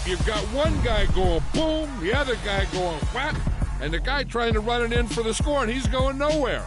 you've got one guy going boom, the other guy going whap, and the guy trying to run it in for the score, and he's going nowhere.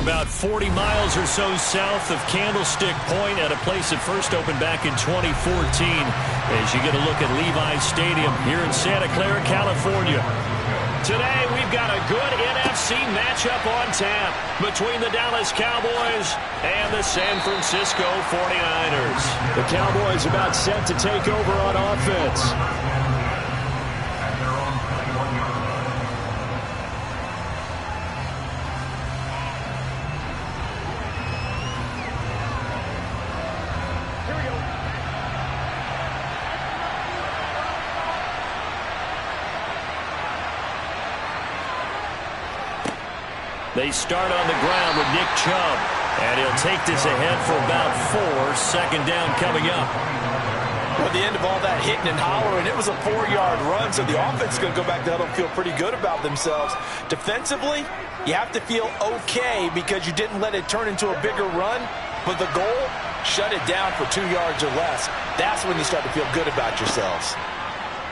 about 40 miles or so south of Candlestick Point at a place that first opened back in 2014 as you get a look at Levi's Stadium here in Santa Clara, California. Today, we've got a good NFC matchup on tap between the Dallas Cowboys and the San Francisco 49ers. The Cowboys about set to take over on offense. They start on the ground with Nick Chubb, and he'll take this ahead for about 4. Second down coming up. Well, at the end of all that hitting and hollering, it was a 4-yard run, so the offense is going to go back to huddle and feel pretty good about themselves. Defensively, you have to feel okay because you didn't let it turn into a bigger run, but the goal, shut it down for 2 yards or less. That's when you start to feel good about yourselves.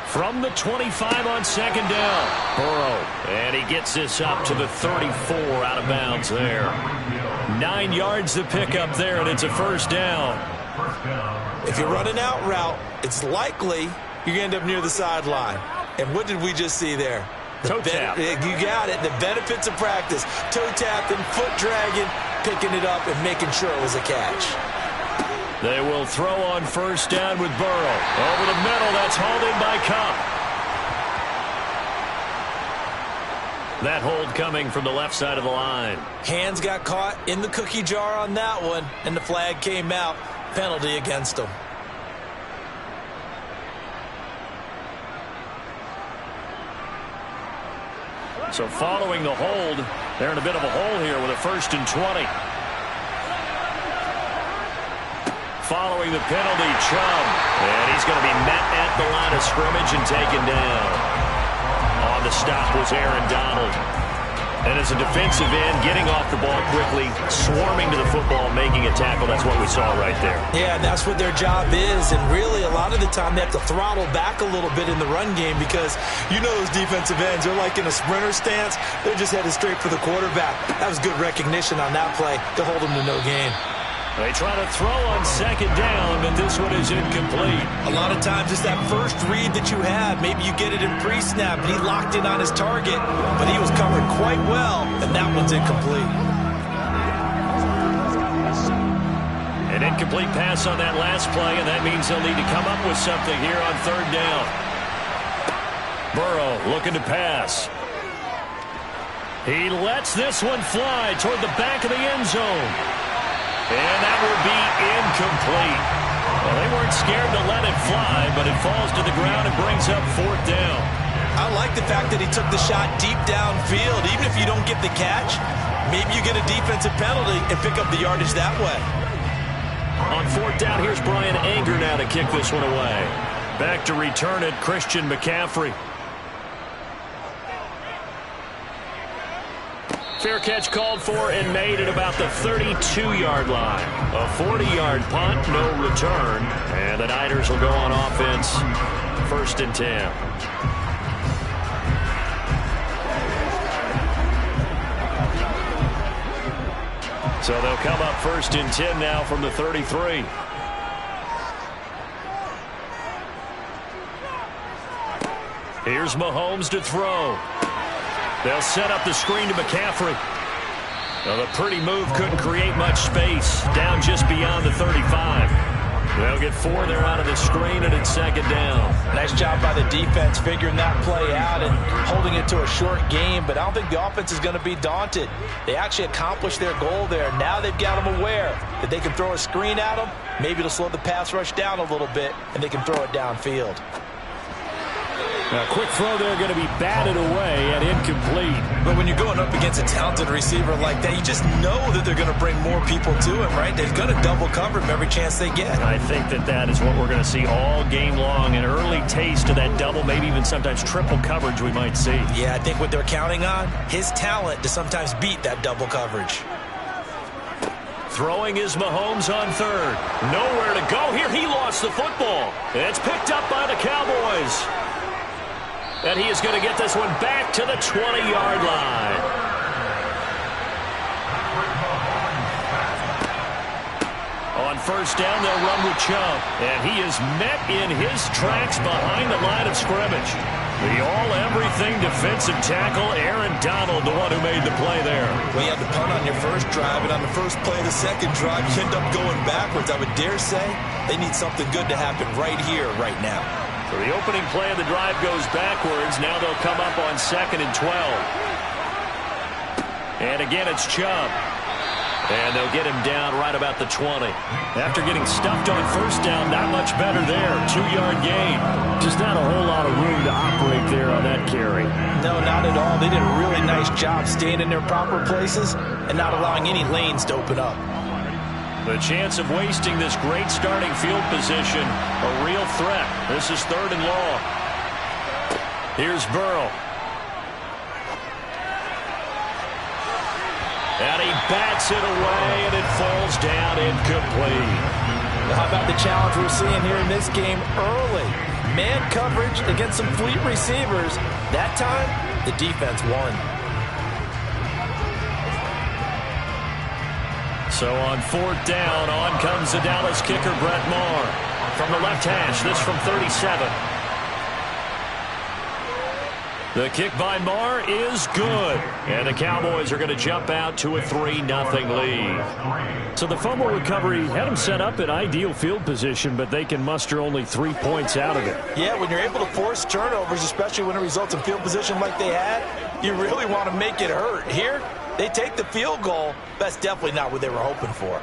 From the 25 on second down, Burrow, and he gets this up to the 34 out of bounds there. 9 yards to pick up there, and it's a first down. If you're running out route, it's likely you're going to end up near the sideline. And what did we just see there? Toe tap. You got it. The benefits of practice. Toe tapping, foot dragging, picking it up, and making sure it was a catch. They will throw on first down with Burrow. Over the middle, that's hauled in by Kupp. That hold coming from the left side of the line. Hands got caught in the cookie jar on that one, and the flag came out. Penalty against them. So following the hold, they're in a bit of a hole here with a 1st and 20. Following the penalty, Chubb. And he's going to be met at the line of scrimmage and taken down. On the stop was Aaron Donald. And as a defensive end, getting off the ball quickly, swarming to the football, making a tackle. That's what we saw right there. Yeah, and that's what their job is. And really, a lot of the time, they have to throttle back a little bit in the run game because you know those defensive ends, they're like in a sprinter stance. They're just headed straight for the quarterback. That was good recognition on that play to hold them to no gain. They try to throw on second down, but this one is incomplete. A lot of times it's that first read that you have. Maybe you get it in pre-snap, and he locked in on his target, but he was covered quite well, and that one's incomplete. An incomplete pass on that last play, and that means they'll need to come up with something here on third down. Burrow looking to pass. He lets this one fly toward the back of the end zone. And that will be incomplete. Well, they weren't scared to let it fly, but it falls to the ground and brings up 4th down. I like the fact that he took the shot deep downfield. Even if you don't get the catch, maybe you get a defensive penalty and pick up the yardage that way. On 4th down, here's Brian Anger now to kick this one away. Back to return it, Christian McCaffrey. Fair catch called for and made at about the 32-yard line. A 40-yard punt, no return. And the Niners will go on offense. 1st and 10. So they'll come up 1st and 10 now from the 33. Here's Mahomes to throw. They'll set up the screen to McCaffrey. Well, the pretty move couldn't create much space. Down just beyond the 35. They'll get 4 there out of the screen, and it's second down. Nice job by the defense figuring that play out and holding it to a short game, but I don't think the offense is going to be daunted. They actually accomplished their goal there. Now they've got them aware that they can throw a screen at them. Maybe it'll slow the pass rush down a little bit, and they can throw it downfield. A quick throw there going to be batted away and incomplete. But when you're going up against a talented receiver like that, you just know that they're going to bring more people to him, right? They're going to double cover him every chance they get. I think that is what we're going to see all game long. An early taste of that double, maybe even sometimes triple coverage we might see. Yeah, I think what they're counting on, his talent to sometimes beat that double coverage. Throwing is Mahomes on third. Nowhere to go here. He lost the football. It's picked up by the Cowboys. And he is going to get this one back to the 20-yard line. first down. They'll run with Chubb. And he is met in his tracks behind the line of scrimmage. The all-everything defensive tackle, Aaron Donald, the one who made the play there. Well, you had to punt on your first drive, and on the first play of the second drive, you end up going backwards. I would dare say they need something good to happen right here, right now. So the opening play of the drive goes backwards. Now they'll come up on 2nd and 12. And again, it's Chubb. And they'll get him down right about the 20. After getting stuffed on first down, not much better there. 2-yard gain. Just not a whole lot of room to operate there on that carry. No, not at all. They did a really nice job staying in their proper places and not allowing any lanes to open up. The chance of wasting this great starting field position, a real threat. This is 3rd and long. Here's Burrow. And he bats it away, and it falls down incomplete. How about the challenge we're seeing here in this game early? Man coverage against some fleet receivers. That time, the defense won. So on 4th down, on comes the Dallas kicker, Brett Maher. From the left hash, this from 37. The kick by Maher is good. And the Cowboys are going to jump out to a 3-0 lead. So the fumble recovery had them set up in ideal field position, but they can muster only 3 points out of it. Yeah, when you're able to force turnovers, especially when it results in field position like they had, you really want to make it hurt. Here, they take the field goal. That's definitely not what they were hoping for.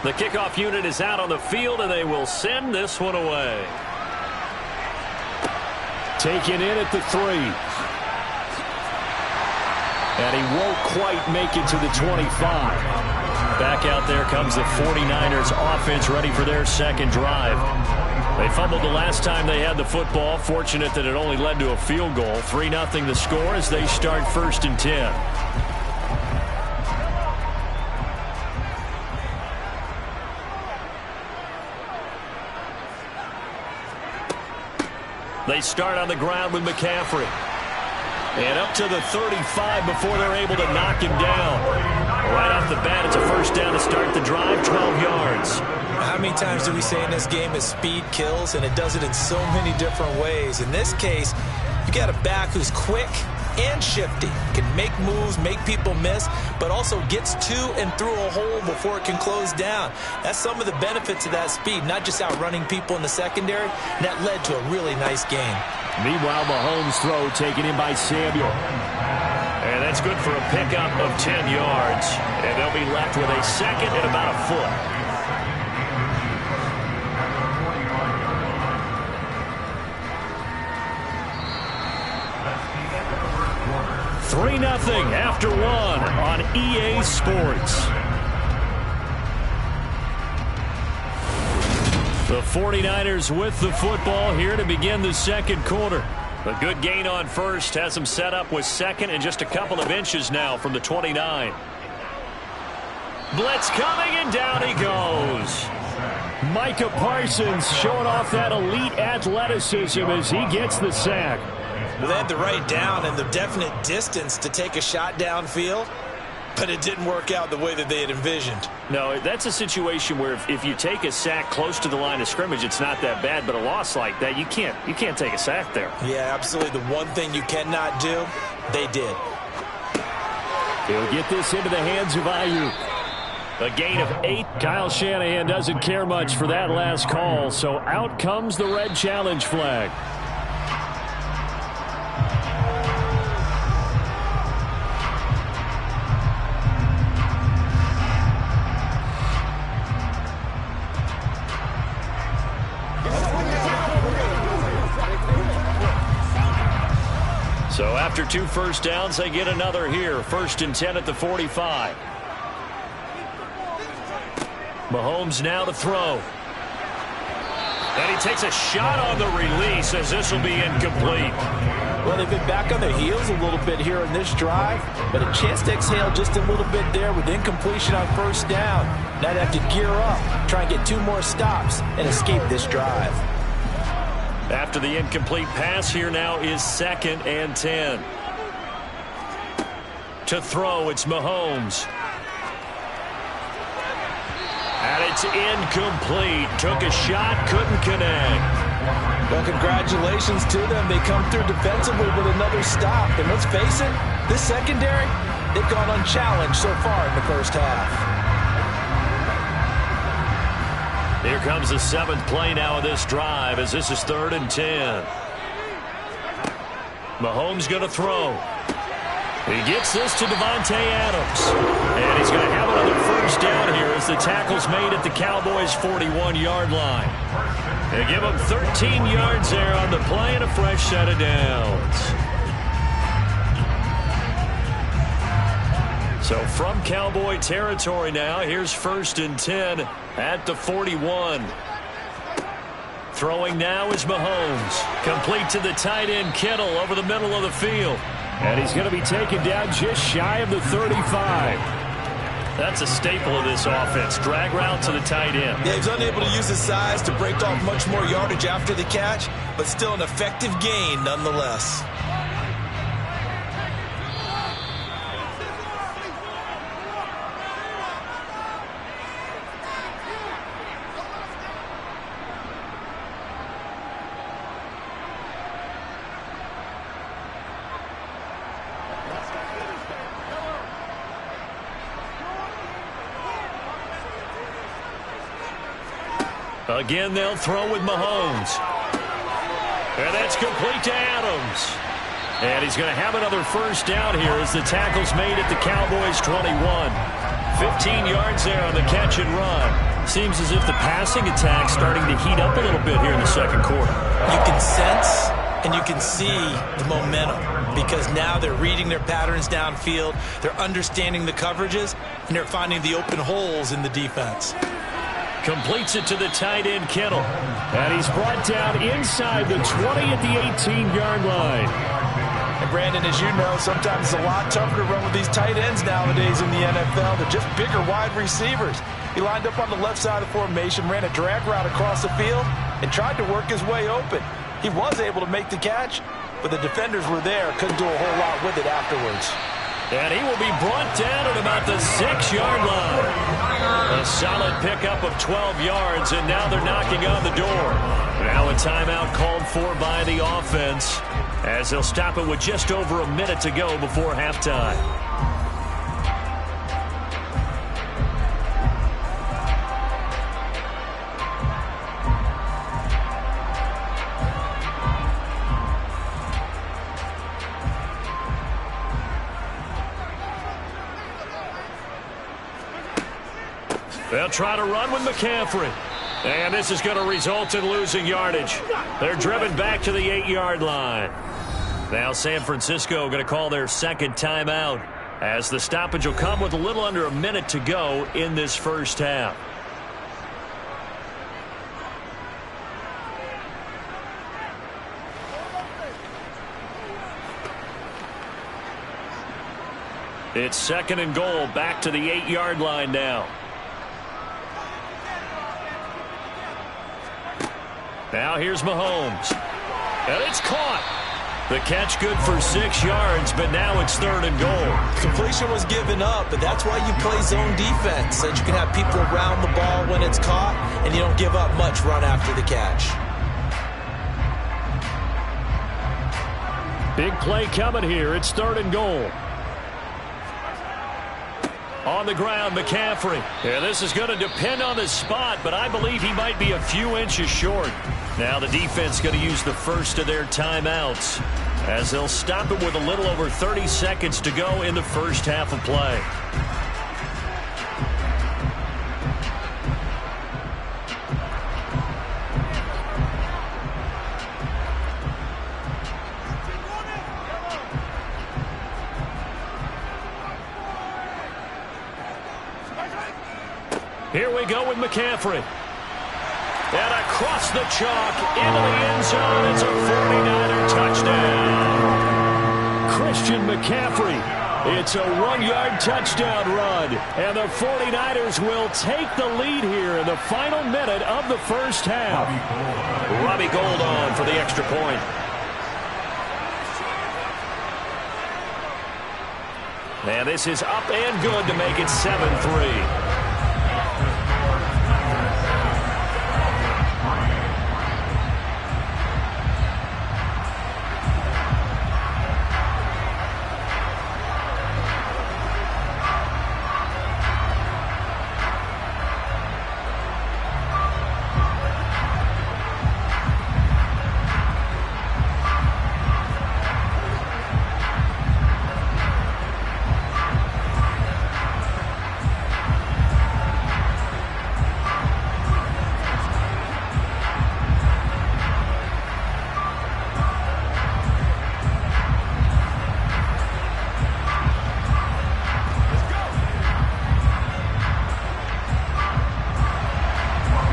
The kickoff unit is out on the field, and they will send this one away. Taken in at the 3. And he won't quite make it to the 25. Back out there comes the 49ers offense ready for their second drive. They fumbled the last time they had the football. Fortunate that it only led to a field goal. 3-0 the score as they start 1st and 10. They start on the ground with McCaffrey. And up to the 35 before they're able to knock him down. Right off the bat, it's a first down to start the drive, 12 yards. How many times do we say in this game that speed kills, and it does it in so many different ways? In this case, you got a back who's quick and shifty, can make moves, make people miss, but also gets to and through a hole before it can close down. That's some of the benefits of that speed, not just outrunning people in the secondary. And that led to a really nice game. Meanwhile, Mahomes' throw taken in by Samuel. And that's good for a pickup of 10 yards. And they'll be left with a second and about a foot. 3-0 after 1 on EA Sports. The 49ers with the football here to begin the second quarter. A good gain on first has them set up with second and just a couple of inches now from the 29. Blitz coming, and down he goes. Micah Parsons showing off that elite athleticism as he gets the sack. Well, they had the right down and the definite distance to take a shot downfield, but it didn't work out the way that they had envisioned. No, that's a situation where if you take a sack close to the line of scrimmage, it's not that bad, but a loss like that, you can't take a sack there. Yeah, absolutely. The one thing you cannot do, they did. He'll get this into the hands of Ayuk. A gain of 8. Kyle Shanahan doesn't care much for that last call, so out comes the red challenge flag. So after 2 first downs, they get another here. 1st and 10 at the 45. Mahomes now to throw. And he takes a shot on the release as this will be incomplete. Well, they've been back on their heels a little bit here in this drive, but a chance to exhale just a little bit there with incompletion on first down. Now they have to gear up, try and get 2 more stops, and escape this drive. After the incomplete pass, here now is 2nd and 10. To throw, it's Mahomes. And it's incomplete. Took a shot, couldn't connect. Well, congratulations to them. They come through defensively with another stop. And let's face it, this secondary, they've gone unchallenged so far in the first half. Here comes the 7th play now of this drive as this is 3rd and 10. Mahomes going to throw. He gets this to Davante Adams. And he's going to have another first down here as the tackle's made at the Cowboys' 41-yard line. They give him 13 yards there on the play and a fresh set of downs. So from Cowboy territory now, here's 1st and 10 at the 41. Throwing now is Mahomes. Complete to the tight end Kittle over the middle of the field. And he's going to be taken down just shy of the 35. That's a staple of this offense. Drag route to the tight end. Yeah, he's unable to use his size to break off much more yardage after the catch, but still an effective gain nonetheless. Again, they'll throw with Mahomes. And that's complete to Adams. And he's going to have another first down here as the tackle's made at the Cowboys' 21. 15 yards there on the catch and run. Seems as if the passing attack's starting to heat up a little bit here in the 2nd quarter. You can sense and you can see the momentum because now they're reading their patterns downfield, they're understanding the coverages, and they're finding the open holes in the defense. Completes it to the tight end Kittle. And he's brought down inside the 20 at the 18-yard line. And Brandon, as you know, sometimes it's a lot tougher to run with these tight ends nowadays in the NFL. They're just bigger wide receivers. He lined up on the left side of the formation, ran a drag route across the field, and tried to work his way open. He was able to make the catch, but the defenders were there, couldn't do a whole lot with it afterwards. And he will be brought down at about the 6-yard line. A solid pickup of 12 yards, and now they're knocking on the door. Now a timeout called for by the offense as they'll stop it with just over a minute to go before halftime. They'll try to run with McCaffrey. And this is going to result in losing yardage. They're driven back to the 8-yard line. Now San Francisco going to call their 2nd timeout as the stoppage will come with a little under a minute to go in this first half. It's 2nd and goal, back to the 8-yard line now. Now here's Mahomes. And it's caught. The catch good for 6 yards, but now it's 3rd and goal. Completion was given up, but that's why you play zone defense, so that you can have people around the ball when it's caught, and you don't give up much run after the catch. Big play coming here. It's 3rd and goal. On the ground, McCaffrey. Yeah, this is going to depend on the spot, but I believe he might be a few inches short. Now the defense going to use the first of their timeouts as they'll stop it with a little over 30 seconds to go in the first half of play. Here we go with McCaffrey. And across the chalk, into the end zone, it's a 49er touchdown. Christian McCaffrey. It's a 1-yard touchdown run, and the 49ers will take the lead here in the final minute of the first half. Robbie Gould on for the extra point. And this is up and good to make it 7-3.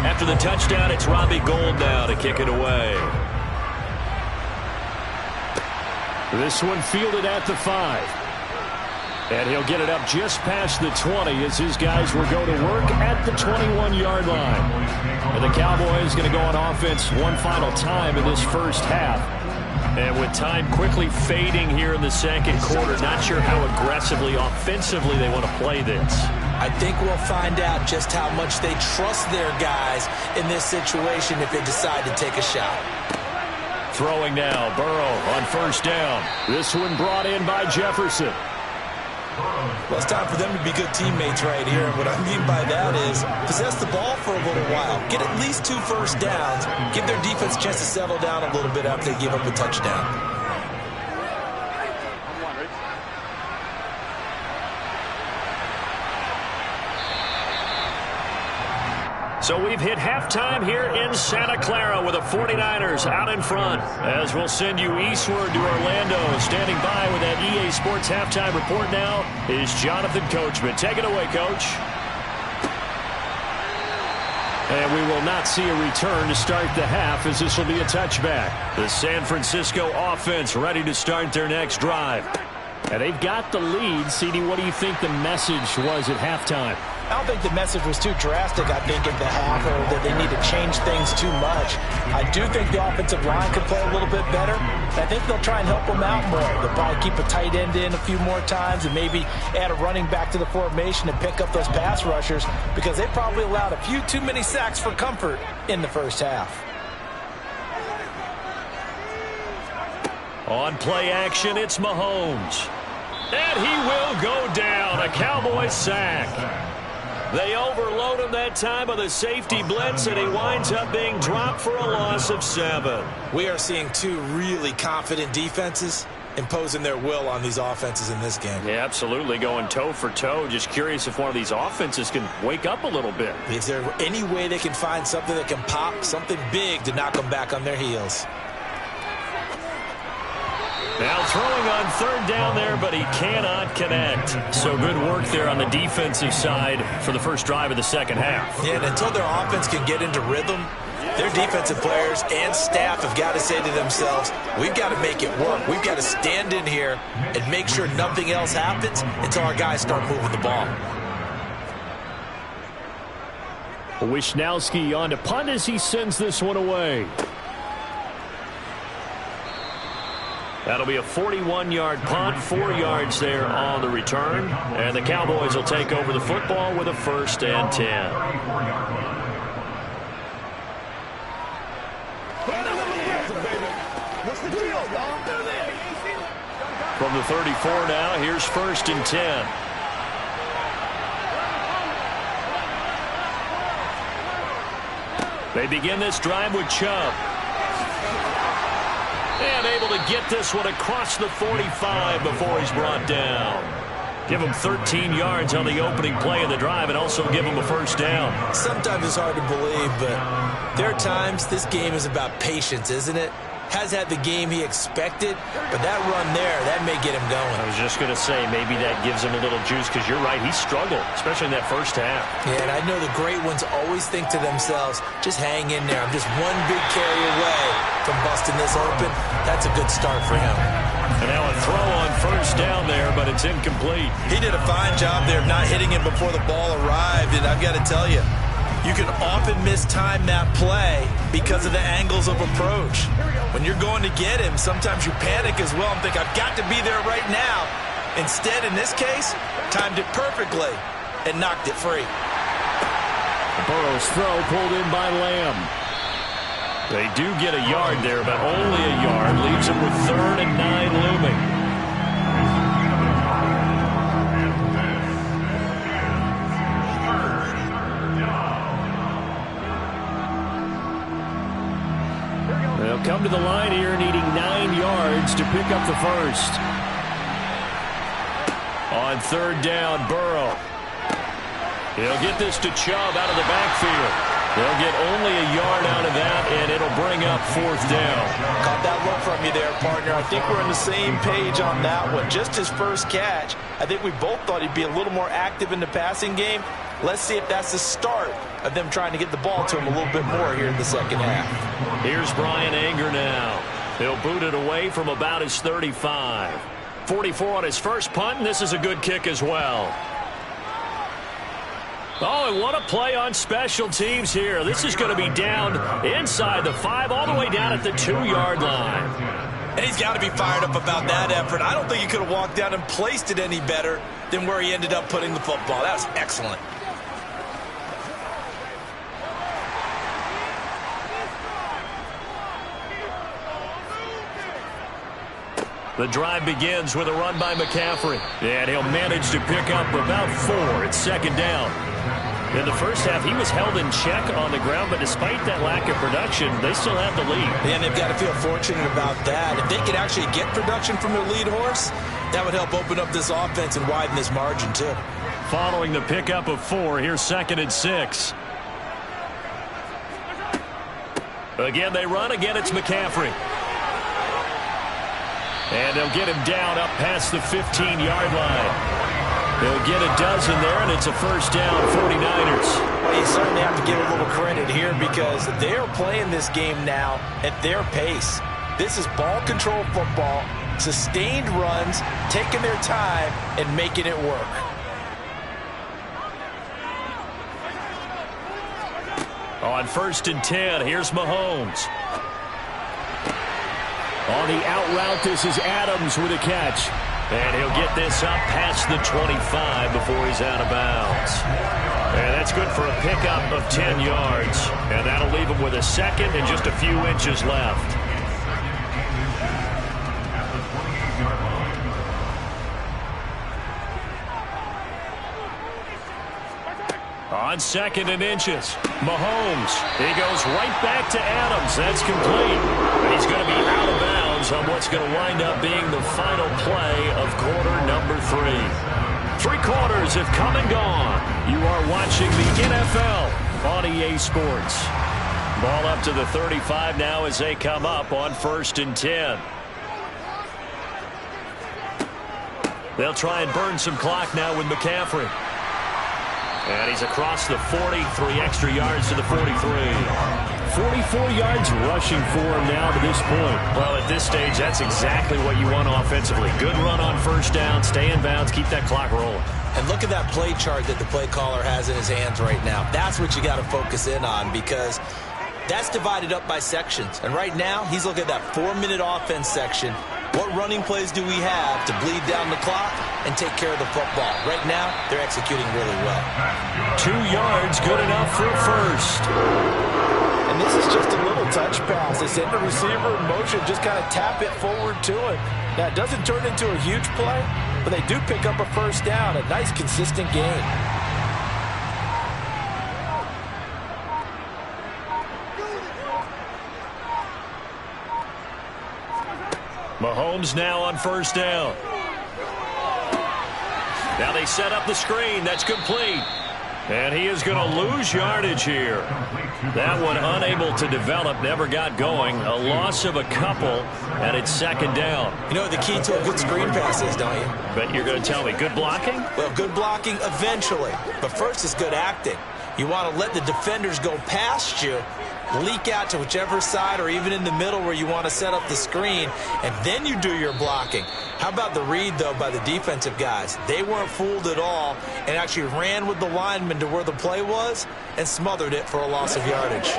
After the touchdown, it's Robbie Gould now to kick it away. This one fielded at the 5. And he'll get it up just past the 20 as his guys will go to work at the 21-yard line. And the Cowboys going to go on offense one final time in this first half. And with time quickly fading here in the second quarter, not sure how aggressively, offensively they want to play this. I think we'll find out just how much they trust their guys in this situation if they decide to take a shot. Throwing now, Burrow on first down. This one brought in by Jefferson. Well, it's time for them to be good teammates right here. And what I mean by that is possess the ball for a little while. Get at least 2 first downs. Give their defense a chance to settle down a little bit after they give up a touchdown. So we've hit halftime here in Santa Clara with the 49ers out in front. As we'll send you eastward to Orlando. Standing by with that EA Sports halftime report now is Jonathan Coachman. Take it away, Coach. And we will not see a return to start the half as this will be a touchback. The San Francisco offense ready to start their next drive. And they've got the lead. CD, what do you think the message was at halftime? I don't think the message was too drastic, I think, at the half, or that they need to change things too much. I do think the offensive line could play a little bit better. I think they'll try and help them out more. They'll probably keep a tight end in a few more times and maybe add a running back to the formation and pick up those pass rushers because they probably allowed a few too many sacks for comfort in the first half. On play action, it's Mahomes. And he will go down. A Cowboys sack. They overload him that time on the safety blitz, and he winds up being dropped for a loss of 7. We are seeing 2 really confident defenses imposing their will on these offenses in this game. Yeah, absolutely, going toe for toe. Just curious if one of these offenses can wake up a little bit. Is there any way they can find something that can pop, something big to knock them back on their heels? Now throwing on third down there, but he cannot connect. So good work there on the defensive side for the first drive of the second half. Yeah, and until their offense can get into rhythm, their defensive players and staff have got to say to themselves, we've got to make it work. We've got to stand in here and make sure nothing else happens until our guys start moving the ball. Wisnowski on to punt as he sends this one away. That'll be a 41-yard punt, 4 yards there on the return. And the Cowboys will take over the football with a 1st and 10. From the 34 now, here's 1st and 10. They begin this drive with Chubb. And able to get this one across the 45 before he's brought down. Give him 13 yards on the opening play of the drive and also give him a 1st down. Sometimes it's hard to believe, but there are times this game is about patience, isn't it? has had the game he expected, but that run there, that may get him going. I was just going to say, maybe that gives him a little juice, because you're right, he struggled, especially in that first half. Yeah, and I know the great ones always think to themselves, just hang in there. I'm just one big carry away from busting this open. That's a good start for him. And now a throw on first down there, but it's incomplete. He did a fine job there of not hitting him before the ball arrived, and I've got to tell you, you can often mistime that play because of the angles of approach. When you're going to get him, sometimes you panic as well and think, I've got to be there right now. Instead, in this case, timed it perfectly and knocked it free. Burrow's throw pulled in by Lamb. They do get a yard there, but only a yard. Leaves them with 3rd and 9 looming. They'll come to the line here needing 9 yards to pick up the first. On 3rd down, Burrow. He'll get this to Chubb out of the backfield. They'll get only a yard out of that, and it'll bring up 4th down. Caught that look from you there, partner. I think we're on the same page on that one. Just his first catch, I think we both thought he'd be a little more active in the passing game. Let's see if that's the start of them trying to get the ball to him a little bit more here in the second half. Here's Brian Anger now. He'll boot it away from about his 35. 44 on his first punt, and this is a good kick as well. Oh, and what a play on special teams here. This is going to be down inside the 5, all the way down at the 2-yard line. And he's got to be fired up about that effort. I don't think he could have walked down and placed it any better than where he ended up putting the football. That was excellent. The drive begins with a run by McCaffrey. And he'll manage to pick up about 4. It's 2nd down. In the first half, he was held in check on the ground, but despite that lack of production, they still have the lead. And they've got to feel fortunate about that. If they could actually get production from their lead horse, that would help open up this offense and widen this margin, too. Following the pickup of 4, here's 2nd and 6. Again, they run. Again, it's McCaffrey. And they'll get him down up past the 15-yard line. They'll get a dozen there, and it's a first down, 49ers. Well, you certainly have to give a little credit here because they're playing this game now at their pace. This is ball control football, sustained runs, taking their time, and making it work. On 1st and 10, here's Mahomes. On the out route, this is Adams with a catch. And he'll get this up past the 25 before he's out of bounds. And that's good for a pickup of 10 yards. And that'll leave him with a 2nd and just a few inches left. On 2nd and inches, Mahomes. He goes right back to Adams. That's complete. And he's going to be out of bounds on what's going to wind up being the final play of quarter number 3. 3 quarters have come and gone. You are watching the NFL on EA Sports. Ball up to the 35 now as they come up on 1st and 10. They'll try and burn some clock now with McCaffrey. And he's across the 40, 3 extra yards to the 43. 44 yards rushing for him now to this point. Well, at this stage, that's exactly what you want offensively. Good run on first down, stay in bounds, keep that clock rolling. And look at that play chart that the play caller has in his hands right now. That's what you got to focus in on because that's divided up by sections. And right now, he's looking at that 4-minute offense section. What running plays do we have to bleed down the clock and take care of the football? Right now, they're executing really well. 2 yards, good enough for first. And this is just a little touch pass. They send the receiver in motion, just kind of tap it forward to him. Now, it doesn't turn into a huge play, but they do pick up a first down, a nice, consistent gain. Mahomes now on first down. Now they set up the screen. That's complete. And he is going to lose yardage here. That one unable to develop, never got going. A loss of a couple, and it's second down. You know what the key to a good screen pass is, don't you? But you're going to tell me, good blocking? Well, good blocking eventually. But first is good acting. You want to let the defenders go past you, leak out to whichever side or even in the middle where you want to set up the screen, and then you do your blocking. How about the read, though, by the defensive guys? They weren't fooled at all and actually ran with the lineman to where the play was and smothered it for a loss of yardage.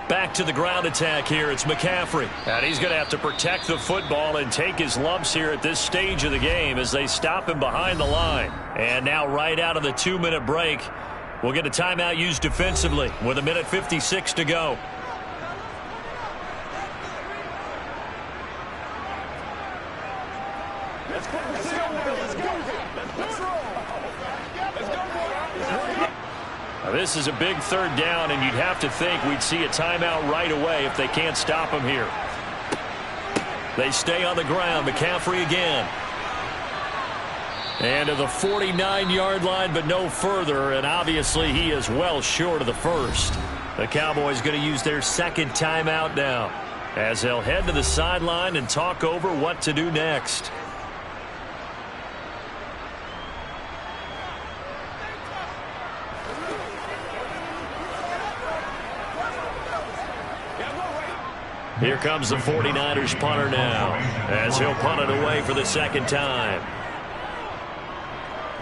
Back to the ground attack here. It's McCaffrey. And he's going to have to protect the football and take his lumps here at this stage of the game as they stop him behind the line. And now right out of the 2-minute break, we'll get a timeout used defensively with 1:56 to go. Now, this is a big third down, and you'd have to think we'd see a timeout right away if they can't stop him here. They stay on the ground. McCaffrey again. And to the 49-yard line, but no further, and obviously he is well short of the first. The Cowboys going to use their second timeout now as they'll head to the sideline and talk over what to do next. Here comes the 49ers punter now as he'll punt it away for the second time.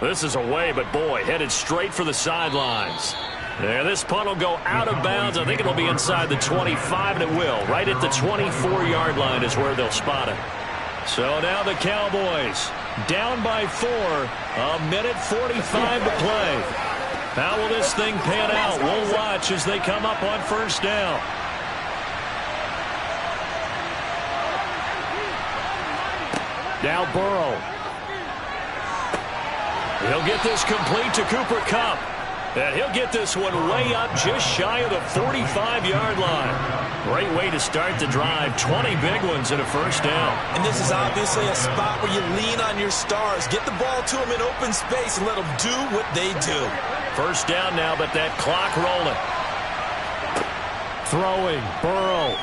This is away, but boy, headed straight for the sidelines. Yeah, this punt will go out of bounds. I think it'll be inside the 25, and it will. Right at the 24-yard line is where they'll spot it. So now the Cowboys down by 4, 1:45 to play. How will this thing pan out? We'll watch as they come up on first down. Now Burrow. He'll get this complete to Cooper Kupp. And he'll get this one way up just shy of the 45-yard line. Great way to start the drive. 20 big ones and a first down. And this is obviously a spot where you lean on your stars. Get the ball to them in open space and let them do what they do. First down now, but that clock rolling. Throwing, Burrow.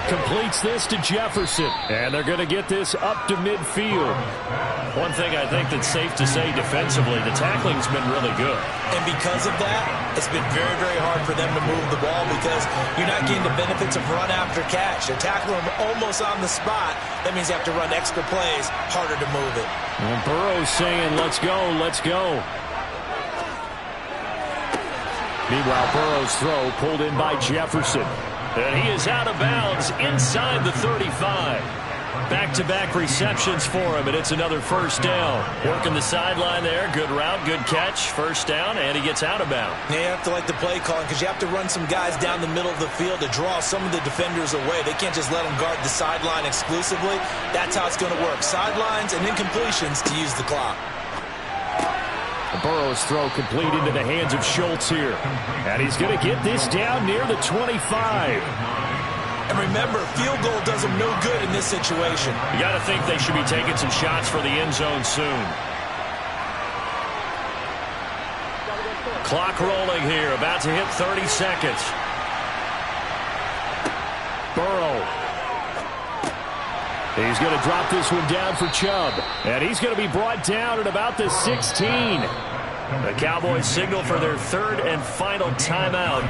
Completes this to Jefferson. And they're going to get this up to midfield. One thing I think that's safe to say defensively, the tackling's been really good. And because of that, it's been very, very hard for them to move the ball because you're not getting the benefits of run after catch. They're tackling them almost on the spot. That means you have to run extra plays, harder to move it. And Burrow's saying, let's go, let's go. Meanwhile, Burrow's throw pulled in by Jefferson. And he is out of bounds inside the 35. Back-to-back receptions for him, and it's another first down. Working the sideline there. Good route, good catch. First down, and he gets out of bounds. Yeah, you have to like the play calling because you have to run some guys down the middle of the field to draw some of the defenders away. They can't just let them guard the sideline exclusively. That's how it's going to work. Sidelines and incompletions to use the clock. Burrow's throw complete into the hands of Schultz here. And he's going to get this down near the 25. And remember, field goal does them no good in this situation. You got to think they should be taking some shots for the end zone soon. Clock rolling here, about to hit 30 seconds. Burrow. He's going to drop this one down for Chubb. And he's going to be brought down at about the 16. The Cowboys signal for their third and final timeout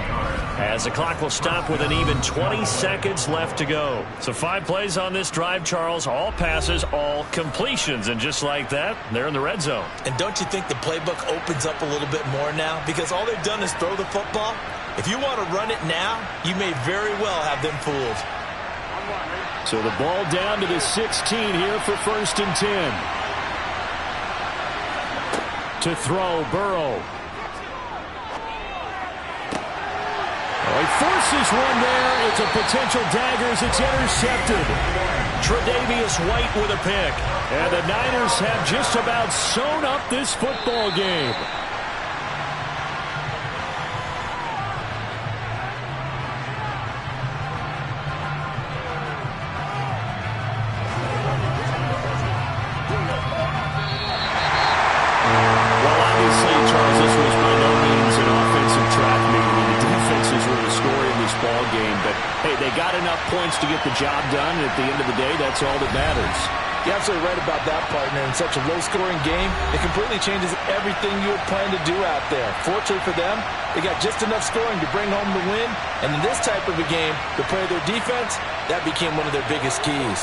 as the clock will stop with an even 20 seconds left to go. So 5 plays on this drive, Charles. All passes, all completions. And just like that, they're in the red zone. And don't you think the playbook opens up a little bit more now? Because all they've done is throw the football. If you want to run it now, you may very well have them fooled. So the ball down to the 16 here for first and 10. To throw, Burrow. Oh, he forces one there. It's a potential dagger as it's intercepted. Tre'Davious White with a pick. And the Niners have just about sewn up this football game. got enough points to get the job done, and at the end of the day, that's all that matters. You're absolutely right about that, partner. In such a low-scoring game, it completely changes everything you had planned to do out there. Fortunately for them, they got just enough scoring to bring home the win, and in this type of a game, to play their defense, that became one of their biggest keys.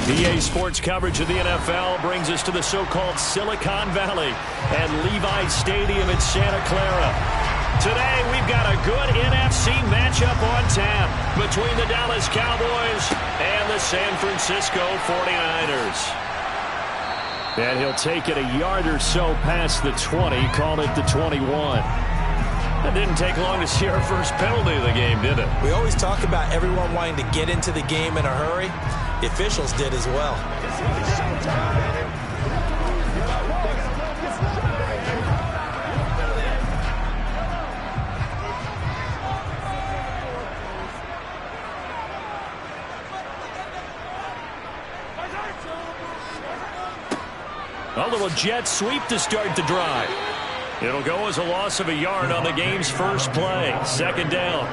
EA Sports coverage of the NFL brings us to the so-called Silicon Valley and Levi Stadium in Santa Clara. Today, we've got a good NFC matchup on tap between the Dallas Cowboys and the San Francisco 49ers. And he'll take it a yard or so past the 20, called it the 21. It didn't take long to see our first penalty of the game, did it? We always talk about everyone wanting to get into the game in a hurry. The officials did as well. A little jet sweep to start the drive. It'll go as a loss of a yard on the game's first play. Second down.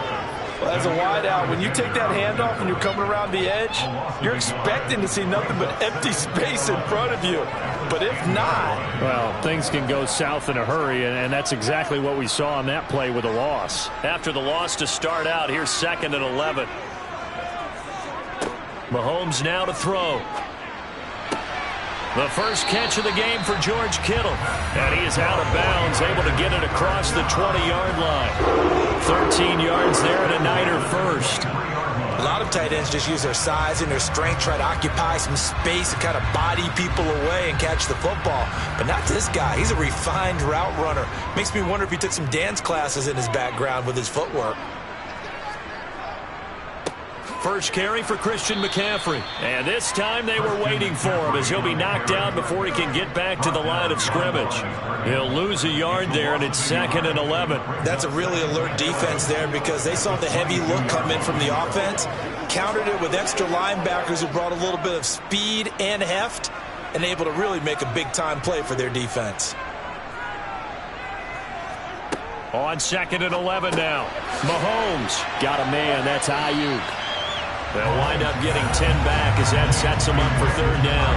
Well, as a wideout, when you take that handoff and you're coming around the edge, you're expecting to see nothing but empty space in front of you. But if not... Well, things can go south in a hurry, and that's exactly what we saw on that play with a loss. After the loss to start out, here's 2nd and 11. Mahomes now to throw. The first catch of the game for George Kittle. And he is out of bounds, able to get it across the 20-yard line. 13 yards there and a Niner first. A lot of tight ends just use their size and their strength, try to occupy some space and kind of body people away and catch the football. But not this guy. He's a refined route runner. Makes me wonder if he took some dance classes in his background with his footwork. First carry for Christian McCaffrey. And this time they were waiting for him as he'll be knocked down before he can get back to the line of scrimmage. He'll lose a yard there, and it's 2nd and 11. That's a really alert defense there because they saw the heavy look come in from the offense, countered it with extra linebackers who brought a little bit of speed and heft, and able to really make a big-time play for their defense. On 2nd and 11 now. Mahomes got a man. That's Ayuk. They'll wind up getting 10 back as that sets them up for 3rd down.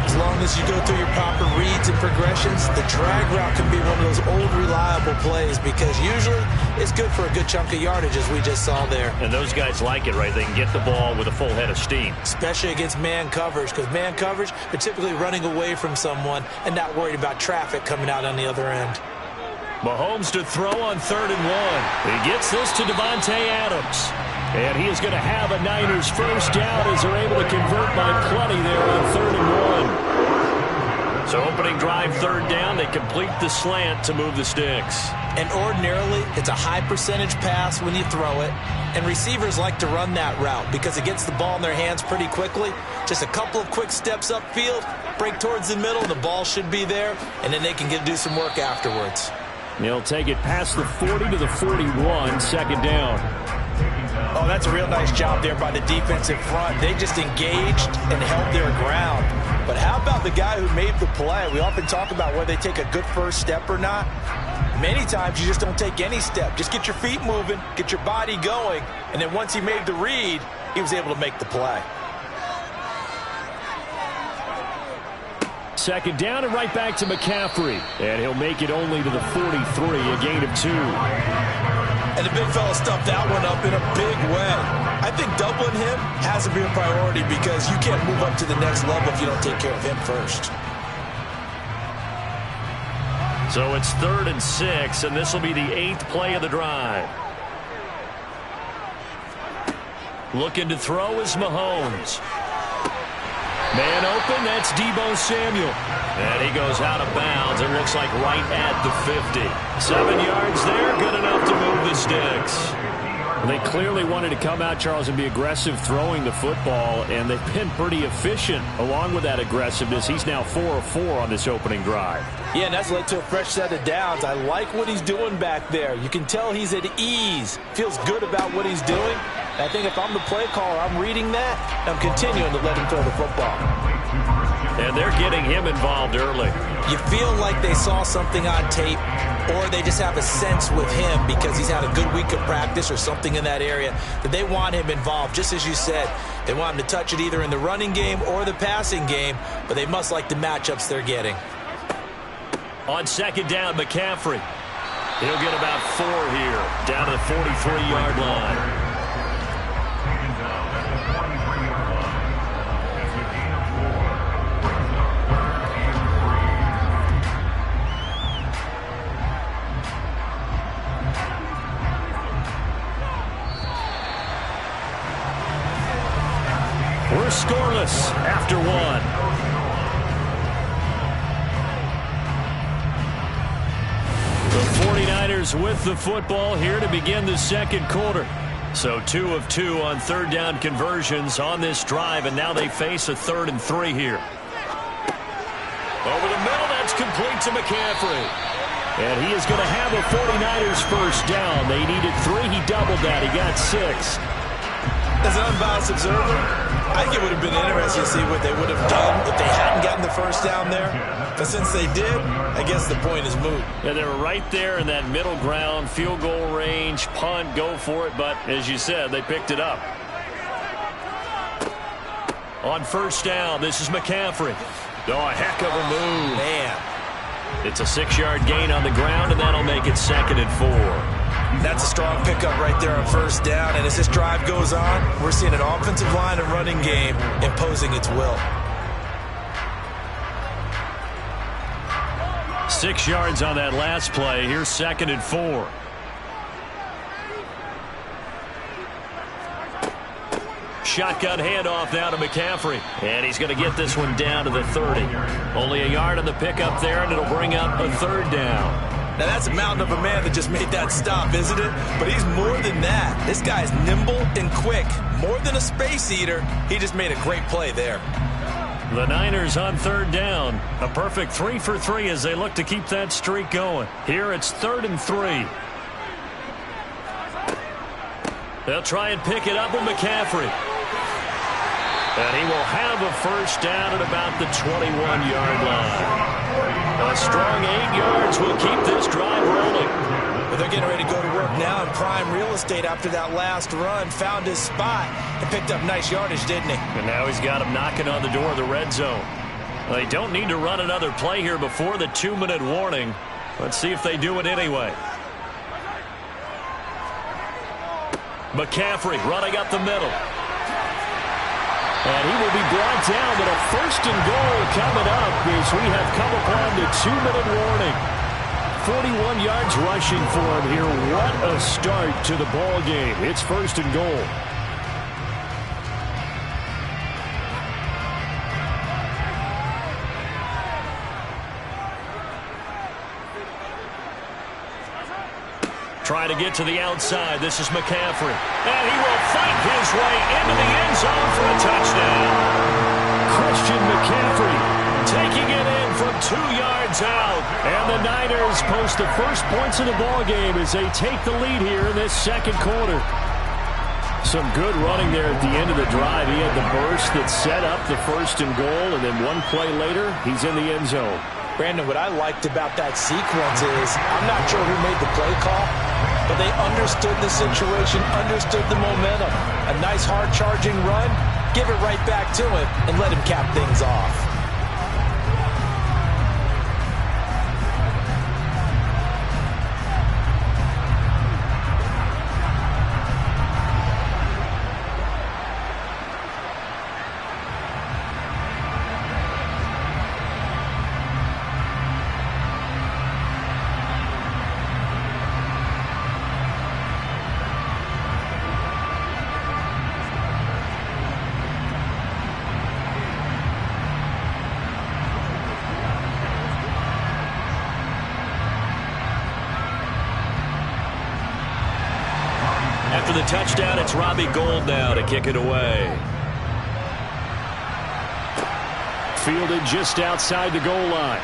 As long as you go through your proper reads and progressions, the drag route can be one of those old reliable plays because usually it's good for a good chunk of yardage as we just saw there. And those guys like it, right? They can get the ball with a full head of steam. Especially against man coverage because man coverage, they're typically running away from someone and not worried about traffic coming out on the other end. Mahomes to throw on 3rd and 1. He gets this to Davante Adams. And he is going to have a Niners first down as they're able to convert by plenty there on 3rd and 1. So opening drive 3rd down, they complete the slant to move the sticks. And ordinarily, it's a high percentage pass when you throw it. And receivers like to run that route because it gets the ball in their hands pretty quickly. Just a couple of quick steps upfield, break towards the middle, the ball should be there, and then they can do some work afterwards. He'll take it past the 40 to the 41, 2nd down. Oh, that's a real nice job there by the defensive front. They just engaged and held their ground. But how about the guy who made the play? We often talk about whether they take a good first step or not. Many times you just don't take any step. Just get your feet moving, get your body going, and then once he made the read, he was able to make the play. 2nd down and right back to McCaffrey. And he'll make it only to the 43, a gain of 2. And the big fella stuffed that one up in a big way. I think doubling him has to be a priority because you can't move up to the next level if you don't take care of him first. So it's 3rd and 6, and this will be the 8th play of the drive. Looking to throw is Mahomes. Man open, that's Deebo Samuel. And he goes out of bounds. It looks like right at the 50. 7 yards there, good enough to move the sticks. They clearly wanted to come out, Charles, and be aggressive throwing the football, and they've been pretty efficient along with that aggressiveness. He's now 4 of 4 on this opening drive. Yeah, and that's led to a fresh set of downs. I like what he's doing back there. You can tell he's at ease, feels good about what he's doing. And I think if I'm the play caller, I'm reading that, and I'm continuing to let him throw the football. And they're getting him involved early. You feel like they saw something on tape, or they just have a sense with him because he's had a good week of practice or something in that area that they want him involved. Just as you said, they want him to touch it either in the running game or the passing game, but they must like the matchups they're getting. On 2nd down, McCaffrey. He'll get about 4 here, down to the 43-yard line. scoreless after one. The 49ers with the football here to begin the second quarter. So 2 of 2 on third down conversions on this drive, and now they face a 3rd and 3 here. Over the middle, that's complete to McCaffrey. And he is going to have a 49ers first down. They needed 3. He doubled that. He got 6. As an unbiased observer, I think it would have been interesting to see what they would have done if they hadn't gotten the first down there. But since they did, I guess the point is moot. Yeah, they were right there in that middle ground, field goal range, punt, go for it. But as you said, they picked it up. On first down, this is McCaffrey. Oh, a heck of a move. Man. It's a 6-yard gain on the ground, and that'll make it 2nd and 4. That's a strong pickup right there on first down. And as this drive goes on, we're seeing an offensive line and running game imposing its will. 6 yards on that last play. Here's 2nd and 4. Shotgun handoff now to McCaffrey. And he's going to get this one down to the 30. Only a yard on the pickup there, and it'll bring up a 3rd down. Now, that's a mountain of a man that just made that stop, isn't it? But he's more than that. This guy's nimble and quick. More than a space eater, he just made a great play there. The Niners on 3rd down. A perfect 3 for 3 as they look to keep that streak going. Here it's 3rd and 3. They'll try and pick it up with McCaffrey. And he will have a first down at about the 21-yard line. A strong 8 yards will keep this drive rolling. But they're getting ready to go to work now in prime real estate after that last run. Found his spot and picked up nice yardage, didn't he? And now he's got him knocking on the door of the red zone. Well, they don't need to run another play here before the 2-minute warning. Let's see if they do it anyway. McCaffrey running up the middle. And he will be brought down, but a 1st and goal coming up as we have come upon the 2-minute warning. 41 yards rushing for him here. What a start to the ball game. It's 1st and goal. Trying to get to the outside. This is McCaffrey. And he will fight his way into the end zone for a touchdown. Christian McCaffrey taking it in from 2 yards out. And the Niners post the first points of the ballgame as they take the lead here in this second quarter. Some good running there at the end of the drive. He had the burst that set up the 1st and goal, and then one play later, he's in the end zone. Brandon, what I liked about that sequence is I'm not sure who made the play call, but they understood the situation, understood the momentum. A nice hard-charging run, give it right back to him, and let him cap things off. After the touchdown, it's Robbie Gould now to kick it away. Fielded just outside the goal line.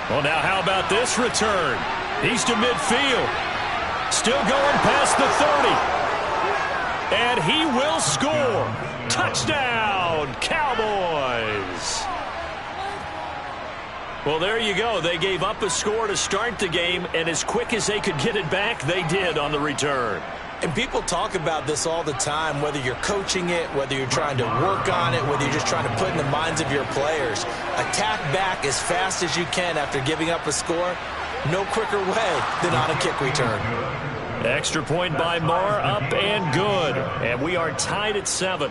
Well, now how about this return? He's to midfield. Still going past the 30. And he will score. Touchdown, Cowboys. Well, there you go. They gave up a score to start the game, and as quick as they could get it back, they did on the return. And people talk about this all the time, whether you're coaching it, whether you're trying to work on it, whether you're just trying to put in the minds of your players. Attack back as fast as you can after giving up a score. No quicker way than on a kick return. Extra point by Marr, up and good. And we are tied at 7.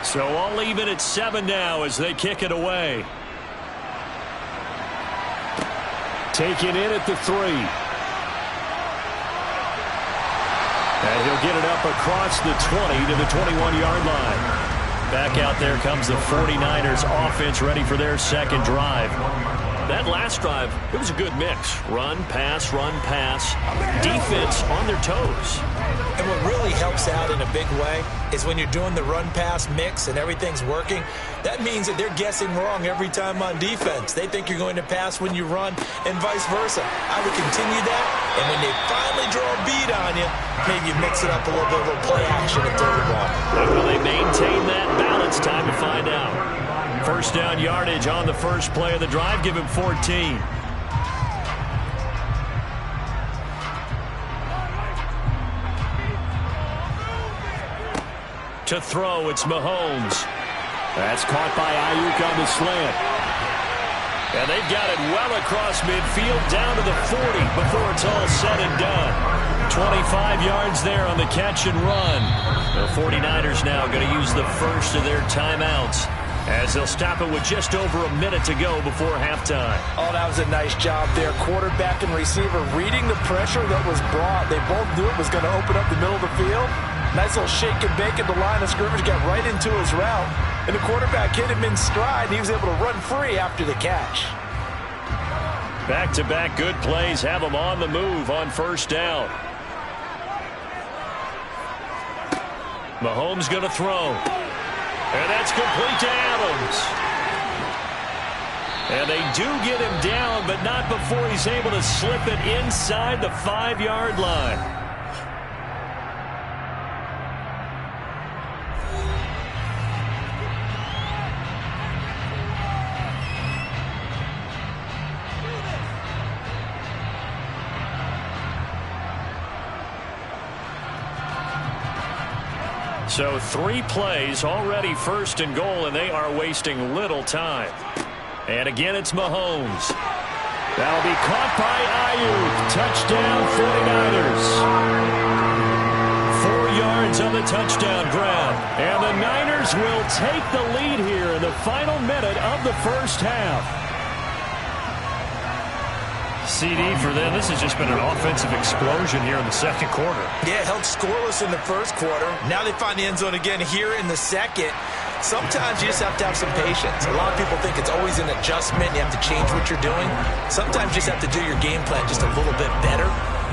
So I'll leave it at 7 now as they kick it away. Taken in at the 3. And he'll get it up across the 20 to the 21-yard line. Back out there comes the 49ers offense ready for their second drive. That last drive, it was a good mix. Run, pass, defense on their toes. And what really helps out in a big way is when you're doing the run-pass mix and everything's working, that means that they're guessing wrong every time on defense. They think you're going to pass when you run and vice versa. I would continue that, and when they finally draw a beat on you, maybe you mix it up a little bit, a little play action and throw the ball. But will they maintain that balance? Time to find out. First down yardage on the first play of the drive. Give him 14. To throw, it's Mahomes. That's caught by Ayuk on the slant. And they've got it well across midfield down to the 40 before it's all said and done. 25 yards there on the catch and run. The 49ers now going to use the first of their timeouts as they'll stop it with just over a minute to go before halftime. Oh, that was a nice job there. Quarterback and receiver reading the pressure that was brought. They both knew it was going to open up the middle of the field. Nice little shake and bake at the line of scrimmage, got right into his route. And the quarterback hit him in stride. He was able to run free after the catch. Back-to-back good plays have them on the move on first down. Mahomes going to throw. And that's complete to Adams. And they do get him down, but not before he's able to slip it inside the 5-yard line. So 3 plays already first and goal, and they are wasting little time. And again, it's Mahomes. That'll be caught by Ayuk. Touchdown, 49ers. 4 yards on the touchdown grab. And the Niners will take the lead here in the final minute of the first half. CD for them. This has just been an offensive explosion here in the second quarter. Yeah, held scoreless in the first quarter. Now they find the end zone again here in the second. Sometimes you just have to have some patience. A lot of people think it's always an adjustment. You have to change what you're doing. Sometimes you just have to do your game plan just a little bit better.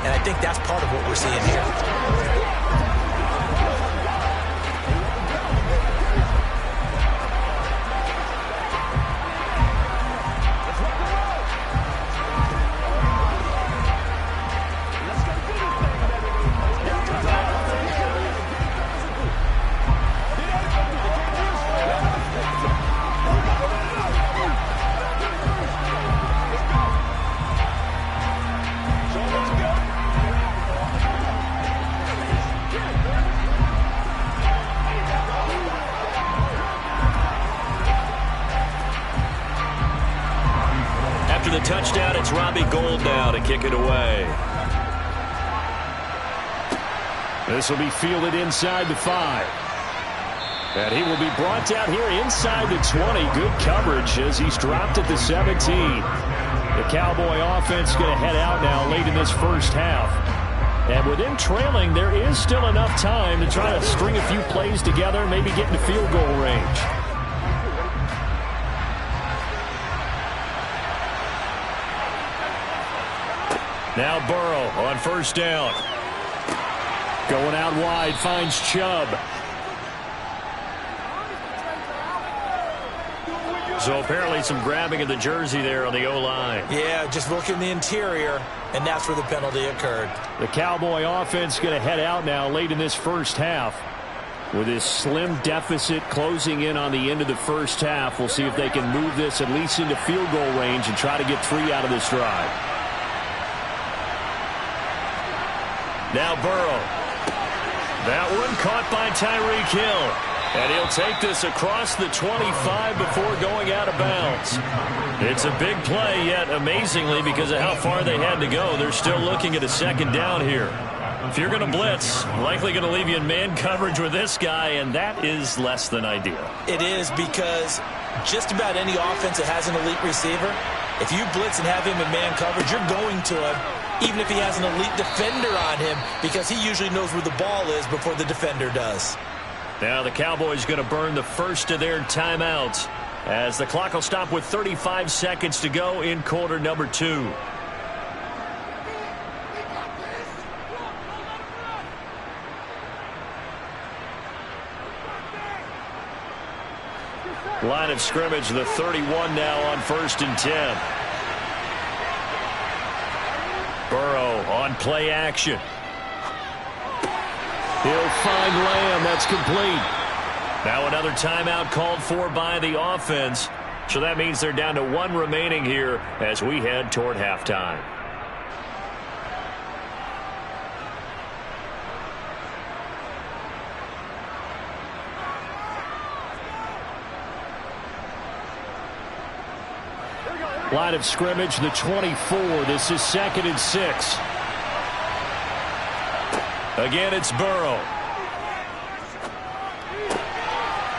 And I think that's part of what we're seeing here. Touchdown, it's Robbie Gould now to kick it away. This will be fielded inside the 5. And he will be brought down here inside the 20. Good coverage as he's dropped at the 17. The Cowboy offense going to head out now late in this first half. And with them trailing, there is still enough time to try to string a few plays together, maybe get into field goal range. Now Burrow on first down. Going out wide, finds Chubb. So apparently some grabbing of the jersey there on the O-line. Yeah, just look in the interior, and that's where the penalty occurred. The Cowboy offense going to head out now late in this first half. With this slim deficit closing in on the end of the first half, we'll see if they can move this at least into field goal range and try to get 3 out of this drive. Now Burrow. That one caught by Tyreek Hill. And he'll take this across the 25 before going out of bounds. It's a big play, yet amazingly, because of how far they had to go, they're still looking at a second down here. If you're going to blitz, likely going to leave you in man coverage with this guy, and that is less than ideal. It is, because just about any offense that has an elite receiver, if you blitz and have him in man coverage, you're going to him, even if he has an elite defender on him, because he usually knows where the ball is before the defender does. Now the Cowboys going to burn the first of their timeouts as the clock will stop with 35 seconds to go in quarter number 2. Line of scrimmage, the 31 now on 1st and 10. Burrow on play action. He'll find Lamb. That's complete. Now another timeout called for by the offense. So that means they're down to 1 remaining here as we head toward halftime. Line of scrimmage, the 24. This is 2nd and 6. Again, it's Burrow.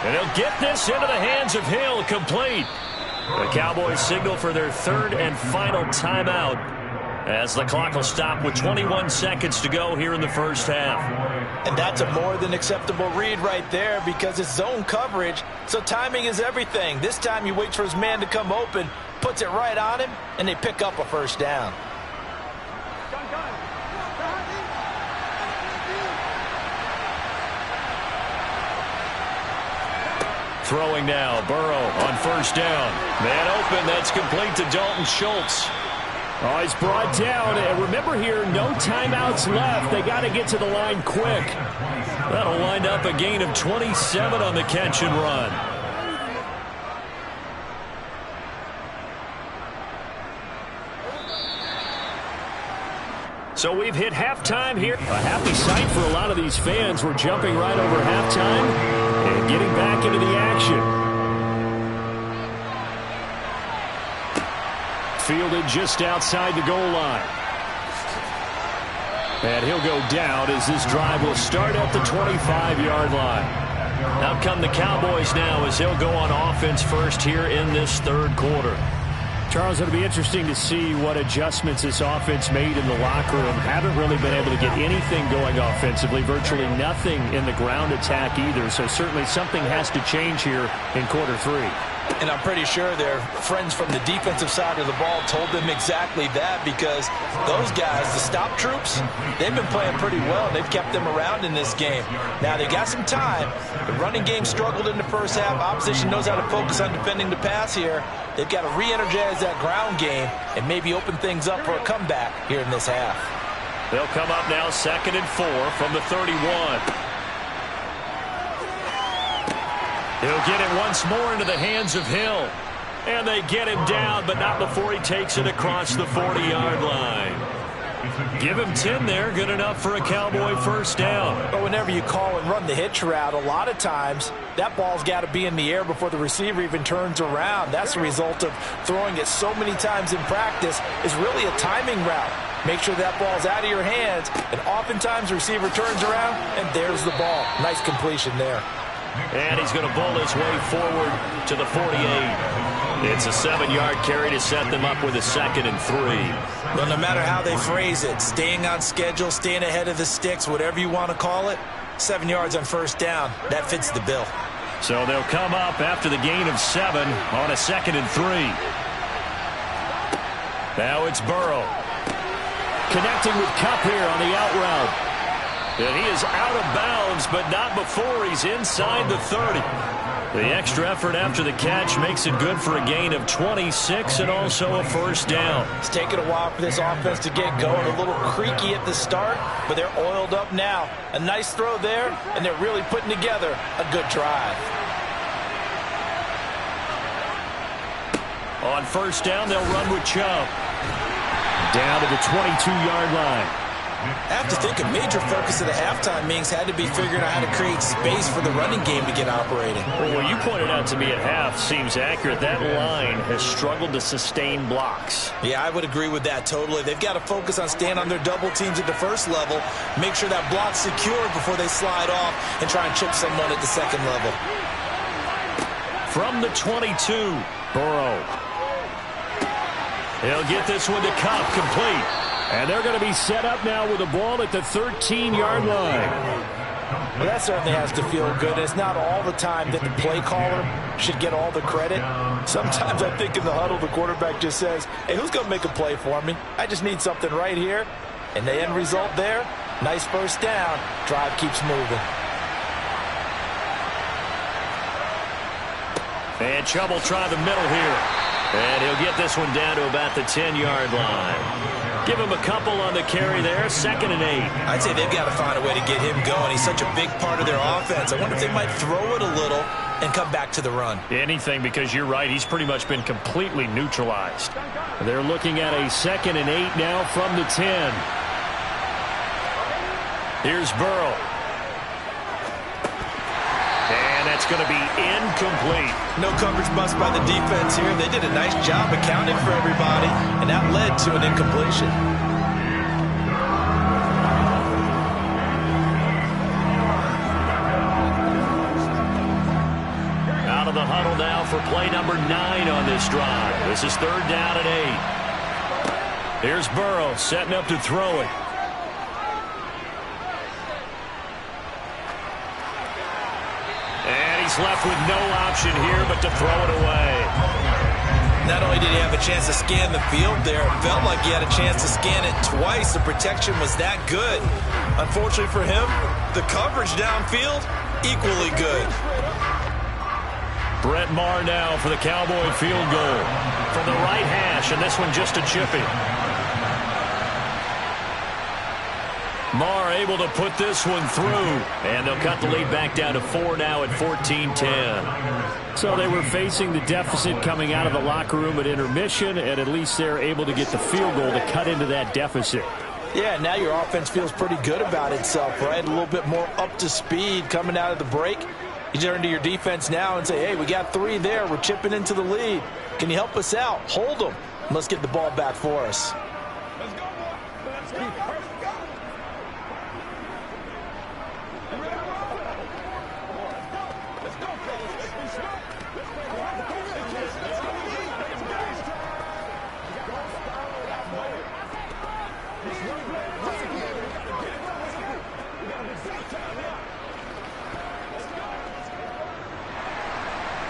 And he'll get this into the hands of Hill, complete. The Cowboys signal for their 3rd and final timeout as the clock will stop with 21 seconds to go here in the first half. And that's a more than acceptable read right there, because it's zone coverage, so timing is everything. This time he waits for his man to come open, puts it right on him, and they pick up a first down. Throwing now, Burrow on 1st down. Man open, that's complete to Dalton Schultz. Oh, he's brought down, and remember here, no timeouts left. They got to get to the line quick. That'll wind up a gain of 27 on the catch and run. So we've hit halftime here. A happy sight for a lot of these fans. We're jumping right over halftime and getting back into the action. Fielded just outside the goal line. And he'll go down as this drive will start at the 25-yard line. Out come the Cowboys now as they'll go on offense first here in this 3rd quarter. Charles, it'll be interesting to see what adjustments this offense made in the locker room. Haven't really been able to get anything going offensively, virtually nothing in the ground attack either. So certainly something has to change here in quarter 3. And I'm pretty sure their friends from the defensive side of the ball told them exactly that, because those guys, the stop troops, they've been playing pretty well, and they've kept them around in this game. Now, they got some time. The running game struggled in the first half. Opposition knows how to focus on defending the pass here. They've got to re-energize that ground game and maybe open things up for a comeback here in this half. They'll come up now 2nd and 4 from the 31. He'll get it once more into the hands of Hill. And they get him down, but not before he takes it across the 40-yard line. Give him 10 there, good enough for a Cowboy first down. But whenever you call and run the hitch route, a lot of times that ball's got to be in the air before the receiver even turns around. That's the result of throwing it so many times in practice, is really a timing route. Make sure that ball's out of your hands, and oftentimes the receiver turns around, and there's the ball. Nice completion there. And he's going to bull his way forward to the 48. It's a 7-yard carry to set them up with a 2nd and 3. Well, no matter how they phrase it, staying on schedule, staying ahead of the sticks, whatever you want to call it, 7 yards on first down, that fits the bill. So they'll come up after the gain of 7 on a 2nd and 3. Now it's Burrow. Connecting with Kupp here on the out route. And he is out of bounds, but not before he's inside the 30. The extra effort after the catch makes it good for a gain of 26 and also a first down. It's taken a while for this offense to get going. A little creaky at the start, but they're oiled up now. A nice throw there, and they're really putting together a good drive. On first down, they'll run with Chubb. Down to the 22-yard line. I have to think a major focus of the halftime meetings had to be figuring out how to create space for the running game to get operating. Well, what you pointed out to me at half seems accurate. That line has struggled to sustain blocks. Yeah, I would agree with that totally. They've got to focus on staying on their double teams at the first level, make sure that block's secure before they slide off and try and chip someone at the second level. From the 22, Burrow. He'll get this one to Kupp, complete. And they're going to be set up now with the ball at the 13-yard line. Well, that certainly has to feel good. It's not all the time that the play caller should get all the credit. Sometimes I think in the huddle, the quarterback just says, hey, who's going to make a play for me? I just need something right here. And the end result there, nice first down. Drive keeps moving. And Chubb will try the middle here. And he'll get this one down to about the 10-yard line. Give him a couple on the carry there, 2nd and 8. I'd say they've got to find a way to get him going. He's such a big part of their offense. I wonder if they might throw it a little and come back to the run. Anything, because you're right, he's pretty much been completely neutralized. They're looking at a 2nd and 8 now from the 10. Here's Burrow. And that's going to be incomplete. No coverage bust by the defense here. They did a nice job accounting for everybody, and that led to an incompletion. Out of the huddle now for play number 9 on this drive. This is 3rd down and 8. Here's Burrow setting up to throw it. He's left with no option here but to throw it away. Not only did he have a chance to scan the field there, it felt like he had a chance to scan it twice. The protection was that good. Unfortunately for him, the coverage downfield, equally good. Brett Maher now for the Cowboy field goal. From the right hash, and this one just a chippy. Maher able to put this one through, and they'll cut the lead back down to 4 now at 14-10. So they were facing the deficit coming out of the locker room at intermission, and at least they're able to get the field goal to cut into that deficit. Yeah, now your offense feels pretty good about itself, right? A little bit more up to speed coming out of the break. You turn to your defense now and say, hey, we got 3 there. We're chipping into the lead. Can you help us out? Hold them. Let's get the ball back for us.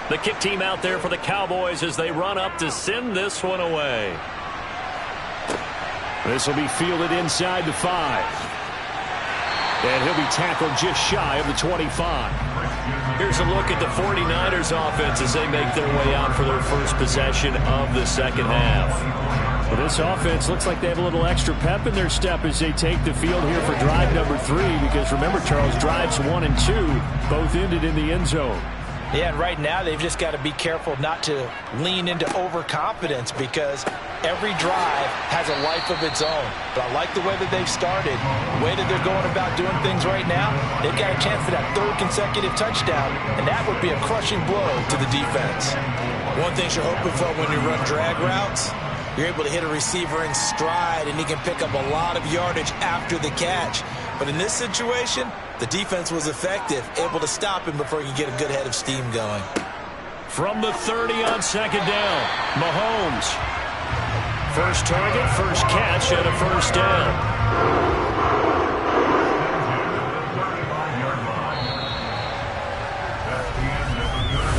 The kick team out there for the Cowboys as they run up to send this one away. This will be fielded inside the 5. And he'll be tackled just shy of the 25. Here's a look at the 49ers offense as they make their way out for their first possession of the second half. Well, this offense looks like they have a little extra pep in their step as they take the field here for drive number 3. Because remember, Charles, drives 1 and 2 both ended in the end zone. Yeah, and right now they've just got to be careful not to lean into overconfidence because every drive has a life of its own. But I like the way that they've started, the way that they're going about doing things right now. They've got a chance for that 3rd consecutive touchdown, and that would be a crushing blow to the defense. One thing you're hoping for when you run drag routes, you're able to hit a receiver in stride, and he can pick up a lot of yardage after the catch. But in this situation, the defense was effective, able to stop him before he could get a good head of steam going. From the 30 on 2nd down, Mahomes. First target, first catch, and a first down.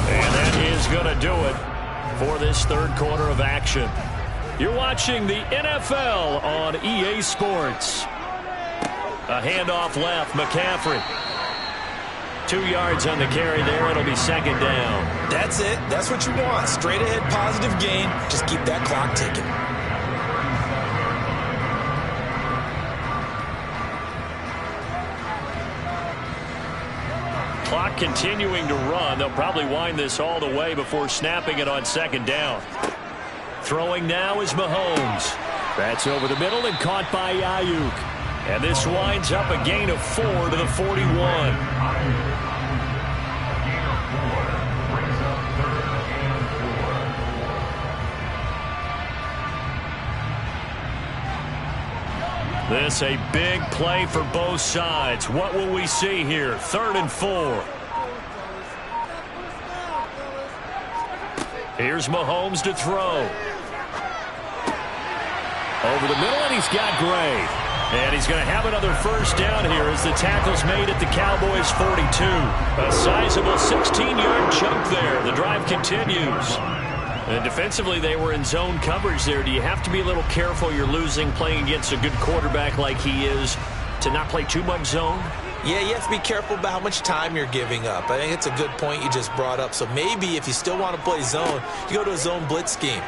And that is going to do it for this 3rd quarter of action. You're watching the NFL on EA Sports. A handoff left, McCaffrey. 2 yards on the carry there. It'll be 2nd down. That's it. That's what you want. Straight ahead positive gain. Just keep that clock ticking. Clock continuing to run. They'll probably wind this all the way before snapping it on 2nd down. Throwing now is Mahomes. That's over the middle and caught by Ayuk. And this winds up a gain of 4 to the 41. This a big play for both sides. What will we see here? 3rd and 4. Here's Mahomes to throw. Over the middle, and he's got Gray. And he's going to have another first down here as the tackle's made at the Cowboys' 42. A sizable 16-yard chunk there. The drive continues. And defensively, they were in zone coverage there. Do you have to be a little careful? You're losing playing against a good quarterback like he is to not play too much zone? Yeah, you have to be careful about how much time you're giving up. I think it's a good point you just brought up. So maybe if you still want to play zone, you go to a zone blitz scheme.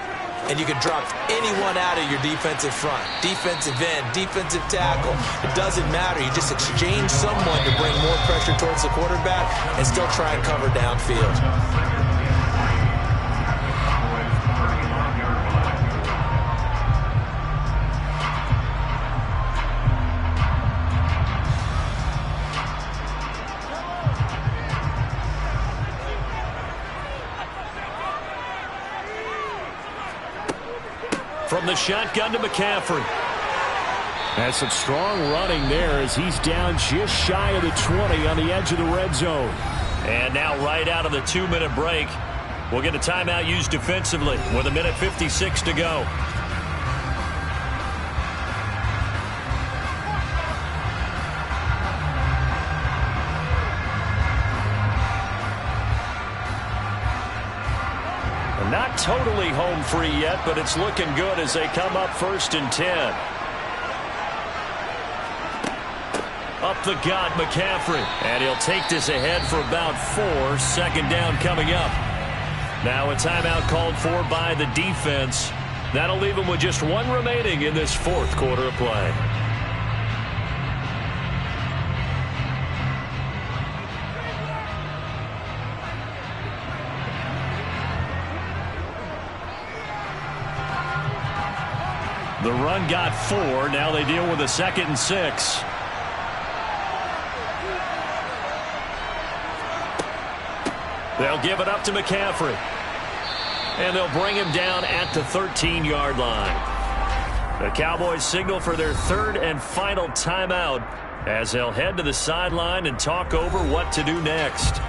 And you can drop anyone out of your defensive front. Defensive end, defensive tackle. It doesn't matter. You just exchange someone to bring more pressure towards the quarterback and still try and cover downfield. From the shotgun to McCaffrey. That's some strong running there as he's down just shy of the 20 on the edge of the red zone. And now right out of the 2-minute break, we'll get a timeout used defensively with 1:56 to go. Not totally home free yet, but it's looking good as they come up 1st and 10. Up the gut, McCaffrey. And he'll take this ahead for about 4. 2nd down coming up. Now a timeout called for by the defense. That'll leave him with just 1 remaining in this 4th quarter of play. The run got 4. Now they deal with a 2nd and 6. They'll give it up to McCaffrey. And they'll bring him down at the 13-yard line. The Cowboys signal for their 3rd and final timeout as they'll head to the sideline and talk over what to do next.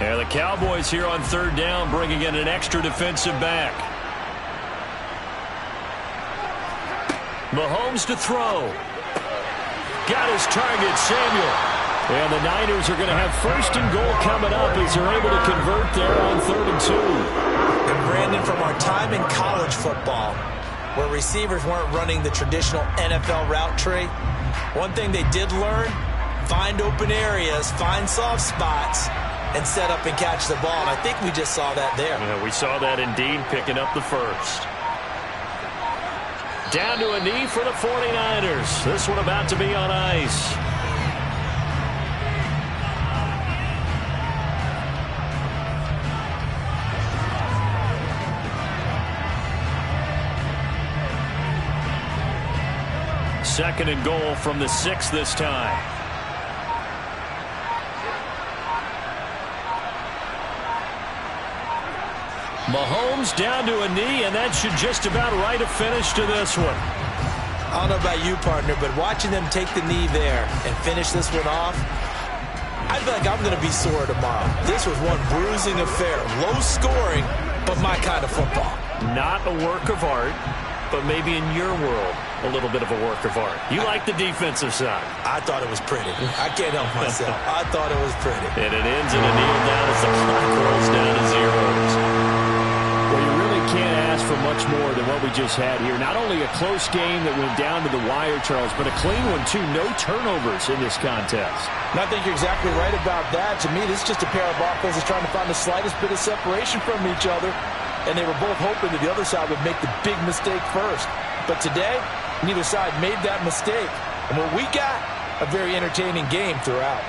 And the Cowboys here on 3rd down bringing in an extra defensive back. Mahomes to throw. Got his target, Samuel. And the Niners are going to have 1st and goal coming up as they're able to convert there on 3rd and 2. And Brandon, from our time in college football, where receivers weren't running the traditional NFL route tree, one thing they did learn, find open areas, find soft spots, and set up and catch the ball. And I think we just saw that there. Yeah, we saw that indeed, picking up the 1st. Down to a knee for the 49ers. This one about to be on ice. Second and goal from the 6 this time. Mahomes down to a knee, and that should just about write a finish to this one. I don't know about you, partner, but watching them take the knee there and finish this one off, I feel like I'm going to be sore tomorrow. This was one bruising affair. Low scoring, but my kind of football. Not a work of art, but maybe in your world, a little bit of a work of art. You like the defensive side. I thought it was pretty. I can't help myself. I thought it was pretty. And it ends in a kneel down as the clock rolls down to 0. Well, you really can't ask for much more than what we just had here. Not only a close game that went down to the wire, Charles, but a clean one, too. No turnovers in this contest. And I think you're exactly right about that. To me, this is just a pair of offenses trying to find the slightest bit of separation from each other. And they were both hoping that the other side would make the big mistake first. But today, neither side made that mistake. And what we got, a very entertaining game throughout.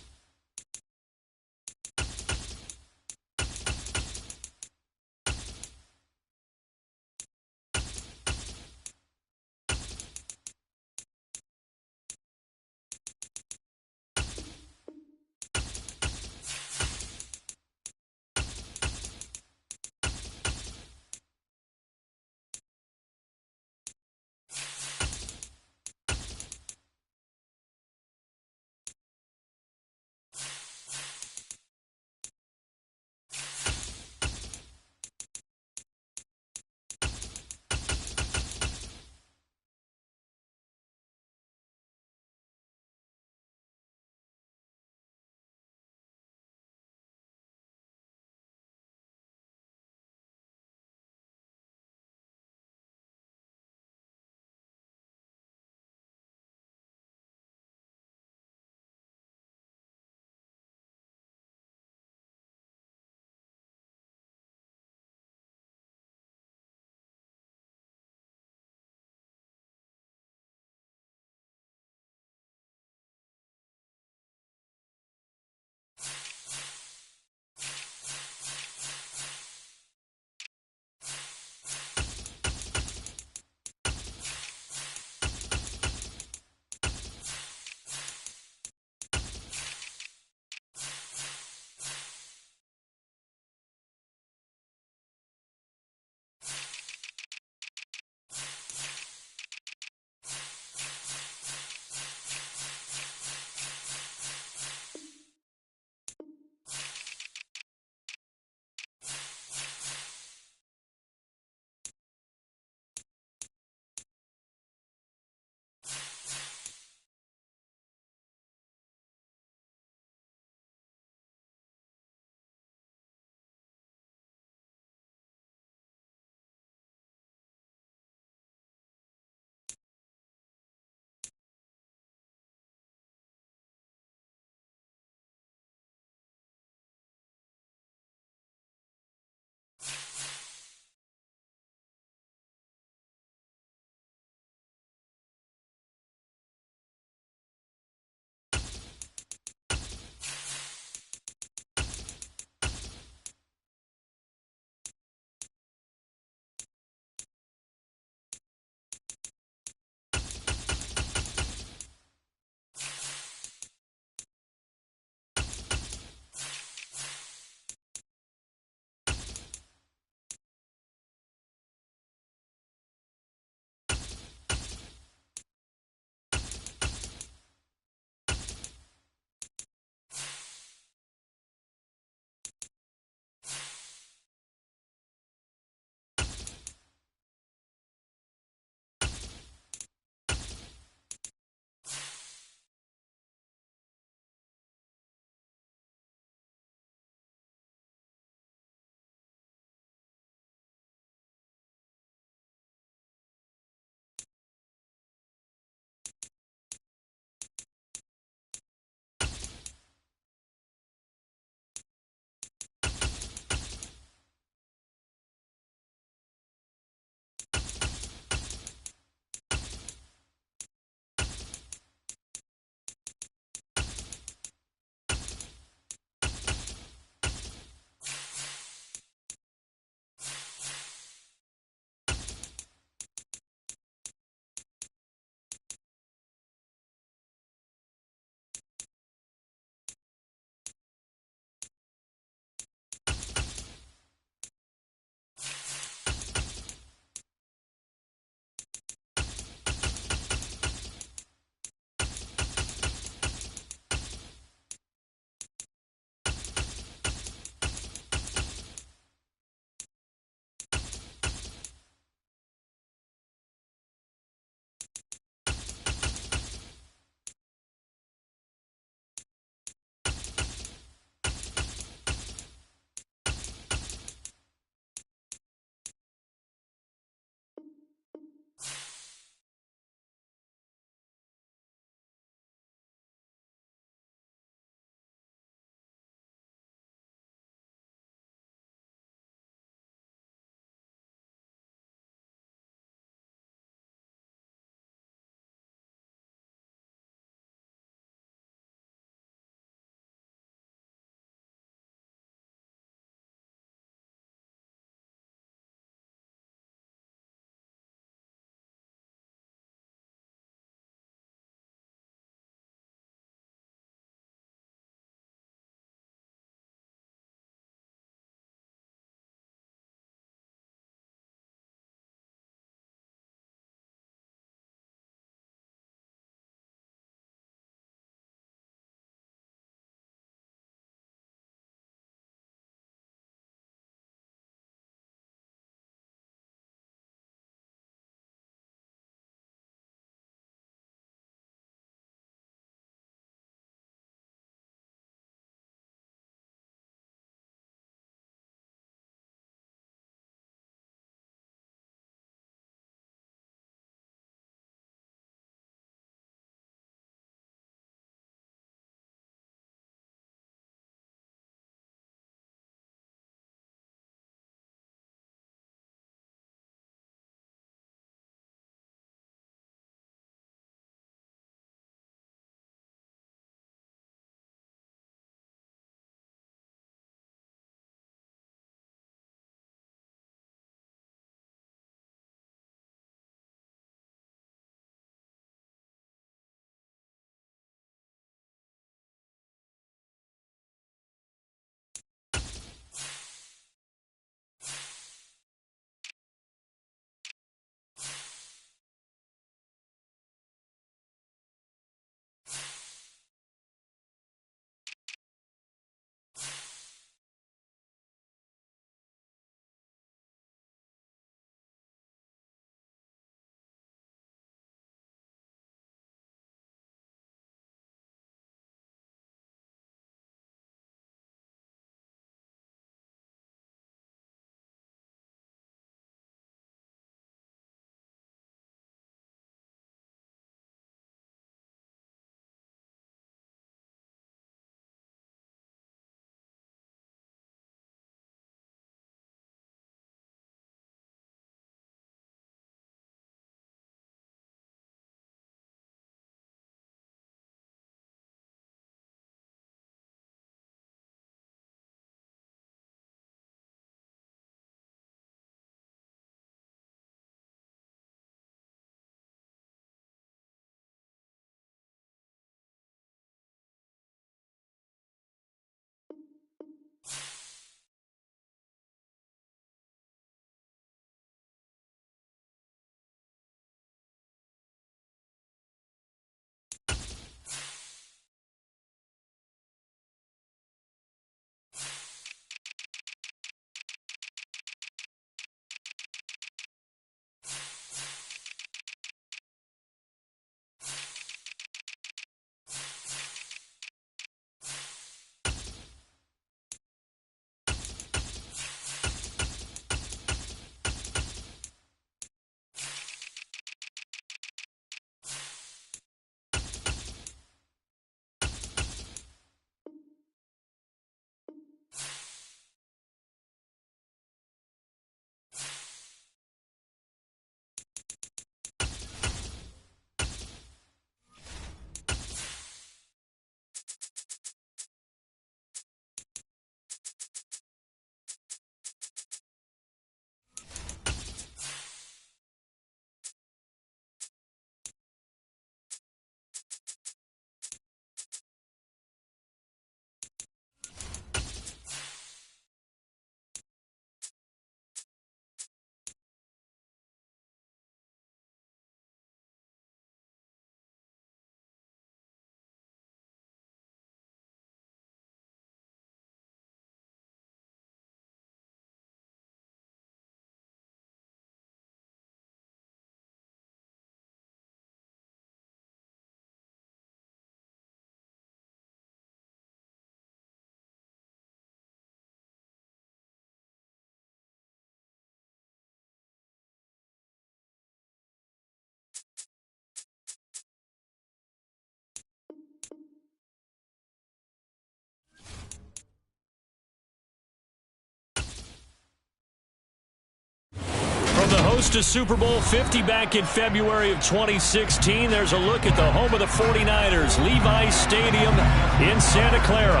the host of Super Bowl 50 back in February of 2016, there's a look at the home of the 49ers, Levi's Stadium in Santa Clara.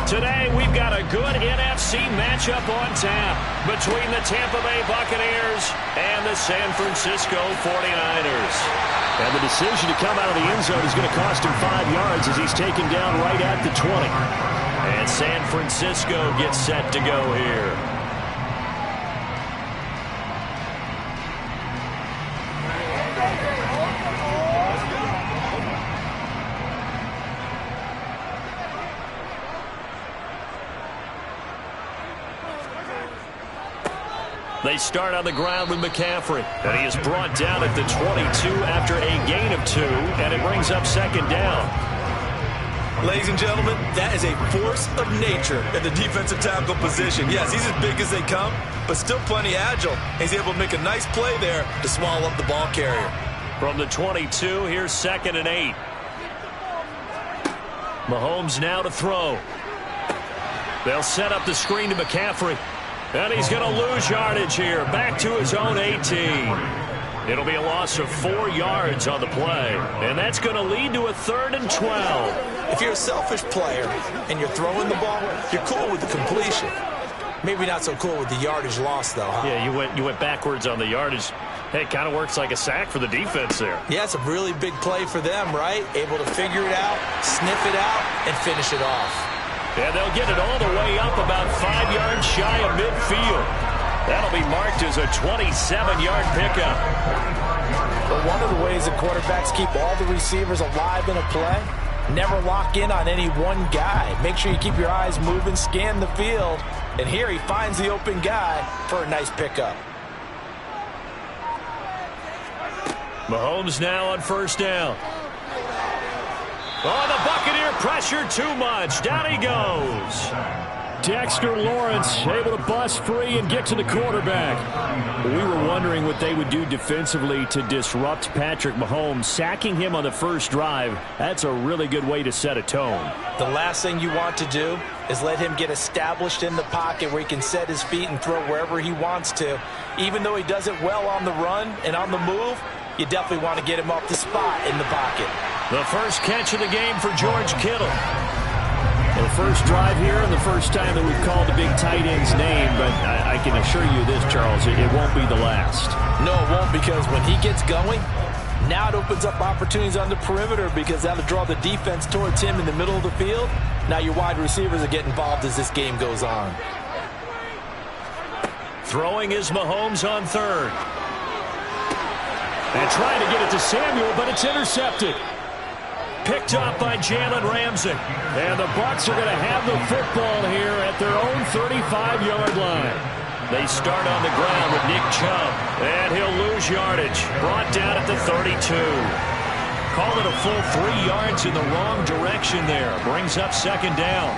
Today, we've got a good NFC matchup on tap between the Tampa Bay Buccaneers and the San Francisco 49ers. And the decision to come out of the end zone is going to cost him 5 yards as he's taken down right at the 20. And San Francisco gets set to go here. They start on the ground with McCaffrey, and he is brought down at the 22 after a gain of 2, and it brings up second down. Ladies and gentlemen, that is a force of nature at the defensive tackle position. Yes, he's as big as they come, but still plenty agile. He's able to make a nice play there to swallow up the ball carrier. From the 22, here's 2nd and 8. Mahomes now to throw. They'll set up the screen to McCaffrey. And he's going to lose yardage here, back to his own 18. It'll be a loss of 4 yards on the play, and that's going to lead to a 3rd and 12. If you're a selfish player and you're throwing the ball, you're cool with the completion. Maybe not so cool with the yardage loss, though, huh? Yeah, you went backwards on the yardage. Hey, it kind of works like a sack for the defense there. Yeah, it's a really big play for them, right? Able to figure it out, sniff it out, and finish it off. And they'll get it all the way up about 5 yards shy of midfield. That'll be marked as a 27-yard pickup. But one of the ways that quarterbacks keep all the receivers alive in a play, never lock in on any one guy. Make sure you keep your eyes moving, scan the field. And here he finds the open guy for a nice pickup. Mahomes now on 1st down. Oh, the Buccaneer pressure too much. Down he goes. Dexter Lawrence able to bust free and get to the quarterback. We were wondering what they would do defensively to disrupt Patrick Mahomes. Sacking him on the first drive, that's a really good way to set a tone. The last thing you want to do is let him get established in the pocket where he can set his feet and throw wherever he wants to. Even though he does it well on the run and on the move, you definitely want to get him off the spot in the pocket. The first catch of the game for George Kittle. Well, the first drive here and the first time that we've called the big tight end's name, but I can assure you this, Charles, it won't be the last. No, it won't, because when he gets going, now it opens up opportunities on the perimeter because that'll draw the defense towards him in the middle of the field. Now your wide receivers are getting involved as this game goes on. Throwing is Mahomes on 3rd. And trying to get it to Samuel, but it's intercepted. Picked up by Jalen Ramsey. And the Bucs are going to have the football here at their own 35-yard line. They start on the ground with Nick Chubb. And he'll lose yardage. Brought down at the 32. Call it a full 3 yards in the wrong direction there. Brings up 2nd down.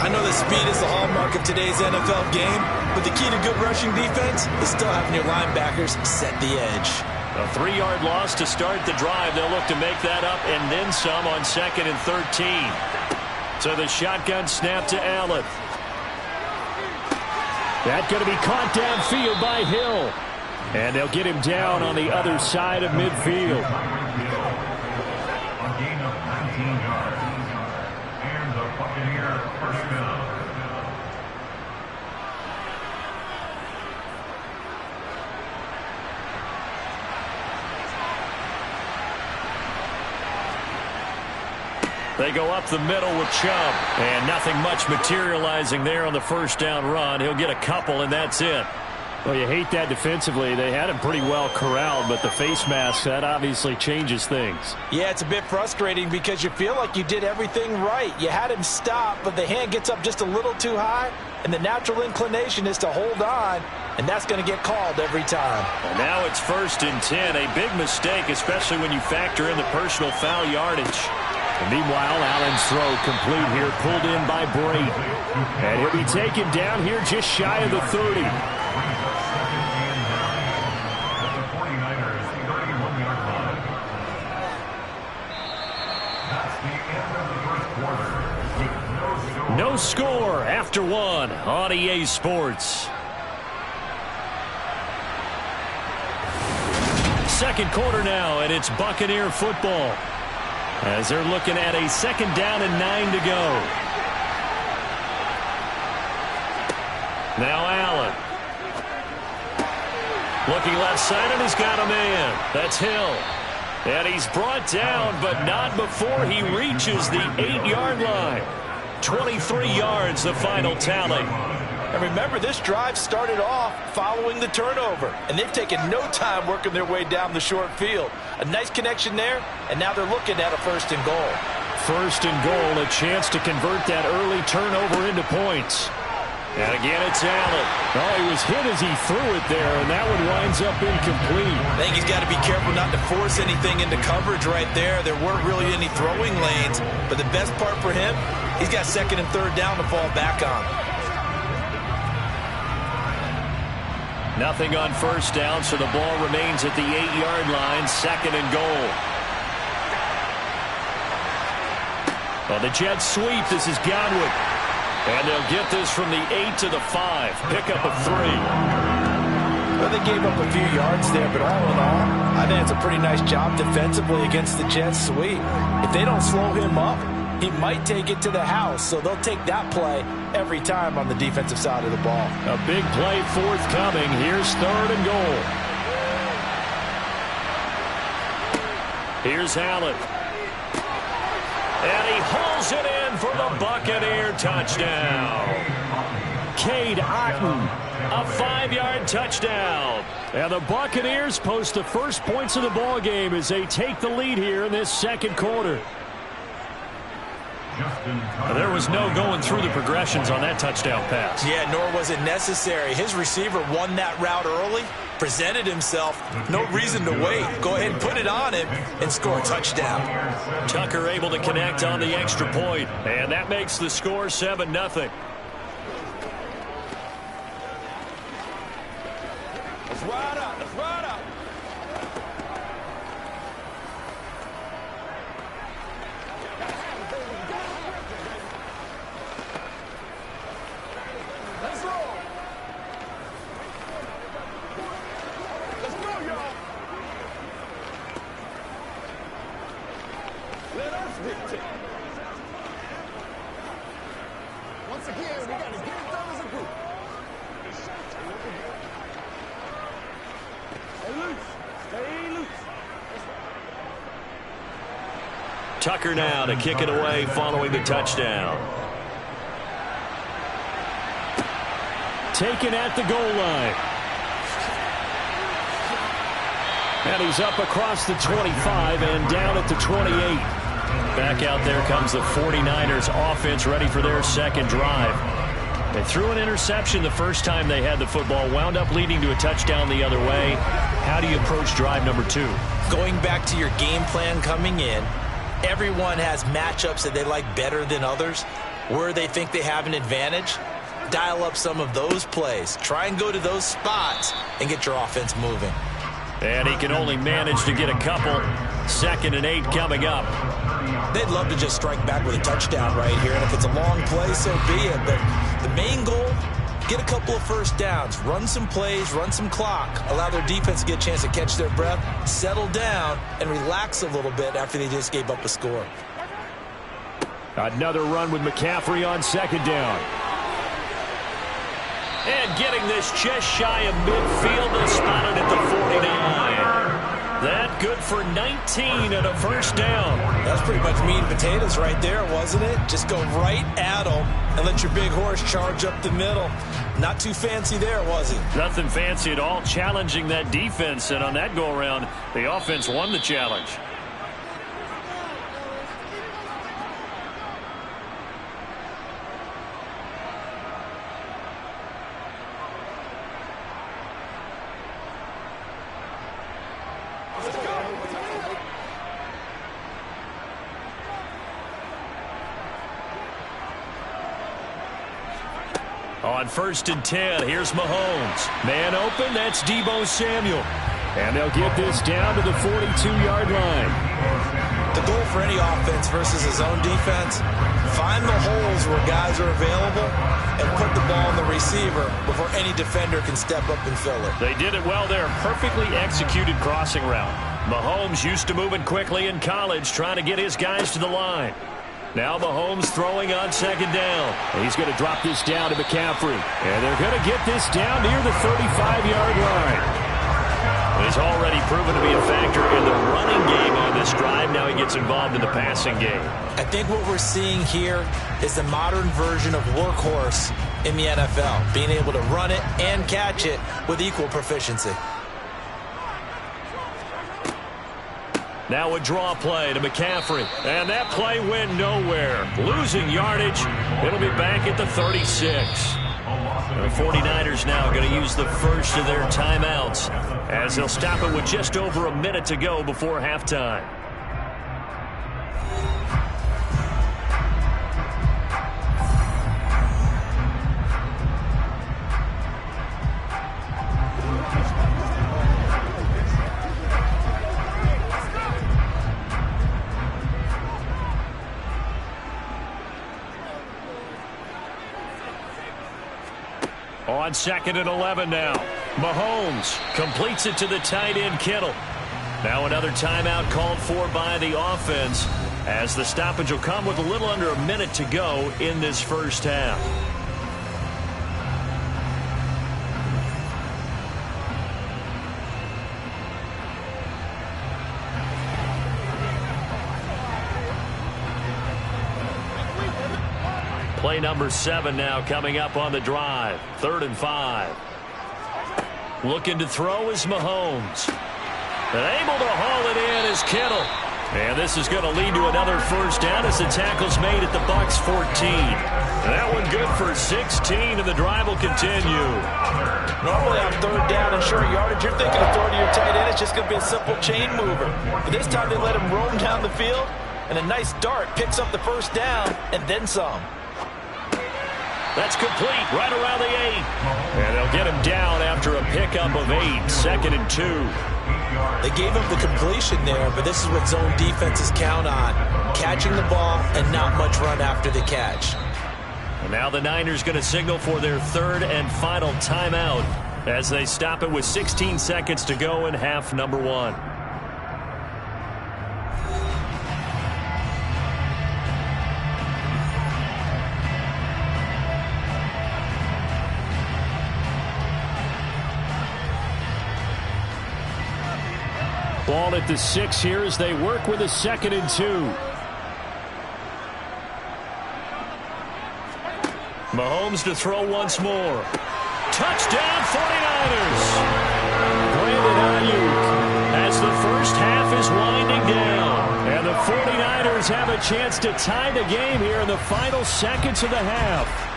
I know that speed is the hallmark of today's NFL game, but the key to good rushing defense is still having your linebackers set the edge. A 3-yard loss to start the drive. They'll look to make that up and then some on 2nd and 13. So the shotgun snap to Allen. That's going to be caught downfield by Hill. And they'll get him down on the other side of midfield. A gain of 19 yards. And the Buccaneer first down. They go up the middle with Chubb. And nothing much materializing there on the first down run. He'll get a couple, and that's it. Well, you hate that defensively. They had him pretty well corralled, but the face mask, that obviously changes things. Yeah, it's a bit frustrating because you feel like you did everything right. You had him stop, but the hand gets up just a little too high, and the natural inclination is to hold on, and that's going to get called every time. And now it's 1st and 10. A big mistake, especially when you factor in the personal foul yardage. And meanwhile, Allen's throw complete here, pulled in by Brady. And he'll be taken down here just shy of the 30. No score after 1 on EA Sports. second quarter now, and it's Buccaneer football as they're looking at a 2nd down and 9 to go. Now Allen. Looking left side, and he's got a man. That's Hill. And he's brought down, but not before he reaches the 8-yard line. 23 yards, the final tally. And remember, this drive started off following the turnover, and they've taken no time working their way down the short field. A nice connection there, and now they're looking at a 1st and goal. 1st and goal, a chance to convert that early turnover into points. And again, it's Allen. Oh, he was hit as he threw it there, and that one winds up incomplete. I think he's got to be careful not to force anything into coverage right there. There weren't really any throwing lanes, but the best part for him, he's got 2nd and 3rd down to fall back on. Nothing on 1st down, so the ball remains at the 8-yard line, 2nd and goal. Well, the Jets sweep. This is Godwin. And they'll get this from the 8 to the 5. Pickup of 3. Well, they gave up a few yards there, but all in all, I think it's a pretty nice job defensively against the Jets sweep. If they don't slow him up, he might take it to the house, so they'll take that play every time on the defensive side of the ball. A big play forthcoming. Here's 3rd and goal. Here's Allen. And he hauls it in for the Buccaneer touchdown. Cade Otton, a 5-yard touchdown. And the Buccaneers post the first points of the ball game as they take the lead here in this 2nd quarter. There was no going through the progressions on that touchdown pass. Yeah, nor was it necessary. His receiver won that route early, presented himself, no reason to wait. Go ahead and put it on him and score a touchdown. Tucker able to connect on the extra point, and that makes the score 7-0. Let's ride up. Let's ride up. Once again, we got to get it done as a group. Stay loose. Stay loose. Tucker now to kick it away following the touchdown. Taken at the goal line. And he's up across the 25 and down at the 28. Back out there comes the 49ers offense ready for their 2nd drive. They threw an interception the first time they had the football, wound up leading to a touchdown the other way. How do you approach drive number 2? Going back to your game plan coming in, everyone has matchups that they like better than others. Where they think they have an advantage, dial up some of those plays. Try and go to those spots and get your offense moving. And he can only manage to get a couple. 2nd and 8 coming up. They'd love to just strike back with a touchdown right here, and if it's a long play, so be it. But the main goal, get a couple of 1st downs, run some plays, run some clock, allow their defense to get a chance to catch their breath, settle down, and relax a little bit after they just gave up a score. Another run with McCaffrey on 2nd down. And getting this just shy of midfield and spotted at the 49. That good for 19 and a 1st down. That's pretty much meat and potatoes right there, wasn't it? Just go right at them and let your big horse charge up the middle. Not too fancy there, was it? Nothing fancy at all, challenging that defense. And on that go-around, the offense won the challenge. On 1st and 10, here's Mahomes. Man open, that's Deebo Samuel. And they'll get this down to the 42-yard line. The goal for any offense versus his own defense, find the holes where guys are available and put the ball on the receiver before any defender can step up and fill it. They did it well there. Perfectly executed crossing route. Mahomes used to moving quickly in college, trying to get his guys to the line. Now Mahomes throwing on second down. He's going to drop this down to McCaffrey. And they're going to get this down near the 35-yard line. He's already proven to be a factor in the running game on this drive. Now he gets involved in the passing game. I think what we're seeing here is the modern version of workhorse in the NFL, being able to run it and catch it with equal proficiency. Now a draw play to McCaffrey. And that play went nowhere. Losing yardage. It'll be back at the 36. The 49ers now going to use the first of their timeouts as they'll stop it with just over a minute to go before halftime. On 2nd and 11 now. Mahomes completes it to the tight end Kittle. Now another timeout called for by the offense as the stoppage will come with a little under a minute to go in this first half. Play number 7 now coming up on the drive. 3rd and 5. Looking to throw is Mahomes. And able to haul it in is Kittle. And this is going to lead to another first down as the tackle's made at the Bucs 14. And that one good for 16, and the drive will continue. Normally on 3rd down and short yardage, you're thinking of throwing to your tight end. It's just going to be a simple chain mover. But this time they let him roam down the field, and a nice dart picks up the first down and then some. That's complete right around the 8. And they'll get him down after a pickup of 8. 2nd and 2. They gave him the completion there, but this is what zone defenses count on. Catching the ball and not much run after the catch. And now the Niners going to signal for their 3rd and final timeout as they stop it with 16 seconds to go in half number 1. Ball at the 6 here as they work with a 2nd and 2. Mahomes to throw once more. Touchdown 49ers. Brandon Ayuk as the first half is winding down. And the 49ers have a chance to tie the game here in the final seconds of the half.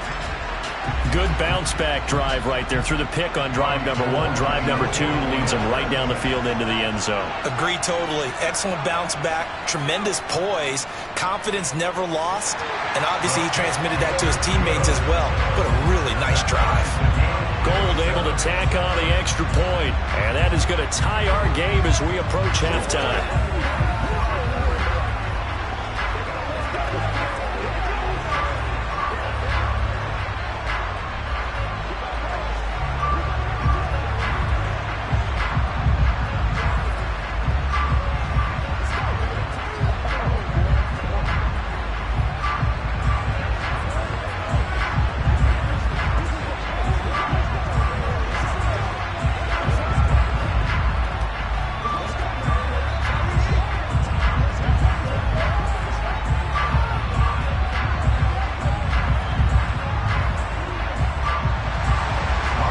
Good bounce-back drive right there through the pick on drive number 1. Drive number 2 leads them right down the field into the end zone. Agree totally. Excellent bounce-back, tremendous poise, confidence never lost, and obviously he transmitted that to his teammates as well. What a really nice drive. Gold able to tack on the extra point, and that is going to tie our game as we approach halftime.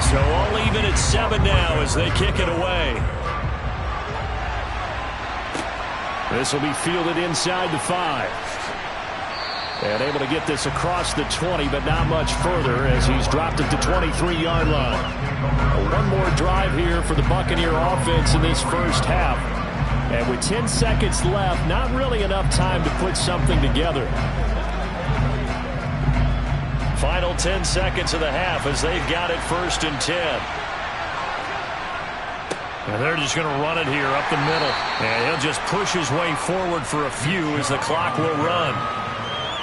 So all even at 7 now as they kick it away. This will be fielded inside the 5. And able to get this across the 20, but not much further as he's dropped at the 23-yard line. One more drive here for the Buccaneer offense in this first half. And with 10 seconds left, not really enough time to put something together. Final 10 seconds of the half as they've got it 1st and 10. And they're just going to run it here up the middle. And he'll just push his way forward for a few as the clock will run.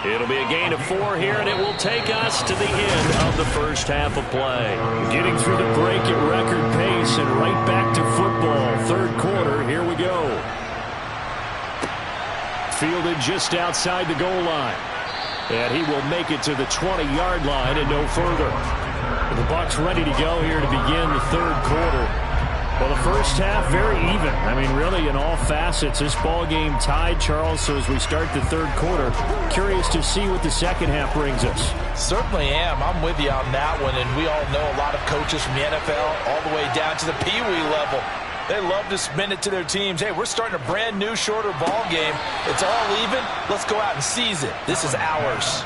It'll be a gain of 4 here, and it will take us to the end of the first half of play. Getting through the break at record pace and right back to football. Third quarter, here we go. Fielded just outside the goal line. And he will make it to the 20-yard line and no further. The Bucs ready to go here to begin the third quarter. Well, the first half, very even. I mean, really, in all facets, this ball game tied, Charles. So as we start the third quarter, curious to see what the second half brings us. Certainly am. I'm with you on that one. And we all know a lot of coaches from the NFL all the way down to the peewee level. They love to spin it to their teams. Hey, we're starting a brand new, shorter ball game. It's all even. Let's go out and seize it. This is ours.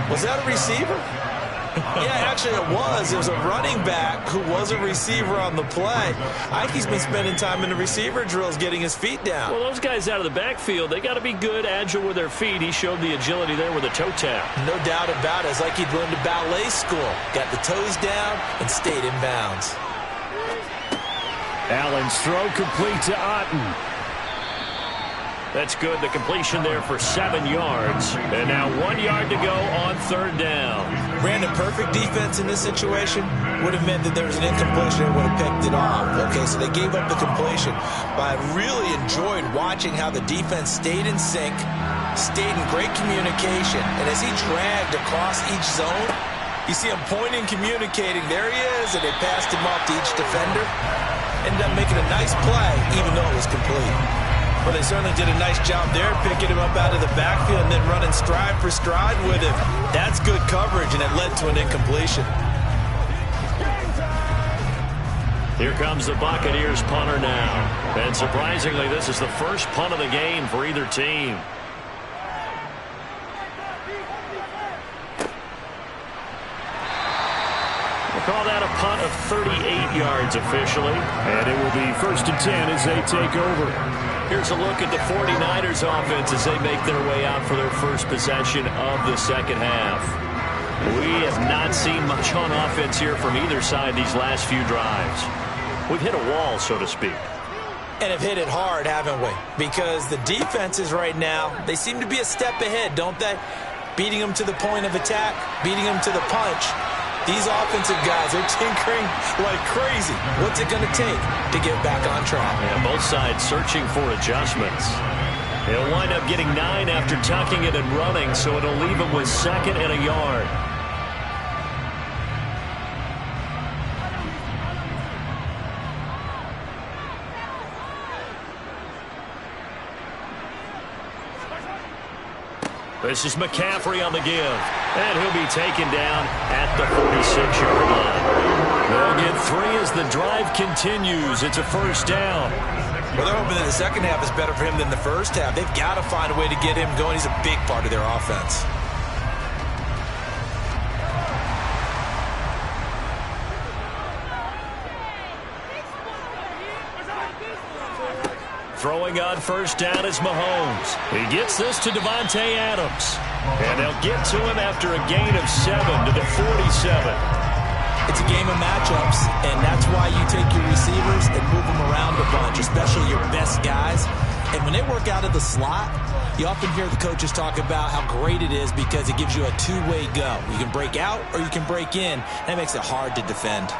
Was that a receiver? Yeah, actually it was. It was a running back who was a receiver on the play. Ike's been spending time in the receiver drills getting his feet down. Well, those guys out of the backfield, they got to be good, agile with their feet. He showed the agility there with a toe tap. No doubt about it. It's like he'd learned to ballet school. Got the toes down and stayed in bounds. Allen's throw complete to Otten. That's good. The completion there for 7 yards. And now 1 yard to go on third down. Brandon, perfect defense in this situation would have meant that there was an incompletion and would have picked it off. Okay, so they gave up the completion. But I really enjoyed watching how the defense stayed in sync, stayed in great communication. And as he dragged across each zone, you see him pointing, communicating. There he is, and they passed him off to each defender. Ended up making a nice play, even though it was complete. Well, they certainly did a nice job there, picking him up out of the backfield and then running stride for stride with him. That's good coverage, and it led to an incompletion. Here comes the Buccaneers punter now. And surprisingly, this is the first punt of the game for either team. Call that a punt of 38 yards officially. And it will be 1st and 10 as they take over. Here's a look at the 49ers offense as they make their way out for their first possession of the second half. We have not seen much on offense here from either side these last few drives. We've hit a wall, so to speak. And have hit it hard, haven't we? Because the defenses right now, they seem to be a step ahead, don't they? Beating them to the point of attack, beating them to the punch. These offensive guys are tinkering like crazy. What's it going to take to get back on track? Yeah, both sides searching for adjustments. He'll wind up getting 9 after tucking it and running, so it'll leave him with 2nd and a yard. This is McCaffrey on the give. And he'll be taken down at the 46-yard line. They'll get 3 as the drive continues. It's a first down. Well, they're hoping that the second half is better for him than the first half. They've got to find a way to get him going. He's a big part of their offense. Throwing on first down is Mahomes. He gets this to Davante Adams. And they'll get to him after a gain of 7 to the 47. It's a game of matchups, and that's why you take your receivers and move them around a bunch, especially your best guys. And when they work out of the slot, you often hear the coaches talk about how great it is because it gives you a two-way go. You can break out or you can break in. That makes it hard to defend.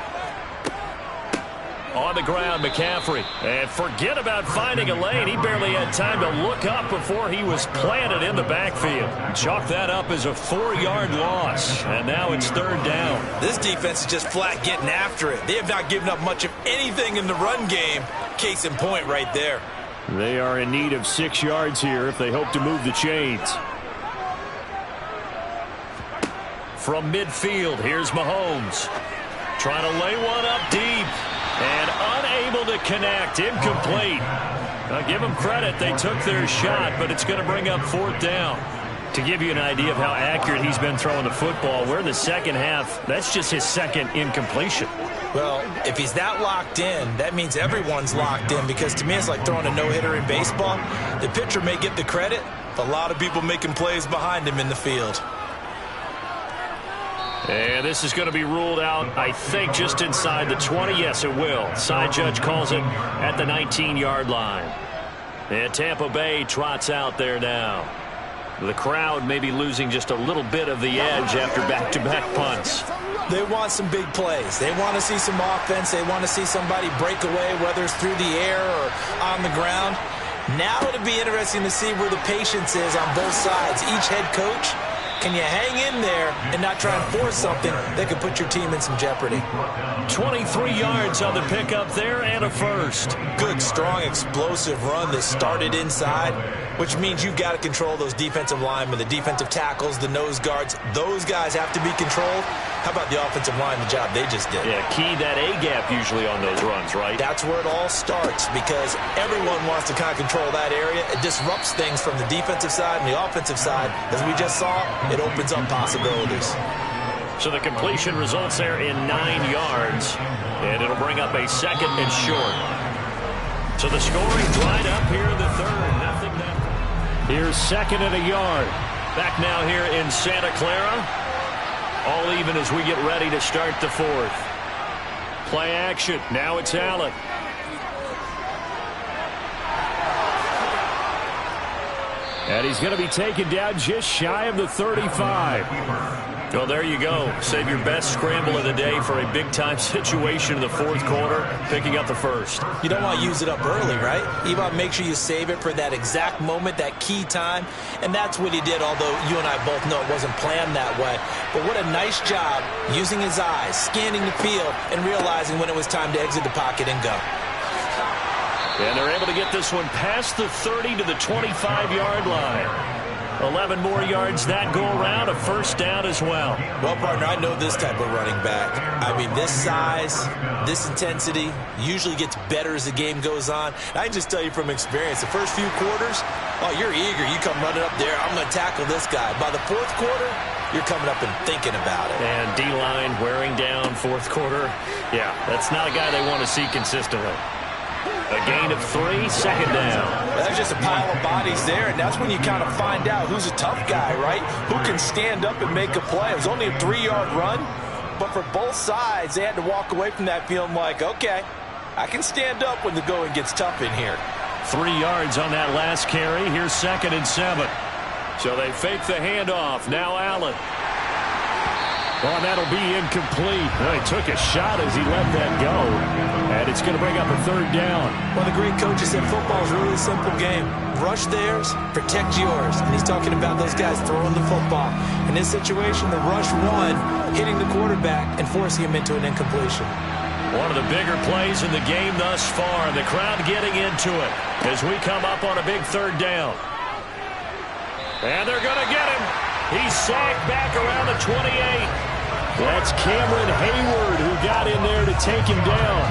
On the ground, McCaffrey. And forget about finding a lane. He barely had time to look up before he was planted in the backfield. Chalk that up as a 4-yard loss. And now it's third down. This defense is just flat getting after it. They have not given up much of anything in the run game. Case in point right there. They are in need of 6 yards here if they hope to move the chains. From midfield, here's Mahomes. Trying to lay one up deep. And unable to connect. Incomplete. Now, give them credit. They took their shot, but it's going to bring up 4th down. To give you an idea of how accurate he's been throwing the football, we're in the second half. That's just his 2nd incompletion. Well, if he's that locked in, that means everyone's locked in, because to me it's like throwing a no-hitter in baseball. The pitcher may get the credit, but a lot of people making plays behind him in the field. And this is going to be ruled out, I think, just inside the 20. Yes, it will. Side judge calls it at the 19-yard line. And Tampa Bay trots out there now. The crowd may be losing just a little bit of the edge after back-to-back punts. They want some big plays. They want to see some offense. They want to see somebody break away, whether it's through the air or on the ground. Now it'll be interesting to see where the patience is on both sides. Each head coach, can you hang in there and not try and force something that could put your team in some jeopardy? 23 yards on the pickup there and a first. Good, strong, explosive run that started inside, which means you've got to control those defensive linemen, the defensive tackles, the nose guards. Those guys have to be controlled. How about the offensive line, the job they just did? Yeah, key that A-gap usually on those runs, right? That's where it all starts because everyone wants to kind of control that area. It disrupts things from the defensive side and the offensive side. As we just saw, it opens up possibilities. So the completion results there in 9 yards, and it'll bring up a second and short. So the scoring dried up here in the third. Nothing left. Here's second and a yard. Back now here in Santa Clara. All even as we get ready to start the fourth. Play action. Now it's Allen. And he's going to be taken down just shy of the 35. Well, there you go. Save your best scramble of the day for a big-time situation in the fourth quarter, picking up the first. You don't want to use it up early, right? You want to make sure you save it for that exact moment, that key time. And that's what he did, although you and I both know it wasn't planned that way. But what a nice job using his eyes, scanning the field, and realizing when it was time to exit the pocket and go. And they're able to get this one past the 30 to the 25-yard line. 11 more yards that go around, a first down as well. Well, partner, I know this type of running back. I mean, this size, this intensity usually gets better as the game goes on. I can just tell you from experience, the first few quarters, oh, you're eager. You come running up there, I'm going to tackle this guy. By the fourth quarter, you're coming up and thinking about it. And D-line wearing down fourth quarter. Yeah, that's not a guy they want to see consistently. A gain of 3, second down. That's just a pile of bodies there, and that's when you kind of find out who's a tough guy, right? Who can stand up and make a play. It was only a 3-yard run, but for both sides, they had to walk away from that feeling like, okay, I can stand up when the going gets tough in here. 3 yards on that last carry. Here's second and 7. So they fake the handoff. Now Allen. Well, that'll be incomplete. Well, he took a shot as he let that go. And it's going to bring up a third down. Well, the great coach said football is really a simple game. Rush theirs, protect yours. And he's talking about those guys throwing the football. In this situation, the rush one, hitting the quarterback and forcing him into an incompletion. One of the bigger plays in the game thus far. The crowd getting into it as we come up on a big third down. And they're going to get him. He's sacked back around the 28. That's Cameron Hayward who got in there to take him down.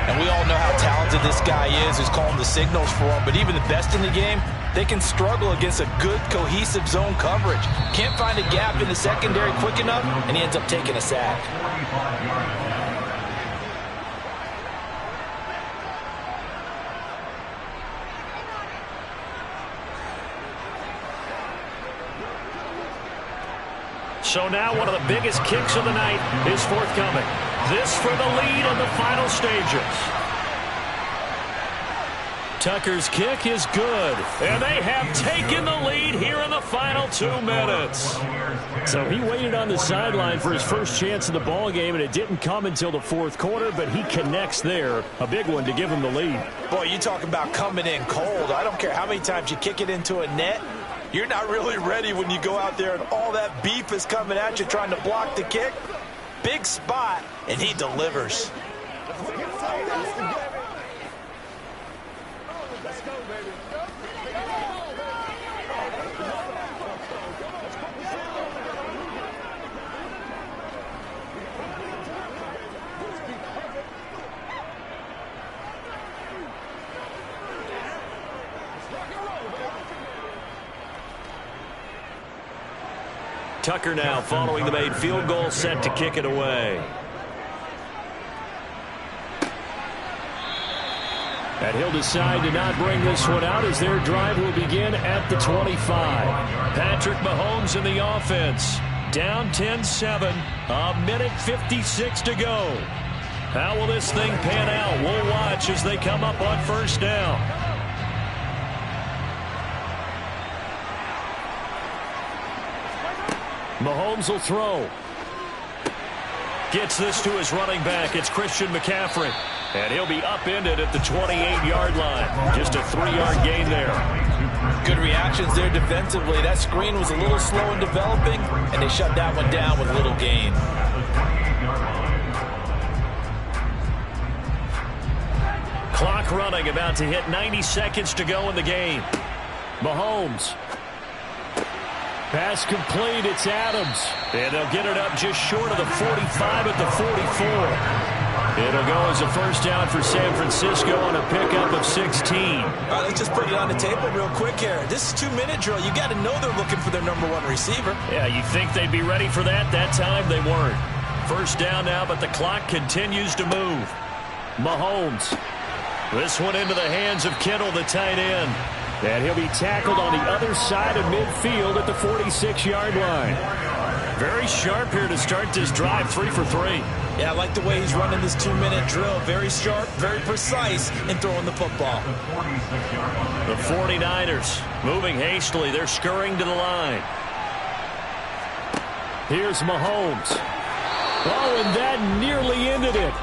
And we all know how talented this guy is, who's calling the signals for him. But even the best in the game, they can struggle against a good, cohesive zone coverage. Can't find a gap in the secondary quick enough, and he ends up taking a sack. So now one of the biggest kicks of the night is forthcoming. This for the lead in the final stages. Tucker's kick is good. And they have taken the lead here in the final 2 minutes. So he waited on the sideline for his first chance in the ball game, and it didn't come until the fourth quarter, but he connects there. A big one to give him the lead. Boy, you talk about coming in cold. I don't care how many times you kick it into a net. You're not really ready when you go out there and all that beef is coming at you trying to block the kick. Big spot, and he delivers. Let's go, baby. Tucker now following the made field goal, set to kick it away. And he'll decide to not bring this one out as their drive will begin at the 25. Patrick Mahomes in the offense. Down 10-7. A minute 56 to go. How will this thing pan out? We'll watch as they come up on first down. Mahomes will throw. Gets this to his running back. It's Christian McCaffrey. And he'll be upended at the 28-yard line. Just a 3-yard gain there. Good reactions there defensively. That screen was a little slow in developing, and they shut that one down with little gain. Clock running, about to hit 90 seconds to go in the game. Mahomes. Pass complete, it's Adams. And they'll get it up just short of the 45 at the 44. It'll go as a first down for San Francisco on a pickup of 16. All right, let's just put it on the table real quick here. This is 2-minute drill. You got to know they're looking for their number 1 receiver. Yeah, you think they'd be ready for that? That time they weren't. First down now, but the clock continues to move. Mahomes. This one into the hands of Kittle, the tight end. And he'll be tackled on the other side of midfield at the 46-yard line. Very sharp here to start this drive, 3 for 3. Yeah, I like the way he's running this 2-minute drill. Very sharp, very precise in throwing the football. The 49ers moving hastily. They're scurrying to the line. Here's Mahomes. Oh, and that nearly ended it.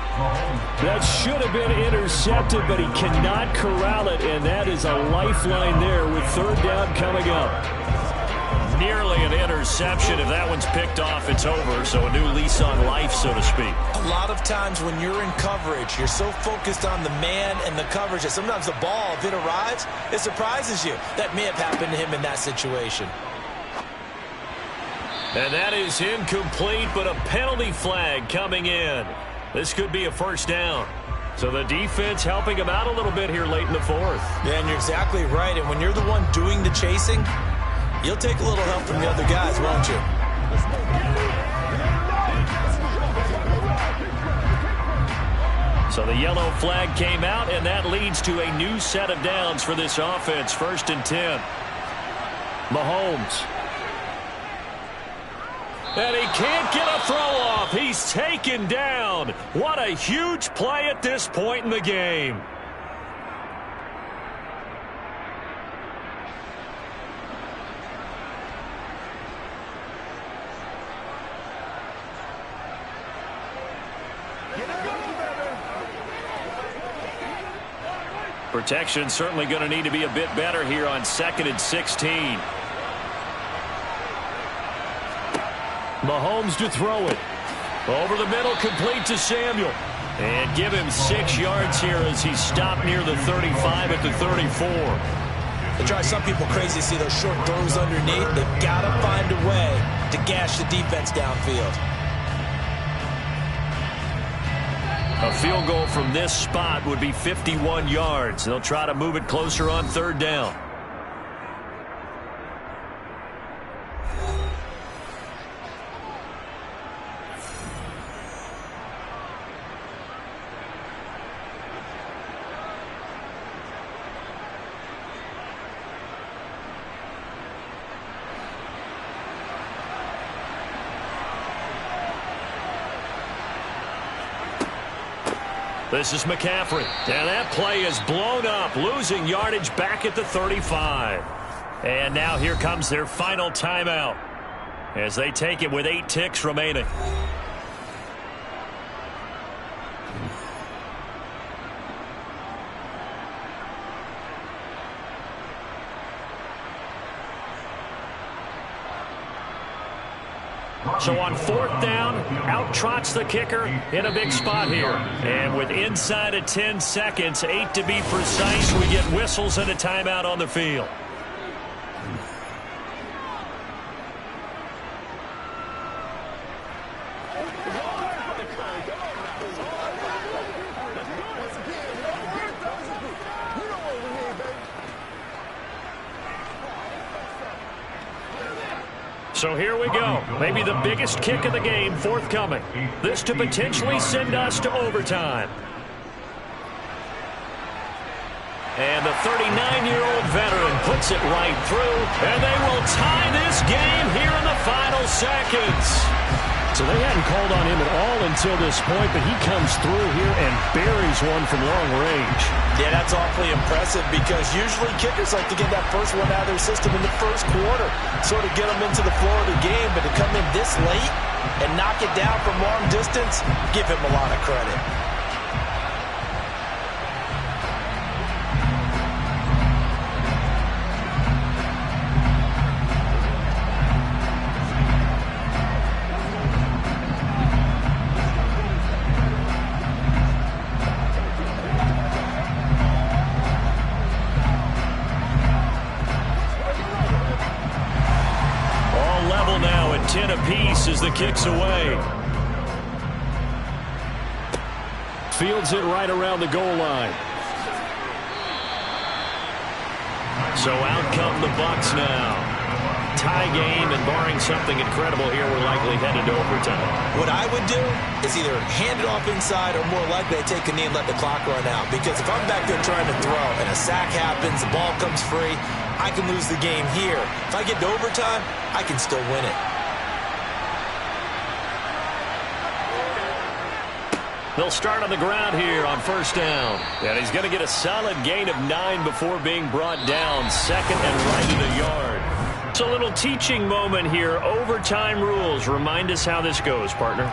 That should have been intercepted, but he cannot corral it, and that is a lifeline there with third down coming up. Nearly an interception. If that one's picked off, it's over, so a new lease on life, so to speak. A lot of times when you're in coverage, you're so focused on the man and the coverage that sometimes the ball, if it arrives, it surprises you. That may have happened to him in that situation. And that is incomplete, but a penalty flag coming in. This could be a first down. So the defense helping him out a little bit here late in the fourth. Yeah, and you're exactly right. And when you're the one doing the chasing, you'll take a little help from the other guys, won't you? So the yellow flag came out, and that leads to a new set of downs for this offense. 1st and 10. Mahomes. And he can't get a throw off. He's taken down. What a huge play at this point in the game. Protection certainly going to need to be a bit better here on 2nd and 16. Mahomes to throw it. Over the middle, complete to Samuel. And give him 6 yards here as he's stopped near the 35 at the 34. It drives some people crazy to see those short throws underneath. They've got to find a way to gash the defense downfield. A field goal from this spot would be 51 yards. They'll try to move it closer on 3rd down. This is McCaffrey. And that play is blown up, losing yardage back at the 35. And now here comes their final timeout as they take it with 8 ticks remaining. So on 4th down, out trots the kicker in a big spot here. And with inside of 10 seconds, 8 to be precise, we get whistles and a timeout on the field. So here we go. Maybe the biggest kick of the game forthcoming. This to potentially send us to overtime. And the 39-year-old veteran puts it right through, and they will tie this game here in the final seconds. So they hadn't called on him at all until this point, but he comes through here and buries one from long range. Yeah, that's awfully impressive because usually kickers like to get that first one out of their system in the first quarter, sort of get them into the flow of the game, but to come in this late and knock it down from long distance, give him a lot of credit. Now at 10 apiece as the kick's away. Fields it right around the goal line. So out come the Bucs now. Tie game, and barring something incredible here, we're likely headed to overtime. What I would do is either hand it off inside or more likely I take a knee and let the clock run out. Because if I'm back there trying to throw and a sack happens, the ball comes free, I can lose the game here. If I get to overtime, I can still win it. They'll start on the ground here on first down. And he's going to get a solid gain of 9 before being brought down. Second and right in the yard. It's a little teaching moment here. Overtime rules. Remind us how this goes, partner.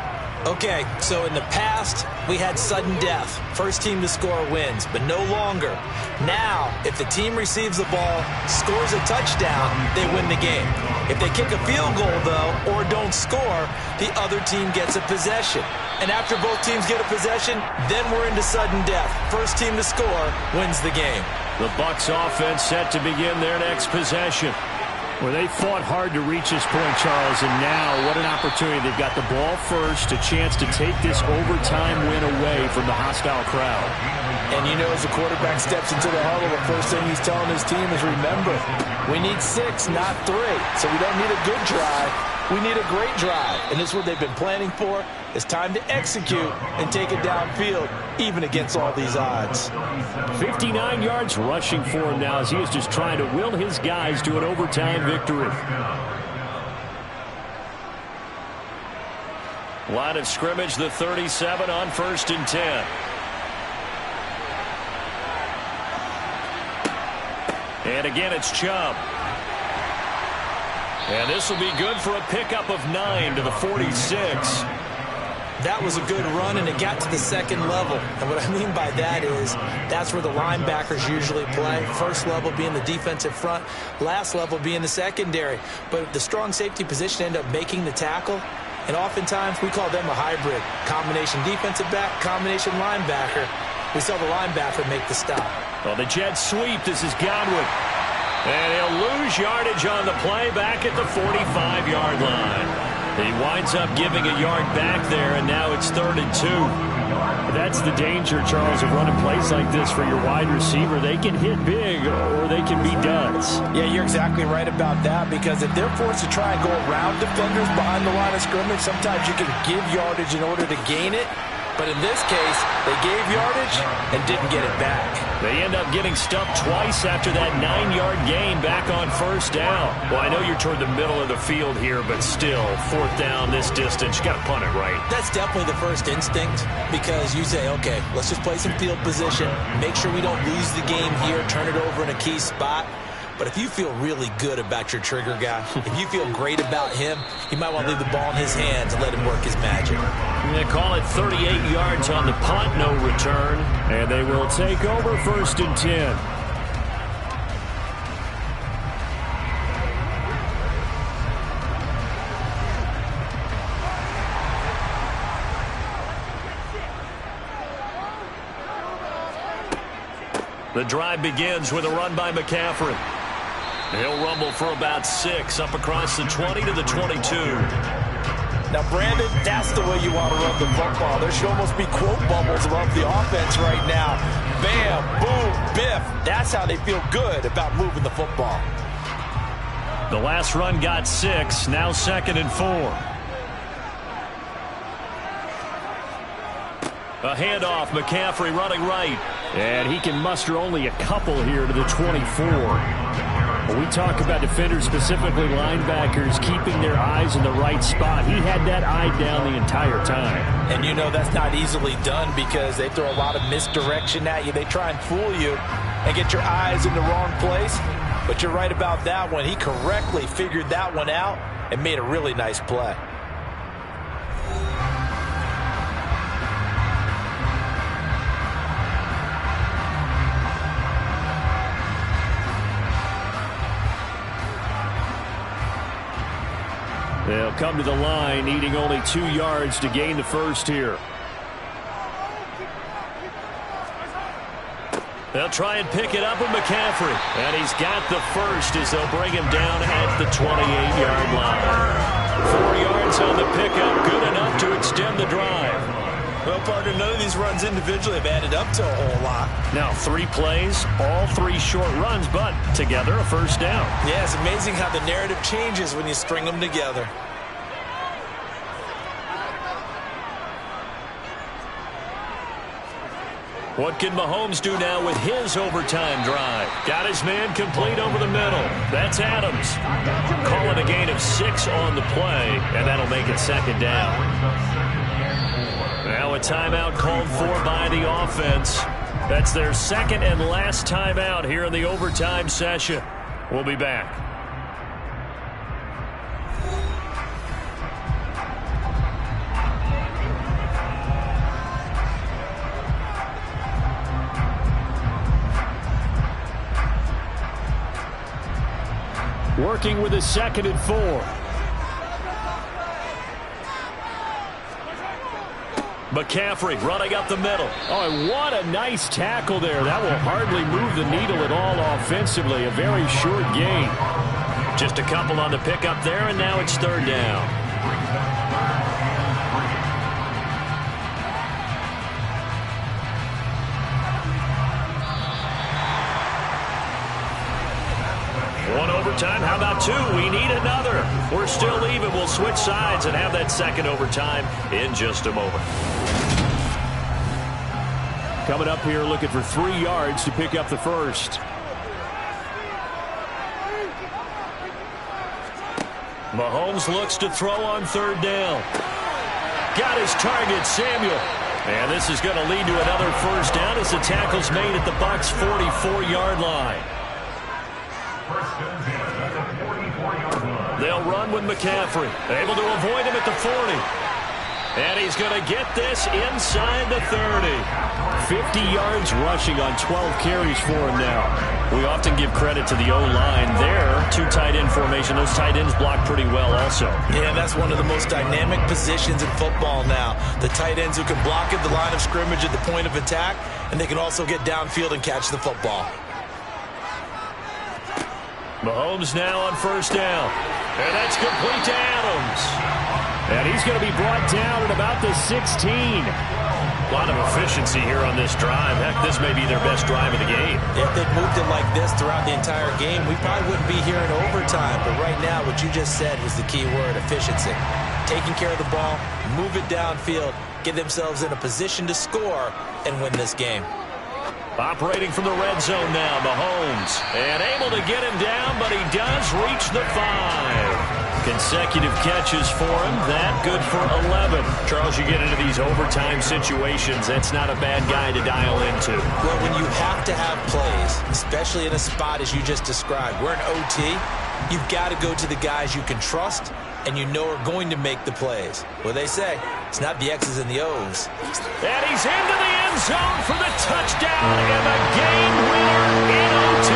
Okay, so in the past, we had sudden death. First team to score wins, but no longer. Now, if the team receives the ball, scores a touchdown, they win the game. If they kick a field goal, though, or don't score, the other team gets a possession. And after both teams get a possession, then we're into sudden death. First team to score wins the game. The Bucs offense set to begin their next possession. Well, they fought hard to reach this point, Charles, and now what an opportunity. They've got the ball first, a chance to take this overtime win away from the hostile crowd. And you know, as the quarterback steps into the huddle, the first thing he's telling his team is, remember, we need 6, not 3. So we don't need a good drive. We need a great drive. And this is what they've been planning for. It's time to execute and take it downfield, even against all these odds. 59 yards rushing for him now as he is just trying to will his guys to an overtime victory. Line of scrimmage, the 37 on first and 10. And again, it's Chubb. And this will be good for a pickup of 9 to the 46. That was a good run, and it got to the second level. And what I mean by that is that's where the linebackers usually play. First level being the defensive front, last level being the secondary. But the strong safety position ended up making the tackle. And oftentimes we call them a hybrid. Combination defensive back, combination linebacker. We saw the linebacker make the stop. Well, the jet sweep. This is Godwin. And he'll lose yardage on the play back at the 45-yard line. He winds up giving a yard back there, and now it's 3rd and 2. That's the danger, Charles, of running plays like this for your wide receiver. They can hit big or they can be duds. Yeah, you're exactly right about that, because if they're forced to try and go around defenders behind the line of scrimmage, sometimes you can give yardage in order to gain it. But in this case, they gave yardage and didn't get it back. They end up getting stuffed twice after that 9-yard gain back on first down. Well, I know you're toward the middle of the field here, but still, 4th down this distance, you got to punt it right. That's definitely the first instinct, because you say, okay, let's just play some field position, make sure we don't lose the game here, turn it over in a key spot. But if you feel really good about your trigger guy, if you feel great about him, you might want to leave the ball in his hands and let him work his magic. They call it 38 yards on the punt, no return. And they will take over 1st and 10. The drive begins with a run by McCaffrey. He'll rumble for about 6 up across the 20 to the 22. Now, Brandon, that's the way you want to run the football. There should almost be quote bubbles above the offense right now. Bam, boom, biff. That's how they feel good about moving the football. The last run got 6, now 2nd and 4. A handoff, McCaffrey running right. And he can muster only a couple here to the 24. When we talk about defenders, specifically linebackers, keeping their eyes in the right spot, he had that eye down the entire time. And you know that's not easily done because they throw a lot of misdirection at you. They try and fool you and get your eyes in the wrong place. But you're right about that one. He correctly figured that one out and made a really nice play. They'll come to the line, needing only 2 yards to gain the first here. They'll try and pick it up with McCaffrey. And he's got the first as they'll bring him down at the 28-yard line. 4 yards on the pickup, good enough to extend the drive. Well, partner, none of these runs individually have added up to a whole lot. Now 3 plays, all 3 short runs, but together a first down. Yeah, it's amazing how the narrative changes when you string them together. What can Mahomes do now with his overtime drive? Got his man complete over the middle. That's Adams. Call it a gain of 6 on the play, and that'll make it second down. Now a timeout called for by the offense. That's their second and last timeout here in the overtime session. We'll be back. Working with a 2nd and 4. McCaffrey running up the middle. Oh, and what a nice tackle there. That will hardly move the needle at all offensively. A very short gain. Just a couple on the pickup there, and now it's third down. One overtime. How about 2? We need another. We're still even. We'll switch sides and have that second overtime in just a moment. Coming up here looking for 3 yards to pick up the first. Mahomes looks to throw on third down. Got his target, Samuel. And this is going to lead to another first down as the tackle's made at the Bucs' 44-yard line. They'll run with McCaffrey. Able to avoid him at the 40. And he's going to get this inside the 30. 50 yards rushing on 12 carries for him now. We often give credit to the O-line there. 2 tight end formation. Those tight ends block pretty well also. Yeah, that's one of the most dynamic positions in football now. The tight ends who can block at the line of scrimmage at the point of attack, and they can also get downfield and catch the football. Mahomes now on first down. And that's complete to Adams. And he's going to be brought down at about the 16. A lot of efficiency here on this drive. Heck, this may be their best drive of the game. If they'd moved it like this throughout the entire game, we probably wouldn't be here in overtime. But right now, what you just said was the key word, efficiency. Taking care of the ball, move it downfield, get themselves in a position to score, and win this game. Operating from the red zone now, Mahomes. And able to get him down, but he does reach the 5. Consecutive catches for him. That good for 11. Charles, you get into these overtime situations, that's not a bad guy to dial into. Well, when you have to have plays, especially in a spot as you just described, we're in OT, you've got to go to the guys you can trust and you know are going to make the plays. Well, they say, it's not the X's and the O's. And he's into the end zone for the touchdown and the game winner in OT.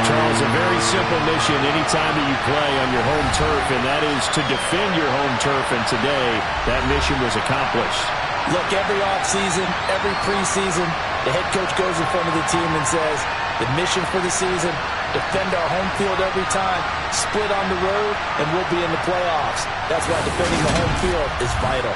Charles, a very simple mission anytime that you play on your home turf, and that is to defend your home turf, and today that mission was accomplished. Look, every offseason, every preseason, the head coach goes in front of the team and says, the mission for the season, defend our home field every time, split on the road, and we'll be in the playoffs. That's why defending the home field is vital.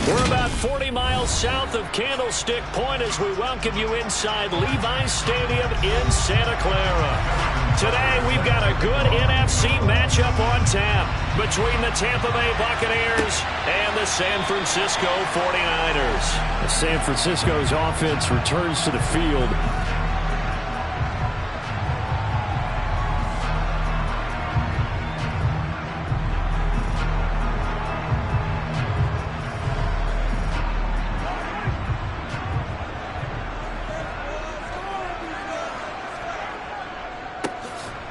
We're about 40 miles south of Candlestick Point as we welcome you inside Levi's Stadium in Santa Clara. Today, we've got a good NFC matchup on tap between the Tampa Bay Buccaneers and the San Francisco 49ers. San Francisco's offense returns to the field.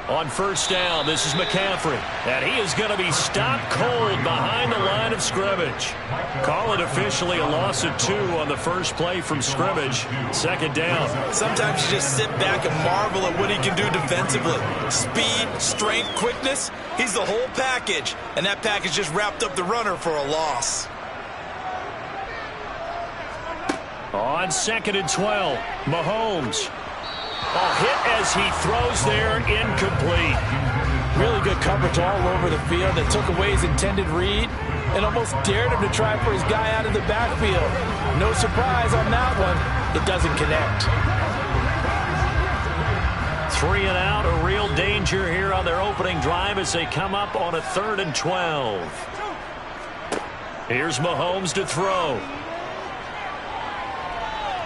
On first down, this is McCaffrey, and he is going to be stopped cold behind the line of scrimmage. Call it officially a loss of 2 on the first play from scrimmage. Second down. Sometimes you just sit back and marvel at what he can do defensively. Speed, strength, quickness, he's the whole package, and that package just wrapped up the runner for a loss. On 2nd and 12, Mahomes. Hit as he throws there, incomplete. Really good coverage all over the field that took away his intended read and almost dared him to try for his guy out of the backfield. No surprise on that one. It doesn't connect. 3 and out, a real danger here on their opening drive as they come up on a 3rd and 12. Here's Mahomes to throw.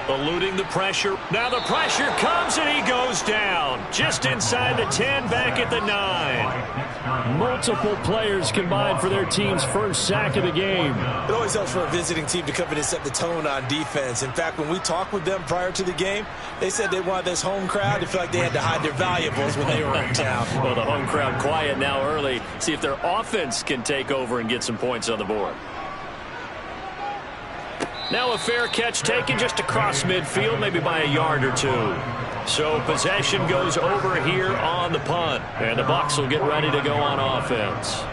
Eluding the pressure. Now the pressure comes and he goes down. Just inside the 10, back at the 9. Multiple players combined for their team's first sack of the game. It always helps for a visiting team to come in and set the tone on defense. In fact, when we talked with them prior to the game, they said they wanted this home crowd to feel like they had to hide their valuables when they were in town. Well, the home crowd quiet now early. See if their offense can take over and get some points on the board. Now a fair catch taken just across midfield, maybe by a yard or 2. So possession goes over here on the punt. And the Bucs will get ready to go on offense.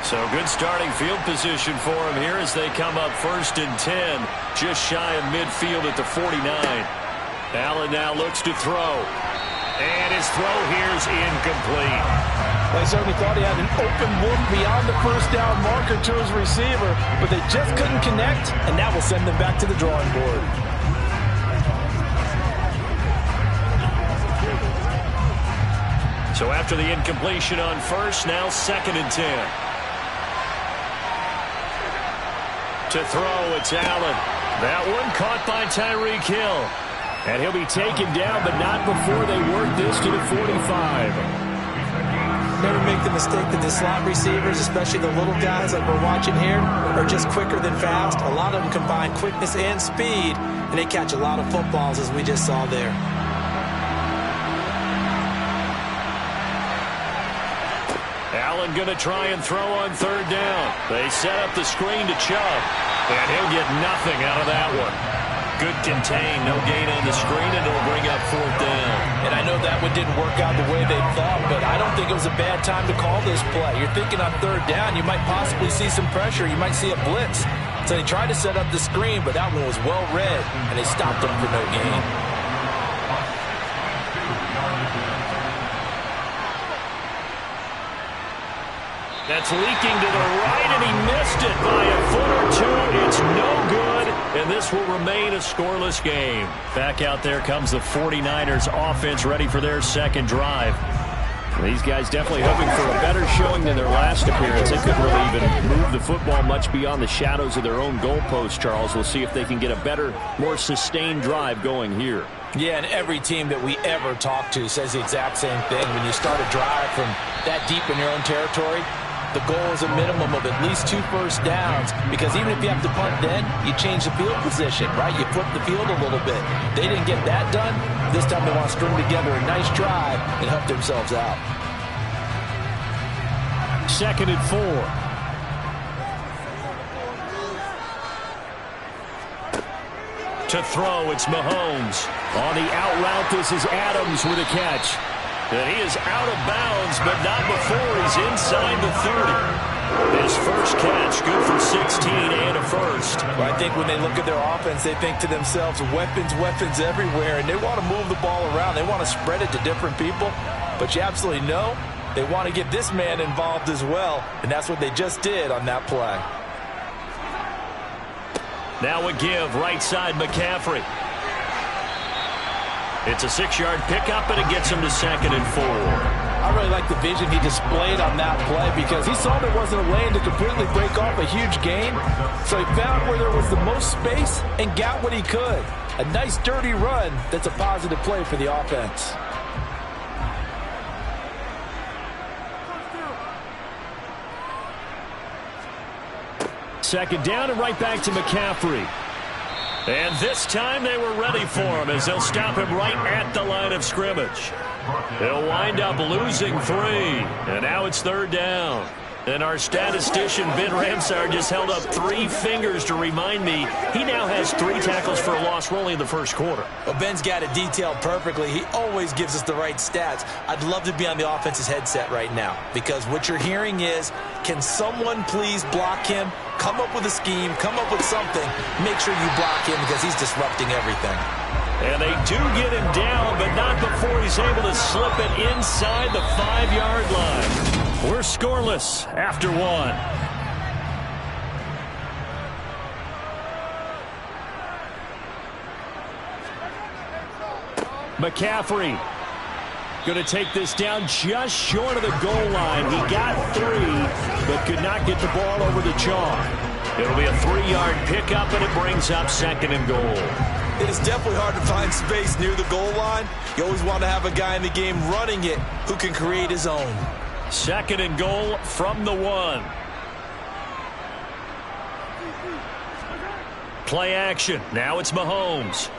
So good starting field position for him here as they come up 1st and 10. Just shy of midfield at the 49. Allen now looks to throw. And his throw here is incomplete. They certainly thought he had an open look beyond the first down marker to his receiver, but they just couldn't connect, and that will send them back to the drawing board. So after the incompletion on first, now 2nd and 10. To throw, it's Allen. That one caught by Tyreek Hill. And he'll be taken down, but not before they work this to the 45. Never make the mistake that the slot receivers, especially the little guys like we're watching here, are just quicker than fast. A lot of them combine quickness and speed, and they catch a lot of footballs, as we just saw there. Allen going to try and throw on 3rd down. They set up the screen to Chubb, and he'll get nothing out of that one. Good contain, no gain on the screen, and it'll bring up 4th down. And I know that one didn't work out the way they thought, but I don't think it was a bad time to call this play. You're thinking on 3rd down, you might possibly see some pressure. You might see a blitz. So they tried to set up the screen, but that one was well read, and they stopped them for no gain. That's leaking to the right, and he missed it by a foot or 2. It's no good, and this will remain a scoreless game. Back out there comes the 49ers offense ready for their 2nd drive. These guys definitely hoping for a better showing than their last appearance. They couldn't really even move the football much beyond the shadows of their own goalpost, Charles. We'll see if they can get a better, more sustained drive going here. Yeah, and every team that we ever talk to says the exact same thing. When you start a drive from that deep in your own territory, the goal is a minimum of at least 2 first downs, because even if you have to punt then, you change the field position, right? You flip the field a little bit. They didn't get that done. This time they want to string together a nice drive and help themselves out. 2nd and 4. To throw, it's Mahomes. On the out route, this is Adams with a catch. And he is out of bounds, but not before he's inside the 30. His first catch, good for 16 and a first. Well, I think when they look at their offense, they think to themselves, weapons, weapons everywhere, and they want to move the ball around. They want to spread it to different people, but you absolutely know they want to get this man involved as well, and that's what they just did on that play. Now a give, right side McCaffrey. It's a 6-yard pickup, and it gets him to 2nd and 4. I really like the vision he displayed on that play because he saw there wasn't a lane to completely break off a huge gain. So he found where there was the most space and got what he could. A nice dirty run that's a positive play for the offense. Second down and right back to McCaffrey. And this time they were ready for him as they'll stop him right at the line of scrimmage. He'll wind up losing 3. And now it's 3rd down. And our statistician, Ben Ramsar, just held up 3 fingers to remind me he now has 3 tackles for a loss only in the first quarter. Well, Ben's got it detailed perfectly. He always gives us the right stats. I'd love to be on the offense's headset right now because what you're hearing is, can someone please block him? Come up with a scheme, come up with something. Make sure you block him because he's disrupting everything. And they do get him down, but not before he's able to slip it inside the 5-yard line. We're scoreless after 1. McCaffrey going to take this down just short of the goal line. He got 3, but could not get the ball over the chalk. It'll be a 3-yard pickup, and it brings up 2nd and goal. It is definitely hard to find space near the goal line. You always want to have a guy in the game running it who can create his own. 2nd and goal from the 1. Play action. Now it's Mahomes.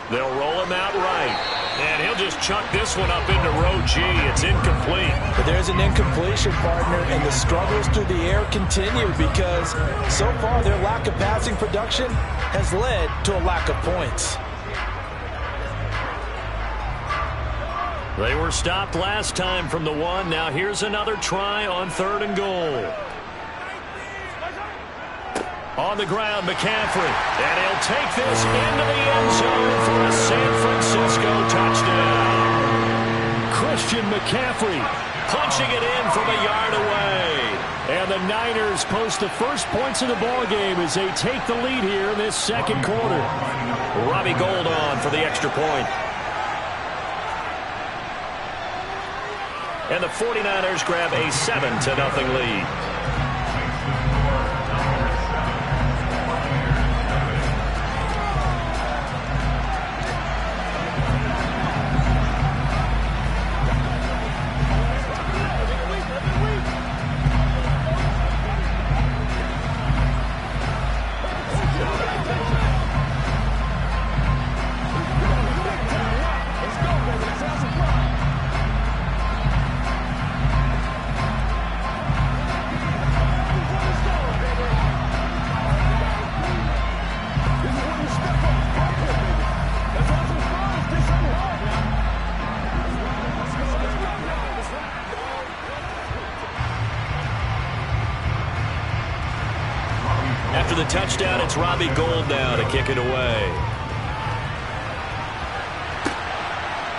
They'll roll him out right. And he'll just chuck this one up into row G. It's incomplete. But there's an incompletion, partner, and the struggles through the air continue because so far their lack of passing production has led to a lack of points. They were stopped last time from the 1. Now here's another try on 3rd and goal. On the ground, McCaffrey. And he'll take this into the end zone for a San Francisco touchdown. Christian McCaffrey Punching it in from a yard away. And the Niners post the first points of the ball game as they take the lead here in this 2nd quarter. Robbie Gould on for the extra point. And the 49ers grab a 7-0 lead. After the touchdown, it's Robbie Gould now to kick it away.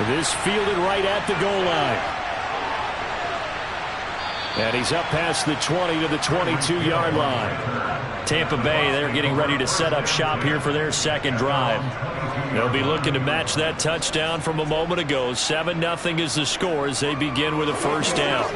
This fielded right at the goal line. And he's up past the 20 to the 22-yard line. Tampa Bay, they're getting ready to set up shop here for their 2nd drive. They'll be looking to match that touchdown from a moment ago. 7-0 is the score as they begin with a 1st down.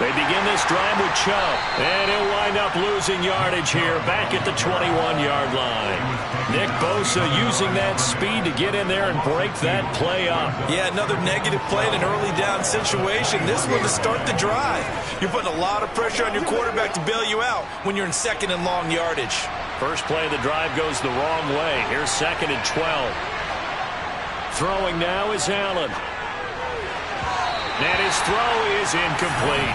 They begin this drive with Chubb, and he'll wind up losing yardage here back at the 21-yard line. Nick Bosa using that speed to get in there and break that play up. Yeah, another negative play in an early down situation. This one to start the drive. You're putting a lot of pressure on your quarterback to bail you out when you're in 2nd and long yardage. First play of the drive goes the wrong way. Here's 2nd and 12. Throwing now is Allen. And his throw is incomplete.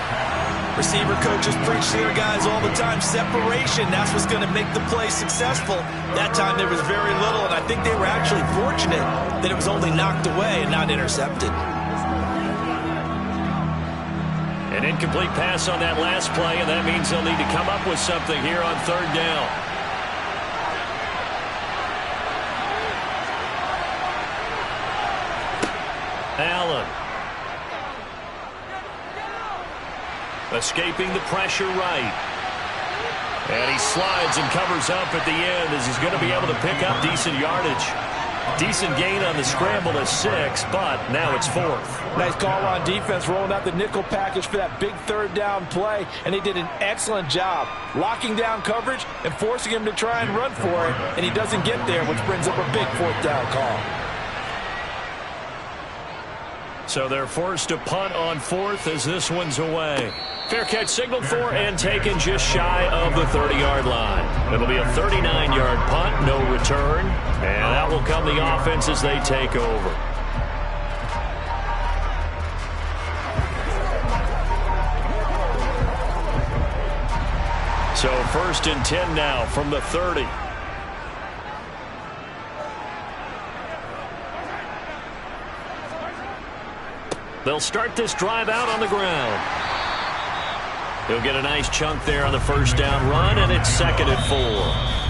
Receiver coaches preach to their guys all the time, separation, that's what's going to make the play successful. That time there was very little, and I think they were actually fortunate that it was only knocked away and not intercepted. An incomplete pass on that last play, and that means they'll need to come up with something here on third down. Allen. Escaping the pressure right. And he slides and covers up at the end as he's going to be able to pick up decent yardage. Decent gain on the scramble to 6, but now it's 4th. Nice call on defense, rolling out the nickel package for that big third down play, and he did an excellent job locking down coverage and forcing him to try and run for it, and he doesn't get there, which brings up a big 4th down call. So they're forced to punt on 4th as this one's away. Fair catch signaled for and taken just shy of the 30-yard line. It'll be a 39-yard punt, no return. And that will come the offense as they take over. So 1st and 10 now from the 30. They'll start this drive out on the ground. He'll get a nice chunk there on the first down run, and it's 2nd and 4.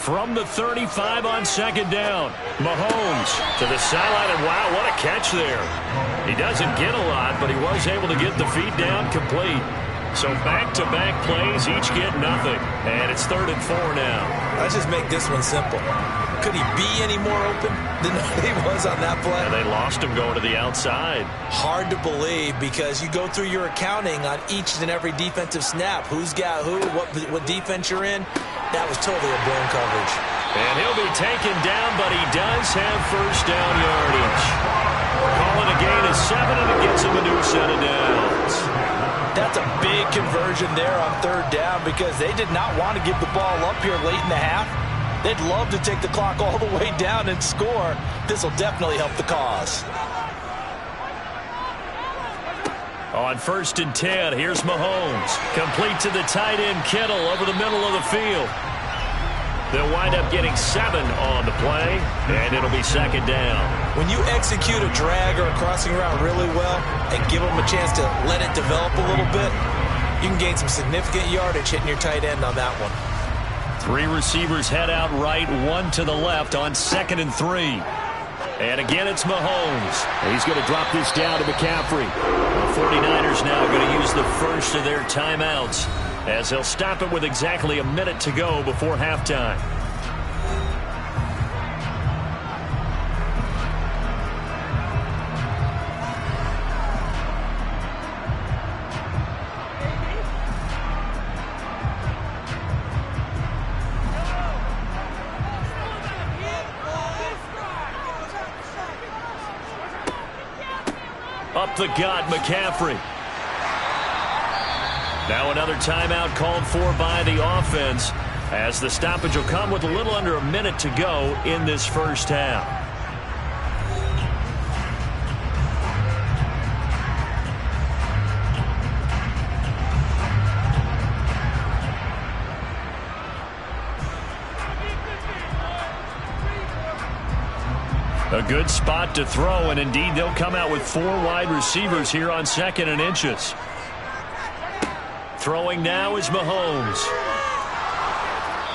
From the 35 on 2nd down, Mahomes to the sideline, and wow, what a catch there. He doesn't get a lot, but he was able to get the feed down complete. So back-to-back plays, each get nothing. And it's 3rd and 4 now. Let's just make this one simple. Could he be any more open than he was on that play? And they lost him going to the outside. Hard to believe because you go through your accounting on each and every defensive snap. Who's got who, what defense you're in. That was totally a blown coverage. And he'll be taken down, but he does have first down yardage. Calling a gain of 7, and it gets him a new set of downs. That's a big conversion there on 3rd down because they did not want to give the ball up here late in the half. They'd love to take the clock all the way down and score. This will definitely help the cause. On 1st and 10, here's Mahomes. Complete to the tight end, Kittle, over the middle of the field. They'll wind up getting 7 on the play, and it'll be 2nd down. When you execute a drag or a crossing route really well and give them a chance to let it develop a little bit, you can gain some significant yardage hitting your tight end on that one. 3 receivers head out right, 1 to the left on 2nd and 3. And again, it's Mahomes. He's going to drop this down to McCaffrey. The 49ers now going to use the first of their timeouts as they'll stop it with exactly a minute to go before halftime. Up the gut, McCaffrey. Now another timeout called for by the offense as the stoppage will come with a little under a minute to go in this first half. A good spot to throw, and indeed they'll come out with 4 wide receivers here on 2nd and inches. Throwing now is Mahomes.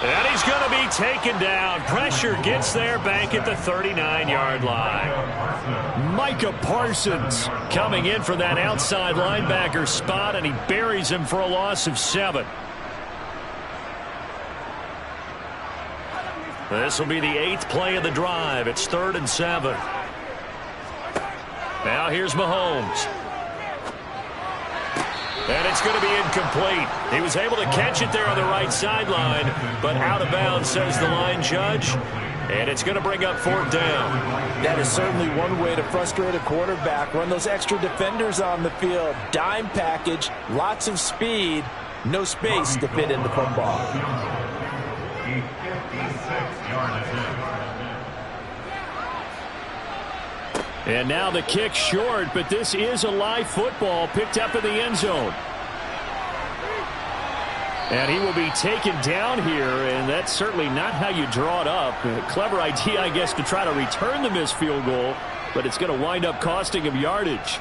And he's going to be taken down. Pressure gets there back at the 39-yard line. Micah Parsons coming in for that outside linebacker spot, and he buries him for a loss of 7. This will be the 8th play of the drive. It's 3rd and 7. Now here's Mahomes. And it's going to be incomplete. He was able to catch it there on the right sideline, but out of bounds, says the line judge. And it's going to bring up 4th down. That is certainly one way to frustrate a quarterback. Run those extra defenders on the field. Dime package, lots of speed, no space to fit in the football. A 56-yard attempt. And now the kick short, but this is a live football picked up in the end zone. And he will be taken down here, and that's certainly not how you draw it up. A clever idea, I guess, to try to return the missed field goal, but it's going to wind up costing him yardage.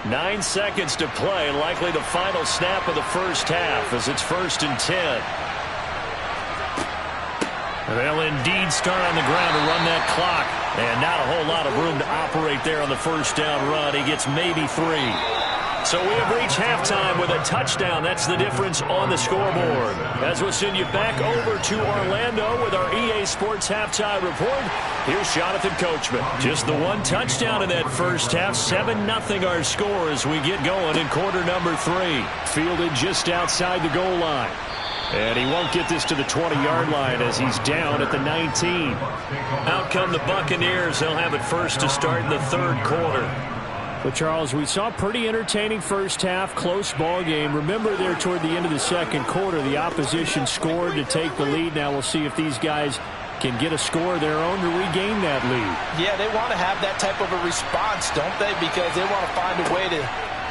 Nine seconds to play, likely the final snap of the first half as it's 1st and 10. They'll indeed start on the ground to run that clock. And not a whole lot of room to operate there on the first down run. He gets maybe 3. So we have reached halftime with a touchdown. That's the difference on the scoreboard. As we'll send you back over to Orlando with our EA Sports Halftime Report, here's Jonathan Coachman. Just the one touchdown in that first half. 7-0 our score as we get going in quarter number 3. Fielded just outside the goal line. And he won't get this to the 20-yard line as he's down at the 19. Out come the Buccaneers. They'll have it first to start in the 3rd quarter. But, Charles, we saw a pretty entertaining first half, close ball game. Remember there toward the end of the 2nd quarter, the opposition scored to take the lead. Now we'll see if these guys can get a score of their own to regain that lead. Yeah, they want to have that type of a response, don't they? Because they want to find a way to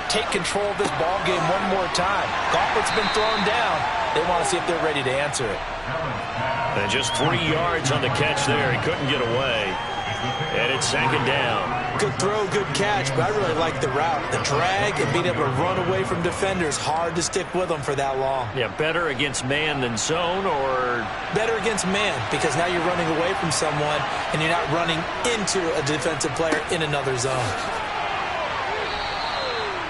take control of this ball game one more time. Gauntlet's been thrown down. They want to see if they're ready to answer it. And just 3 yards on the catch there. He couldn't get away. And it's 2nd down. Good throw, good catch, but I really like the route. The drag and being able to run away from defenders, hard to stick with them for that long. Yeah, better against man than zone, or? Better against man, because now you're running away from someone and you're not running into a defensive player in another zone.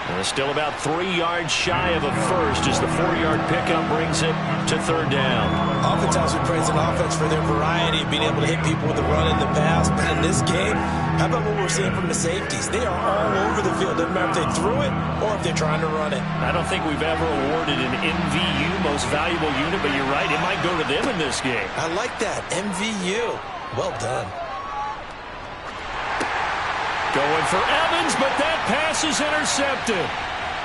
And still about 3 yards shy of a first as the 4-yard pickup brings it to 3rd down. Oftentimes we praise an offense for their variety of being able to hit people with the run and the pass. But in this game, how about what we're seeing from the safeties? They are all over the field. Doesn't matter if they threw it or if they're trying to run it. I don't think we've ever awarded an MVU, most valuable unit, but you're right. It might go to them in this game. I like that. MVU. Well done. Going for Evans, but that pass is intercepted.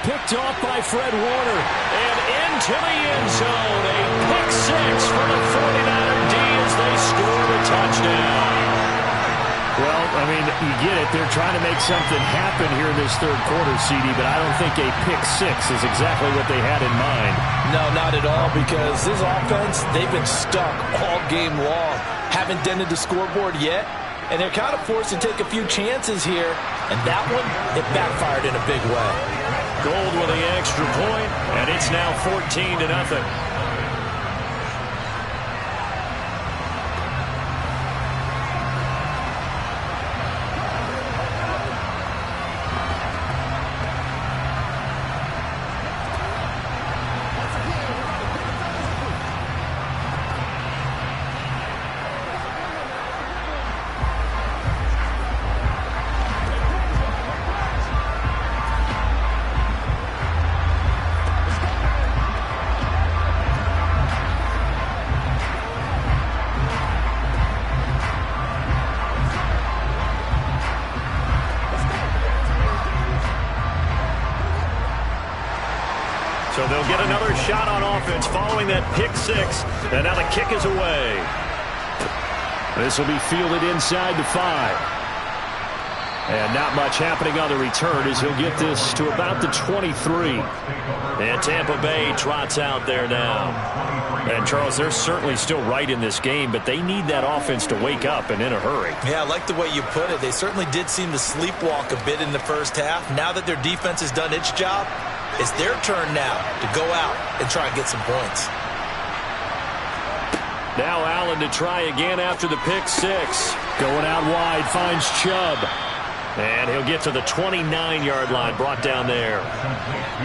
Picked off by Fred Warner. And into the end zone. A pick 6 for the 49er D as they score the touchdown. Well, I mean, you get it. They're trying to make something happen here in this 3rd quarter, CD, but I don't think a pick 6 is exactly what they had in mind. No, not at all, because this offense, they've been stuck all game long. Haven't dented the scoreboard yet. And they're kind of forced to take a few chances here. And that one, it backfired in a big way. Gold with the extra point, and it's now 14-0. So they'll get another shot on offense following that pick 6. And now the kick is away. This will be fielded inside the 5. And not much happening on the return as he'll get this to about the 23. And Tampa Bay trots out there now. And, Charles, they're certainly still right in this game, but they need that offense to wake up and in a hurry. Yeah, I like the way you put it. They certainly did seem to sleepwalk a bit in the first half. Now that their defense has done its job, it's their turn now to go out and try and get some points. Now Allen to try again after the pick 6. Going out wide, finds Chubb. And he'll get to the 29-yard line, brought down there.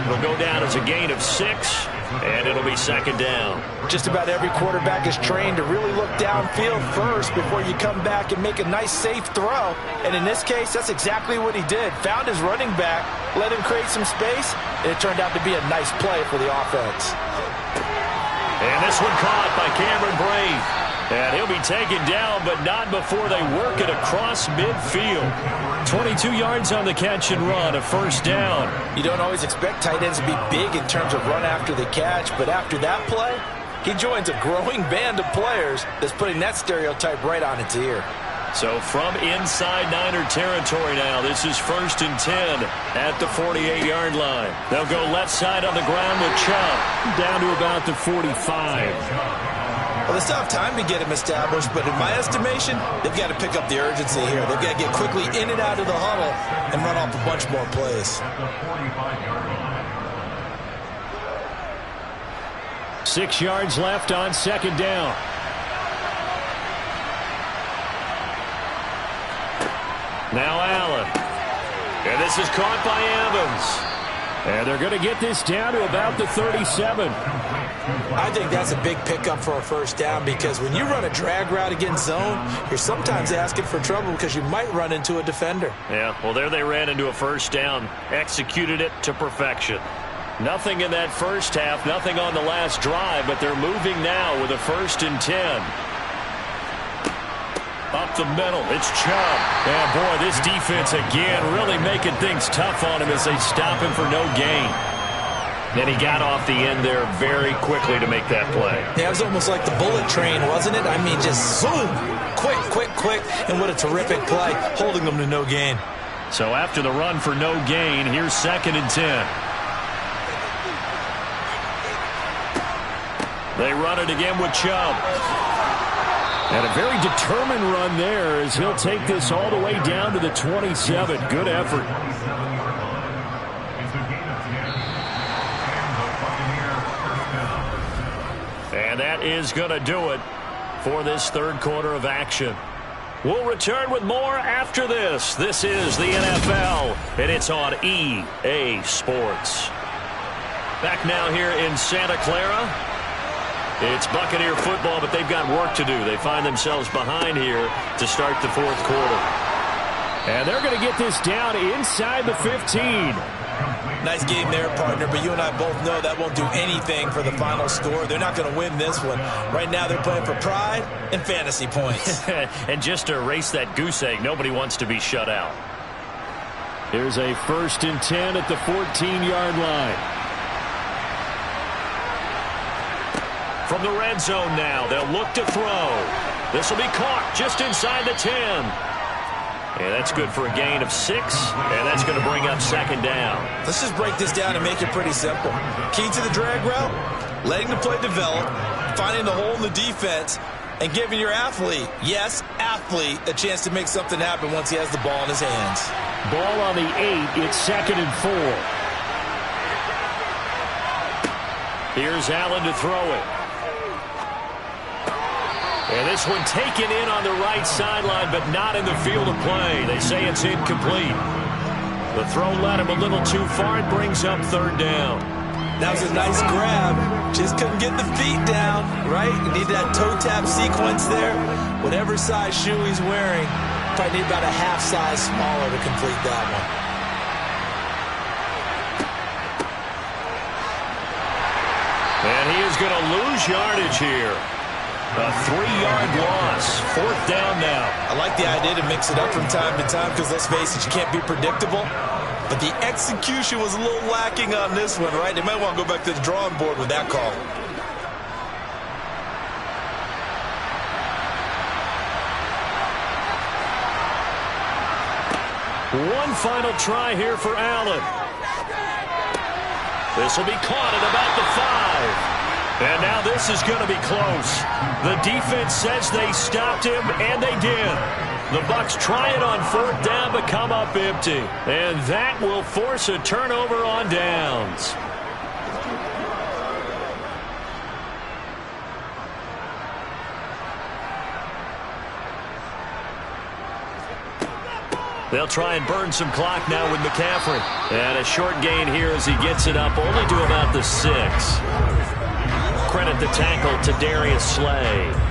It'll go down as a gain of 6, And it'll be second down. Just about every quarterback is trained to really look downfield first before you come back and make a nice, safe throw. And in this case, that's exactly what he did. Found his running back, let him create some space, and it turned out to be a nice play for the offense. And this one caught by Cameron Brate. And he'll be taken down, but not before they work it across midfield. 22 yards on the catch and run, a first down. You don't always expect tight ends to be big in terms of run after the catch, but after that play, he joins a growing band of players that's putting that stereotype right on its ear. So from inside Niner territory now, this is 1st and 10 at the 48-yard line. They'll go left side on the ground with Chubb down to about the 45. Well, they still have time to get him established, but in my estimation, they've got to pick up the urgency here. They've got to get quickly in and out of the huddle and run off a bunch more plays. 6 yards left on second down. Now Allen. And this is caught by Evans. And they're going to get this down to about the 37. I think that's a big pickup for a first down because when you run a drag route against zone, you're sometimes asking for trouble because you might run into a defender. Yeah, well, there they ran into a first down, executed it to perfection. Nothing in that first half, nothing on the last drive, but they're moving now with a 1st and 10. Up the middle, it's Chubb. And boy, this defense again really making things tough on him as they stop him for no gain. Then he got off the end there very quickly to make that play. Yeah, it was almost like the bullet train, wasn't it? I mean, just zoom, quick, and what a terrific play, holding them to no gain. So after the run for no gain, here's 2nd and 10. They run it again with Chubb. And a very determined run there as he'll take this all the way down to the 27. Good effort. And that is going to do it for this third quarter of action. We'll return with more after this. This is the NFL, and it's on EA Sports. Back now here in Santa Clara. It's Buccaneer football, but they've got work to do. They find themselves behind here to start the fourth quarter. And they're going to get this down inside the 15. Nice game there, partner, but you and I both know that won't do anything for the final score. They're not going to win this one. Right now they're playing for pride and fantasy points. And just to erase that goose egg, nobody wants to be shut out. Here's a 1st and 10 at the 14-yard line. From the red zone now, they'll look to throw. This will be caught just inside the 10. And that's good for a gain of 6, and that's going to bring up 2nd down. Let's just break this down and make it pretty simple. Key to the drag route, letting the play develop, finding the hole in the defense, and giving your athlete, yes, athlete, a chance to make something happen once he has the ball in his hands. Ball on the 8, it's 2nd and 4. Here's Allen to throw it. And this one taken in on the right sideline, but not in the field of play. They say it's incomplete. The throw led him a little too far. It brings up 3rd down. That was a nice grab. Just couldn't get the feet down, right? You need that toe tap sequence there. Whatever size shoe he's wearing, probably need about a half size smaller to complete that one. And he is going to lose yardage here. A 3-yard loss. 4th down now. I like the idea to mix it up from time to time because, let's face it, you can't be predictable. But the execution was a little lacking on this one, right? They might want to go back to the drawing board with that call. One final try here for Allen. This will be caught at about the 5. And now this is going to be close. The defense says they stopped him, and they did. The Bucs try it on 4th down, but come up empty. And that will force a turnover on downs. They'll try and burn some clock now with McCaffrey. And a short gain here as he gets it up only to about the 6. at the tackle to Darius Slay.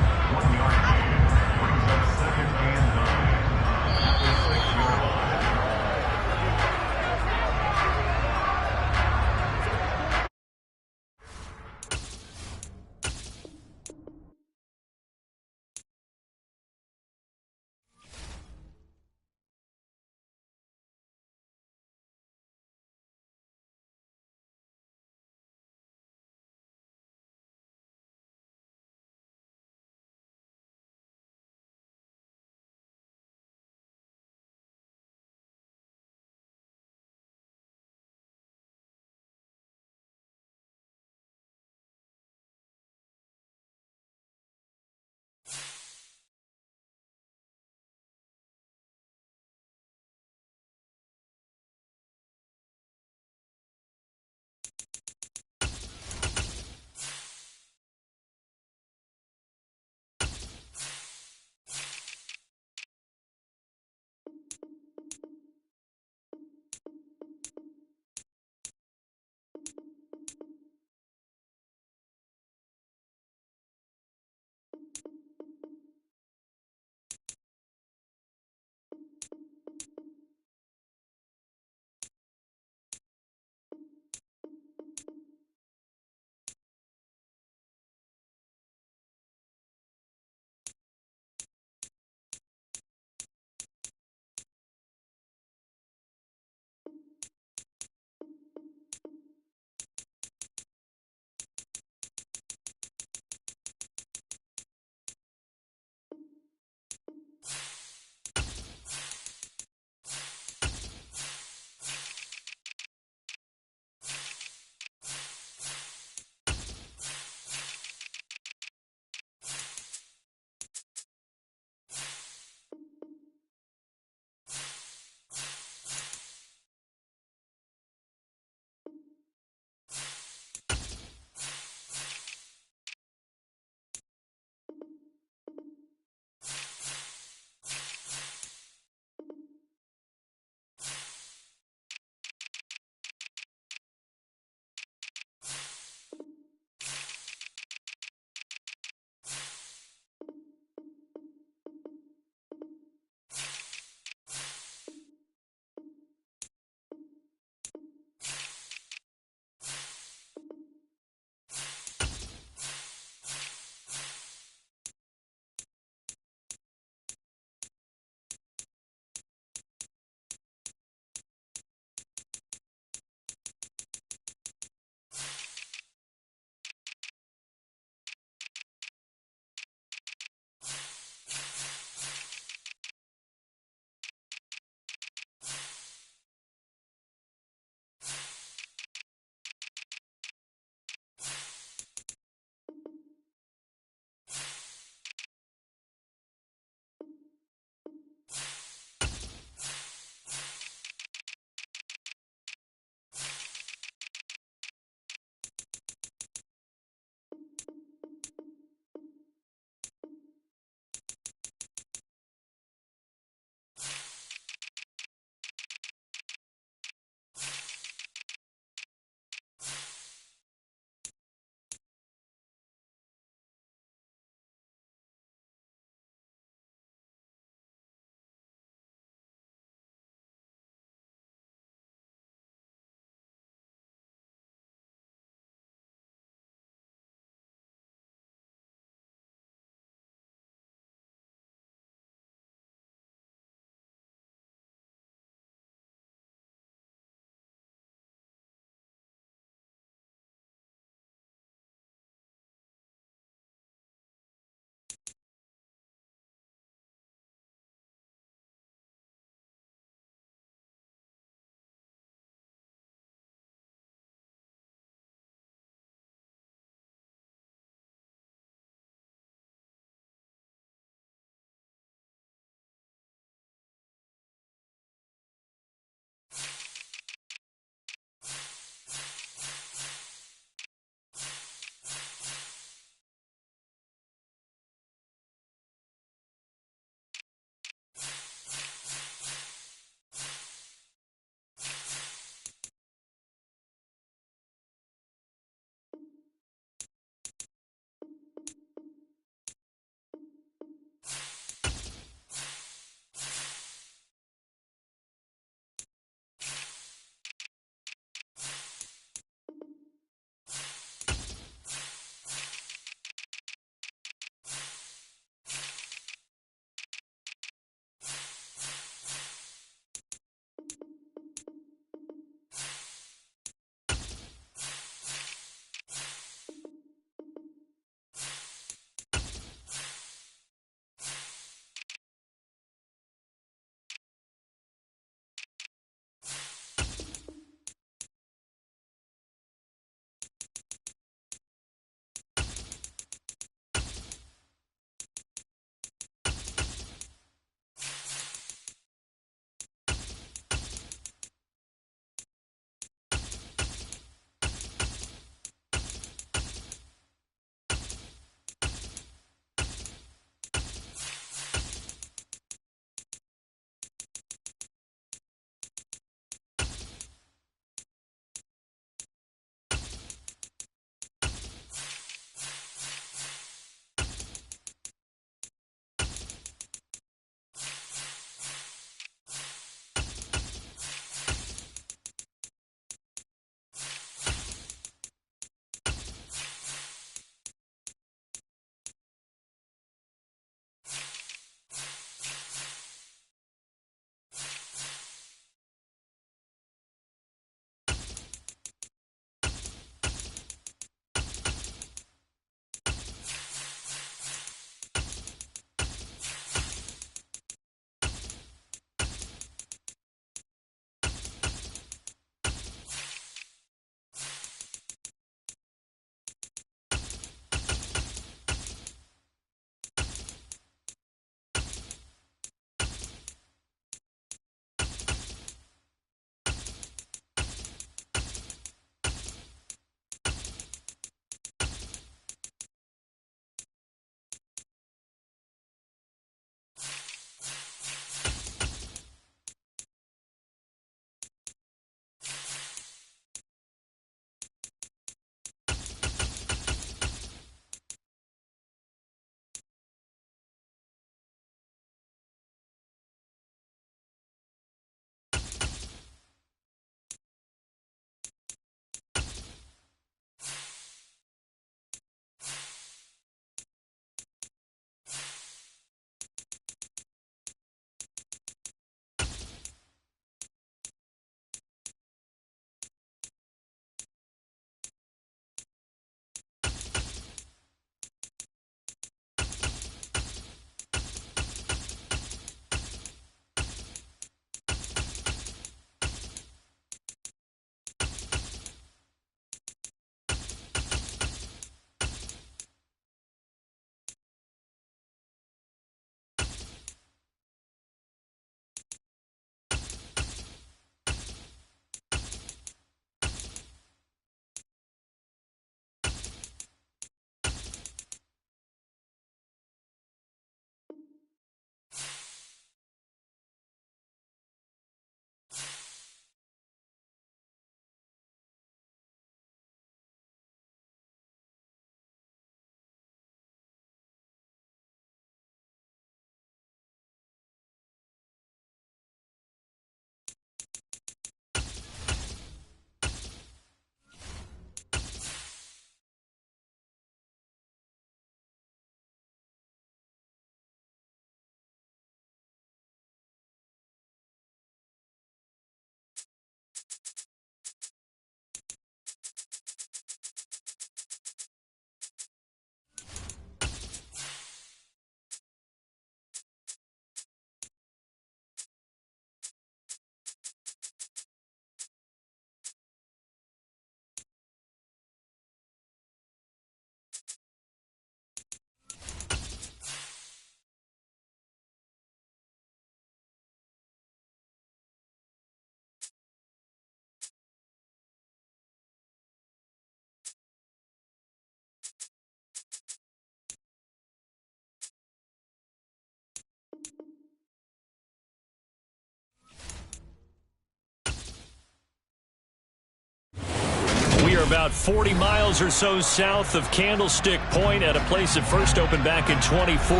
about 40 miles or so south of Candlestick Point at a place that first opened back in 2014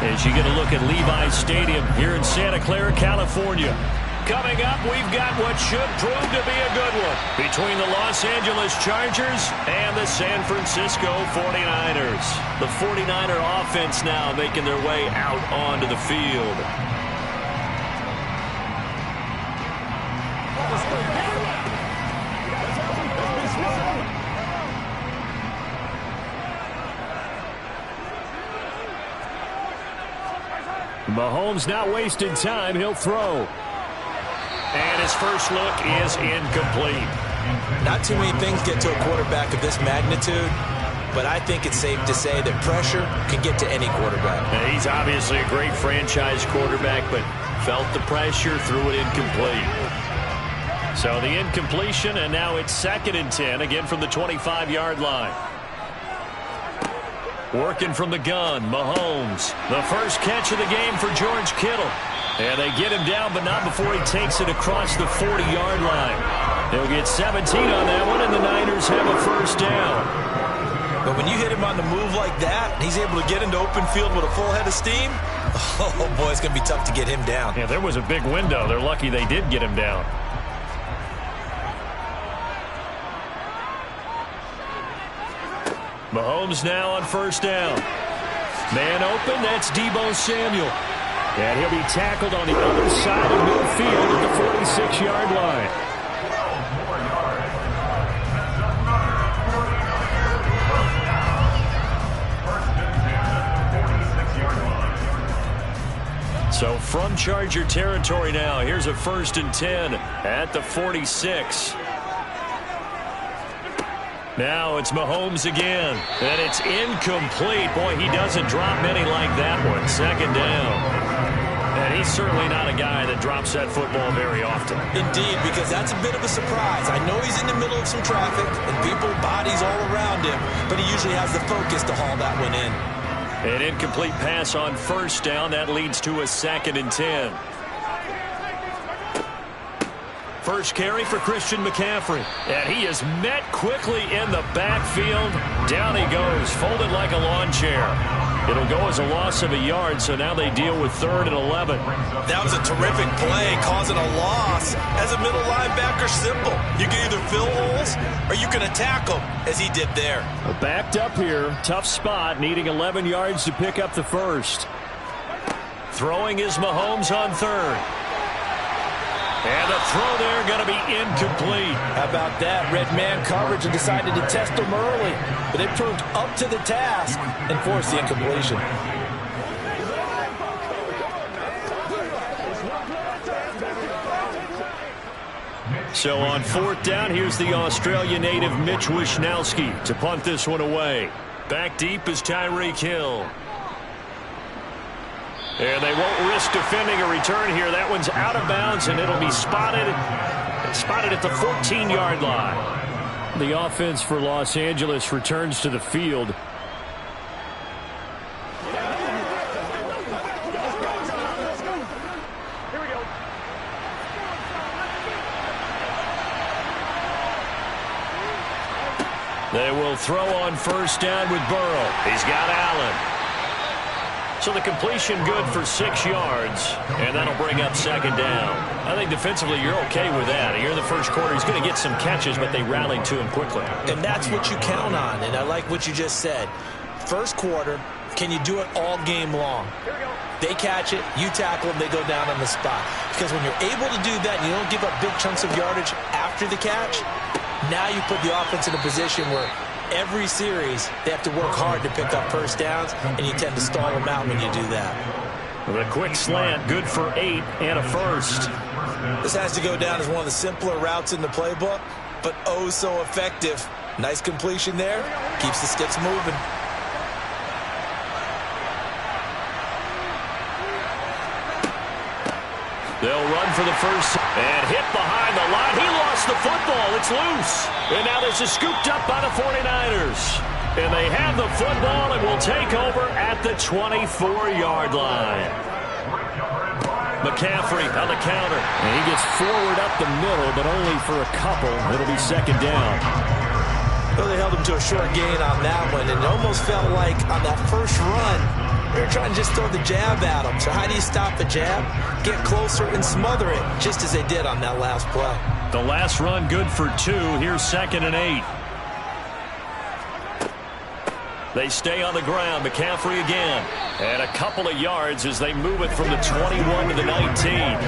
as you get a look at Levi Stadium here in Santa Clara, California. Coming up, we've got what should prove to be a good one between the Los Angeles Chargers and the San Francisco 49ers. The 49er offense now making their way out onto the field. Mahomes not wasting time. He'll throw. And his first look is incomplete. Not too many things get to a quarterback of this magnitude, but I think it's safe to say that pressure can get to any quarterback. Now, he's obviously a great franchise quarterback, but felt the pressure, threw it incomplete. So the incompletion, and now it's 2nd and 10, again from the 25-yard line. Working from the gun, Mahomes. The first catch of the game for George Kittle. And they get him down, but not before he takes it across the 40-yard line. They'll get 17 on that one, and the Niners have a first down. But when you hit him on the move like that, and he's able to get into open field with a full head of steam, oh, boy, it's going to be tough to get him down. Yeah, there was a big window. They're lucky they did get him down. Mahomes now on first down. Man open, that's Deebo Samuel. And he'll be tackled on the other side of midfield at the 46-yard line. So from Charger territory now, here's a 1st and 10 at the 46. Now it's Mahomes again, and it's incomplete. Boy, he doesn't drop many like that one. 2nd down. And he's certainly not a guy that drops that football very often. Indeed, because that's a bit of a surprise. I know he's in the middle of some traffic, and people, bodies all around him, but he usually has the focus to haul that one in. An incomplete pass on first down. That leads to a 2nd and 10. First carry for Christian McCaffrey. And he is met quickly in the backfield. Down he goes, folded like a lawn chair. It'll go as a loss of a yard, so now they deal with 3rd and 11. That was a terrific play, causing a loss. As a middle linebacker, simple. You can either fill holes or you can attack them, as he did there. Backed up here, tough spot, needing 11 yards to pick up the first. Throwing is Mahomes on 3rd. And the throw there going to be incomplete. How about that? Red man coverage and decided to test him early. But it proved up to the task and forced the incompletion. So on 4th down, here's the Australia native Mitch Wishnowsky to punt this one away. Back deep is Tyreek Hill. And they won't risk defending a return here. That one's out of bounds, and it'll be spotted at the 14-yard line. The offense for Los Angeles returns to the field. They will throw on first down with Burrow. He's got Allen. So the completion good for 6 yards, and that'll bring up 2nd down. I think defensively you're okay with that. Here in the first quarter, he's going to get some catches, but they rallied to him quickly. And that's what you count on, and I like what you just said. First quarter, can you do it all game long? They catch it, you tackle them, they go down on the spot. Because when you're able to do that and you don't give up big chunks of yardage after the catch, now you put the offense in a position where every series, they have to work hard to pick up first downs, and you tend to stall them out when you do that. The quick slant, good for 8 and a first. This has to go down as one of the simpler routes in the playbook, but oh so effective. Nice completion there. Keeps the sticks moving. They'll run for the first and hit behind the line. He lost the football. It's loose. And now this is scooped up by the 49ers. And they have the football and will take over at the 24-yard line. McCaffrey on the counter. And he gets forward up the middle, but only for a couple. It'll be 2nd down. Well, they held him to a short gain on that one, and it almost felt like on that first run, they were trying to just throw the jab at him. So how do you stop the jab? Get closer and smother it, just as they did on that last play. The last run good for 2. Here's 2nd and 8. They stay on the ground. McCaffrey again. And a couple of yards as they move it from the 21 to the 19.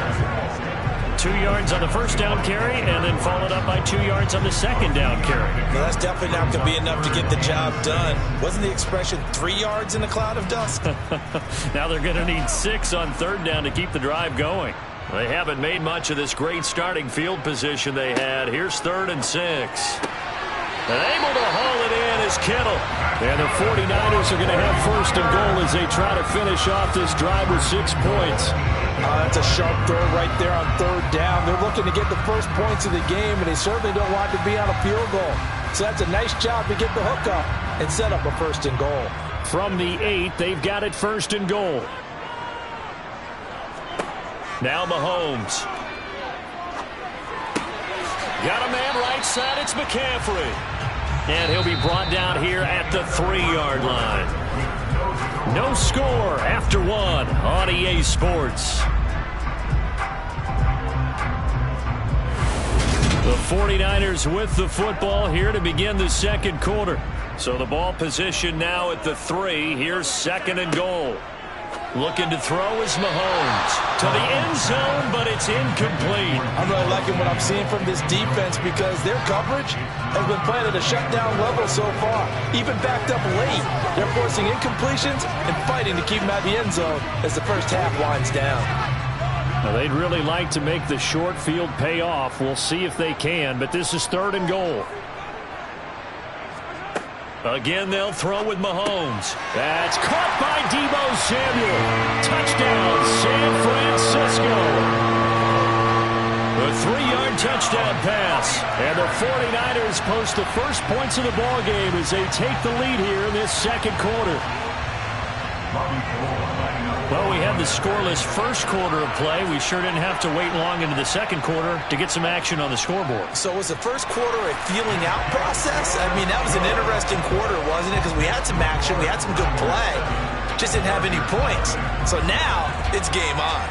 2 yards on the first down carry, and then followed up by 2 yards on the second down carry. Well, that's definitely not going to be enough to get the job done. Wasn't the expression 3 yards in a cloud of dust? Now they're going to need 6 on 3rd down to keep the drive going. They haven't made much of this great starting field position they had. Here's 3rd and 6. And able to haul it in is Kittle. And the 49ers are going to have 1st and goal as they try to finish off this drive with 6 points. That's a sharp throw right there on 3rd down. They're looking to get the first points of the game, and they certainly don't want to be on a field goal. So that's a nice job to get the hook up and set up a 1st and goal. From the 8, they've got it 1st and goal. Now Mahomes. Got a man right side. It's McCaffrey. And he'll be brought down here at the 3-yard line. No score after 1 on EA Sports. The 49ers with the football here to begin the 2nd quarter. So the ball position now at the 3. Here's 2nd and goal. Looking to throw is Mahomes. To the end zone, but it's incomplete. I'm really liking what I'm seeing from this defense because their coverage has been playing at a shutdown level so far. Even backed up late, they're forcing incompletions and fighting to keep them out of the end zone as the first half winds down. Now they'd really like to make the short field pay off. We'll see if they can, but this is 3rd and goal. Again, they'll throw with Mahomes. That's caught by Deebo Samuel. Touchdown, San Francisco. A 3-yard touchdown pass. And the 49ers post the first points of the ball game as they take the lead here in this 2nd quarter. Well, we had the scoreless first quarter of play. We sure didn't have to wait long into the 2nd quarter to get some action on the scoreboard. So was the first quarter a feeling out process? I mean, that was an interesting quarter, wasn't it? Because we had some action, we had some good play, just didn't have any points. So now it's game on.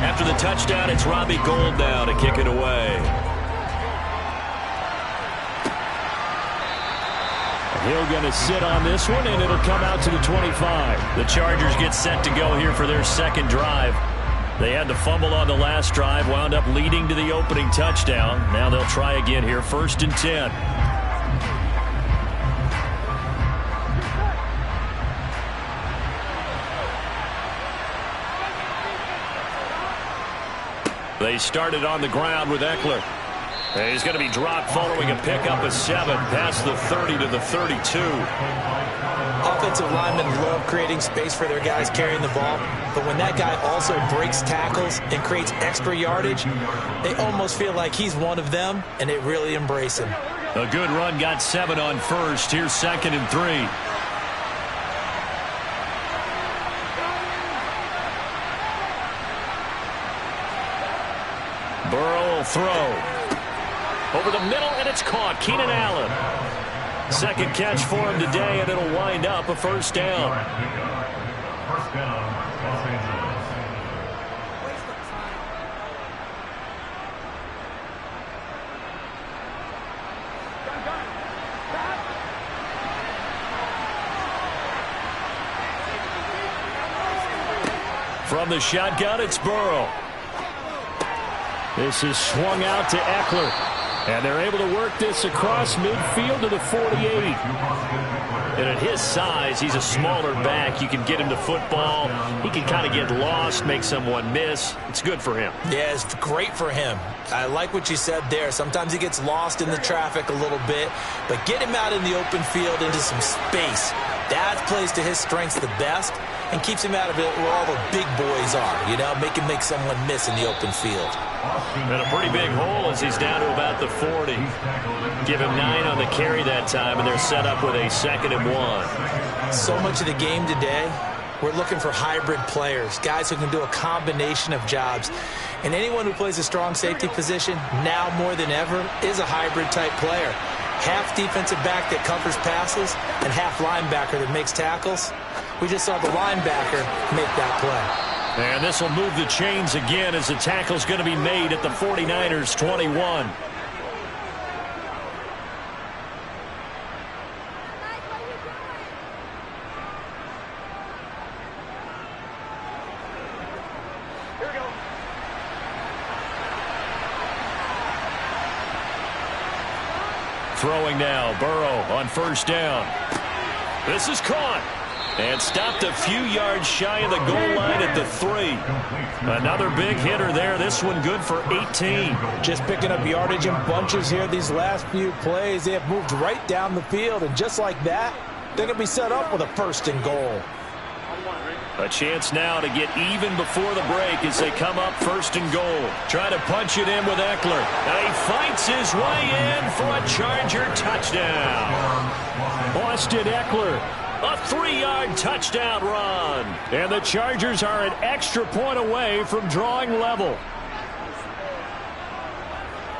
After the touchdown, it's Robbie Gould now to kick it away. He'll going to sit on this one, and it'll come out to the 25. The Chargers get set to go here for their 2nd drive. They had to fumble on the last drive, wound up leading to the opening touchdown. Now they'll try again here, 1st and 10. They started on the ground with Eckler. He's going to be dropped following a pickup of 7 past the 30 to the 32. Offensive linemen love creating space for their guys carrying the ball, but when that guy also breaks tackles and creates extra yardage, they almost feel like he's one of them, and they really embrace him. A good run got 7 on 1st. Here's 2nd and 3. Burrow will throw. Over the middle, and it's caught. Keenan Allen. 2nd catch for him today, and it'll wind up a 1st down. First down, Los Angeles. From the shotgun, it's Burrow. This is swung out to Eckler. And they're able to work this across midfield to the 48. And at his size, he's a smaller back. You can get him to football. He can kind of get lost, make someone miss. It's good for him. Yeah, it's great for him. I like what you said there. Sometimes he gets lost in the traffic a little bit, but get him out in the open field into some space. That plays to his strengths the best and keeps him out of it where all the big boys are, you know, make him make someone miss in the open field. And a pretty big hole as he's down to about the 40. Give him 9 on the carry that time, and they're set up with a 2nd and 1. So much of the game today, we're looking for hybrid players, guys who can do a combination of jobs. And anyone who plays a strong safety position, now more than ever, is a hybrid-type player. Half defensive back that covers passes and half linebacker that makes tackles. We just saw the linebacker make that play. And this will move the chains again as the tackle's going to be made at the 49ers 21. Throwing now, Burrow on 1st down. This is caught. And stopped a few yards shy of the goal line at the 3. Another big hitter there. This one good for 18. Just picking up yardage in bunches here these last few plays. They have moved right down the field, and just like that, they're going to be set up with a 1st and goal. A chance now to get even before the break as they come up 1st and goal. Trying to punch it in with Eckler. Now he fights his way in for a Charger touchdown. Austin Eckler. A 3-yard touchdown run. And the Chargers are an extra point away from drawing level.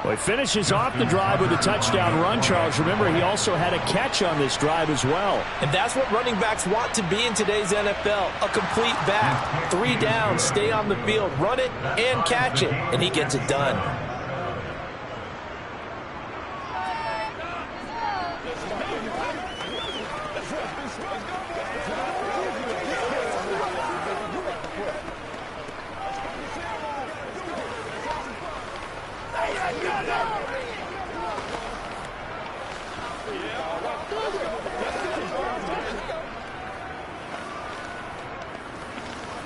Well, he finishes off the drive with a touchdown run, Charles. Remember, he also had a catch on this drive as well. And that's what running backs want to be in today's NFL, a complete back. 3 downs, stay on the field, run it, and catch it. And he gets it done.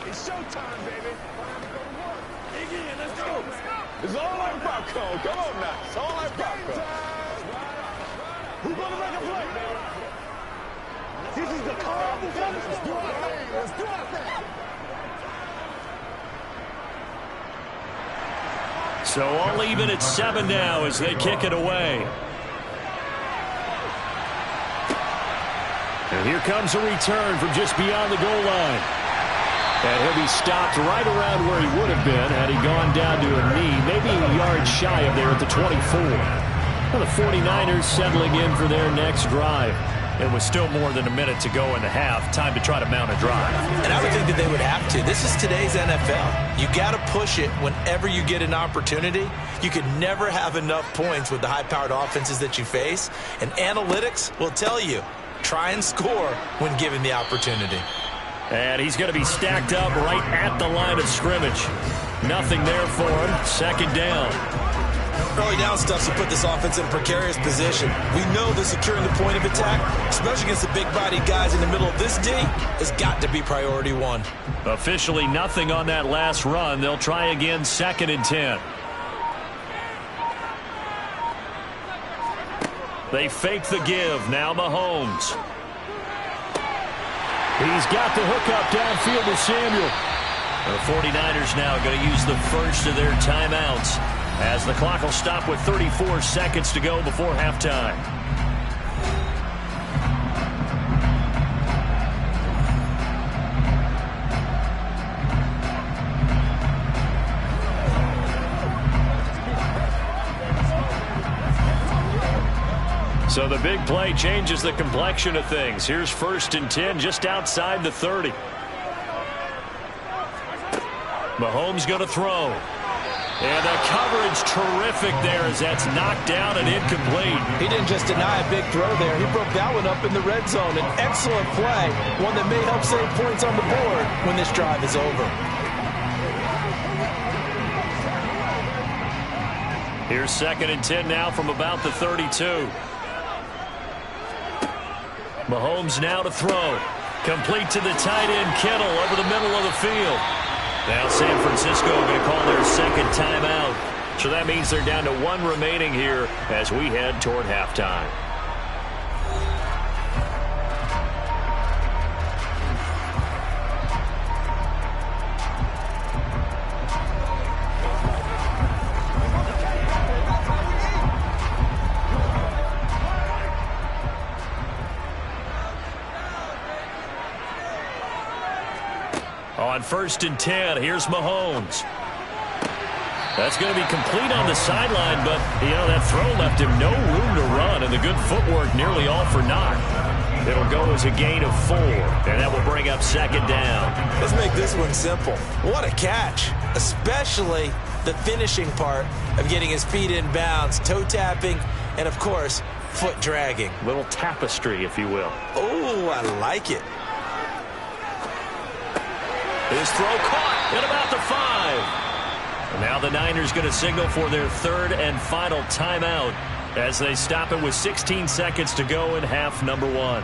It's showtime, baby. Dig in, let's go. It's all like popcorn. Come on now. It's all like popcorn. Who's gonna make a play? This is the call. Let's do our thing. Let's do our thing. So all even at 7 now as they kick it away. And here comes a return from just beyond the goal line. And he'll be stopped right around where he would have been had he gone down to a knee, maybe a yard shy of there at the 24. Well, the 49ers settling in for their next drive. It was still more than a minute to go in the half. Time to try to mount a drive. And I would think that they would have to. This is today's NFL. You got to push it whenever you get an opportunity. You can never have enough points with the high-powered offenses that you face. And analytics will tell you, try and score when given the opportunity. And he's going to be stacked up right at the line of scrimmage. Nothing there for him. 2nd down. Early down stuff to put this offense in a precarious position. We know that securing the point of attack, especially against the big-bodied guys in the middle of this D, has got to be priority 1. Officially nothing on that last run. They'll try again 2nd and 10. They fake the give. Now Mahomes. He's got the hook up downfield to Samuel. The 49ers now going to use the first of their timeouts as the clock will stop with 34 seconds to go before halftime. So the big play changes the complexion of things. Here's 1st and 10 just outside the 30. Mahomes going to throw. And the coverage terrific there as that's knocked down and incomplete. He didn't just deny a big throw there. He broke that one up in the red zone. An excellent play, one that may help save points on the board when this drive is over. Here's 2nd and 10 now from about the 32. Mahomes now to throw. Complete to the tight end, Kittle, over the middle of the field. Now San Francisco going to call their second timeout. So that means they're down to 1 remaining here as we head toward halftime. On 1st and 10, here's Mahomes. That's going to be complete on the sideline, but, that throw left him no room to run, and the good footwork nearly all for naught. It'll go as a gain of 4, and that will bring up 2nd down. Let's make this one simple. What a catch, especially the finishing part of getting his feet in bounds, toe tapping, and, of course, foot dragging. Little tapestry, if you will. Oh, I like it. His throw caught at about the 5. And now the Niners going to signal for their 3rd and final timeout as they stop it with 16 seconds to go in half number 1.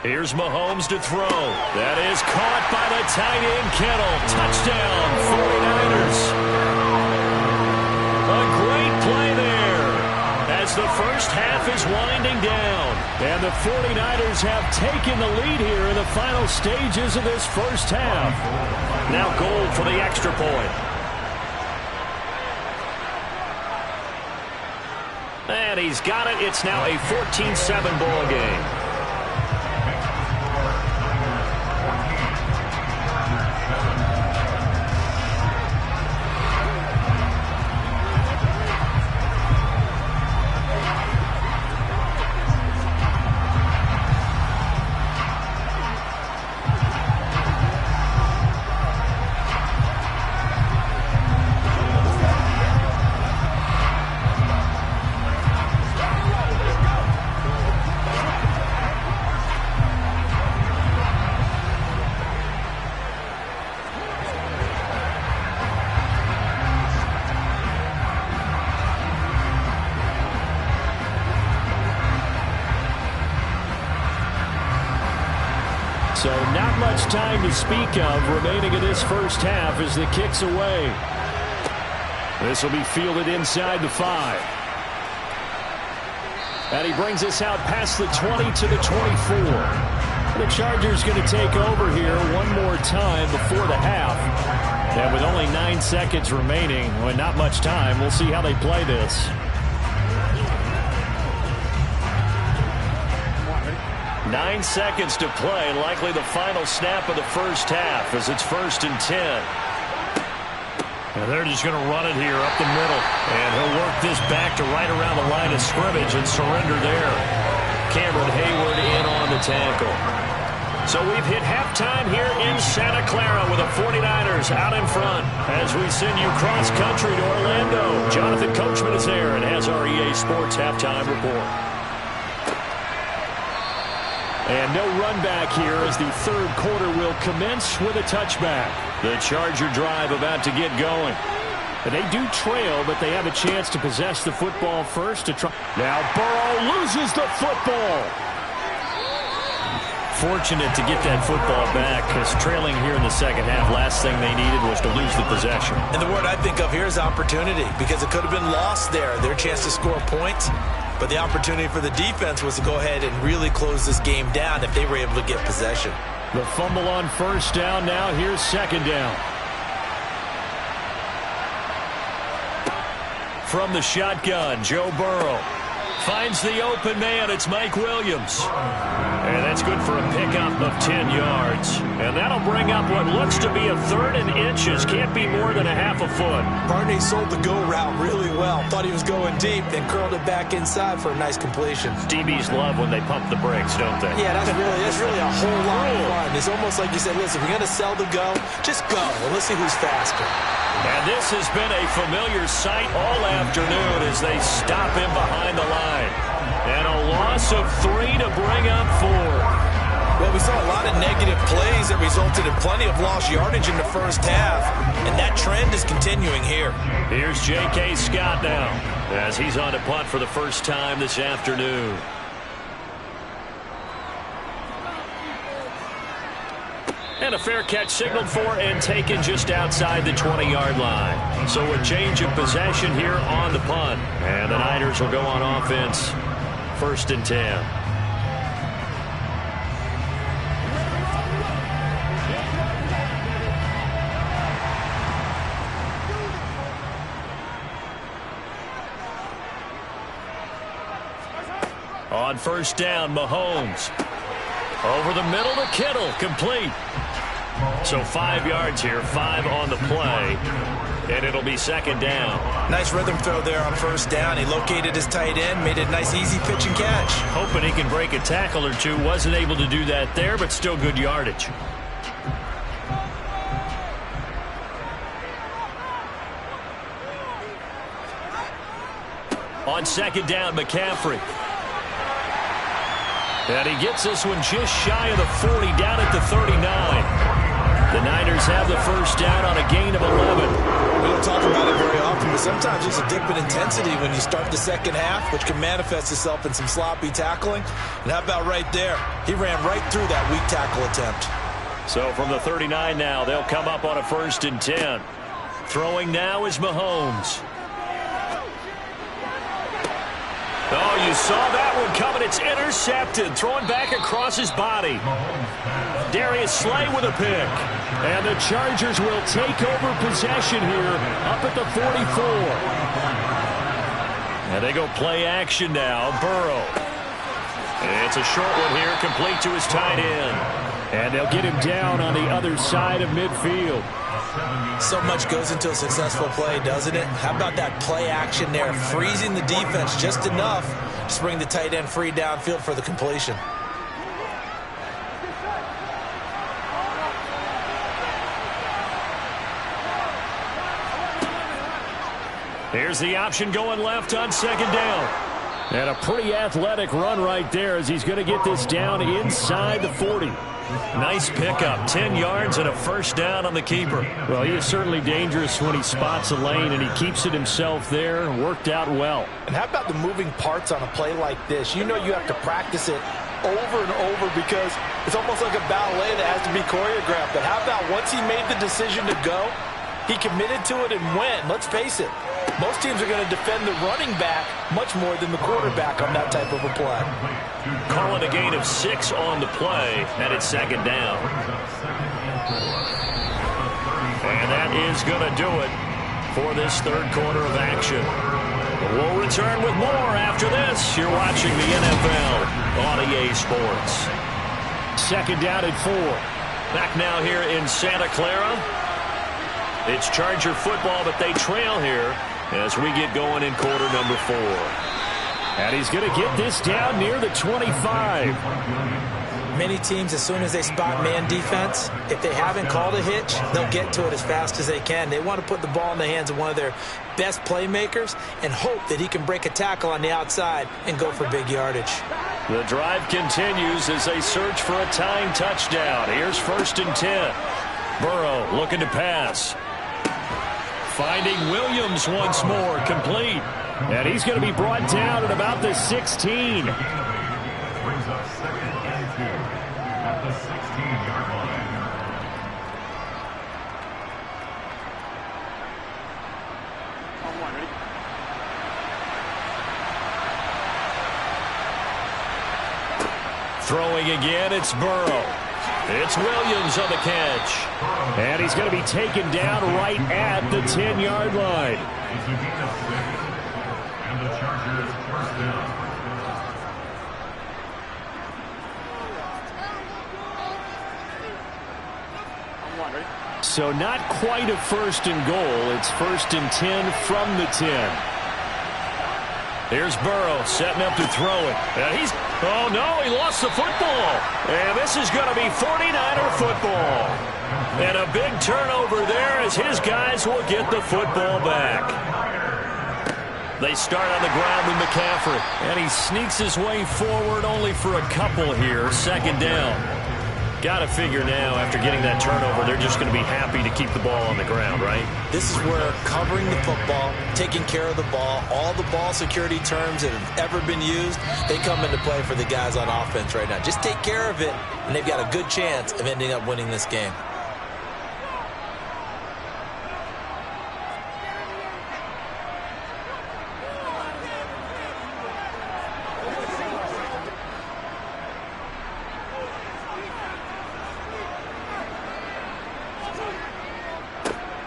Here's Mahomes to throw. That is caught by the tight end, Kittle. Touchdown, 49ers. A great play there as the first half is winding down. And the 49ers have taken the lead here in the final stages of this first half. Now goal for the extra point. And he's got it. It's now a 14-7 ball game. So not much time to speak of remaining in this first half as the kick's away. This will be fielded inside the 5. And he brings us out past the 20 to the 24. The Chargers going to take over here one more time before the half. And with only 9 seconds remaining, well, not much time, we'll see how they play this. 9 seconds to play, likely the final snap of the first half as it's 1st and 10. And they're just going to run it here up the middle. And he'll work this back to right around the line of scrimmage and surrender there. Cameron Hayward in on the tackle. So we've hit halftime here in Santa Clara with the 49ers out in front as we send you cross-country to Orlando. Jonathan Coachman is there and has our EA Sports halftime report. And no run back here as the 3rd quarter will commence with a touchback. The Charger drive about to get going. They do trail, but they have a chance to possess the football first to try. Now Burrow loses the football. Fortunate to get that football back because trailing here in the second half, last thing they needed was to lose the possession. And the word I think of here is opportunity because it could have been lost there. Their chance to score points. But the opportunity for the defense was to go ahead and really close this game down if they were able to get possession. The fumble on 1st down. Now here's 2nd down. From the shotgun, Joe Burrow finds the open man. It's Mike Williams. And that's good for a pickup of 10 yards. And that'll bring up what looks to be a 3rd and inches. Can't be more than a half a foot. Barney sold the go route really well. Thought he was going deep, then curled it back inside for a nice completion. DBs love when they pump the brakes, don't they? Yeah, that's really a whole lot of fun. It's almost like you said, listen, we're going to sell the go. Just go, and let's see who's faster. And this has been a familiar sight all afternoon as they stop him behind the line. And a loss of 3 to bring up 4. Well, we saw a lot of negative plays that resulted in plenty of lost yardage in the first half, and that trend is continuing here. Here's J.K. Scott now as he's on to punt for the first time this afternoon. And a fair catch signaled for and taken just outside the 20-yard line. So a change of possession here on the punt. And the Niners will go on offense. 1st and 10. On 1st down, Mahomes. Over the middle to Kittle, complete. So 5 yards here, 5 on the play, and it'll be 2nd down. Nice rhythm throw there on 1st down. He located his tight end, made it a nice easy pitch and catch. Hoping he can break a tackle or two. Wasn't able to do that there, but still good yardage. On 2nd down, McCaffrey. And he gets this one just shy of the 40, down at the 39. The Niners have the 1st down on a gain of 11. We don't talk about it very often, but sometimes there's a dip in intensity when you start the second half, which can manifest itself in some sloppy tackling. And how about right there? He ran right through that weak tackle attempt. So from the 39 now, they'll come up on a 1st and 10. Throwing now is Mahomes. Oh, you saw that one coming. It's intercepted. Throwing back across his body. Darius Slay with a pick. And the Chargers will take over possession here up at the 44. And they go play action now. Burrow. And it's a short one here, complete to his tight end. And they'll get him down on the other side of midfield. So much goes into a successful play, doesn't it? How about that play action there? Freezing the defense just enough to bring the tight end free downfield for the completion. Here's the option going left on 2nd down. And a pretty athletic run right there as he's going to get this down inside the 40. Nice pickup, 10 yards and a 1st down on the keeper. Well, he is certainly dangerous when he spots a lane, and he keeps it himself there and worked out well. And how about the moving parts on a play like this? You know you have to practice it over and over because it's almost like a ballet that has to be choreographed. But how about once he made the decision to go, he committed to it and went. Let's face it, most teams are going to defend the running back much more than the quarterback on that type of a play. Calling a gain of 6 on the play, and it's 2nd down. And that is going to do it for this 3rd quarter of action. We'll return with more after this. You're watching the NFL on EA Sports. 2nd down and 4. Back now here in Santa Clara. It's Charger football, but they trail here as we get going in quarter number 4. And he's going to get this down near the 25. Many teams, as soon as they spot man defense, if they haven't called a hitch, they'll get to it as fast as they can. They want to put the ball in the hands of one of their best playmakers and hope that he can break a tackle on the outside and go for big yardage. The drive continues as they search for a tying touchdown. Here's 1st and 10. Burrow looking to pass. Finding Williams once more, complete. And he's going to be brought down at about the 16. Brings up 2nd and 2 at the 16-yard line. Throwing again, it's Burrow. It's Williams on the catch. And he's going to be taken down right at the 10-yard line. And the Chargers 1st down. So not quite a 1st and goal. It's 1st and 10 from the 10. Here's Burrow setting up to throw it. And oh no, he lost the football. And this is going to be 49er football. And a big turnover there as his guys will get the football back. They start on the ground with McCaffrey. And he sneaks his way forward only for a couple here. 2nd down. Got to figure now, after getting that turnover, they're just going to be happy to keep the ball on the ground, right? This is where covering the football, taking care of the ball, all the ball security terms that have ever been used, they come into play for the guys on offense right now. Just take care of it, and they've got a good chance of ending up winning this game.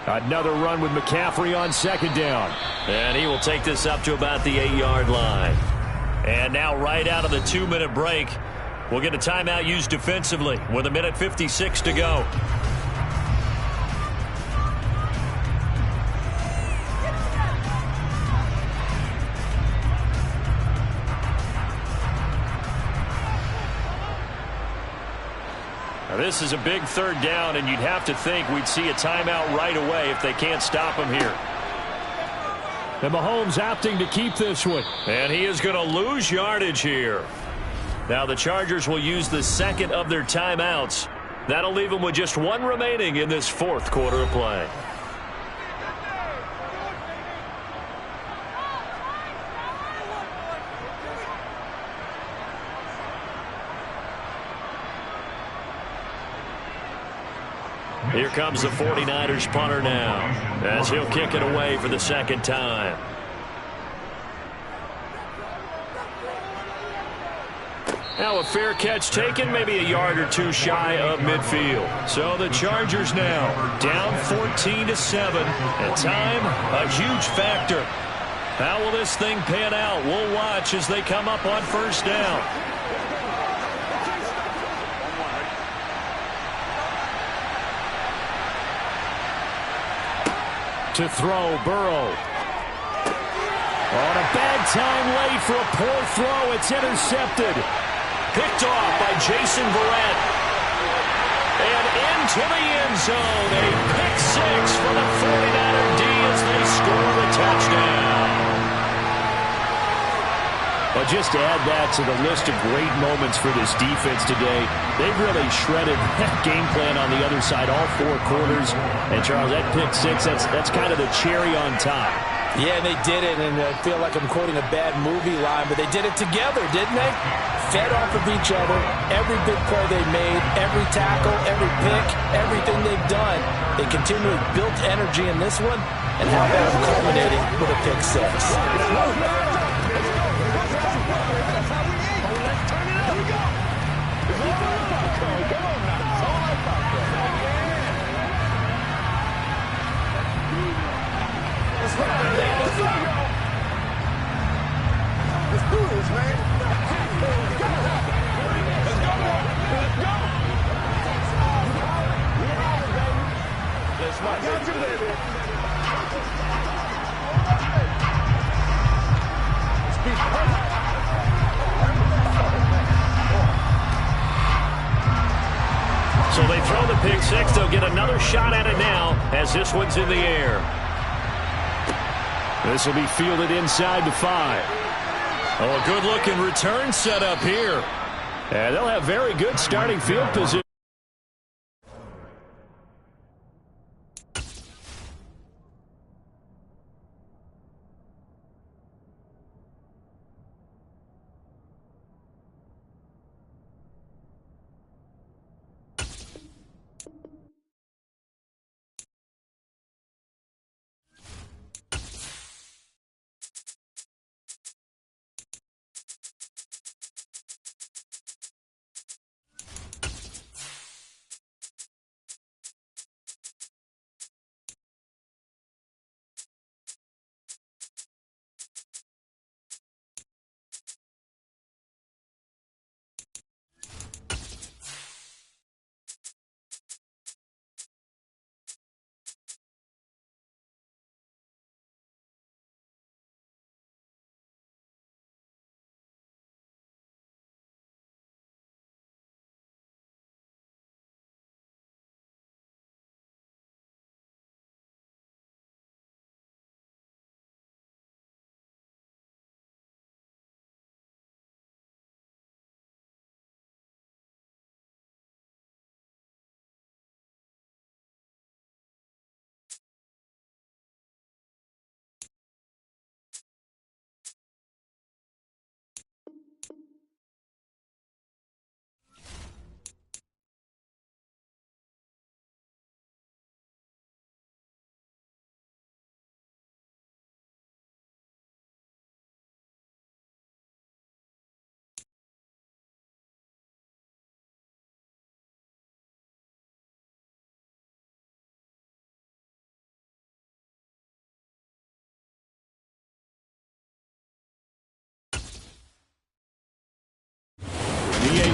Another run with McCaffrey on 2nd down. And he will take this up to about the 8-yard line. And now right out of the 2-minute break, we'll get a timeout used defensively with 1:56 to go. Now this is a big 3rd down, and you'd have to think we'd see a timeout right away if they can't stop him here. And Mahomes opting to keep this one. And he is going to lose yardage here. Now the Chargers will use the 2nd of their timeouts. That'll leave them with just 1 remaining in this 4th quarter of play. Here comes the 49ers punter now, as he'll kick it away for the 2nd time. Now a fair catch taken, maybe a yard or two shy of midfield. So the Chargers now down 14-7, and time a huge factor. How will this thing pan out? We'll watch as they come up on 1st down. To throw, Burrow. On a bad time late for a poor throw. It's intercepted. Picked off by Jason Verrett. And into the end zone. A pick 6 for the 49er D as they score the touchdown. Well, just to add that to the list of great moments for this defense today, they've really shredded that game plan on the other side all 4 quarters. And, Charles, that pick 6, that's kind of the cherry on top. Yeah, they did it, and I feel like I'm quoting a bad movie line, but they did it together, didn't they? Fed off of each other, every big play they made, every tackle, every pick, everything they've done. They continually built energy in this one, and how about them culminating with a pick 6. Let's do this, man. Let's go. Let's go. Got you, baby. Speed perfect. So they throw the pick 6. They'll get another shot at it now as this one's in the air. This will be fielded inside the 5. Oh, a good-looking return set up here. And they'll have very good starting field position.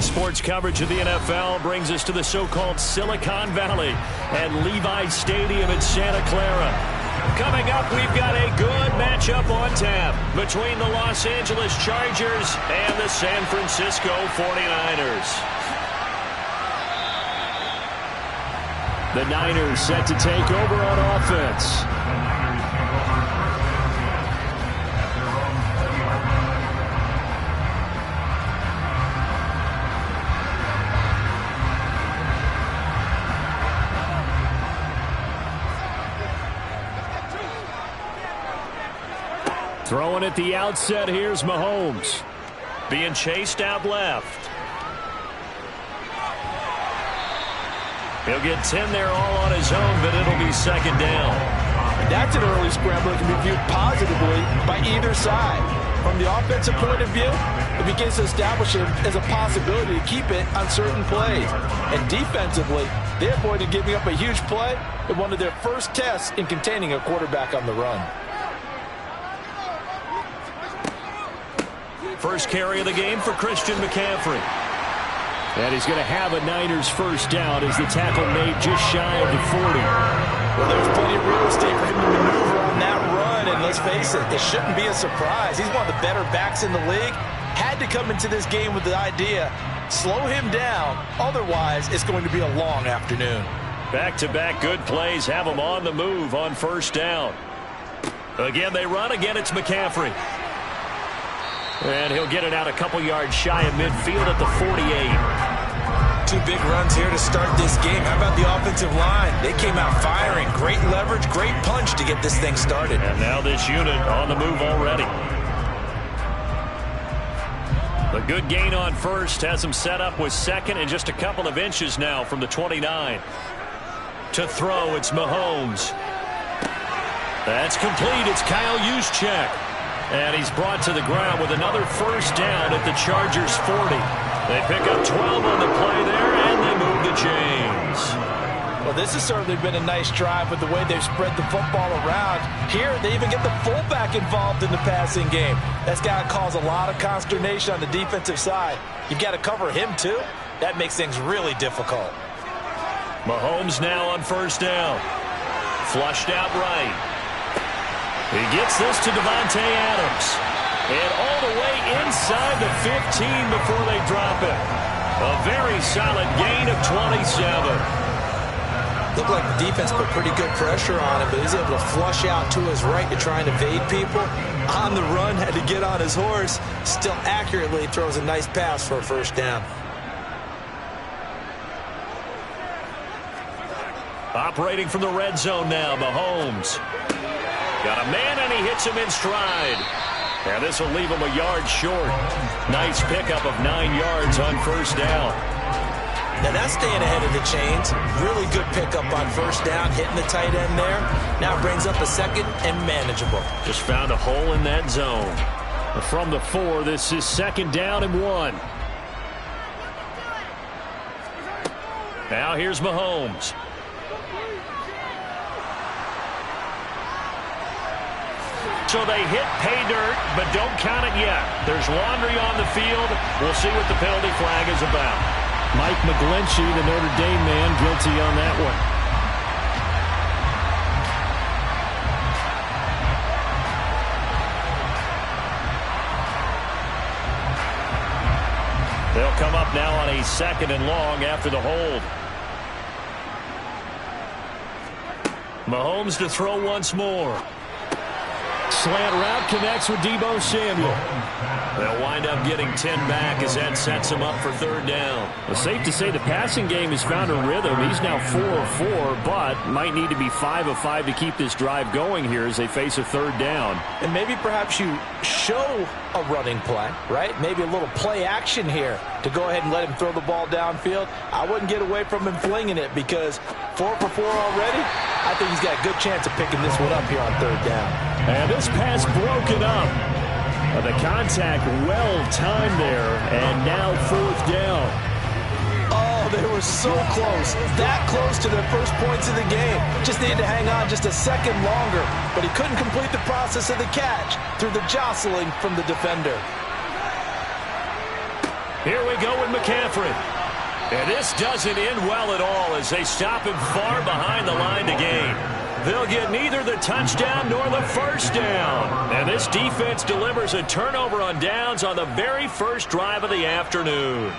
Today's sports coverage of the NFL brings us to the so-called Silicon Valley and Levi Stadium in Santa Clara. Coming up, we've got a good matchup on tap between the Los Angeles Chargers and the San Francisco 49ers. The Niners set to take over on offense. Throwing at the outset, here's Mahomes. Being chased out left. He'll get 10 there all on his own, but it'll be second down. That's an early scramble that can be viewed positively by either side. From the offensive point of view, it begins to establish it as a possibility to keep it on certain plays. And defensively, they avoided giving up a huge play in one of their first tests in containing a quarterback on the run. First carry of the game for Christian McCaffrey. And he's going to have a Niners first down as the tackle made just shy of the 40. Well, there's plenty of real estate for him to maneuver on that run, and let's face it, it shouldn't be a surprise. He's one of the better backs in the league. Had to come into this game with the idea, slow him down, otherwise it's going to be a long afternoon. Back-to-back good plays have him on the move on first down. Again, they run. Again, it's McCaffrey. And he'll get it out a couple yards shy of midfield at the 48. Two big runs here to start this game. How about the offensive line? They came out firing. Great leverage, great punch to get this thing started. And now this unit on the move already. The good gain on first has him set up with second and just a couple of inches now from the 29. To throw, it's Mahomes. That's complete. It's Kyle Juszczyk. And he's brought to the ground with another first down at the Chargers 40. They pick up 12 on the play there, and they move the chains. Well, this has certainly been a nice drive with the way they've spread the football around. Here, they even get the fullback involved in the passing game. That's got to cause a lot of consternation on the defensive side. You've got to cover him, too. That makes things really difficult. Mahomes now on first down. Flushed out right. He gets this to Davante Adams. And all the way inside the 15 before they drop it. A very solid gain of 27. Looked like the defense put pretty good pressure on him, but he's able to flush out to his right to try and evade people. On the run, had to get on his horse. Still accurately throws a nice pass for a first down. Operating from the red zone now, Mahomes. Got a man, and he hits him in stride. And this will leave him a yard short. Nice pickup of 9 yards on first down. Now that's staying ahead of the chains. Really good pickup on first down, hitting the tight end there. Now brings up a second and manageable. Just found a hole in that zone. From the 4, this is second down and 1. Now here's Mahomes. So they hit pay dirt, but don't count it yet. There's laundry on the field. We'll see what the penalty flag is about. Mike McGlinchey, the Notre Dame man, guilty on that one. They'll come up now on a second and long after the hold. Mahomes to throw once more. Slant route connects with Deebo Samuel. They'll wind up getting 10 back as that sets them up for third down. Well, safe to say the passing game has found a rhythm. He's now 4 of 4, but might need to be 5 of 5 to keep this drive going here as they face a third down. And maybe perhaps you show a running play, right? Maybe a little play action here to go ahead and let him throw the ball downfield. I wouldn't get away from him flinging it because 4 for 4 already. I think he's got a good chance of picking this one up here on third down. And this pass broken up. The contact well timed there, and now fourth down. Oh, they were so close. That close to their first points of the game. Just needed to hang on just a second longer, but he couldn't complete the process of the catch through the jostling from the defender. Here we go with McCaffrey. And this doesn't end well at all as they stop him far behind the line to gain. They'll get neither the touchdown nor the first down. And this defense delivers a turnover on downs on the very first drive of the afternoon.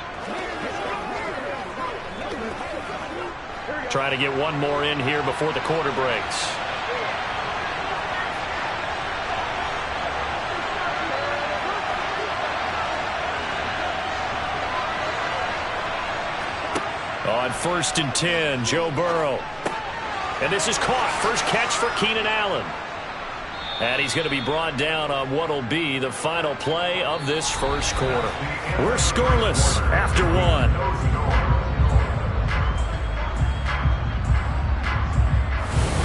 Trying to get one more in here before the quarter breaks. On 1st and 10, Joe Burrow. And this is caught. First catch for Keenan Allen. And he's going to be brought down on what will be the final play of this first quarter. We're scoreless after one.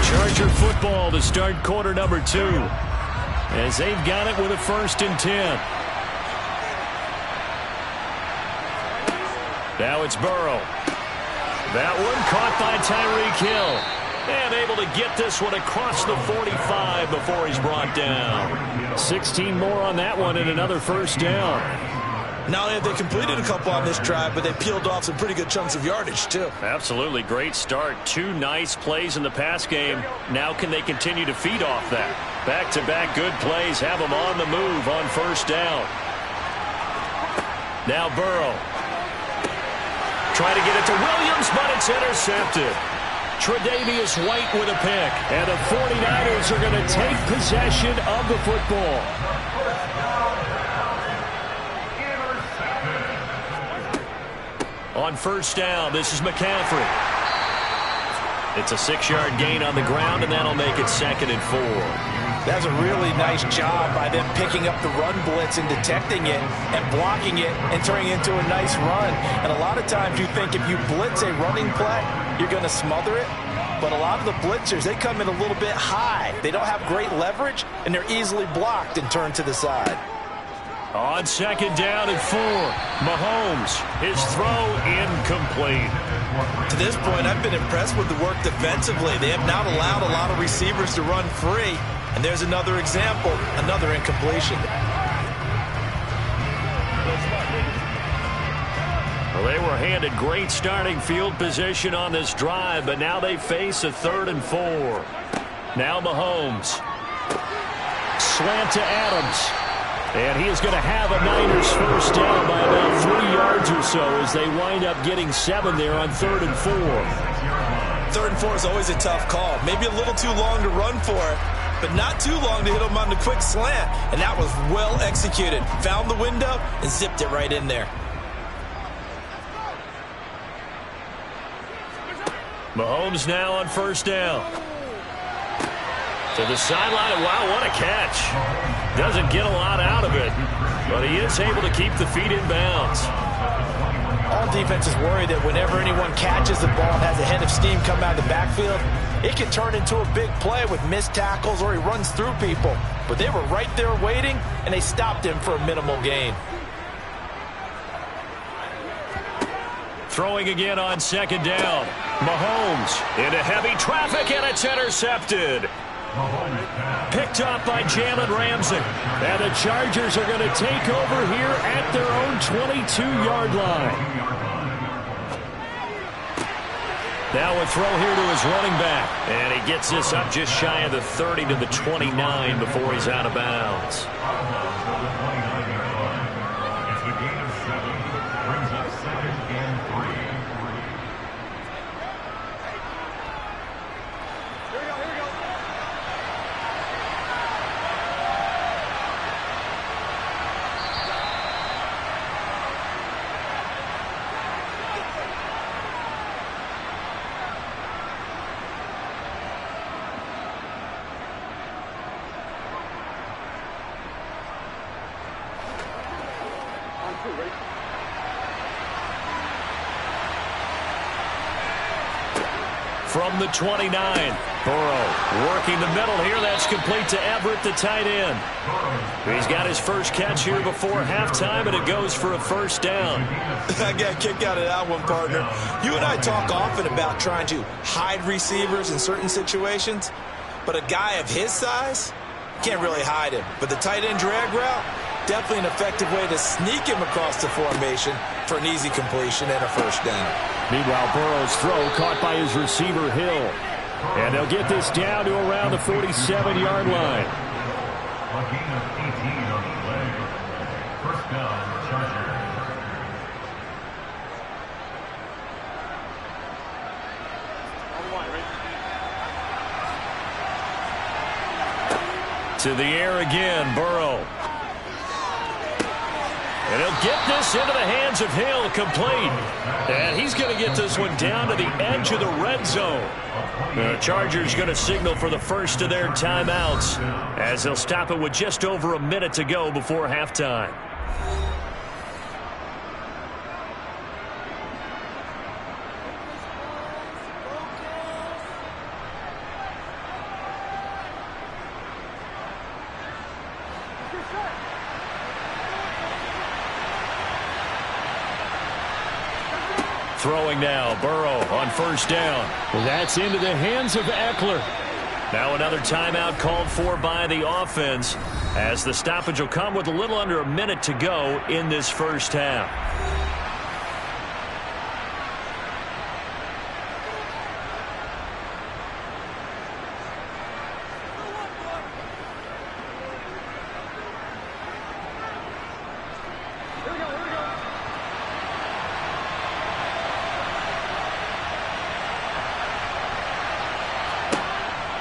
Charger football to start quarter number 2. As they've got it with a 1st and 10. Now it's Burrow. That one caught by Tyreek Hill. And able to get this one across the 45 before he's brought down. 16 more on that one and another first down. Not only have they completed a couple on this drive, but they peeled off some pretty good chunks of yardage, too. Absolutely. Great start. 2 nice plays in the pass game. Now can they continue to feed off that? Back-to-back good plays have them on the move on first down. Now Burrow. Try to get it to Williams, but it's intercepted. Tre'Davious White with a pick. And the 49ers are going to take possession of the football. On first down, this is McCaffrey. It's a 6-yard gain on the ground, and that'll make it 2nd and 4. That's a really nice job by them picking up the run blitz and detecting it and blocking it and turning it into a nice run. And a lot of times you think if you blitz a running play, you're going to smother it. But a lot of the blitzers, they come in a little bit high. They don't have great leverage, and they're easily blocked and turned to the side. On 2nd down and 4, Mahomes, his throw incomplete. To this point, I've been impressed with the work defensively. They have not allowed a lot of receivers to run free. And there's another example, another incompletion. Well, they were handed great starting field position on this drive, but now they face a 3rd and 4. Now Mahomes. Slant to Adams. And he is going to have a Niners first down by about 3 yards or so as they wind up getting 7 there on 3rd and 4. 3rd and 4 is always a tough call. Maybe a little too long to run for it, but not too long to hit him on the quick slant. And that was well executed. Found the window and zipped it right in there. Mahomes now on first down. To the sideline. Wow, what a catch. Doesn't get a lot out of it, but he is able to keep the feet in bounds. All defenses worry that whenever anyone catches the ball and has a head of steam come out of the backfield, it can turn into a big play with missed tackles or he runs through people. But they were right there waiting, and they stopped him for a minimal gain. Throwing again on 2nd down. Mahomes into heavy traffic, and it's intercepted. Picked up by Jalen Ramsey. And the Chargers are going to take over here at their own 22-yard line. Now a throw here to his running back. And he gets this up just shy of the 30 to the 29 before he's out of bounds. It's the gain of 7. Brings up 2nd and 3. From the 29, Burrow working the middle here. That's complete to Everett, the tight end. He's got his first catch here before halftime, and it goes for a first down. I got a kick out of that one, partner. You and I talk often about trying to hide receivers in certain situations, but a guy of his size can't really hide him. But the tight end drag route, Definitely an effective way to sneak him across the formation for an easy completion and a first down. Meanwhile, Burrow's throw caught by his receiver, Hill. And they'll get this down to around the 47-yard line. A gain of 18 on the play. First down, Chargers. To the air again, Burrow. And he'll get this into the hands of Hill, complete. And he's going to get this one down to the edge of the red zone. The Chargers going to signal for the first of their timeouts as they'll stop it with just over a minute to go before halftime. Throwing now, Burrow on first down. That's into the hands of Eckler. Now another timeout called for by the offense as the stoppage will come with a little under a minute to go in this first half.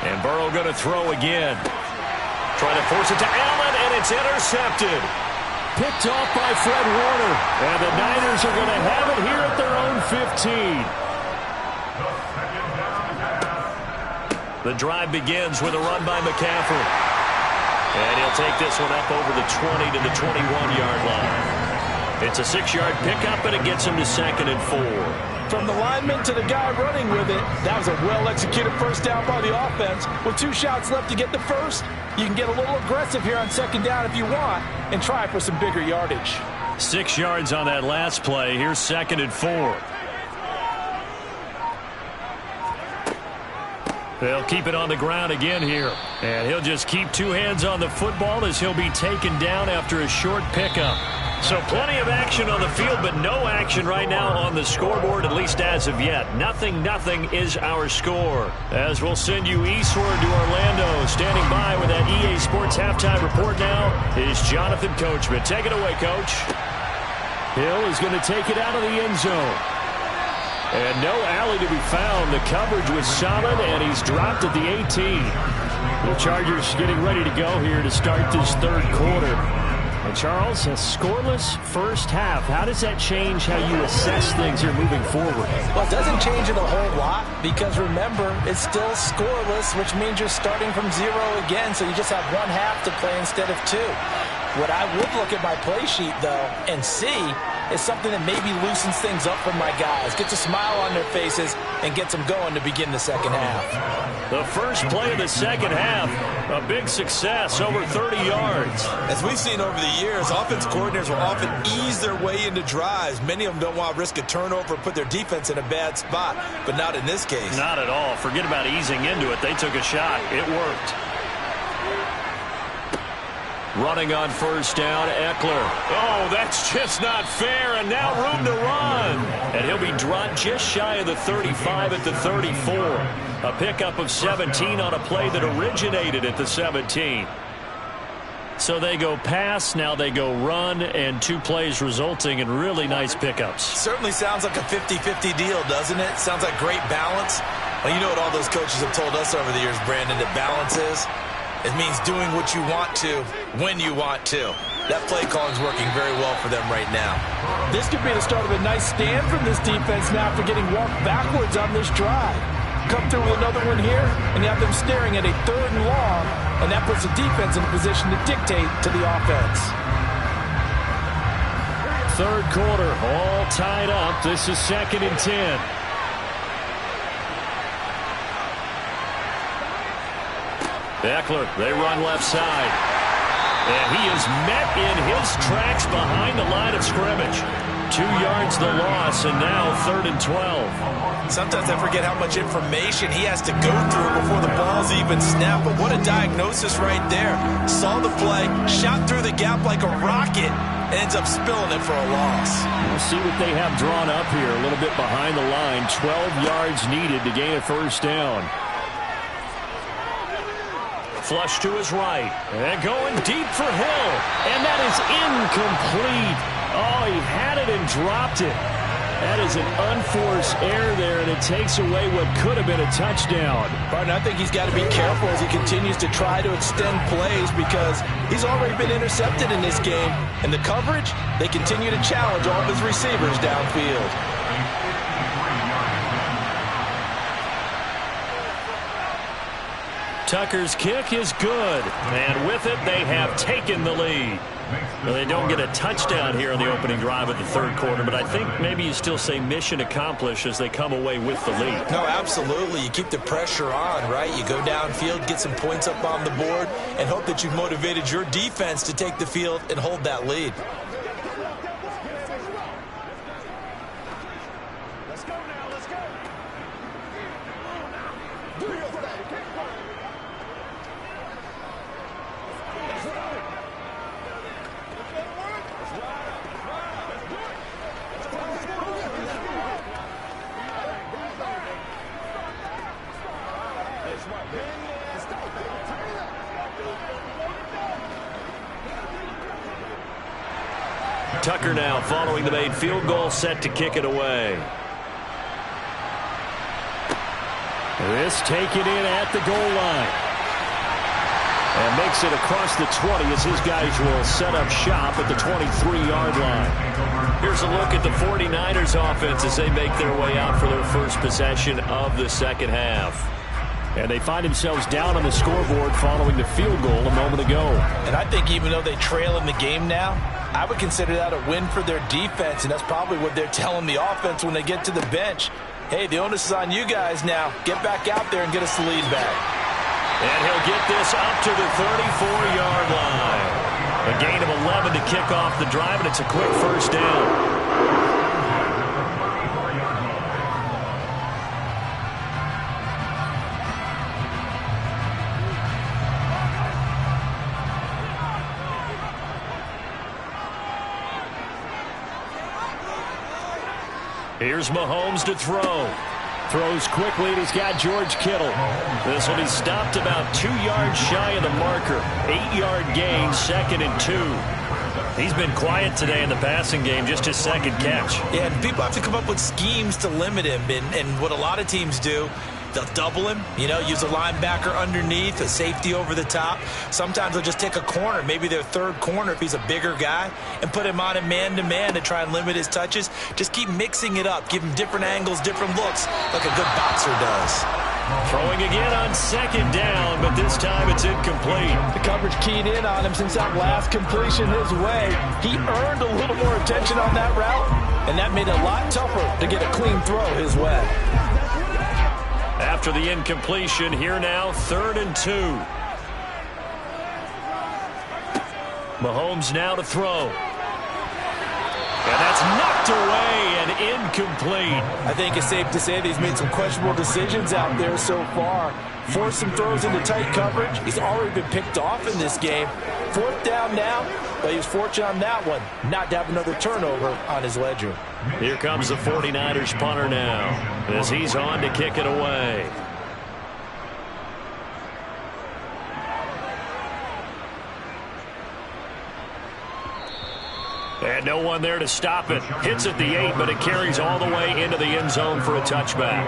And Burrow going to throw again. Trying to force it to Allen, and it's intercepted. Picked off by Fred Warner. And the Niners are going to have it here at their own 15. The drive begins with a run by McCaffrey. And he'll take this one up over the 20 to the 21-yard line. It's a 6-yard pickup, and it gets him to 2nd and 4. From the lineman to the guy running with it, that was a well-executed first down by the offense. With 2 shots left to get the first, you can get a little aggressive here on 2nd down if you want and try for some bigger yardage. 6 yards on that last play. Here's 2nd and 4. They'll keep it on the ground again here. And he'll just keep 2 hands on the football as he'll be taken down after a short pickup. So plenty of action on the field, but no action right now on the scoreboard, at least as of yet. 0-0 is our score. As we'll send you eastward to Orlando. Standing by with that EA Sports halftime report now is Jonathan Coachman. Take it away, Coach. Hill is going to take it out of the end zone. And no alley to be found. The coverage was solid, and he's dropped at the 18. The Chargers getting ready to go here to start this third quarter. And Charles, a scoreless first half. How does that change how you assess things here moving forward? Well, it doesn't change it a whole lot because, remember, it's still scoreless, which means you're starting from 0 again, so you just have 1 half to play instead of 2. What I would look at my play sheet, though, and see is something that maybe loosens things up for my guys, gets a smile on their faces, and gets them going to begin the second half. The first play of the second half, a big success, over 30 yards. As we've seen over the years, offense coordinators will often ease their way into drives. Many of them don't want to risk a turnover or put their defense in a bad spot, but not in this case. Not at all. Forget about easing into it. They took a shot. It worked. Running on first down, Eckler. Oh, that's just not fair, and now room to run. And he'll be dropped just shy of the 35 at the 34. A pickup of 17 on a play that originated at the 17. So they go pass, now they go run, and 2 plays resulting in really nice pickups. Certainly sounds like a 50-50 deal, doesn't it? Sounds like great balance. Well, you know what all those coaches have told us over the years, Brandon, that balance is? It means doing what you want to, when you want to. That play calling is working very well for them right now. This could be the start of a nice stand from this defense now after getting walked backwards on this drive. Come through with another one here, and you have them staring at a 3rd and long, and that puts the defense in a position to dictate to the offense. Third quarter, all tied up. This is 2nd and 10. Eckler, they run left side. And he is met in his tracks behind the line of scrimmage. 2 yards the loss, and now 3rd and 12. Sometimes I forget how much information he has to go through before the ball's even snapped, but what a diagnosis right there. Saw the play, shot through the gap like a rocket, and ends up spilling it for a loss. We'll see what they have drawn up here, a little bit behind the line. 12 yards needed to gain a first down. Flush to his right, and going deep for Hill, and that is incomplete. Oh, he had it and dropped it. That is an unforced error there, and it takes away what could have been a touchdown. Barton, I think he's got to be careful as he continues to try to extend plays because he's already been intercepted in this game. And the coverage, they continue to challenge all of his receivers downfield. Tucker's kick is good, and with it, they have taken the lead. Well, they don't get a touchdown here in the opening drive of the 3rd quarter, but I think maybe you still say mission accomplished as they come away with the lead. No, absolutely. You keep the pressure on, right? You go downfield, get some points up on the board, and hope that you've motivated your defense to take the field and hold that lead. Let's go now, let's go. Do your thing. Tucker now following the made field goal, set to kick it away. This taken in at the goal line. And makes it across the 20 as his guys will set up shop at the 23-yard line. Here's a look at the 49ers offense as they make their way out for their first possession of the second half. And they find themselves down on the scoreboard following the field goal a moment ago. And I think even though they trail in the game now, I would consider that a win for their defense, and that's probably what they're telling the offense when they get to the bench. Hey, the onus is on you guys now. Get back out there and get us the lead back. And he'll get this up to the 34-yard line. A gain of 11 to kick off the drive, and it's a quick first down. Here's Mahomes to throw. Throws quickly, and he's got George Kittle. This will be stopped about 2 yards shy of the marker. 8-yard gain, 2nd and 2. He's been quiet today in the passing game, just his second catch. Yeah, and people have to come up with schemes to limit him, and what a lot of teams do, they'll double him, use a linebacker underneath, a safety over the top. Sometimes they'll just take a corner, maybe their 3rd corner if he's a bigger guy, and put him on a man-to-man to try and limit his touches. Just keep mixing it up, give him different angles, different looks, like a good boxer does. Throwing again on 2nd down, but this time it's incomplete. The coverage keyed in on him since that last completion his way. He earned a little more attention on that route, and that made it a lot tougher to get a clean throw his way. After the incompletion, here now, 3rd and 2. Mahomes now to throw. And that's knocked away and incomplete. I think it's safe to say that he's made some questionable decisions out there so far. Forced some throws into tight coverage. He's already been picked off in this game. 4th down now, but he was fortunate on that one not to have another turnover on his ledger. Here comes the 49ers punter now as he's on to kick it away. And no one there to stop it. Hits at the 8, but it carries all the way into the end zone for a touchback.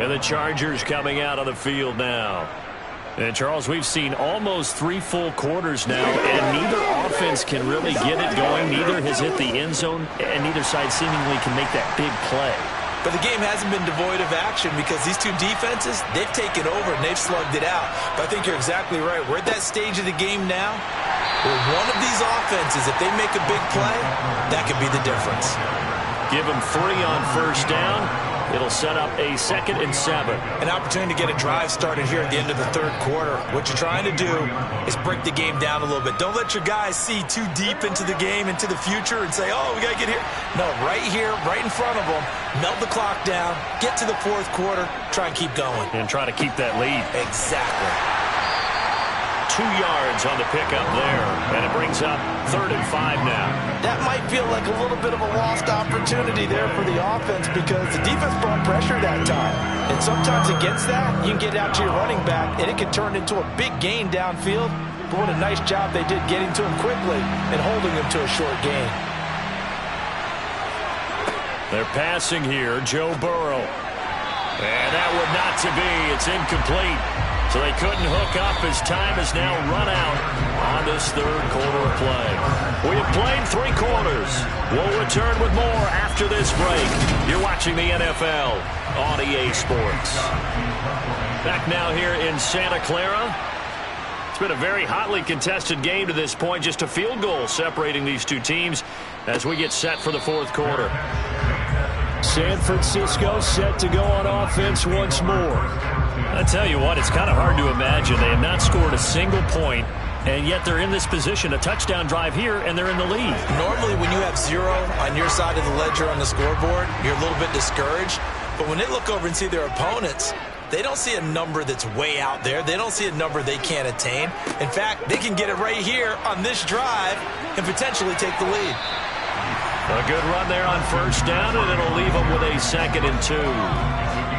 And the Chargers coming out on the field now. And, Charles, we've seen almost 3 full quarters now, and neither offense can really get it going. Neither has hit the end zone, and neither side seemingly can make that big play. But the game hasn't been devoid of action because these two defenses, they've taken over and they've slugged it out. But I think you're exactly right. We're at that stage of the game now where one of these offenses, if they make a big play, that could be the difference. Give them 3 on 1st down. It'll set up a 2nd and 7. An opportunity to get a drive started here at the end of the third quarter. What you're trying to do is break the game down a little bit. Don't let your guys see too deep into the game, into the future, and say, oh, we got to get here. No, right here, right in front of them, melt the clock down, get to the fourth quarter, try and keep going. And try to keep that lead. Exactly. 2 yards on the pickup there, and it brings up 3rd and 5 now. That might feel like a little bit of a lost opportunity there for the offense because the defense brought pressure that time. And sometimes against that, you can get out to your running back, and it can turn into a big gain downfield. But what a nice job they did getting to him quickly and holding him to a short gain. They're passing here, Joe Burrow. And that would not to be. It's incomplete. So they couldn't hook up as time has now run out on this third quarter of play. We have played 3 quarters. We'll return with more after this break. You're watching the NFL on EA Sports. Back now here in Santa Clara. It's been a very hotly contested game to this point. Just a field goal separating these two teams as we get set for the fourth quarter. San Francisco set to go on offense once more. I tell you what, it's kind of hard to imagine. They have not scored a single point, and yet they're in this position. A touchdown drive here, and they're in the lead. Normally, when you have 0 on your side of the ledger on the scoreboard, you're a little bit discouraged. But when they look over and see their opponents, they don't see a number that's way out there. They don't see a number they can't attain. In fact, they can get it right here on this drive and potentially take the lead. A good run there on first down, and it'll leave them with a 2nd and 2.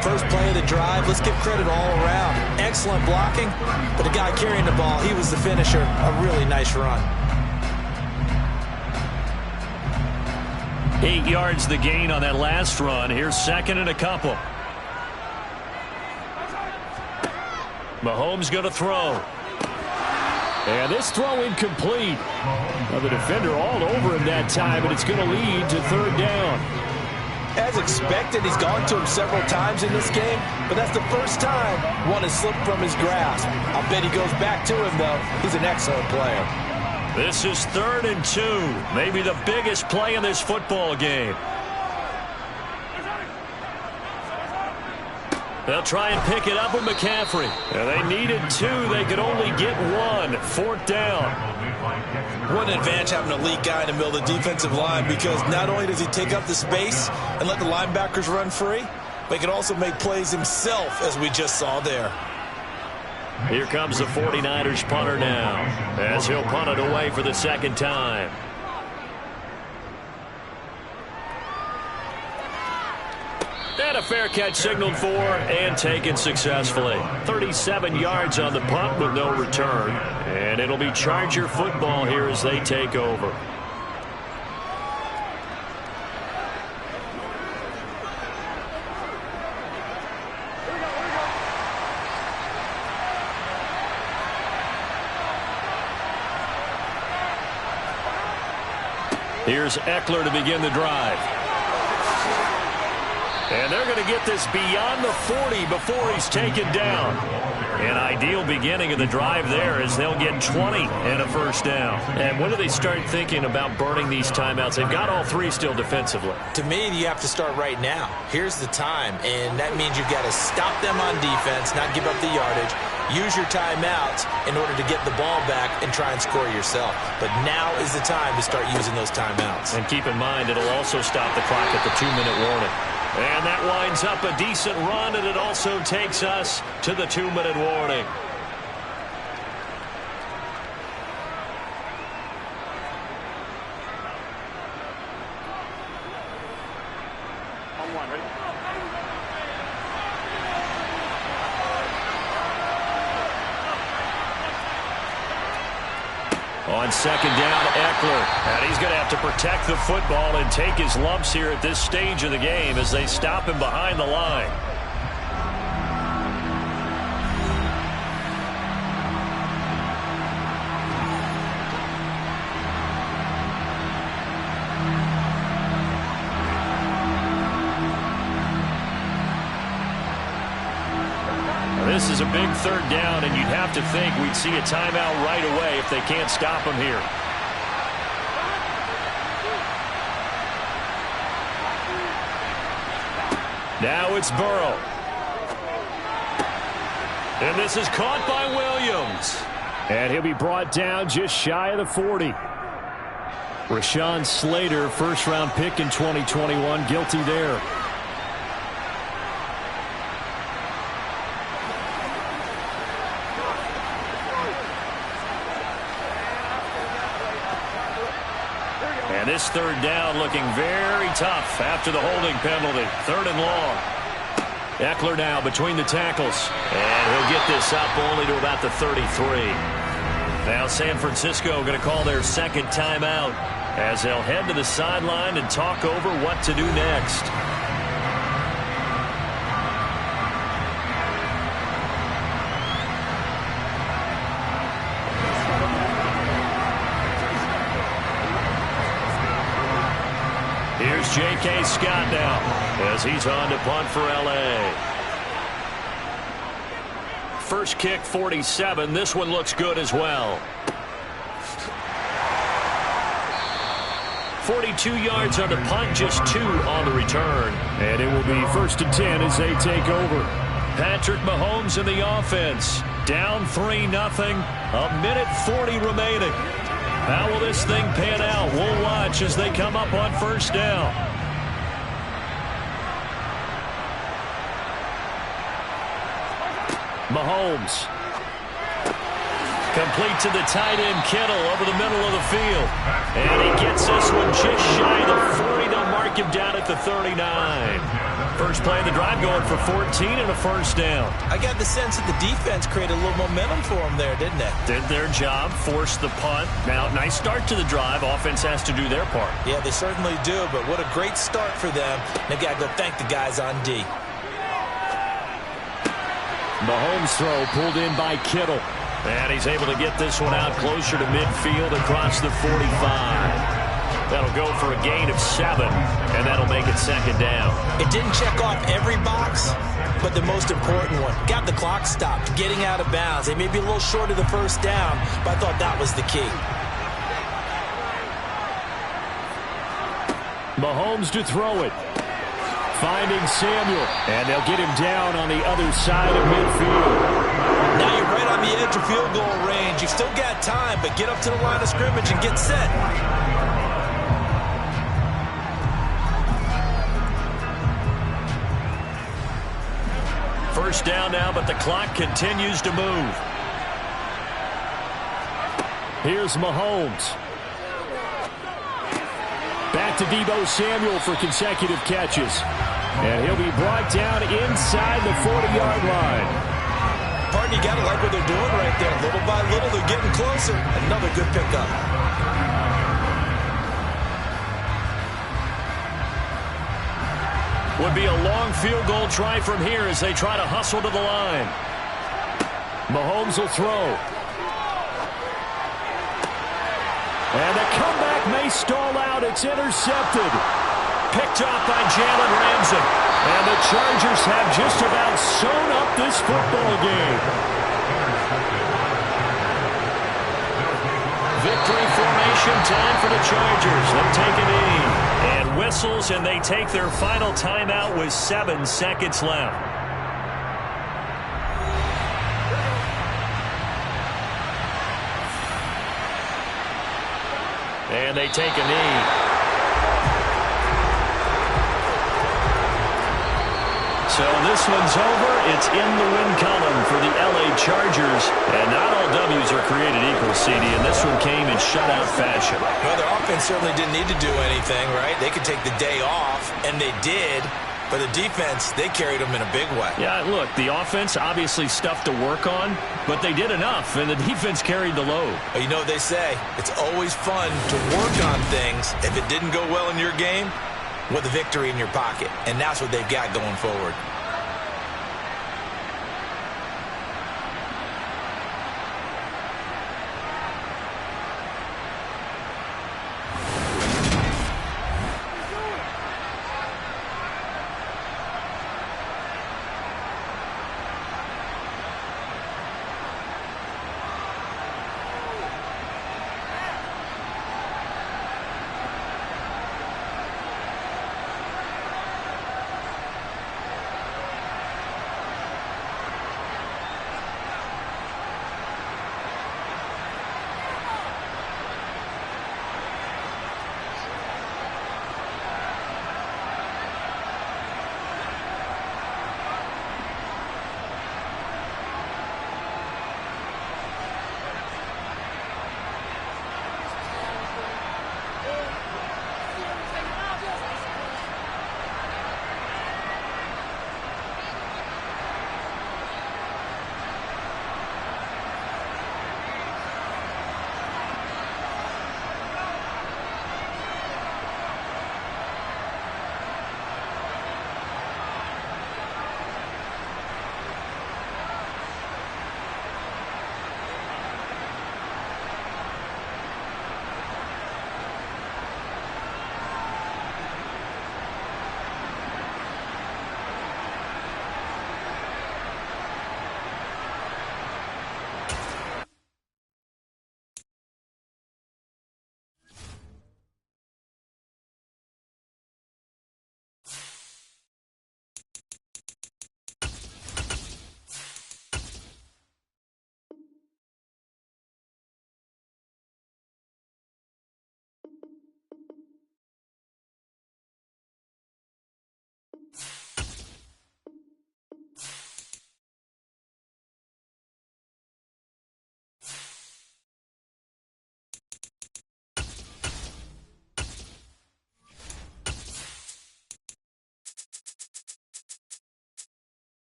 First play of the drive, let's give credit all around. Excellent blocking, but the guy carrying the ball, he was the finisher. A really nice run. 8 yards the gain on that last run. Here's 2nd and a couple. Mahomes going to throw. And this throw incomplete. Now the defender all over him that time, and it's going to lead to 3rd down. As expected, he's gone to him several times in this game, but that's the first time one has slipped from his grasp. I'll bet he goes back to him, though. He's an excellent player. This is 3rd and 2. Maybe the biggest play in this football game. They'll try and pick it up with McCaffrey. And they needed 2. They could only get 1. 4th down. What an advantage having an elite guy in the middle of the defensive line, because not only does he take up the space and let the linebackers run free, but he can also make plays himself, as we just saw there. Here comes the 49ers punter now, as he'll punt it away for the 2nd time. And a fair catch signaled for and taken successfully. 37 yards on the punt with no return. And it'll be Charger football here as they take over. Here's Eckler to begin the drive. And they're going to get this beyond the 40 before he's taken down. An ideal beginning of the drive there as they'll get 20 and a first down. And when do they start thinking about burning these timeouts? They've got all 3 still defensively. To me, you have to start right now. Here's the time, and that means you've got to stop them on defense, not give up the yardage. Use your timeouts in order to get the ball back and try and score yourself. But now is the time to start using those timeouts. And keep in mind, it'll also stop the clock at the 2-minute warning. And that winds up a decent run, and it also takes us to the 2-minute warning. On 2nd down, Eckler. And he's going to have to protect the football and take his lumps here at this stage of the game as they stop him behind the line. This is a big 3rd down, and you'd have to think we'd see a timeout right away if they can't stop him here. Now it's Burrow. And this is caught by Williams. And he'll be brought down just shy of the 40. Rashawn Slater, first-round pick in 2021, guilty there. And this third down looking very tough after the holding penalty. 3rd and long. Eckler now between the tackles. And he'll get this up only to about the 33. Now San Francisco going to call their second timeout as they'll head to the sideline and talk over what to do next. Here's J.K. Scott now as he's on to punt for L.A. First kick, 47. This one looks good as well. 42 yards on the punt, just 2 on the return. And it will be 1st and 10 as they take over. Patrick Mahomes in the offense. Down 3-0. A minute 40 remaining. How will this thing pan out? We'll watch as they come up on 1st down. Mahomes. Complete to the tight end, Kittle, over the middle of the field. And he gets this one just shy of the 40. They'll mark him down at the 39. First play of the drive going for 14 and a 1st down. I got the sense that the defense created a little momentum for them there, didn't they? Did their job, forced the punt. Now, nice start to the drive. Offense has to do their part. Yeah, they certainly do, but what a great start for them. They've got to go thank the guys on D. Mahomes throw pulled in by Kittle. And he's able to get this one out closer to midfield across the 45. That'll go for a gain of 7, and that'll make it 2nd down. It didn't check off every box, but the most important one. Got the clock stopped, getting out of bounds. They may be a little short of the 1st down, but I thought that was the key. Mahomes to throw it. Finding Samuel, and they'll get him down on the other side of midfield. Now you're right on the edge of field goal range. You've still got time, but get up to the line of scrimmage and get set. First down now, but the clock continues to move. Here's Mahomes. Back to Deebo Samuel for consecutive catches. And he'll be brought down inside the 40-yard line. Pardon, you got to like what they're doing right there. Little by little, they're getting closer. Another good pickup. Would be a long field goal try from here as they try to hustle to the line. Mahomes will throw. And the comeback may stall out. It's intercepted. Picked off by Jalen Ramsey. And the Chargers have just about sewn up this football game. Victory formation time for the Chargers. They'll take a knee. And whistles, and they take their final timeout with 7 seconds left. And they take a knee. So this one's over. It's in the win column for the L.A. Chargers. And not all W's are created equal, CD, and this one came in shutout fashion. Well, their offense certainly didn't need to do anything, right? They could take the day off, and they did. But the defense, they carried them in a big way. Yeah, look, the offense, obviously stuff to work on, but they did enough, and the defense carried the load. But you know what they say, it's always fun to work on things. If it didn't go well in your game, with a victory in your pocket. And that's what they've got going forward.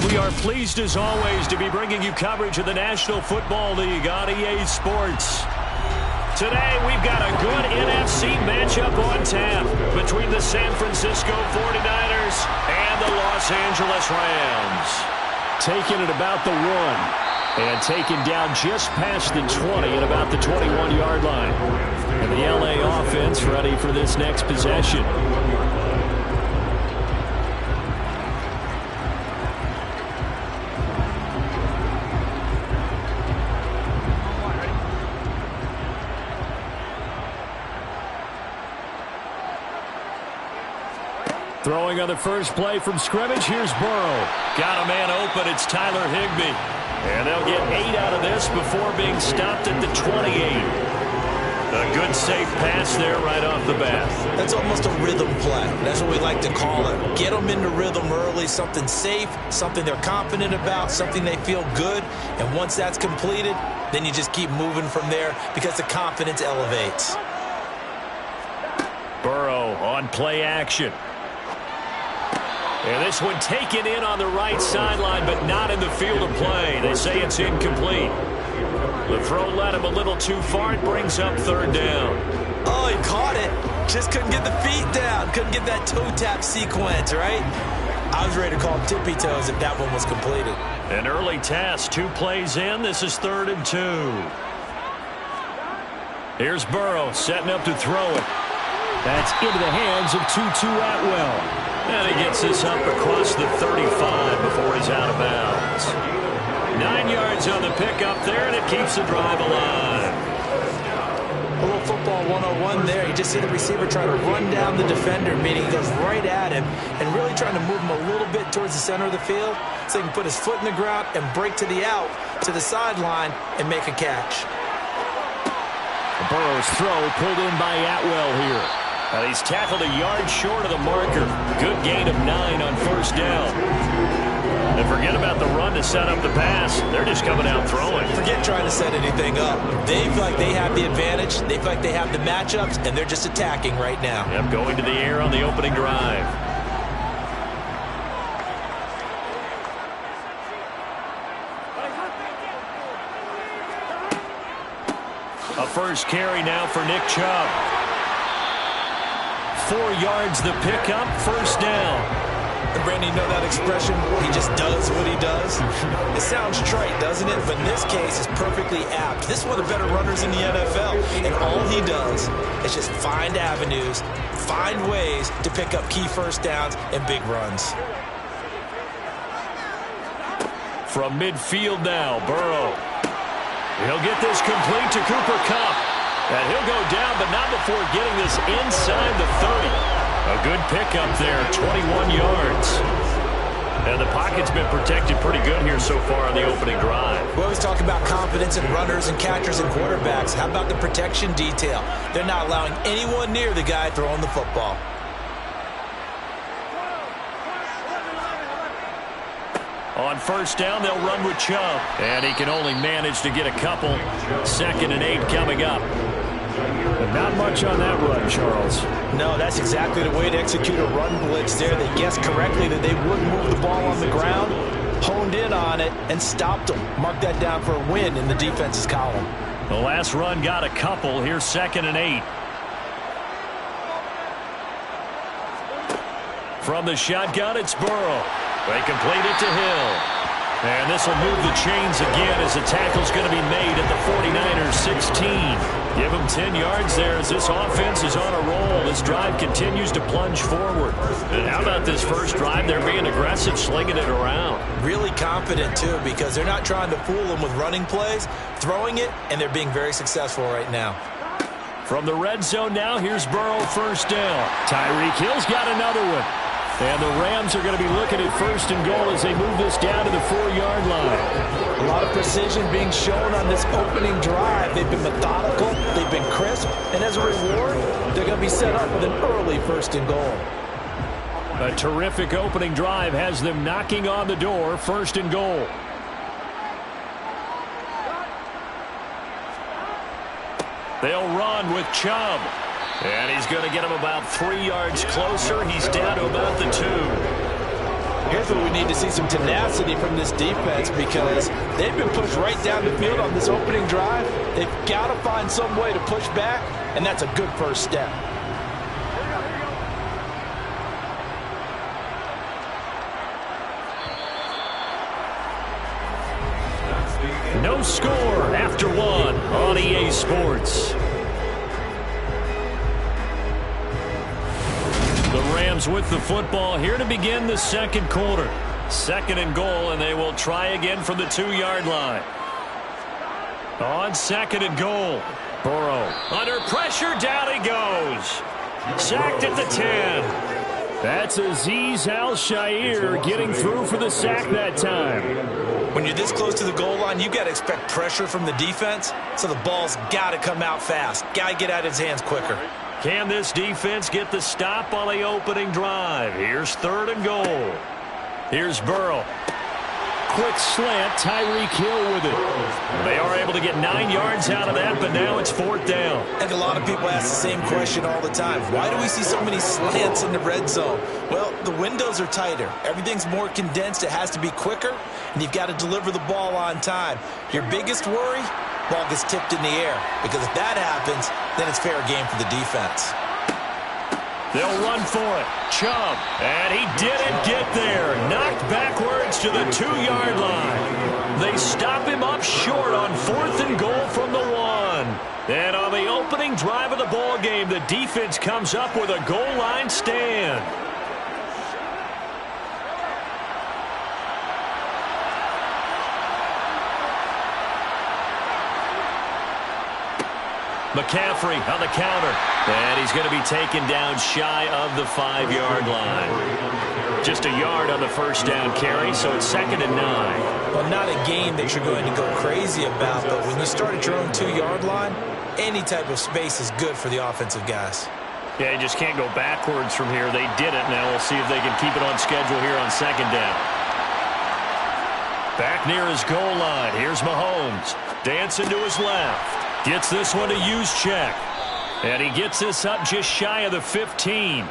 We are pleased as always to be bringing you coverage of the National Football League on EA Sports. Today we've got a good NFC matchup on tap between the San Francisco 49ers and the Los Angeles Rams. Taken at about the 1 and taken down just past the 20 at about the 21-yard line. And the LA offense ready for this next possession. Throwing on the first play from scrimmage, here's Burrow. Got a man open, it's Tyler Higbee. And they'll get 8 out of this before being stopped at the 28. A good safe pass there right off the bat. That's almost a rhythm play. That's what we like to call it. Get them into rhythm early, something safe, something they're confident about, something they feel good. And once that's completed, then you just keep moving from there because the confidence elevates. Burrow on play action. And this one taken in on the right sideline, but not in the field of play. They say it's incomplete. The throw led him a little too far. It brings up 3rd down. Oh, he caught it. Just couldn't get the feet down. Couldn't get that toe tap sequence, right? I was ready to call him tippy toes if that one was completed. An early task. 2 plays in. This is 3rd and 2. Here's Burrow setting up to throw it. That's into the hands of Tutu Atwell. And he gets this up across the 35 before he's out of bounds. 9 yards on the pickup there, and it keeps the drive alive. A little football 101 there. You just see the receiver try to run down the defender, meaning he goes right at him and really trying to move him a little bit towards the center of the field so he can put his foot in the ground and break to the out, to the sideline, and make a catch. Burrow's throw pulled in by Atwell here. And he's tackled a yard short of the marker. Good gain of 9 on 1st down. And forget about the run to set up the pass. They're just coming out throwing. Forget trying to set anything up. They feel like they have the advantage. They feel like they have the matchups, and they're just attacking right now. Yep, going to the air on the opening drive. A first carry now for Nick Chubb. 4 yards the pickup, 1st down. And Brandon, you know that expression, he just does what he does? It sounds trite, doesn't it? But in this case, it's perfectly apt. This is one of the better runners in the NFL. And all he does is just find avenues, find ways to pick up key 1st downs and big runs. From midfield now, Burrow. He'll get this complete to Cooper Kupp. And he'll go down, but not before getting this inside the 30. A good pickup there, 21 yards. And the pocket's been protected pretty good here so far on the opening drive. We always talk about confidence in runners and catchers and quarterbacks. How about the protection detail? They're not allowing anyone near the guy throwing the football. On 1st down, they'll run with Chubb. And he can only manage to get a couple. 2nd and 8 coming up. But not much on that run, Charles. No, that's exactly the way to execute a run blitz there. They guessed correctly that they would move the ball on the ground, honed in on it, and stopped them. Mark that down for a win in the defense's column. The last run got a couple. Here's 2nd and 8. From the shotgun, it's Burrow. They complete it to Hill. And this will move the chains again as the tackle's going to be made at the 49ers 16. Give them 10 yards there as this offense is on a roll. This drive continues to plunge forward. And how about this first drive? They're being aggressive, slinging it around. Really confident, too, because they're not trying to fool them with running plays, throwing it, and they're being very successful right now. From the red zone now, here's Burrow, 1st down. Tyreek Hill's got another one. And the Rams are going to be looking at 1st and goal as they move this down to the 4-yard line. A lot of precision being shown on this opening drive. They've been methodical, they've been crisp, and as a reward, they're going to be set up with an early 1st and goal. A terrific opening drive has them knocking on the door, 1st and goal. They'll run with Chubb. And he's going to get him about 3 yards closer. He's down to about the 2. Here's where we need to see some tenacity from this defense because they've been pushed right down the field on this opening drive. They've got to find some way to push back, and that's a good first step. No score after one on EA Sports. The Rams with the football here to begin the second quarter. 2nd and goal, and they will try again from the 2-yard line. On 2nd and goal, Burrow under pressure, down he goes. Sacked at the 10. That's Azeez Al-Shaair getting through for the sack that time. When you're this close to the goal line, you got to expect pressure from the defense, so the ball's got to come out fast. Got to get out of his hands quicker. Can this defense get the stop on the opening drive? Here's 3rd and goal. Here's Burrow. Quick slant, Tyreek Hill with it. They are able to get 9 yards out of that, but now it's 4th down. I think a lot of people ask the same question all the time. Why do we see so many slants in the red zone? Well, the windows are tighter. Everything's more condensed. It has to be quicker, and you've got to deliver the ball on time. Your biggest worry? Ball gets tipped in the air, because if that happens, then it's fair game for the defense. They'll run for it. Chubb, and he didn't get there. Knocked backwards to the 2-yard line. They stop him up short on 4th and goal from the 1. And on the opening drive of the ball game, the defense comes up with a goal line stand. McCaffrey on the counter. And he's going to be taken down shy of the 5-yard line. Just a yard on the first down carry, so it's 2nd and 9. Well, not a game that you're going to go crazy about, but when you start at your own 2-yard line, any type of space is good for the offensive guys. Yeah, you just can't go backwards from here. They did it. Now we'll see if they can keep it on schedule here on 2nd down. Back near his goal line. Here's Mahomes. Dancing to his left. Gets this one to Juszczyk. And he gets this up just shy of the 15.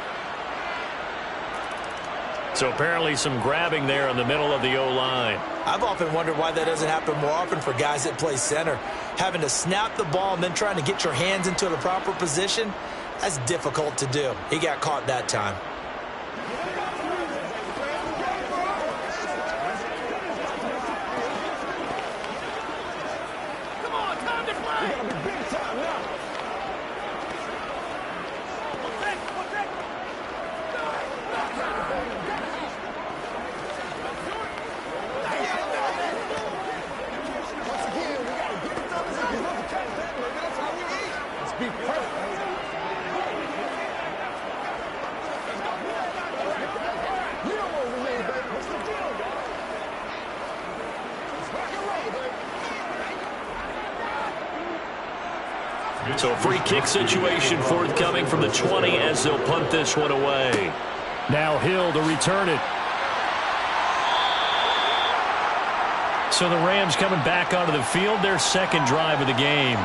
So apparently some grabbing there in the middle of the O-line. I've often wondered why that doesn't happen more often for guys that play center. Having to snap the ball and then trying to get your hands into the proper position, that's difficult to do. He got caught that time. So a free kick situation forthcoming from the 20 as they'll punt this one away. Now Hill to return it. So the Rams coming back onto the field, their 2nd drive of the game.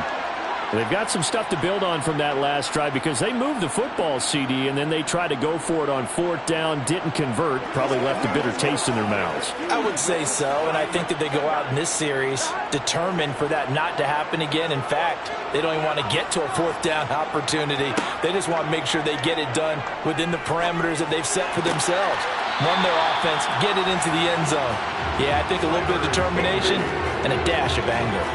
They've got some stuff to build on from that last drive because they moved the football, CD, and then they tried to go for it on 4th down, didn't convert, probably left a bitter taste in their mouths. I would say so, and I think that they go out in this series determined for that not to happen again. In fact, they don't even want to get to a 4th down opportunity. They just want to make sure they get it done within the parameters that they've set for themselves. Run their offense, get it into the end zone. Yeah, I think a little bit of determination and a dash of anger.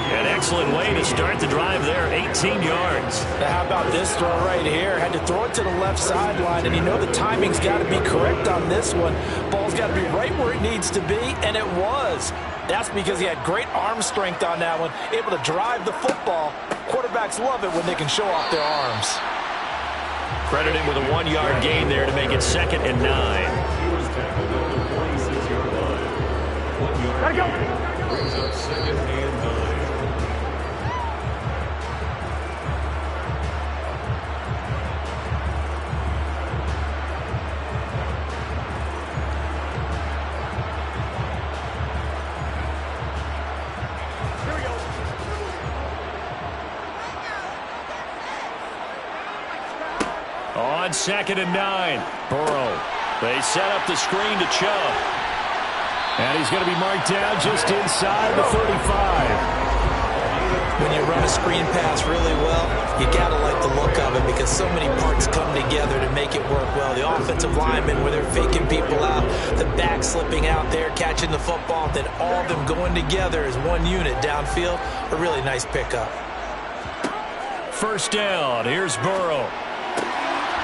An excellent way to start the drive there, 18 yards. Now how about this throw right here? Had to throw it to the left sideline, and you know the timing's got to be correct on this one. Ball's got to be right where it needs to be, and it was. That's because he had great arm strength on that one, able to drive the football. Quarterbacks love it when they can show off their arms. Credited with a 1-yard gain there to make it 2nd and 9. Gotta go. Brings up 2nd and 9. On 2nd and 9, Burrow They set up the screen to Chubb. And he's going to be marked down just inside the 35. When you run a screen pass really well, you got to like the look of it because so many parts come together to make it work well. The offensive linemen, where they're faking people out, the back slipping out there, catching the football, then all of them going together as one unit downfield. A really nice pickup. First down. Here's Burrow.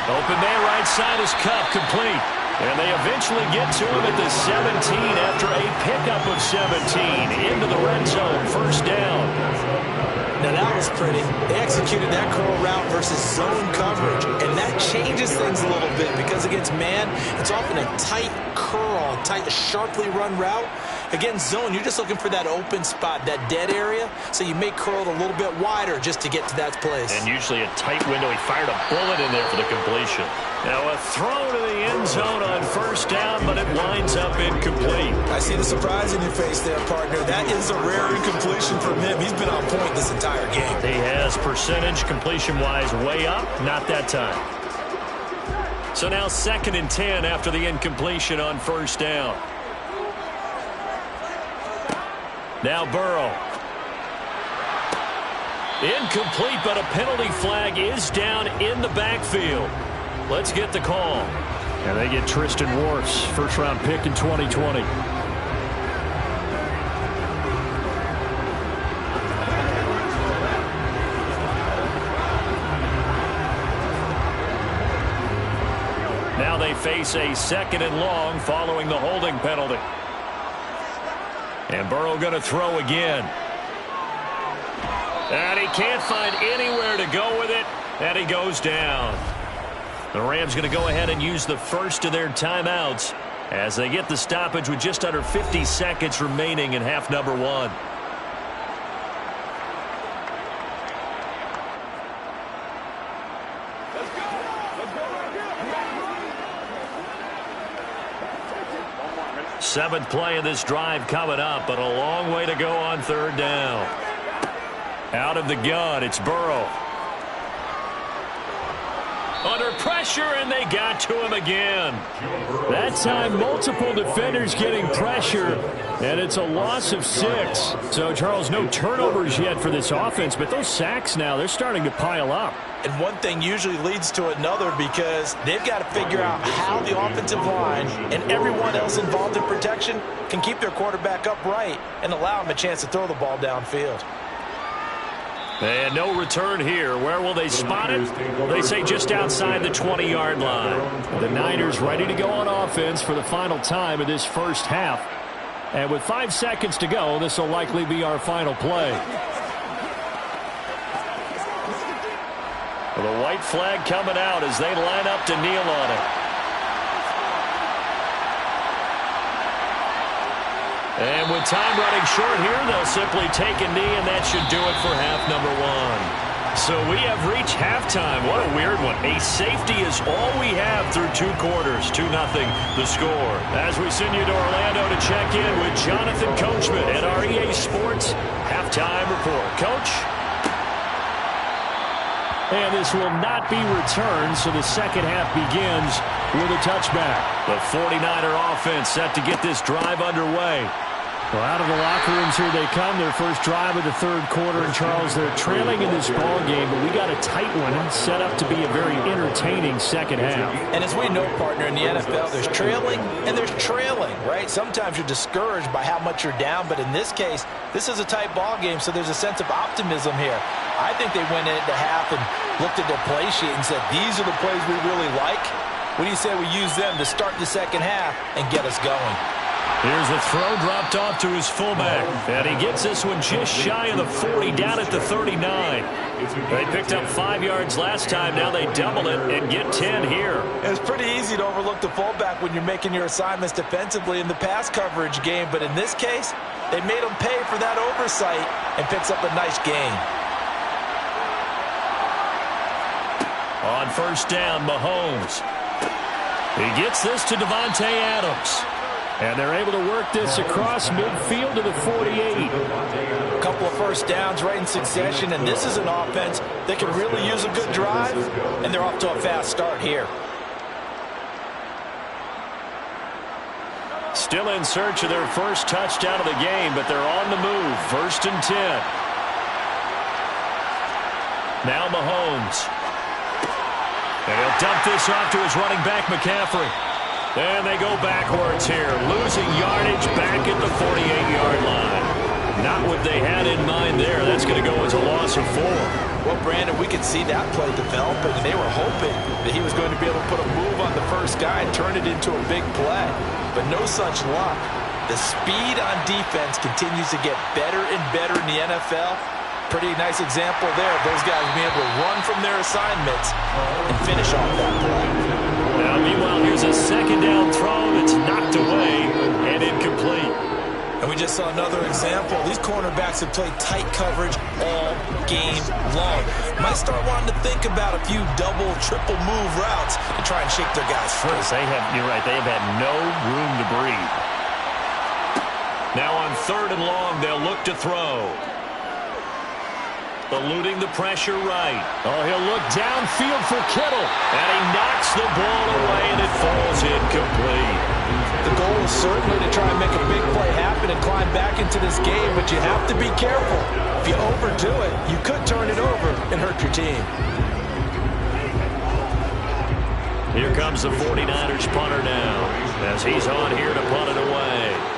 Open man right side is Kupp, complete. And they eventually get to him at the 17 after a pickup of 17 into the red zone. First down. Now that was pretty. They executed that curl route versus zone coverage, and that changes things a little bit because against man, it's often a tight curl, tight, sharply run route. Against zone, you're just looking for that open spot, that dead area, so you may curl it a little bit wider just to get to that place. And usually a tight window. He fired a bullet in there for the completion. Now a throw to the end zone on first down, but it winds up incomplete. I see the surprise in your face there, partner. That is a rare incompletion from him. He's been on point this entire game. He has percentage completion-wise way up, not that time. So now 2nd and 10 after the incompletion on first down. Now Burrow. Incomplete, but a penalty flag is down in the backfield. Let's get the call. And they get Tristan Wirfs, first-round pick in 2020. Now they face a 2nd and long following the holding penalty. And Burrow going to throw again. And he can't find anywhere to go with it. And he goes down. The Rams going to go ahead and use the first of their timeouts as they get the stoppage with just under 50 seconds remaining in half number 1. Seventh play of this drive coming up, but a long way to go on third down. Out of the gun, it's Burrow. Under pressure, and they got to him again. That time, multiple defenders getting pressure, and it's a loss of 6. So, Charles, no turnovers yet for this offense, but those sacks now, they're starting to pile up. And one thing usually leads to another because they've got to figure out how the offensive line and everyone else involved in protection can keep their quarterback upright and allow him a chance to throw the ball downfield. And no return here. Where will they spot it? They say just outside the 20-yard line. The Niners ready to go on offense for the final time of this first half. And with 5 seconds to go, this will likely be our final play. Well, the white flag coming out as they line up to kneel on it. And with time running short here, they'll simply take a knee, and that should do it for half number 1. So we have reached halftime. What a weird one. A safety is all we have through 2 quarters. 2-0 the score. As we send you to Orlando to check in with Jonathan Coachman at our EA Sports Halftime Report. Coach? And this will not be returned, so the second half begins with a touchback. The 49er offense set to get this drive underway. Well, out of the locker rooms here they come. Their first drive of the third quarter. And, Charles, they're trailing in this ball game, but we got a tight one set up to be a very entertaining second half. And as we know, partner, in the NFL, there's trailing and there's trailing, right? Sometimes you're discouraged by how much you're down, but in this case, this is a tight ball game, so there's a sense of optimism here. I think they went into half and looked at their play sheet and said, these are the plays we really like. What do you say we use them to start the second half and get us going? Here's a throw dropped off to his fullback. And he gets this one just shy of the 40, down at the 39. They picked up 5 yards last time. Now they double it and get 10 here. It's pretty easy to overlook the fullback when you're making your assignments defensively in the pass coverage game. But in this case, they made him pay for that oversight and picks up a nice gain. On first down, Mahomes. He gets this to Davante Adams. And they're able to work this across midfield to the 48. A couple of first downs right in succession, and this is an offense that can really use a good drive, and they're off to a fast start here. Still in search of their first touchdown of the game, but they're on the move. 1st and 10. Now Mahomes. And he'll dump this off to his running back, McCaffrey. And they go backwards here, losing yardage back at the 48-yard line. Not what they had in mind there. That's going to go as a loss of 4. Well, Brandon, we could see that play developing, and they were hoping that he was going to be able to put a move on the first guy and turn it into a big play. But no such luck. The speed on defense continues to get better and better in the NFL. Pretty nice example there of those guys being able to run from their assignments and finish off that play. Now, meanwhile, here's a 2nd down throw that's knocked away and incomplete. And we just saw another example. These cornerbacks have played tight coverage all game long. Might start wanting to think about a few double, triple move routes to try and shake their guys free. You're right, they have had no room to breathe. Now on 3rd and long, they'll look to throw. Eluding the pressure right. Oh, he'll look downfield for Kittle. And he knocks the ball away, and it falls incomplete. The goal is certainly to try and make a big play happen and climb back into this game, but you have to be careful. If you overdo it, you could turn it over and hurt your team. Here comes the 49ers punter now, as he's on here to punt it away.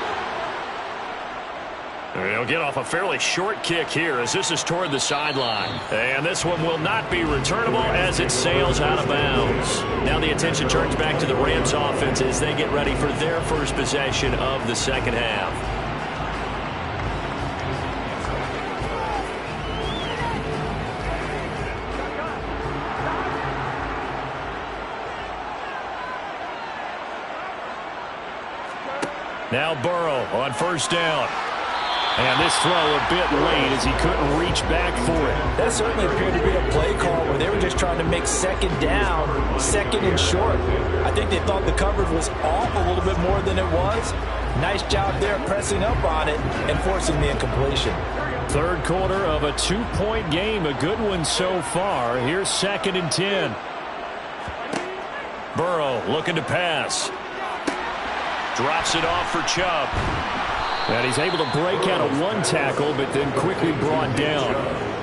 He'll get off a fairly short kick here as this is toward the sideline. And this one will not be returnable as it sails out of bounds. Now the attention turns back to the Rams offense as they get ready for their first possession of the second half. Now Burrow on 1st down. And this throw a bit late as he couldn't reach back for it. That certainly appeared to be a play call where they were just trying to make 2nd down, 2nd and short. I think they thought the coverage was off a little bit more than it was. Nice job there pressing up on it and forcing the incompletion. 3rd quarter of a 2-point game. A good one so far. Here's 2nd and 10. Burrow looking to pass. Drops it off for Chubb. And he's able to break out of 1 tackle, but then quickly brought down.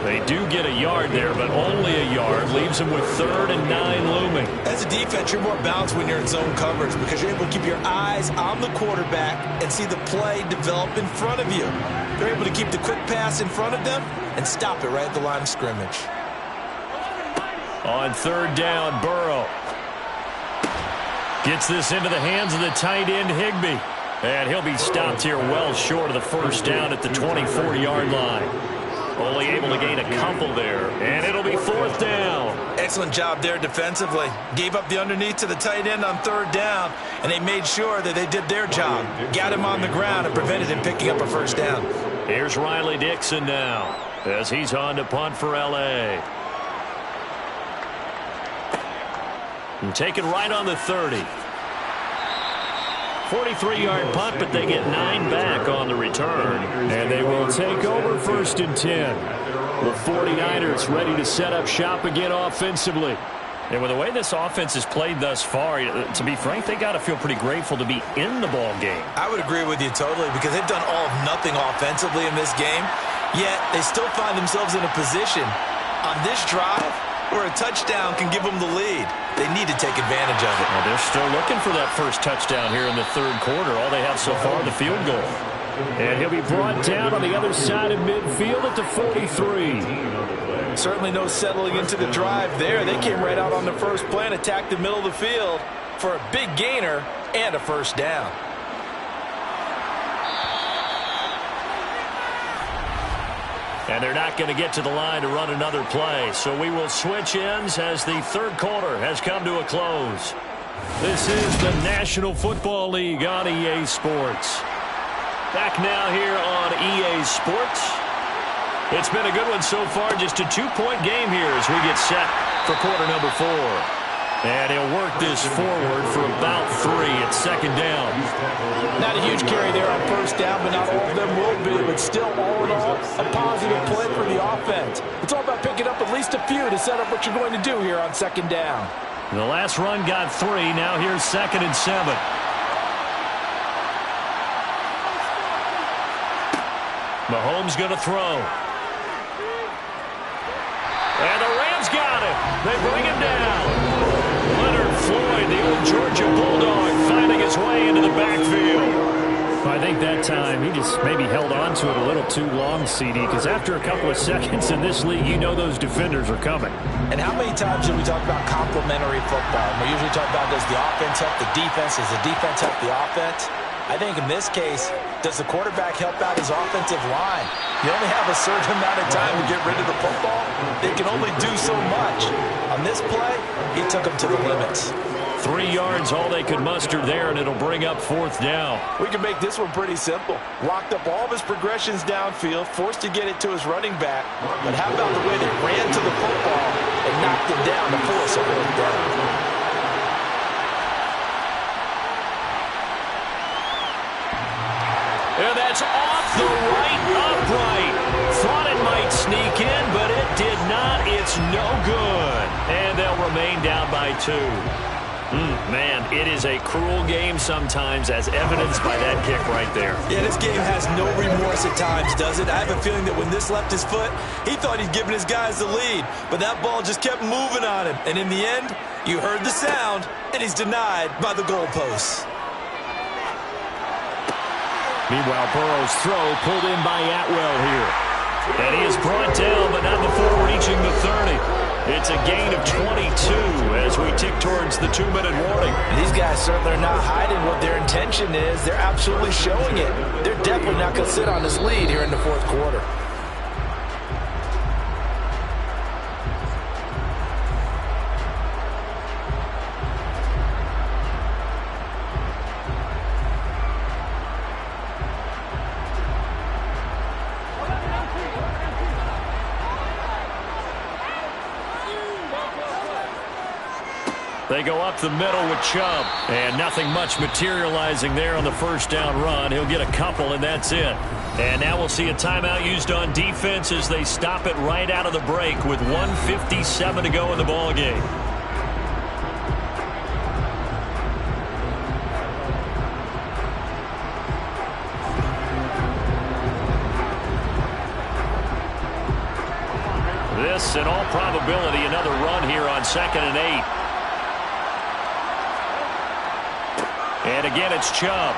They do get a yard there, but only a yard. Leaves them with 3rd and 9 looming. As a defense, you're more balanced when you're in zone coverage because you're able to keep your eyes on the quarterback and see the play develop in front of you. They're able to keep the quick pass in front of them and stop it right at the line of scrimmage. On 3rd down, Burrow gets this into the hands of the tight end, Higbee. And he'll be stopped here well short of the 1st down at the 24-yard line. Only able to gain a couple there. And it'll be 4th down. Excellent job there defensively. Gave up the underneath to the tight end on 3rd down, and they made sure that they did their job. Got him on the ground and prevented him picking up a 1st down. Here's Riley Dixon now as he's on to punt for L.A. And taken right on the 30. 43-yard punt, but they get 9 back on the return. And they will take over 1st and 10. The 49ers ready to set up shop again offensively. And with the way this offense has played thus far, to be frank, they got to feel pretty grateful to be in the ball game. I would agree with you totally because they've done all of nothing offensively in this game, yet they still find themselves in a position on this drive where a touchdown can give them the lead. They need to take advantage of it. Well, they're still looking for that first touchdown here in the 3rd quarter. All they have so far, the field goal. And he'll be brought down on the other side of midfield at the 43. Certainly no settling into the drive there. They came right out on the first play and attacked the middle of the field for a big gainer and a 1st down. And they're not going to get to the line to run another play. So we will switch ends as the 3rd quarter has come to a close. This is the National Football League on EA Sports. Back now here on EA Sports. It's been a good one so far. Just a 2-point game here as we get set for quarter number 4. And he'll work this forward for about 3 at 2nd down. Not a huge carry there on 1st down, but not all of them will be. But still, all in all, a positive play for the offense. It's all about picking up at least a few to set up what you're going to do here on 2nd down. The last run got 3. Now here's 2nd and 7. Mahomes going to throw. And the Rams got him. They bring him down. Leonard Floyd, the old Georgia Bulldog, finding his way into the backfield. I think that time he just maybe held on to it a little too long, CD, because after a couple of seconds in this league, you know those defenders are coming. And how many times do we talk about complementary football? And we usually talk about, does the offense help the defense? Does the defense help the offense? I think in this case, does the quarterback help out his offensive line? You only have a certain amount of time to get rid of the football. They can only do so much. On this play, he took them to the limits. 3 yards, all they could muster there, and it'll bring up 4th down. We can make this one pretty simple. Locked up all of his progressions downfield, forced to get it to his running back. But how about the way they ran to the football and knocked him down to force a 4th down? And that's off the right upright. Thought it might sneak in, but it did not. It's no good. And they'll remain down by 2. Man, it is a cruel game sometimes, as evidenced by that kick right there. Yeah, this game has no remorse at times, does it? I have a feeling that when this left his foot, he thought he'd given his guys the lead. But that ball just kept moving on him. And in the end, you heard the sound, and he's denied by the goalposts. Meanwhile, Burrow's throw pulled in by Atwell here. And he is brought down, but not before reaching the 30. It's a gain of 22 as we tick towards the 2-minute warning. These guys certainly are not hiding what their intention is. They're absolutely showing it. They're definitely not going to sit on this lead here in the 4th quarter. They go up the middle with Chubb. And nothing much materializing there on the 1st down run. He'll get a couple, and that's it. And now we'll see a timeout used on defense as they stop it right out of the break with 1:57 to go in the ballgame. This, in all probability, another run here on 2nd and 8. And again, it's Chubb.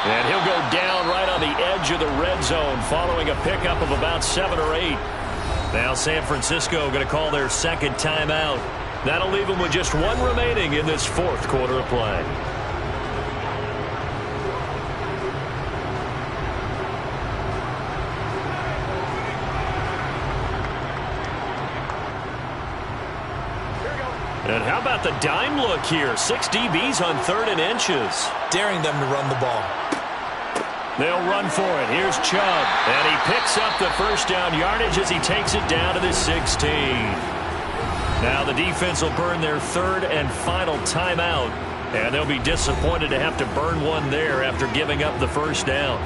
And he'll go down right on the edge of the red zone following a pickup of about 7 or 8. Now San Francisco going to call their 2nd timeout. That'll leave them with just 1 remaining in this 4th quarter of play. And how about the dime look here? 6 DBs on 3rd and inches. Daring them to run the ball. They'll run for it. Here's Chubb. And he picks up the 1st down yardage as he takes it down to the 16. Now the defense will burn their 3rd and final timeout. And they'll be disappointed to have to burn one there after giving up the 1st down.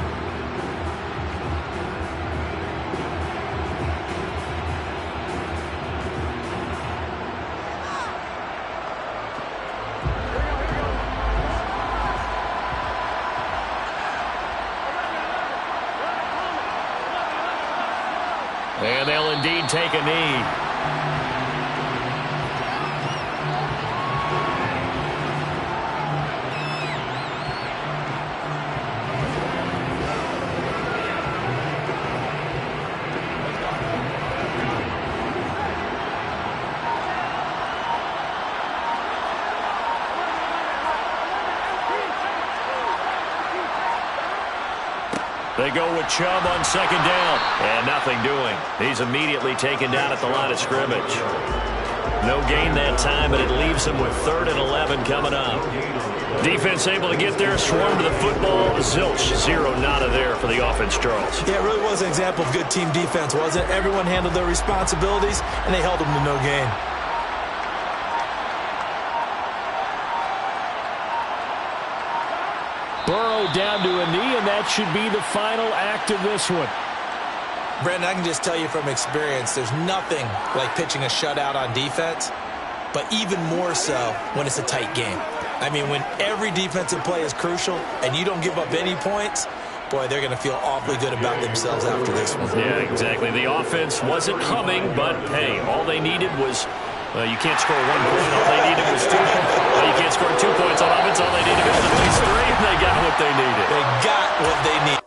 And they'll indeed take a knee. They go with Chubb on 2nd down. And nothing doing. He's immediately taken down at the line of scrimmage. No gain that time, but it leaves him with 3rd and 11 coming up. Defense able to get there, swarm to the football. Zilch, 0 nada there for the offense, Charles. Yeah, it really was an example of good team defense, wasn't it? Everyone handled their responsibilities, and they held them to no gain. Burrow down to a knee, and that should be the final act of this one. Brandon, I can just tell you from experience, there's nothing like pitching a shutout on defense, but even more so when it's a tight game. I mean, when every defensive play is crucial and you don't give up any points, boy, they're going to feel awfully good about themselves after this one. Yeah, exactly. The offense wasn't humming, but, hey, all they needed was you can't score 1 point. All they needed was 2 points. You can't score 2 points on offense. All they needed was at least 3, and they got what they needed. They got what they needed.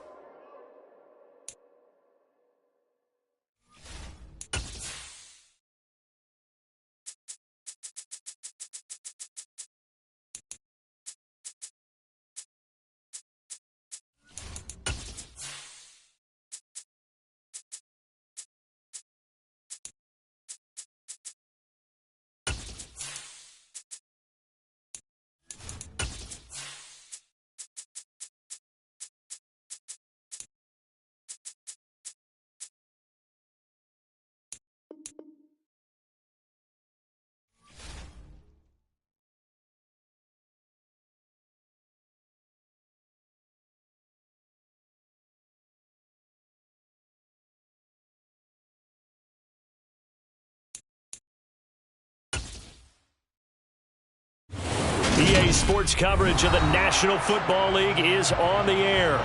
EA Sports coverage of the National Football League is on the air.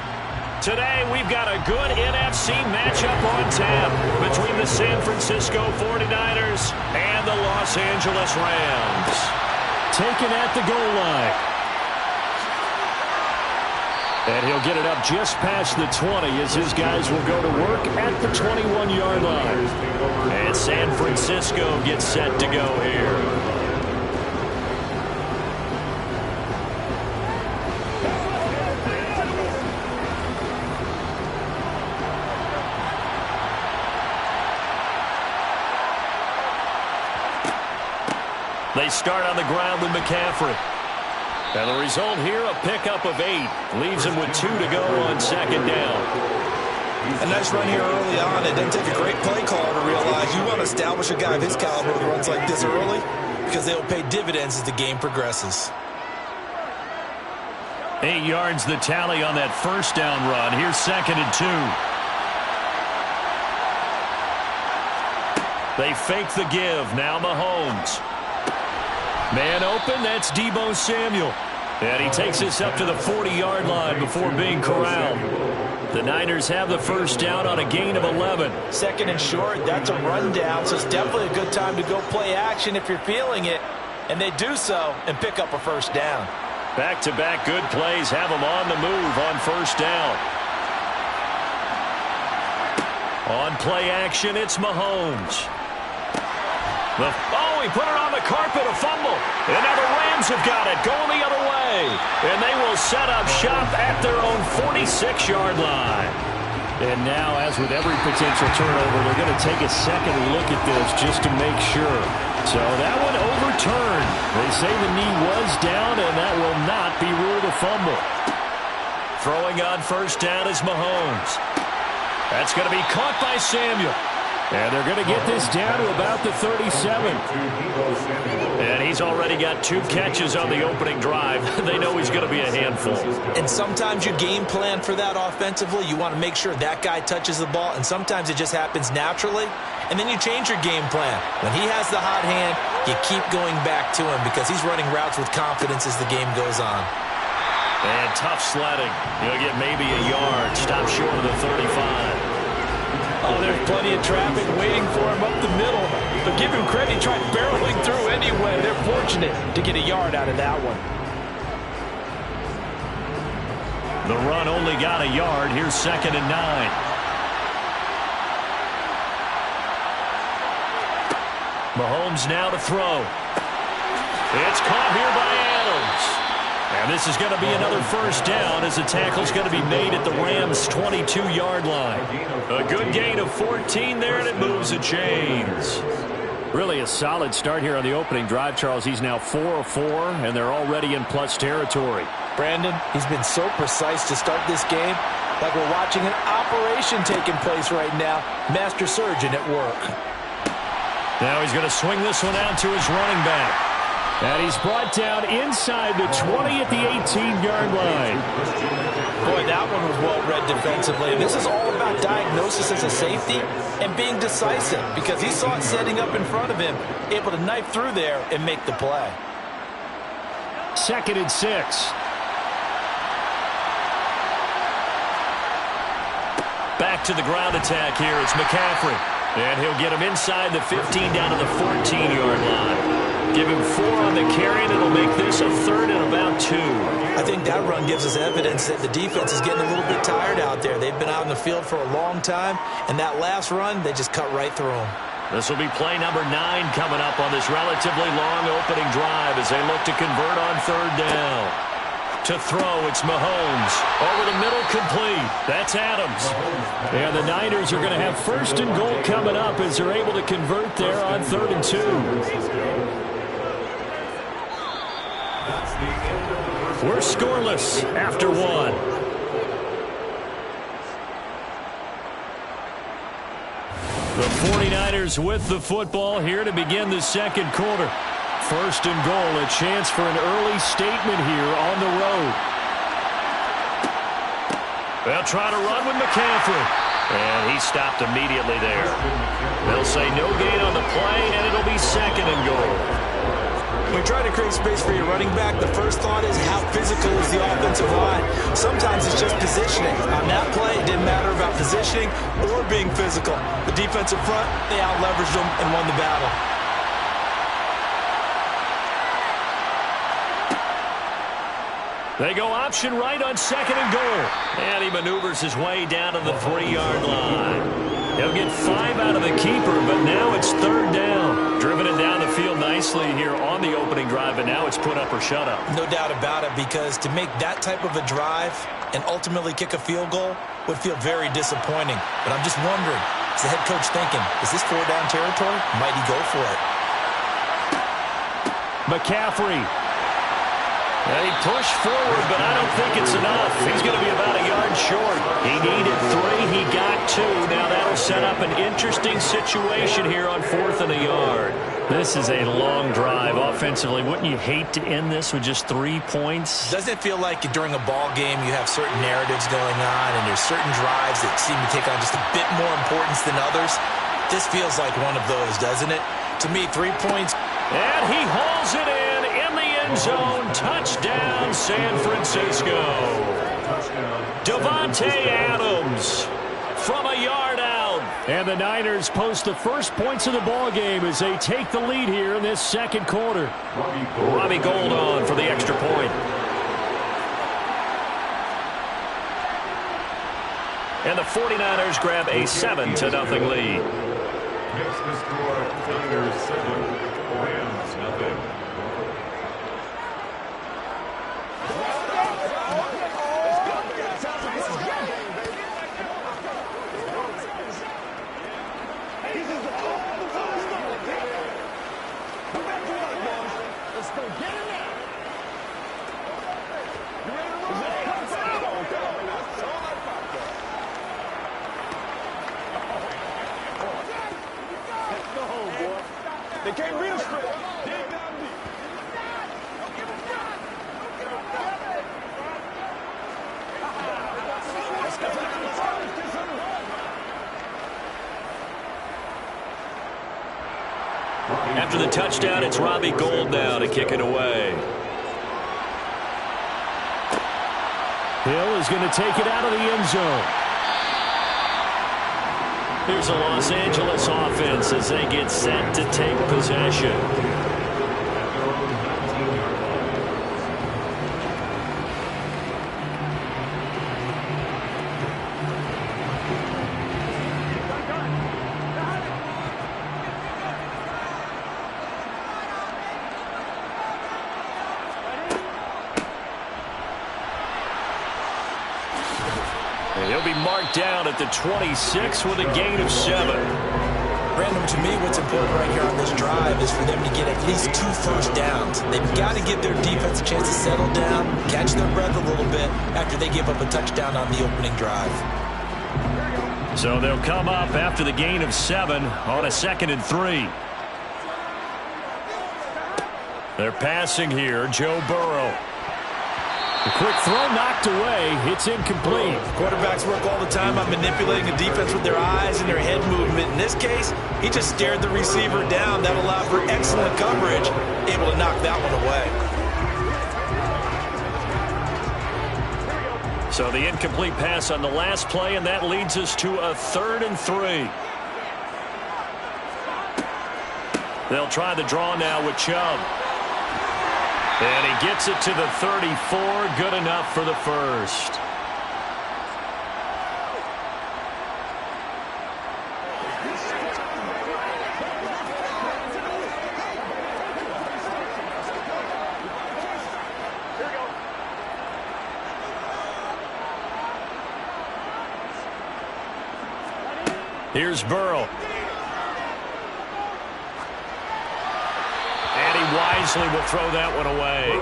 Today, we've got a good NFC matchup on tap between the San Francisco 49ers and the Los Angeles Rams. Taken at the goal line. And he'll get it up just past the 20 as his guys will go to work at the 21-yard line. And San Francisco gets set to go here. They start on the ground with McCaffrey. And the result here, a pickup of 8. Leaves him with 2 to go on second down. A nice run here early on. It doesn't take a great play caller to realize you want to establish a guy of his caliber who runs like this early because they'll pay dividends as the game progresses. 8 yards the tally on that first down run. Here's 2nd and 2. They fake the give. Now Mahomes. Man open, that's Deebo Samuel. And he takes us up to the 40-yard line before being corralled. The Niners have the first down on a gain of 11. 2nd and short, that's a rundown, so it's definitely a good time to go play action if you're feeling it. And they do so and pick up a first down. Back-to-back good plays have them on the move on first down. On play action, it's Mahomes. He put it on the carpet, a fumble. And now the Rams have got it, going the other way. And they will set up shop at their own 46-yard line. And now, as with every potential turnover, they're going to take a second look at this just to make sure. So that one overturned. They say the knee was down, and that will not be ruled a fumble. Throwing on first down is Mahomes. That's going to be caught by Samuel. And they're going to get this down to about the 37. And he's already got 2 catches on the opening drive. They know he's going to be a handful. And sometimes you game plan for that offensively. You want to make sure that guy touches the ball, and sometimes it just happens naturally. And then you change your game plan. When he has the hot hand, you keep going back to him because he's running routes with confidence as the game goes on. And tough sledding. He'll get maybe a yard. Stop short of the 35. Oh, there's plenty of traffic waiting for him up the middle. But give him credit, he tried barreling through anyway. They're fortunate to get a yard out of that one. The run only got a yard. Here's 2nd and 9. Mahomes now to throw. It's caught here by Adams. And this is going to be another first down as the tackle's going to be made at the Rams' 22-yard line. A good gain of 14 there, and it moves the chains. Really a solid start here on the opening drive, Charles. He's now 4 of 4, and they're already in plus territory. Brandon, he's been so precise to start this game, like we're watching an operation taking place right now. Master surgeon at work. Now he's going to swing this one out to his running back. And he's brought down inside the 20 at the 18-yard line. Boy, that one was well-read defensively. And this is all about diagnosis as a safety and being decisive because he saw it setting up in front of him, able to knife through there and make the play. 2nd and 6. Back to the ground attack here. It's McCaffrey. And he'll get him inside the 15 down to the 14-yard line. Give him 4 on the carry, and it'll make this a 3rd and about 2. I think that run gives us evidence that the defense is getting a little bit tired out there. They've been out in the field for a long time, and that last run, they just cut right through them. This will be play number 9 coming up on this relatively long opening drive as they look to convert on 3rd down. To throw, it's Mahomes. Over the middle, complete. That's Adams. And the Niners are going to have 1st and goal coming up as they're able to convert there on 3rd and 2. We're scoreless after 1. The 49ers with the football here to begin the 2nd quarter. 1st and goal, a chance for an early statement here on the road. They'll try to run with McCaffrey. And he stopped immediately there. They'll say no gain on the play, and it'll be 2nd and goal. When you try to create space for your running back, the first thought is how physical is the offensive line. Sometimes it's just positioning. On that play, it didn't matter about positioning or being physical. The defensive front, they out-leveraged them and won the battle. They go option right on 2nd and goal. And he maneuvers his way down to the 3-yard line. He'll get 5 out of the keeper, but now it's 3rd down. Driven it down the field nicely here on the opening drive, but now it's put up or shut up. No doubt about it, because to make that type of a drive and ultimately kick a field goal would feel very disappointing. But I'm just wondering, is the head coach thinking, is this 4-down territory? Might he go for it? McCaffrey. And he pushed forward, but I don't think it's enough. He's going to be about a yard short. He needed 3. He got 2. Now that'll set up an interesting situation here on 4th and a yard. This is a long drive offensively. Wouldn't you hate to end this with just 3 points? Doesn't it feel like during a ball game you have certain narratives going on and there's certain drives that seem to take on just a bit more importance than others? This feels like one of those, doesn't it? To me, 3 points. And he hauls it in the end zone. Touchdown, San Francisco. Davante Adams from a yard out. And the Niners post the first points of the ball game as they take the lead here in this 2nd quarter. Robbie Gould on for the extra point. And the 49ers grab a 7-0 lead. Makes the score Niners 7, Rams nothing. They can't real straight. Dig down deep. After the touchdown, it's Robbie Gould now to kick it away. Hill is going to take it out of the end zone. Here's a Los Angeles offense as they get set to take possession. He'll be marked down at the 26 with a gain of 7. Brandon, to me, what's important right here on this drive is for them to get at least 2 first downs. They've got to give their defense a chance to settle down, catch their breath a little bit after they give up a touchdown on the opening drive. So they'll come up after the gain of 7 on a 2nd and 3. They're passing here, Joe Burrow. The quick throw knocked away. It's incomplete. Quarterbacks work all the time on manipulating the defense with their eyes and their head movement. In this case, he just stared the receiver down. That allowed for excellent coverage, able to knock that one away. So the incomplete pass on the last play, and that leads us to a 3rd and 3. They'll try the draw now with Chubb. And he gets it to the 34. Good enough for the first. Here's Burrow. And he wisely will throw that one away.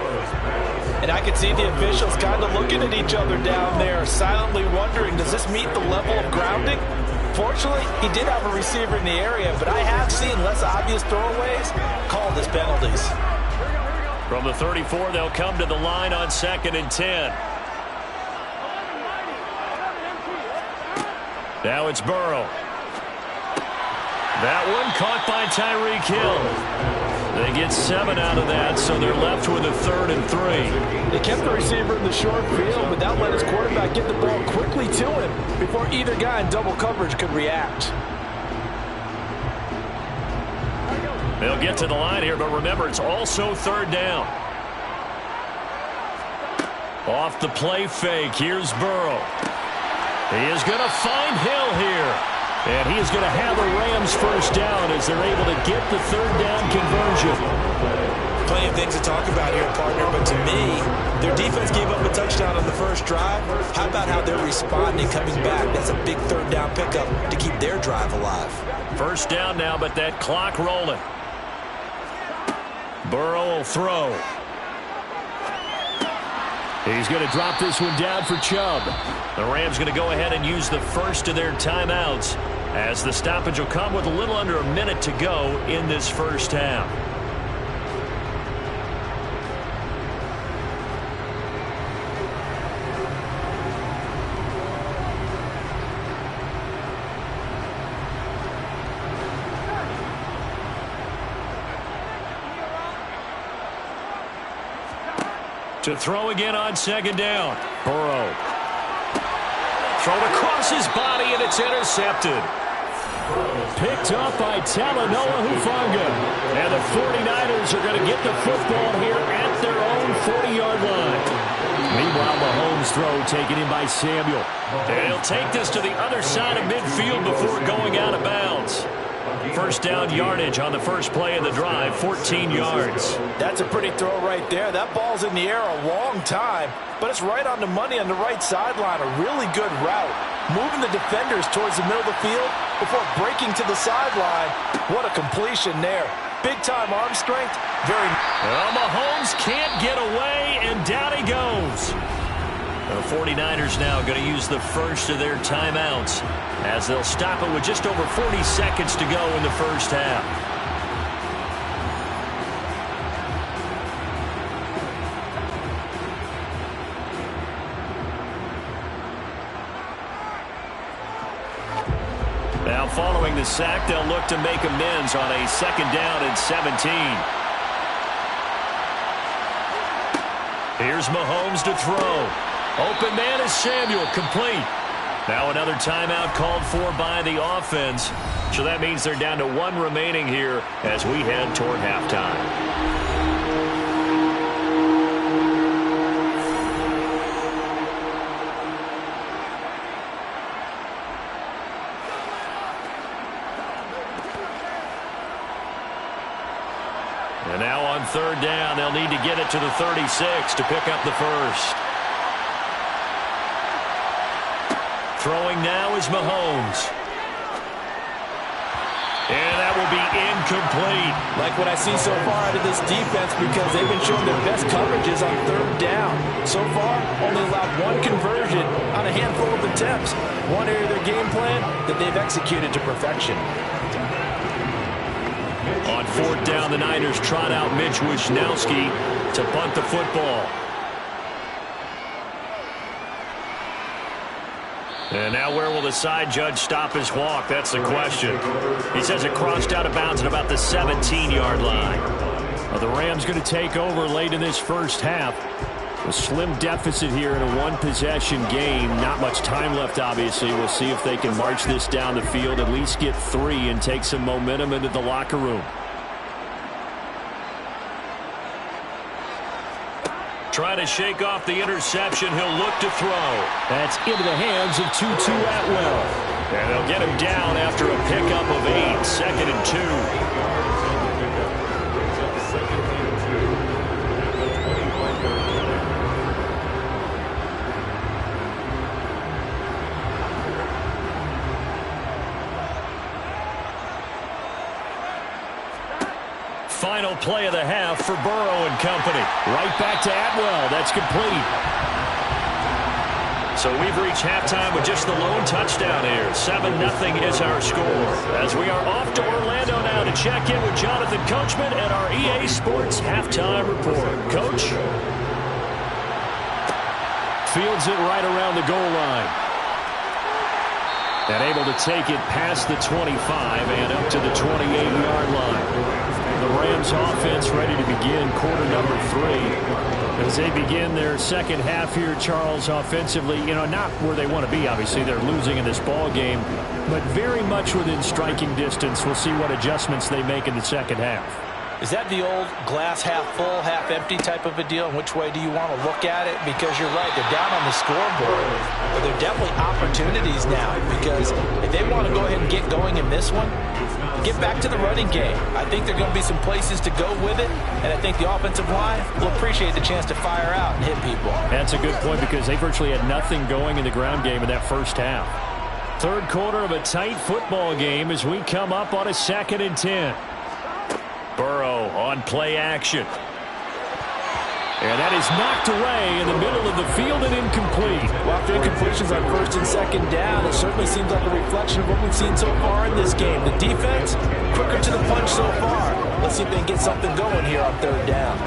And I can see the officials kind of looking at each other down there, silently wondering, does this meet the level of grounding? Fortunately, he did have a receiver in the area, but I have seen less obvious throwaways called as penalties. From the 34, they'll come to the line on 2nd and 10. Now it's Burrow. That one caught by Tyreek Hill. They get 7 out of that, so they're left with a 3rd and 3. They kept the receiver in the short field, but that let his quarterback get the ball quickly to him before either guy in double coverage could react. They'll get to the line here, but remember, it's also 3rd down. Off the play fake, here's Burrow. He is going to find Hill here. And he is going to have a Rams first down as they're able to get the 3rd down conversion. Plenty of things to talk about here, partner, but to me, their defense gave up a touchdown on the first drive. How about how they're responding, coming back? That's a big 3rd down pickup to keep their drive alive. First down now, but that clock rolling. Burrow will throw. He's going to drop this one down for Chubb. The Rams going to go ahead and use the first of their timeouts as the stoppage will come with a little under a minute to go in this first half. To throw again on 2nd down. Burrow. Thrown across his body, and it's intercepted. Picked up by Talanoa Hufanga. And the 49ers are going to get the football here at their own 40-yard line. Meanwhile, Mahomes' throw taken in by Samuel. And he'll take this to the other side of midfield before going out of bounds. First down yardage on the first play of the drive, 14 yards. That's a pretty throw right there. That ball's in the air a long time, but it's right on the money on the right sideline. A really good route. Moving the defenders towards the middle of the field before breaking to the sideline. What a completion there. Big-time arm strength. Very. Well, Mahomes can't get away, and down he goes. The 49ers now going to use the first of their timeouts as they'll stop it with just over 40 seconds to go in the first half. Now following the sack, they'll look to make amends on a 2nd down and 17. Here's Mahomes to throw. Open man is Samuel, complete. Now another timeout called for by the offense. So that means they're down to 1 remaining here as we head toward halftime. And now on 3rd down, they'll need to get it to the 36 to pick up the first. Throwing now is Mahomes. And that will be incomplete. Like what I see so far out of this defense because they've been showing their best coverages on 3rd down. So far, only allowed 1 conversion on a handful of attempts. One area of their game plan that they've executed to perfection. On 4th down, the Niners trot out Mitch Wishnowsky to punt the football. And now where will the side judge stop his walk? That's the question. He says it crossed out of bounds at about the 17-yard line. Well, the Rams going to take over late in this first half. A slim deficit here in a one-possession game. Not much time left, obviously. We'll see if they can march this down the field, at least get 3, and take some momentum into the locker room. Trying to shake off the interception. He'll look to throw. That's into the hands of Tutu Atwell. And they'll get him down after a pickup of 8. 2nd and 2. Final play of the half for Burrow and company. Right back to Atwell. That's complete. So we've reached halftime with just the lone touchdown here. 7-0 is our score. As we are off to Orlando now to check in with Jonathan Coachman and our EA Sports Halftime Report. Coach? Fields it right around the goal line. And able to take it past the 25 and up to the 28-yard line. The Rams offense ready to begin quarter number 3. As they begin their second half here, Charles, offensively, not where they want to be, obviously. They're losing in this ball game, but very much within striking distance. We'll see what adjustments they make in the second half. Is that the old glass half full, half empty type of a deal? And which way do you want to look at it? Because you're right, they're down on the scoreboard. But there are definitely opportunities now, because if they want to go ahead and get going in this one, get back to the running game. I think there are going to be some places to go with it, and I think the offensive line will appreciate the chance to fire out and hit people. That's a good point, because they virtually had nothing going in the ground game in that first half. Third quarter of a tight football game as we come up on a 2nd and 10. Burrow on play action. And that is knocked away in the middle of the field and incomplete. Well, after incompletions on 1st and 2nd down, it certainly seems like a reflection of what we've seen so far in this game. The defense, quicker to the punch so far. Let's see if they can get something going here on 3rd down.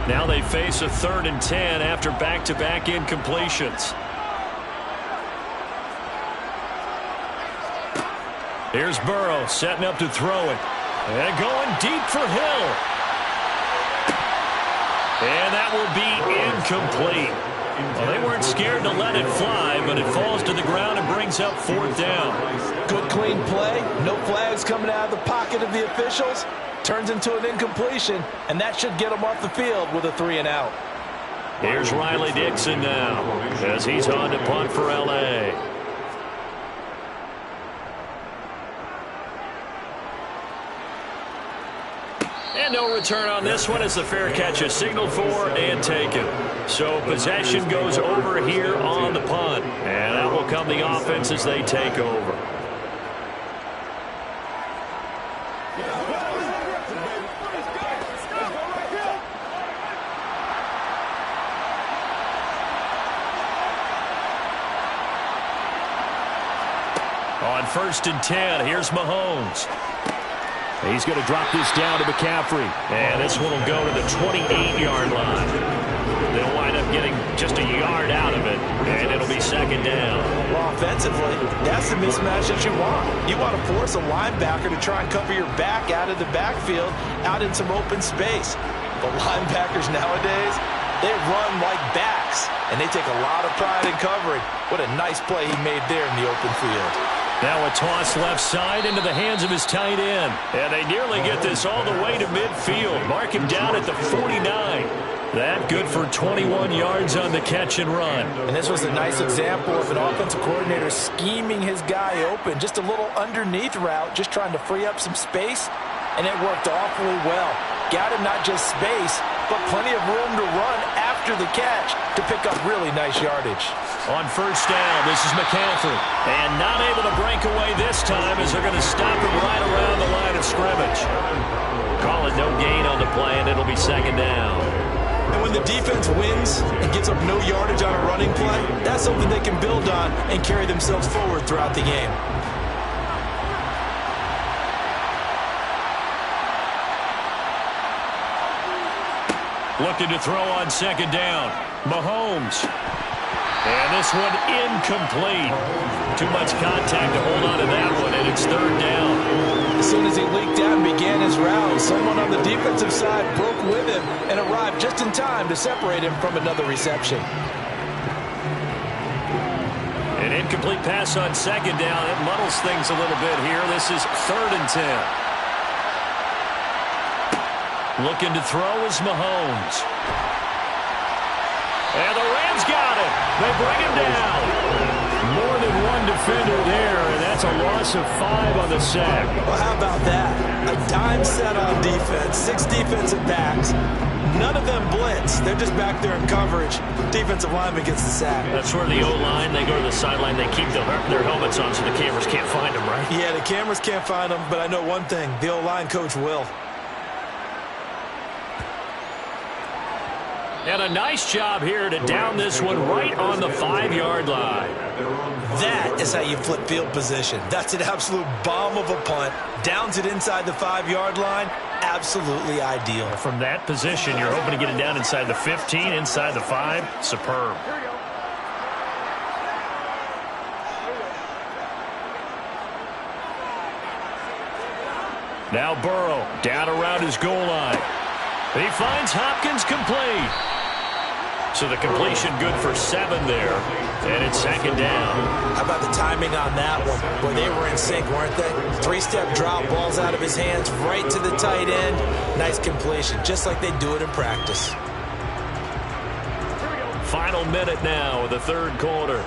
Now they face a 3rd and 10 after back-to-back incompletions. Here's Burrow setting up to throw it. And going deep for Hill. And that will be incomplete. Well, they weren't scared to let it fly, but it falls to the ground and brings up 4th down. Good, clean play. No flags coming out of the pocket of the officials. Turns into an incompletion, and that should get them off the field with a 3 and out. Here's Riley Dixon now as he's on to punt for L.A. And no return on this one as the fair catch is signaled for and taken. So possession goes over here on the punt. And out will come the offense as they take over. On 1st and 10, here's Mahomes. He's going to drop this down to McCaffrey. And this one will go to the 28-yard line. They'll wind up getting just a yard out of it, and it'll be 2nd down. Well, offensively, that's the mismatch that you want. You want to force a linebacker to try and cover your back out of the backfield, out in some open space. But linebackers nowadays, they run like backs, and they take a lot of pride in covering. What a nice play he made there in the open field. Now a toss left side into the hands of his tight end. And they nearly get this all the way to midfield. Mark him down at the 49. That good for 21 yards on the catch and run. And this was a nice example of an offensive coordinator scheming his guy open. Just a little underneath route, just trying to free up some space. And it worked awfully well. Got him not just space, but plenty of room to run after the catch to pick up really nice yardage. On 1st down, this is McCaffrey. And not able to break away this time as they're going to stop him right around the line of scrimmage. Call it no gain on the play, and it'll be 2nd down. And when the defense wins and gets up no yardage on a running play, that's something they can build on and carry themselves forward throughout the game. Looking to throw on 2nd down. Mahomes. And this one incomplete. Too much contact to hold on to that one, and it's third down. As soon as he leaked out and began his route, someone on the defensive side broke with him and arrived just in time to separate him from another reception. An incomplete pass on second down. It muddles things a little bit here. This is 3rd and 10. Looking to throw is Mahomes. And the Rams got it. They bring him down. More than one defender there, and that's a loss of 5 on the sack. Well, how about that? A dime set on defense, 6 defensive backs. None of them blitz. They're just back there in coverage. Defensive lineman gets the sack. That's where the O-line, they go to the sideline, they keep their helmets on so the cameras can't find them, right? Yeah, the cameras can't find them, but I know one thing. The O-line coach will. And a nice job here to down this one right on the 5-yard line. That is how you flip field position. That's an absolute bomb of a punt. Downs it inside the 5-yard line. Absolutely ideal. From that position, you're hoping to get it down inside the 15, inside the 5. Superb. Now Burrow down around his goal line. He finds Hopkins complete. So the completion good for 7 there. And it's 2nd down. How about the timing on that one? Boy, they were in sync, weren't they? 3-step drop, balls out of his hands, right to the tight end. Nice completion, just like they do it in practice. Final minute now of the 3rd quarter.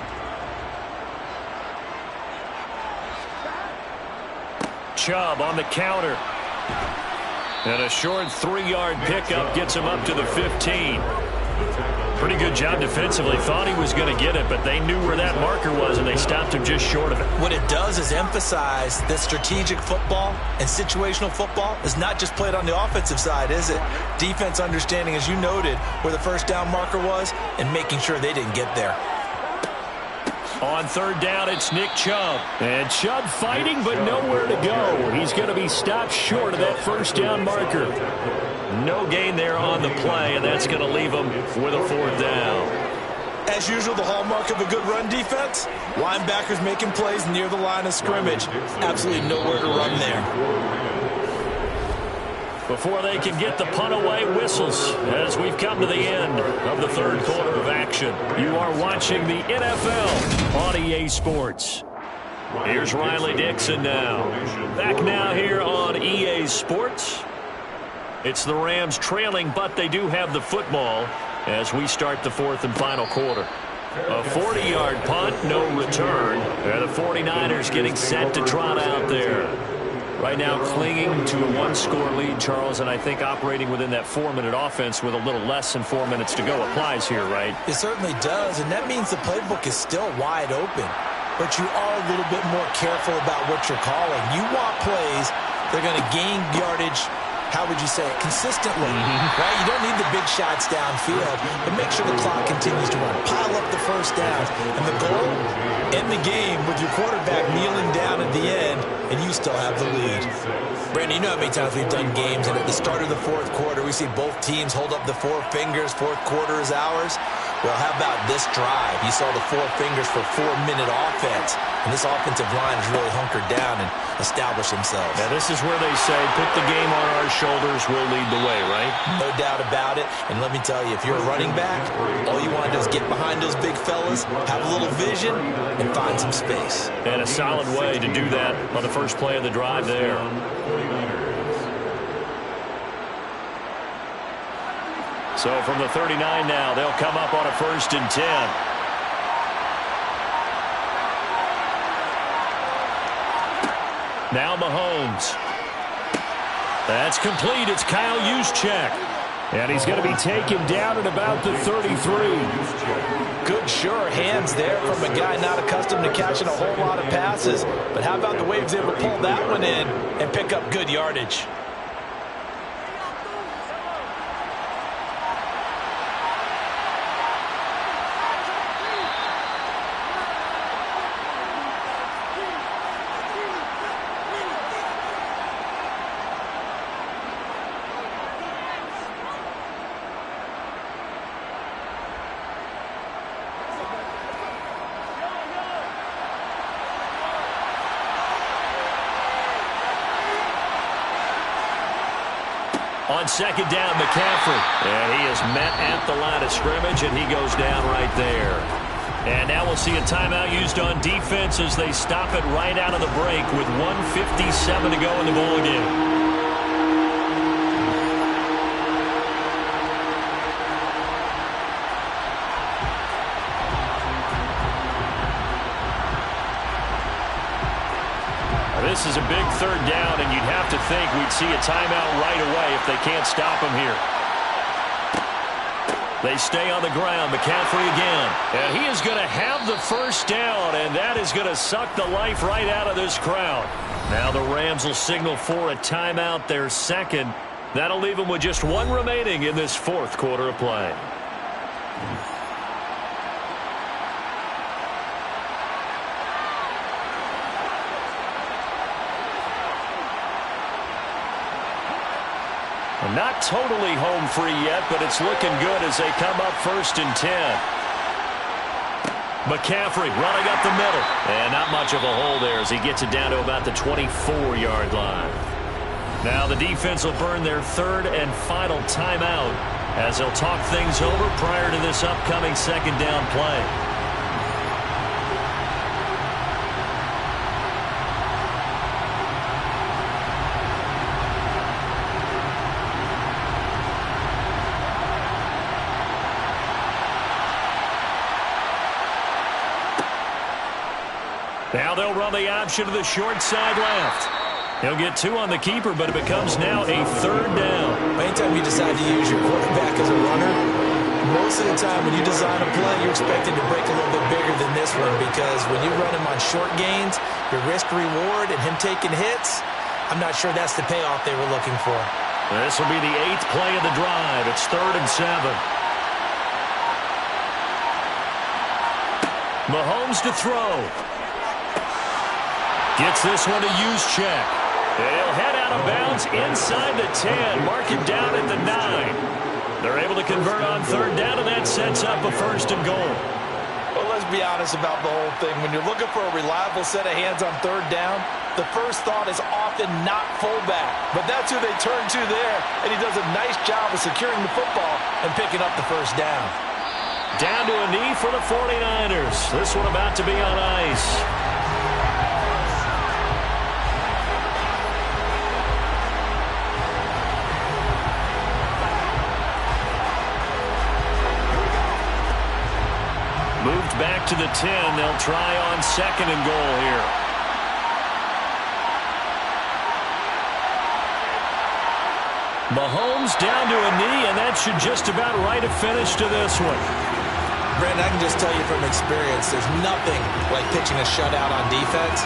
Chubb on the counter. And a short 3-yard pickup gets him up to the 15. Pretty good job defensively. Thought he was going to get it, but they knew where that marker was, and they stopped him just short of it. What it does is emphasize that strategic football and situational football is not just played on the offensive side, is it? Defense understanding, as you noted, where the 1st down marker was and making sure they didn't get there. On 3rd down, it's Nick Chubb. And Chubb fighting, but nowhere to go. He's going to be stopped short of that 1st down marker. No gain there on the play, and that's going to leave him with a 4th down. As usual, the hallmark of a good run defense, linebackers making plays near the line of scrimmage. Absolutely nowhere to run there. Before they can get the punt away, whistles as we've come to the end of the 3rd quarter of action. You are watching the NFL on EA Sports. Here's Riley Dixon now. Back now here on EA Sports. It's the Rams trailing, but they do have the football as we start the 4th and final quarter. A 40-yard punt, no return. And the 49ers getting set to trot out there. Right now clinging to a 1-score lead, Charles, and I think operating within that 4-minute offense with a little less than 4 minutes to go applies here, right? It certainly does, and that means the playbook is still wide open. But you are a little bit more careful about what you're calling. You want plays that are going to gain yardage, how would you say it, consistently, right? You don't need the big shots downfield, but make sure the clock continues to run. Pile up the 1st downs. And the goal, end the game with your quarterback kneeling down at the end, and you still have the lead. Brandon, you know how many times we've done games, and at the start of the 4th quarter, we see both teams hold up the 4 fingers, 4th quarter is ours. Well, how about this drive? You saw the 4 fingers for 4-minute offense, and this offensive line has really hunkered down and established themselves. Now, this is where they say, put the game on our shoulders, we'll lead the way, right? No doubt about it. And let me tell you, if you're a running back, all you want to do is get behind those big fellas, have a little vision, and find some space. And a solid way to do that on the first play of the drive there. So from the 39 now, they'll come up on a 1st and 10. Now Mahomes. That's complete. It's Kyle Juszczyk. And he's going to be taken down at about the 33. Good, sure hands there from a guy not accustomed to catching a whole lot of passes. But how about the way he was able to pull that one in and pick up good yardage? On second down, McCaffrey. And he is met at the line of scrimmage, and he goes down right there. And now we'll see a timeout used on defense as they stop it right out of the break with 1:57 to go in the ballgame. This is a big third down, and you'd have to think we'd see a timeout right away if they can't stop him here. They stay on the ground. McCaffrey again. And he is going to have the first down, and that is going to suck the life right out of this crowd. Now the Rams will signal for a timeout, their second. That'll leave them with just one remaining in this fourth quarter of play. Not totally home free yet, but it's looking good as they come up 1st and 10. McCaffrey running up the middle. And not much of a hole there as he gets it down to about the 24-yard line. Now the defense will burn their third and final timeout as they'll talk things over prior to this upcoming second down play. Now they'll run the option to the short side left. He'll get 2 on the keeper, but it becomes now a third down. Anytime you decide to use your quarterback as a runner, most of the time when you design a play, you're expecting to break a little bit bigger than this one because when you run him on short gains, your risk-reward and him taking hits, I'm not sure that's the payoff they were looking for. This will be the 8th play of the drive. It's 3rd and 7. Mahomes to throw. Gets this one to Juszczyk. He'll head out of bounds inside the 10. Mark him down at the 9. They're able to convert on third down, and that sets up a 1st and goal. Well, let's be honest about the whole thing. When you're looking for a reliable set of hands on third down, the first thought is often not fullback. But that's who they turn to there, and he does a nice job of securing the football and picking up the first down. Down to a knee for the 49ers. This one about to be on ice. Moved back to the 10. They'll try on 2nd and goal here. Mahomes down to a knee, and that should just about write a finish to this one. Brandon, I can just tell you from experience, there's nothing like pitching a shutout on defense,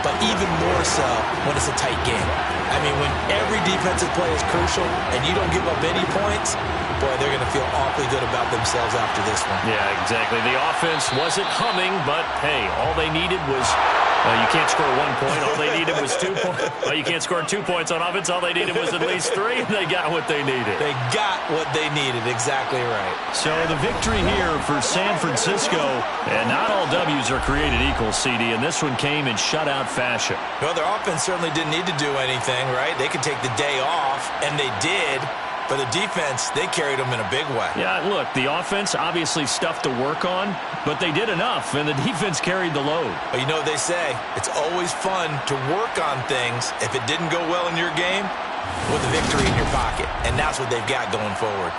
but even more so when it's a tight game. I mean, when every defensive play is crucial and you don't give up any points, boy, they're going to feel awfully good about themselves after this one. Yeah, exactly. The offense wasn't humming, but, hey, all they needed was you can't score 1 point. All they needed was 2 points. Well, you can't score 2 points on offense. All they needed was at least 3, and they got what they needed. They got what they needed. Exactly right. So the victory here for San Francisco, and not all W's are created equal, CD, and this one came in shutout fashion. Well, their offense certainly didn't need to do anything, right? They could take the day off, and they did. But the defense, they carried them in a big way. Yeah, look, the offense obviously stuff to work on, but they did enough, and the defense carried the load. But you know what they say, it's always fun to work on things. If it didn't go well in your game, with a victory in your pocket. And that's what they've got going forward.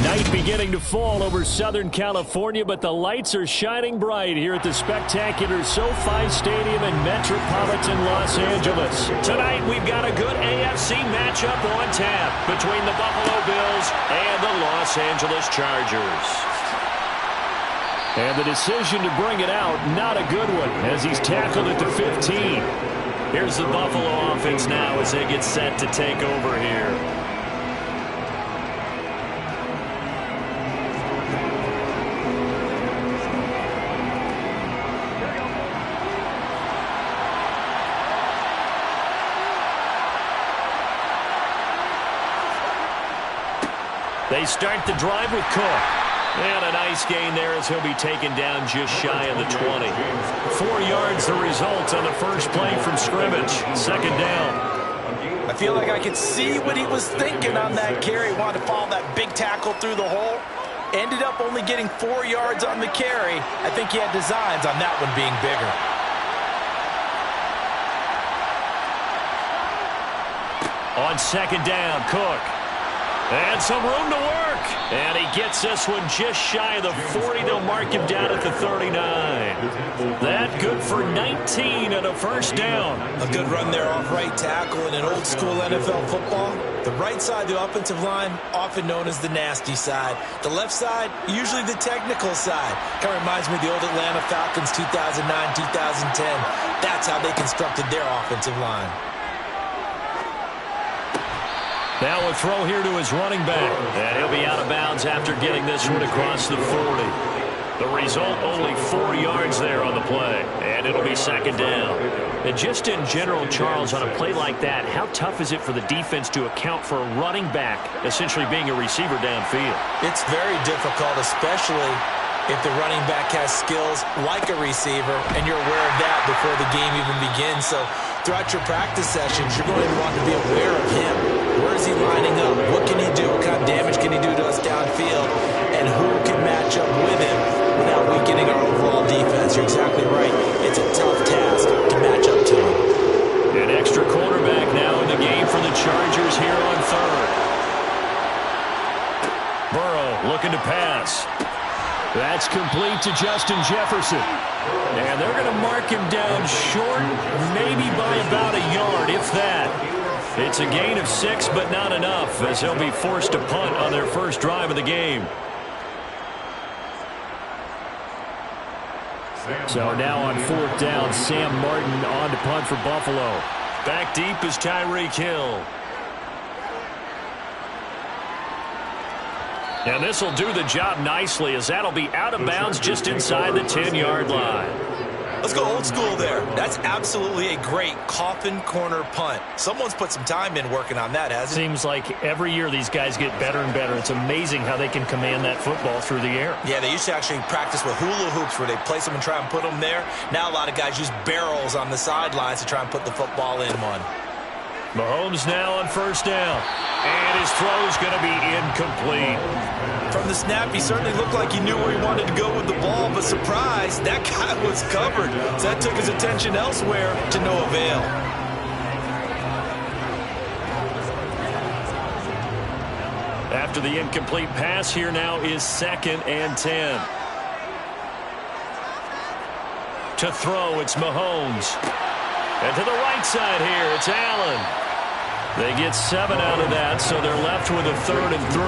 Night beginning to fall over Southern California, but the lights are shining bright here at the spectacular SoFi Stadium in metropolitan Los Angeles. Tonight, we've got a good AFC matchup on tap between the Buffalo Bills and the Los Angeles Chargers. And the decision to bring it out, not a good one, as he's tackled at the 15. Here's the Buffalo offense now as they get set to take over here. They start the drive with Cook. And a nice gain there as he'll be taken down just shy of the 20. 4 yards the result on the first play from scrimmage. Second down. I feel like I could see what he was thinking on that carry. Wanted to follow that big tackle through the hole. Ended up only getting 4 yards on the carry. I think he had designs on that one being bigger. On second down, Cook. And some room to work. And he gets this one just shy of the 40. They'll mark him down at the 39. That good for 19 and a first down. A good run there off right tackle in an old school NFL football. The right side of the offensive line, often known as the nasty side. The left side, usually the technical side. Kind of reminds me of the old Atlanta Falcons 2009, 2010. That's how they constructed their offensive line. Now a throw here to his running back. And he'll be out of bounds after getting this one across the 40. The result, only 4 yards there on the play. And it'll be second down. And just in general, Charles, on a play like that, how tough is it for the defense to account for a running back essentially being a receiver downfield? It's very difficult, especially if the running back has skills like a receiver, and you're aware of that before the game even begins. So throughout your practice sessions, you're going to want to be aware of him. Where is he lining up? What can he do? What kind of damage can he do to us downfield? And who can match up with him without weakening our overall defense? You're exactly right. It's a tough task to match up to him. An extra quarterback now in the game for the Chargers here on third. Burrow looking to pass. That's complete to Justin Jefferson. And they're going to mark him down short, maybe by about a yard, if that. It's a gain of 6, but not enough, as they'll be forced to punt on their first drive of the game. So now on fourth down, Sam Martin on to punt for Buffalo. Back deep is Tyreek Hill. And this will do the job nicely, as that'll be out of bounds just inside the 10-yard line. Let's go old school there. That's absolutely a great coffin corner punt. Someone's put some time in working on that, hasn't it? Seems like every year these guys get better and better. It's amazing how they can command that football through the air. Yeah, they used to actually practice with hula hoops where they place them and try and put them there. Now a lot of guys use barrels on the sidelines to try and put the football in one. Mahomes now on first down. And his throw's going to be incomplete. From the snap, he certainly looked like he knew where he wanted to go with the ball, but surprise, that guy was covered. So that took his attention elsewhere to no avail. After the incomplete pass, here now is 2nd and 10. To throw, it's Mahomes. And to the right side here, it's Allen. They get 7 out of that, so they're left with a 3rd and 3.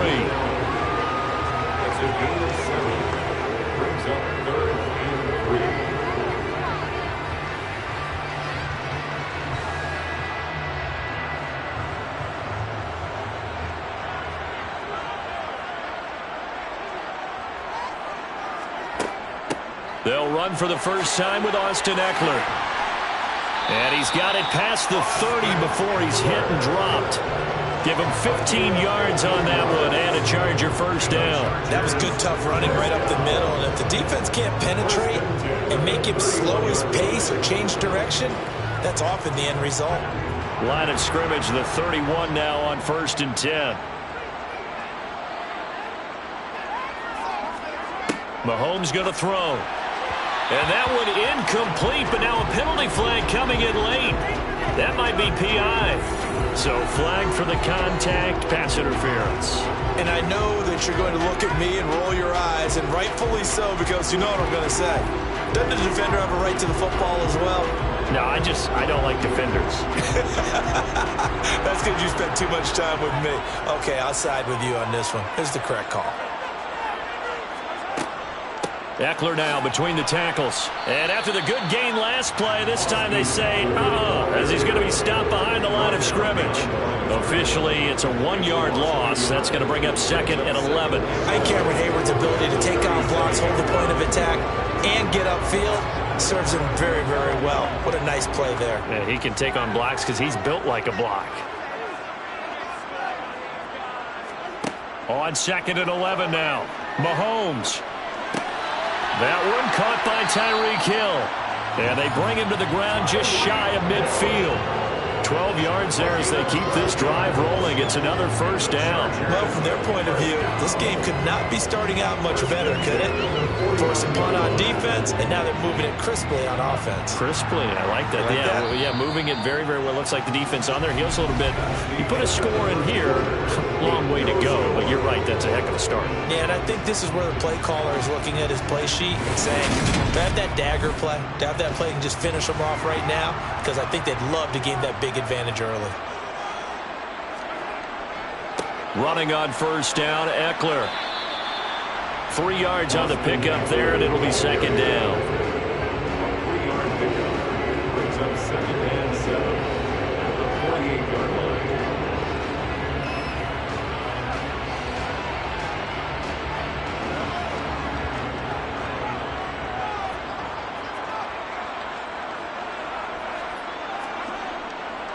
Brings up 3rd and 3. They'll run for the first time with Austin Eckler. And he's got it past the 30 before he's hit and dropped. Give him 15 yards on that one and a Charger first down. That was good, tough running right up the middle. And if the defense can't penetrate and make him slow his pace or change direction, that's often the end result. Line of scrimmage, the 31 now on 1st and 10. Mahomes going to throw. And that one incomplete, but now a penalty flag coming in late. That might be PI. So flag for the contact, pass interference. And I know that you're going to look at me and roll your eyes, and rightfully so, because you know what I'm going to say. Doesn't the defender have a right to the football as well? No, I don't like defenders. That's because you spent too much time with me. Okay, I'll side with you on this one. Here's the correct call. Eckler now between the tackles. And after the good gain last play, this time they say, as he's going to be stopped behind the line of scrimmage. Officially, it's a 1-yard loss. That's going to bring up 2nd and 11. I think Cameron Hayward's ability to take on blocks, hold the point of attack, and get upfield serves him very, very well. What a nice play there. Yeah, he can take on blocks because he's built like a block. On 2nd and 11 now. Mahomes. That one caught by Tyreek Hill. And they bring him to the ground just shy of midfield. 12 yards there as they keep this drive rolling. It's another first down. Well, from their point of view, this game could not be starting out much better, could it? Force a punt on defense, and now they're moving it crisply on offense. Crisply, I like that. Yeah, moving it very, very well. Looks like the defense on their heels a little bit. You put a score in here, long way to go, but you're right, that's a heck of a start. Yeah, and I think this is where the play caller is looking at his play sheet and saying, to have that dagger play, to have that play and just finish them off right now, because I think they'd love to gain that big advantage early. Running on first down, Eckler. 3 yards on the pickup there, and it'll be 2nd down. 3-yard pickup brings up 2nd and 7 at the 48-yard line.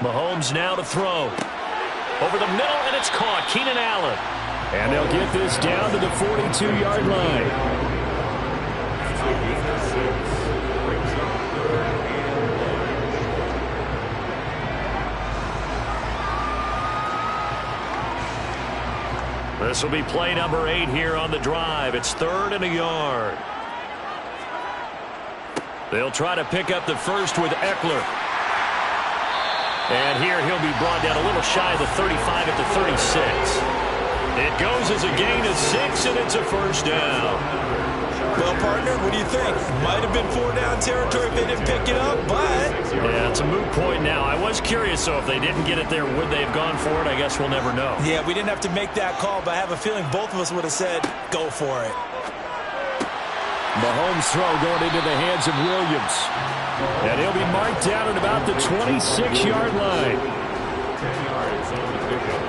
Mahomes now to throw. Over the middle, and it's caught. Keenan Allen. And they'll get this down to the 42-yard line. 6 brings up 3rd and 1. This will be play number 8 here on the drive. It's 3rd and a yard. They'll try to pick up the first with Eckler. And here he'll be brought down a little shy of the 35 at the 36. It goes as a gain of 6, and it's a first down. Well, partner, what do you think? Might have been 4-down territory if they didn't pick it up, but... Yeah, it's a moot point now. I was curious, so if they didn't get it there, would they have gone for it? I guess we'll never know. Yeah, we didn't have to make that call, but I have a feeling both of us would have said, go for it. Mahomes' throw going into the hands of Williams. And he'll be marked down at about the 26-yard line. 10 yards on the pickup.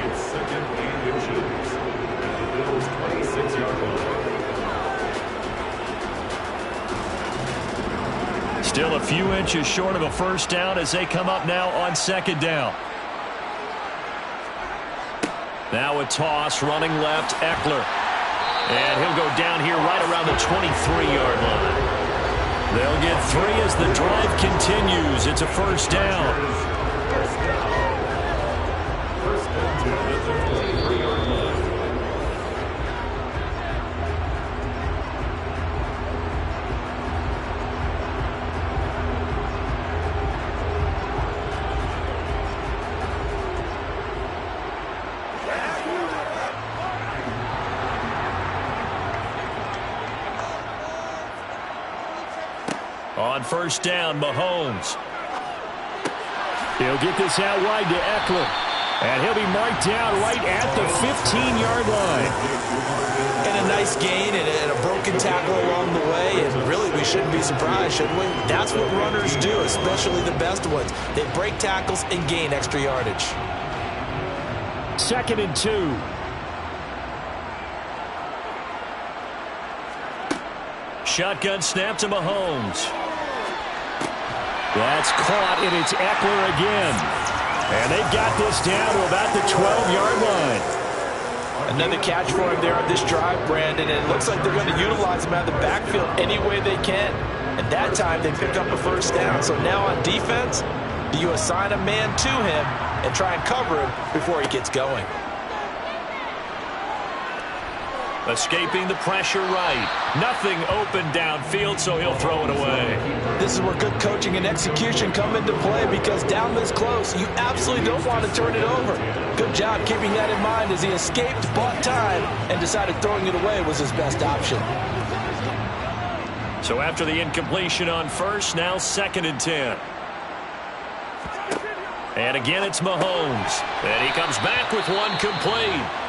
It's 2nd and inches at the Bills' 26-yard line. Still a few inches short of a first down as they come up now on 2nd down. Now a toss, running left, Eckler. And he'll go down here right around the 23-yard line. They'll get 3 as the drive continues. It's a first down. First down to the 33-yard line. On first down, Mahomes. He'll get this out wide to Eckler. And he'll be marked down right at the 15-yard line. And a nice gain and a broken tackle along the way. And really, we shouldn't be surprised, should we? That's what runners do, especially the best ones. They break tackles and gain extra yardage. 2nd and 2. Shotgun snap to Mahomes. That's caught, and it's Eckler again. And they've got this down to about the 12-yard line. Another catch for him there on this drive, Brandon, and it looks like they're going to utilize him out of the backfield any way they can. And that time, they pick up a first down. So now on defense, do you assign a man to him and try and cover him before he gets going? Escaping the pressure right. Nothing open downfield, so he'll throw it away. This is where good coaching and execution come into play, because down this close, you absolutely don't want to turn it over. Good job keeping that in mind as he escaped, bought time, and decided throwing it away was his best option. So after the incompletion on first, now 2nd and 10. And again, it's Mahomes. And he comes back with one complete.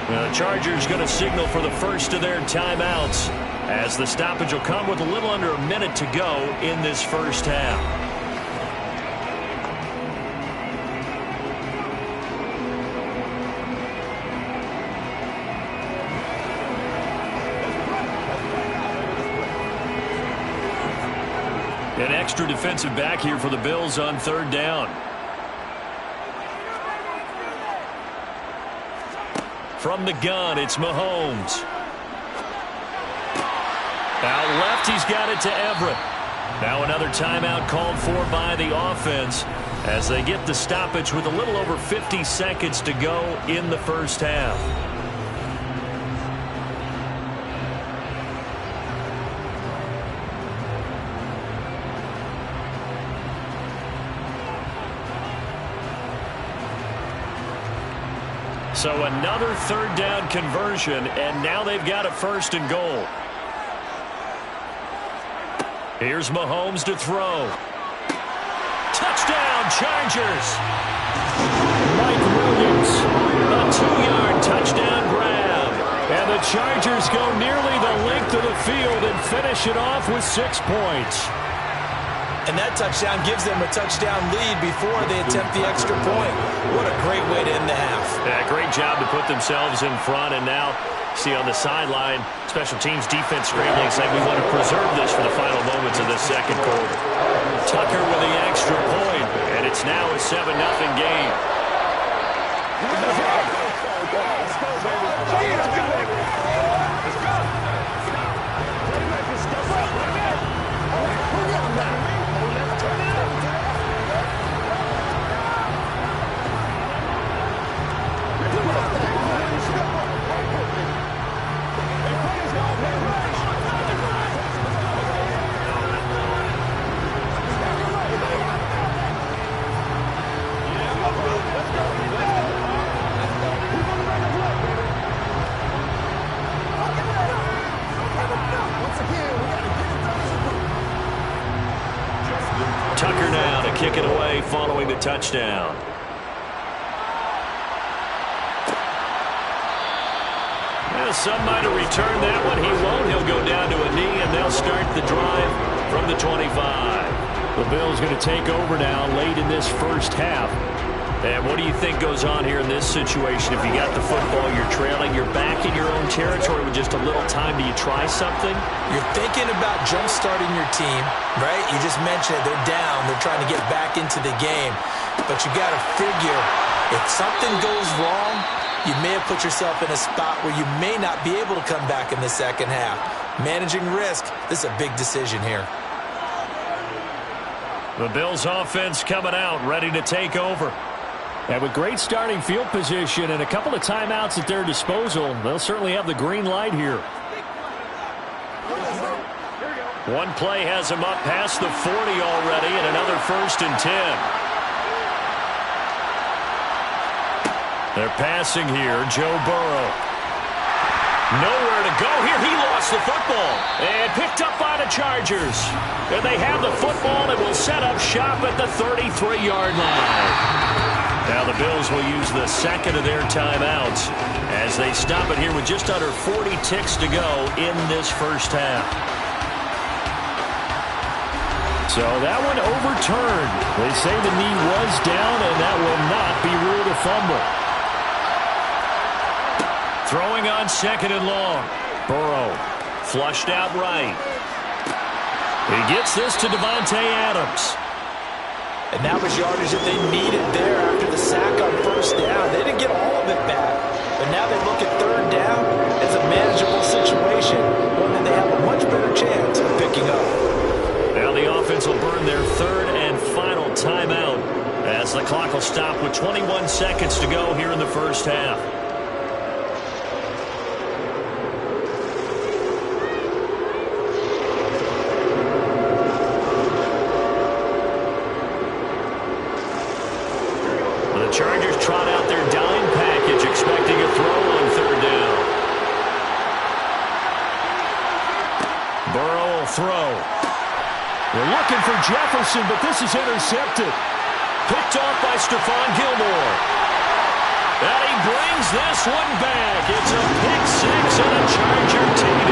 The Chargers going to signal for the first of their timeouts, as the stoppage will come with a little under a minute to go in this first half. An extra defensive back here for the Bills on 3rd down. From the gun, it's Mahomes. Out left, he's got it to Everett. Now another timeout called for by the offense as they get the stoppage with a little over 50 seconds to go in the first half. So another 3rd down conversion, and now they've got a 1st and goal. Here's Mahomes to throw. Touchdown, Chargers! Mike Williams. A 2-yard touchdown grab. And the Chargers go nearly the length of the field and finish it off with 6 points. And that touchdown gives them a touchdown lead before they attempt the extra point. What a great way to end the half. Yeah, great job to put themselves in front. And now, see on the sideline, special teams defense scrambling, saying we want to preserve this for the final moments of this 2nd quarter. Tucker with the extra point, and it's now a 7-0 game. Tucker now to kick it away following the touchdown. Well, some might have returned that one. He won't. He'll go down to a knee, and they'll start the drive from the 25. The Bills going to take over now late in this first half. And what do you think goes on here in this situation? If you got the football, you're trailing, you're back in your own territory with just a little time. Do you try something? You're thinking about jump-starting your team, right? You just mentioned it. They're down. They're trying to get back into the game. But you got to figure, if something goes wrong, you may have put yourself in a spot where you may not be able to come back in the second half. Managing risk, this is a big decision here. The Bills offense coming out, ready to take over. And with great starting field position and a couple of timeouts at their disposal, they'll certainly have the green light here. One play has him up past the 40 already, and another 1st and 10. They're passing here. Joe Burrow. Nowhere to go here. He lost the football and picked up by the Chargers. And they have the football and will set up shop at the 33-yard line. Now the Bills will use the 2nd of their timeouts as they stop it here with just under 40 ticks to go in this first half. So that one overturned. They say the knee was down, and that will not be ruled a fumble. Throwing on 2nd and long. Burrow flushed out right. He gets this to Davante Adams. And that was yardage that they needed there after the sack on 1st down. They didn't get all of it back. But now they look at 3rd down as a manageable situation, one that they have a much better chance of picking up. Now the offense will burn their 3rd and final timeout as the clock will stop with 21 seconds to go here in the first half. throw. They're looking for Jefferson, but this is intercepted. Picked off by Stephon Gilmore. And he brings this one back. It's a pick six and a Charger TD.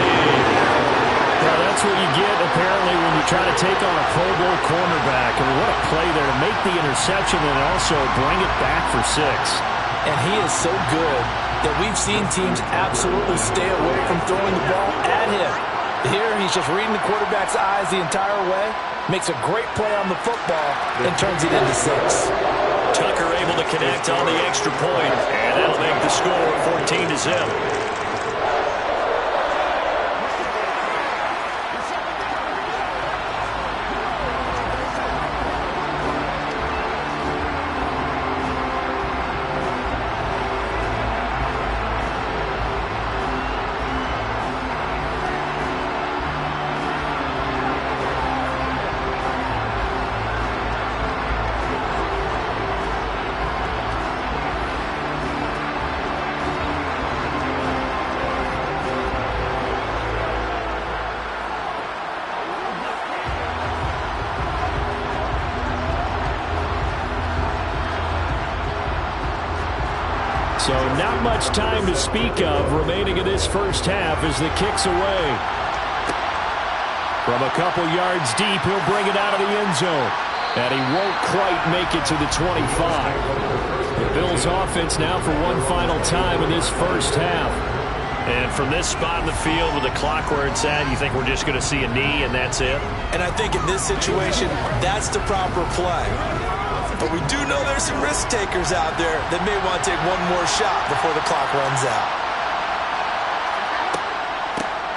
Well, that's what you get, apparently, when you try to take on a Pro Bowl cornerback. I mean, what a play there to make the interception and also bring it back for 6. And he is so good that we've seen teams absolutely stay away from throwing the ball at him. Here, he's just reading the quarterback's eyes the entire way, makes a great play on the football, and turns it into 6. Tucker able to connect on the extra point, and that'll make the score 14-0. So not much time to speak of remaining in this first half as the kick's away. From a couple yards deep, he'll bring it out of the end zone. And he won't quite make it to the 25. The Bills offense now for one final time in this first half. And from this spot in the field with the clock where it's at, you think we're just going to see a knee and that's it? And I think in this situation, that's the proper play. But we do know there's some risk takers out there that may want to take one more shot before the clock runs out.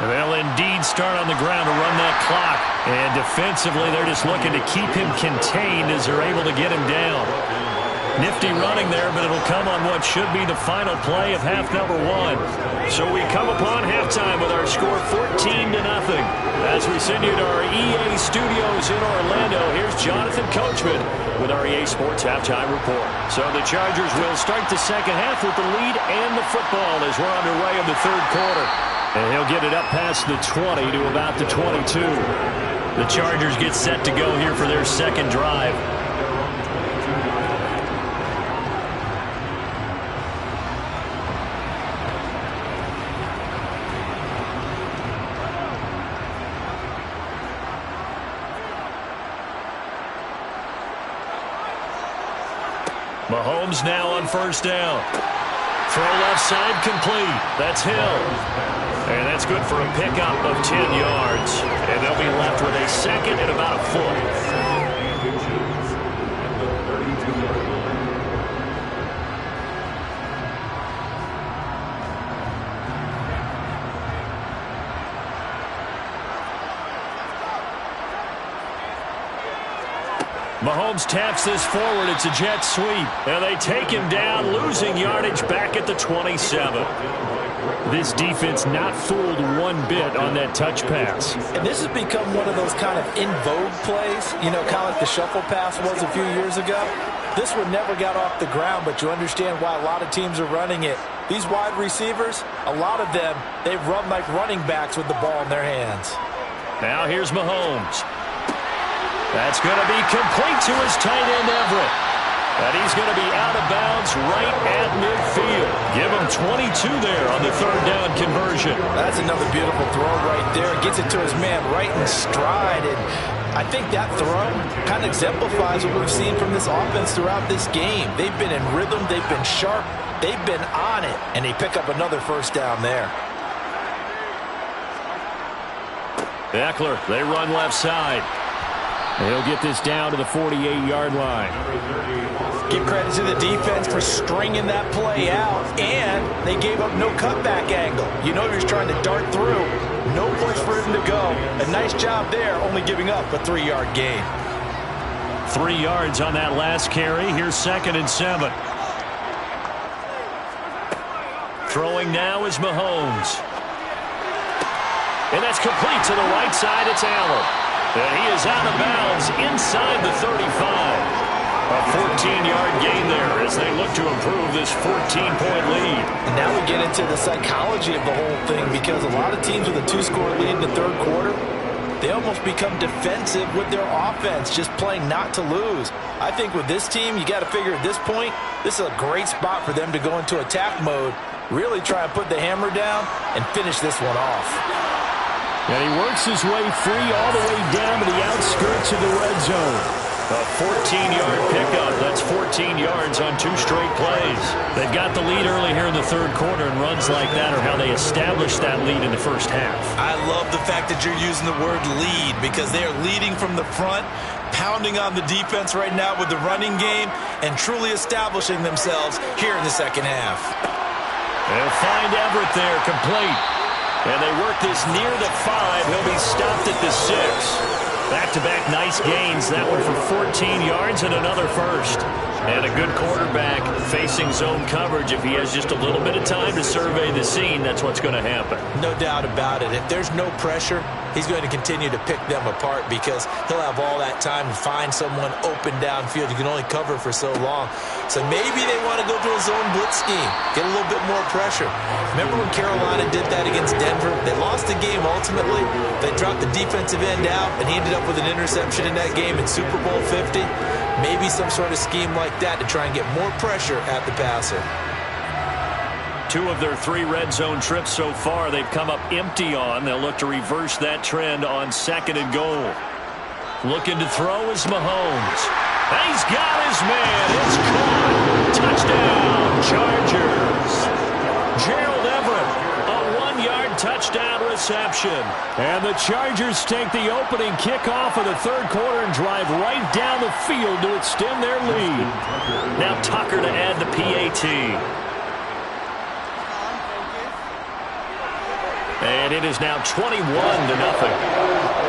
They'll indeed start on the ground to run that clock. And defensively, they're just looking to keep him contained as they're able to get him down. Nifty running there, but it'll come on what should be the final play of half number 1. So we come upon halftime with our score 14-0. As we send you to our EA studios in Orlando, here's Jonathan Coachman with our EA Sports Halftime Report. So the Chargers will start the second half with the lead and the football as we're underway in the third quarter. And he'll get it up past the 20 to about the 22. The Chargers get set to go here for their second drive. Mahomes now on first down. Throw left side complete. That's Hill. And that's good for a pickup of 10 yards. And they'll be left with a second and about a foot. Mahomes taps this forward. It's a jet sweep. And they take him down, losing yardage back at the 27. This defense not fooled one bit on that touch pass. And this has become one of those kind of in vogue plays, you know, kind of like the shuffle pass was a few years ago. This one never got off the ground, but you understand why a lot of teams are running it. These wide receivers, a lot of them, they run like running backs with the ball in their hands. Now here's Mahomes. That's going to be complete to his tight end, Everett. And he's going to be out of bounds right at midfield. Give him 22 there on the third down conversion. That's another beautiful throw right there. Gets it to his man right in stride. And I think that throw kind of exemplifies what we've seen from this offense throughout this game. They've been in rhythm. They've been sharp. They've been on it. And they pick up another first down there. Eckler, they run left side. He'll get this down to the 48-yard line. Give credit to the defense for stringing that play out, and they gave up no cutback angle. You know he was trying to dart through. No place for him to go. A nice job there, only giving up a 3-yard gain. 3 yards on that last carry. Here's 2nd and 7. Throwing now is Mahomes. And that's complete to the right side. It's Allen. And he is out of bounds inside the 35. A 14-yard gain there as they look to improve this 14-point lead. And now we get into the psychology of the whole thing, because a lot of teams with a 2-score lead in the third quarter, they almost become defensive with their offense, just playing not to lose. I think with this team, you got to figure at this point, this is a great spot for them to go into attack mode, really try and put the hammer down and finish this one off. And he works his way free all the way down to the outskirts of the red zone. A 14-yard pickup. That's 14 yards on 2 straight plays. They've got the lead early here in the third quarter, and runs like that are how they established that lead in the first half. I love the fact that you're using the word lead because they are leading from the front, pounding on the defense right now with the running game, and truly establishing themselves here in the second half. They'll find Everett there, complete. And they work this near the 5. He'll be stopped at the 6. Back-to-back nice gains. That one for 14 yards and another first. And a good quarterback facing zone coverage. If he has just a little bit of time to survey the scene, that's what's going to happen. No doubt about it. If there's no pressure, he's going to continue to pick them apart because he'll have all that time to find someone open downfield. You can only cover for so long. So maybe they want to go to a zone blitz scheme, get a little bit more pressure. Remember when Carolina did that against Denver? They lost the game ultimately. They dropped the defensive end out, and he ended up with an interception in that game in Super Bowl 50. Maybe some sort of scheme like that to try and get more pressure at the passer. 2 of their 3 red zone trips so far they've come up empty on. They'll look to reverse that trend on 2nd and goal. Looking to throw is Mahomes. And he's got his man. It's caught. Touchdown, Chargers. Gerald Everett, a 1-yard touchdown reception. And the Chargers take the opening kickoff of the third quarter and drive right down the field to extend their lead. Now Tucker to add the PAT. And it is now 21-0.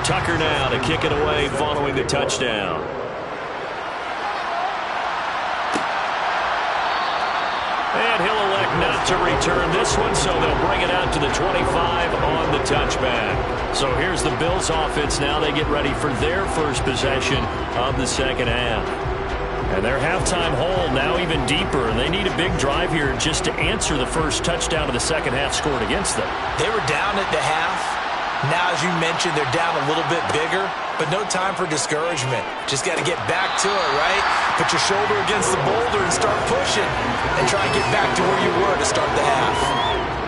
Tucker now to kick it away following the touchdown. And he'll elect not to return this one, so they'll bring it out to the 25 on the touchback. So here's the Bills offense now. They get ready for their first possession of the second half. And their halftime hole now even deeper. And they need a big drive here just to answer the first touchdown of the second half scored against them. They were down at the half. Now, as you mentioned, they're down a little bit bigger, but no time for discouragement. Just got to get back to it, right? Put your shoulder against the boulder and start pushing and try and get back to where you were to start the half.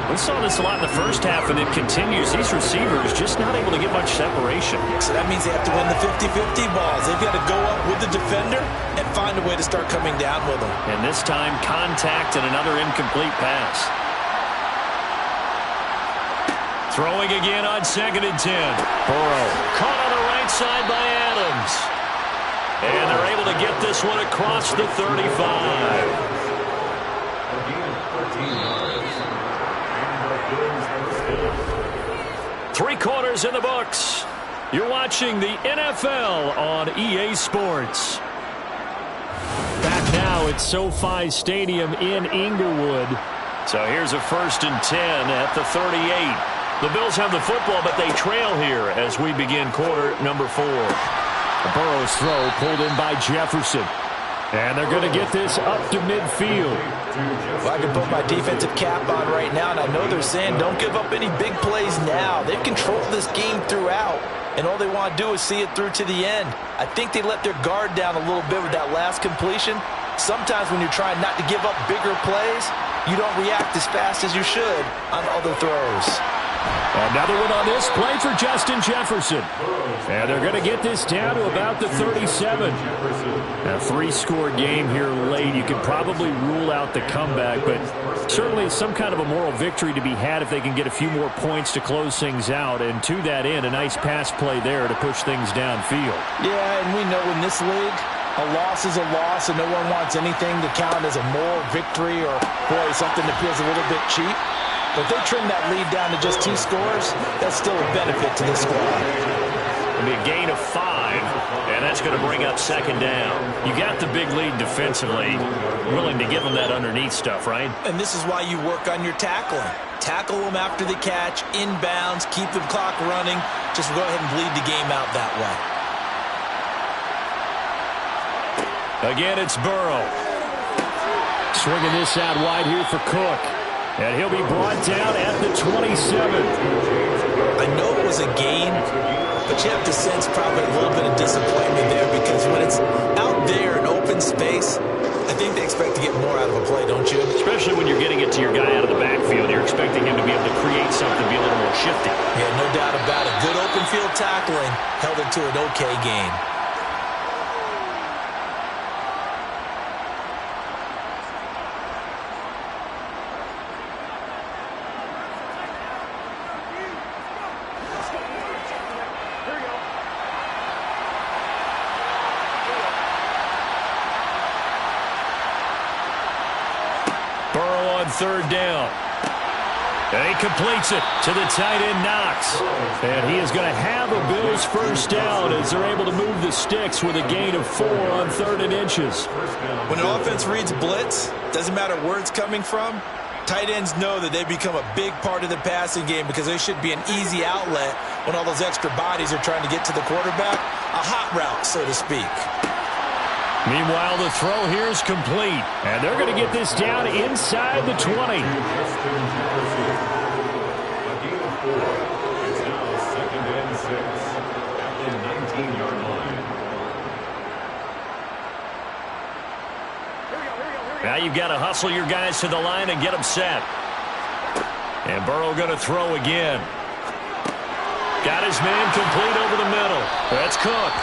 We saw this a lot in the first half, and it continues. These receivers just not able to get much separation. So that means they have to win the 50-50 balls. They've got to go up with the defender and find a way to start coming down with them. And this time, contact and another incomplete pass. Throwing again on 2nd and 10. Burrow caught on the right side by Adams. And they're able to get this one across the 35. Again, 3 quarters in the books. You're watching the NFL on EA Sports. Back now at SoFi Stadium in Inglewood. So here's a 1st and 10 at the 38. The Bills have the football, but they trail here as we begin quarter number 4. Burrow's throw pulled in by Jefferson. And they're going to get this up to midfield. Well, I can put my defensive cap on right now, and I know they're saying don't give up any big plays now. They've controlled this game throughout, and all they want to do is see it through to the end. I think they let their guard down a little bit with that last completion. Sometimes when you're trying not to give up bigger plays, you don't react as fast as you should on other throws. Another one on this play for Justin Jefferson. And they're going to get this down to about the 37. A 3-score game here late. You could probably rule out the comeback, but certainly some kind of a moral victory to be had if they can get a few more points to close things out. And to that end, a nice pass play there to push things downfield. Yeah, and we know in this league, a loss is a loss, and no one wants anything to count as a moral victory or, boy, something that feels a little bit cheap. But if they trim that lead down to just 2 scores, that's still a benefit to this squad. It'll be a gain of 5, and that's going to bring up second down. You got the big lead defensively, willing to give them that underneath stuff, right? And this is why you work on your tackling. Tackle them after the catch, inbounds, keep the clock running. Just go ahead and bleed the game out that way. Again, it's Burrow. Swinging this out wide here for Cook. And he'll be brought down at the 27. I know it was a gain, but you have to sense probably a little bit of disappointment there because when it's out there in open space, I think they expect to get more out of a play, don't you? Especially when you're getting it to your guy out of the backfield. You're expecting him to be able to create something, be a little more shifty. Yeah, no doubt about it. Good open field tackling held it to an okay gain. Third down. And he completes it to the tight end, Knox. And he is going to have a Bills first down as they're able to move the sticks with a gain of 4 on 3rd and inches. When an offense reads blitz, doesn't matter where it's coming from, tight ends know that they become a big part of the passing game because they should be an easy outlet when all those extra bodies are trying to get to the quarterback. A hot route, so to speak. Meanwhile, the throw here is complete. And they're going to get this down inside the 20. A gain of 4. It's now 2nd and 6 at the 19-yard line. Now you've got to hustle your guys to the line and get them set. And Burrow going to throw again. Got his man complete over the middle. That's Cook.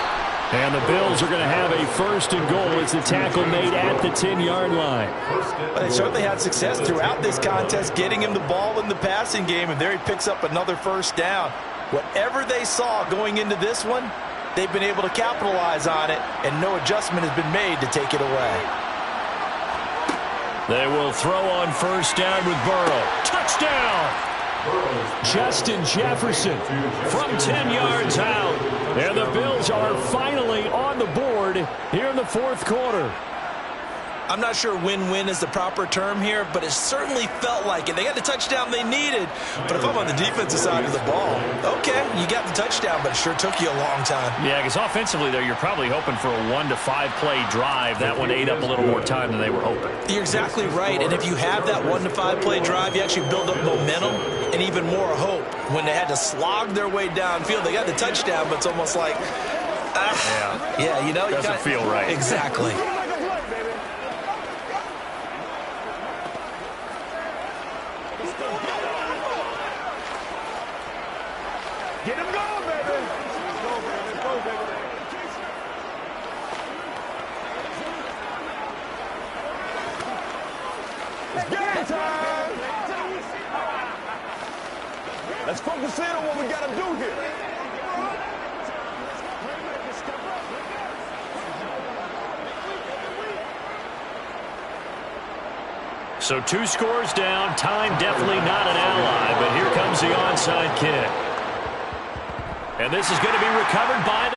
And the Bills are going to have a 1st and goal as the tackle made at the 10-yard line. But they certainly had success throughout this contest, getting him the ball in the passing game, and there he picks up another 1st down. Whatever they saw going into this one, they've been able to capitalize on it, and no adjustment has been made to take it away. They will throw on 1st down with Burrow. Touchdown! Justin Jefferson from 10 yards out. And the Bills are finally on the board here in the 4th quarter. I'm not sure win-win is the proper term here, but it certainly felt like it. They got the touchdown they needed, but if I'm on the defensive side of the ball, okay, you got the touchdown, but it sure took you a long time. Yeah, because offensively there, you're probably hoping for a 1 to 5 play drive. That one ate up a little more time than they were hoping. You're exactly right, and if you have that 1 to 5 play drive, you actually build up momentum and even more hope. When they had to slog their way downfield, they got the touchdown, but it's almost like, yeah, you know, doesn't feel right. Exactly. Get him going, baby. Let's go, baby. Let's go, baby. It's game time. Let's focus in on what we got to do here. So 2 scores down. Time definitely not an ally, but here comes the onside kick. And this is going to be recovered by the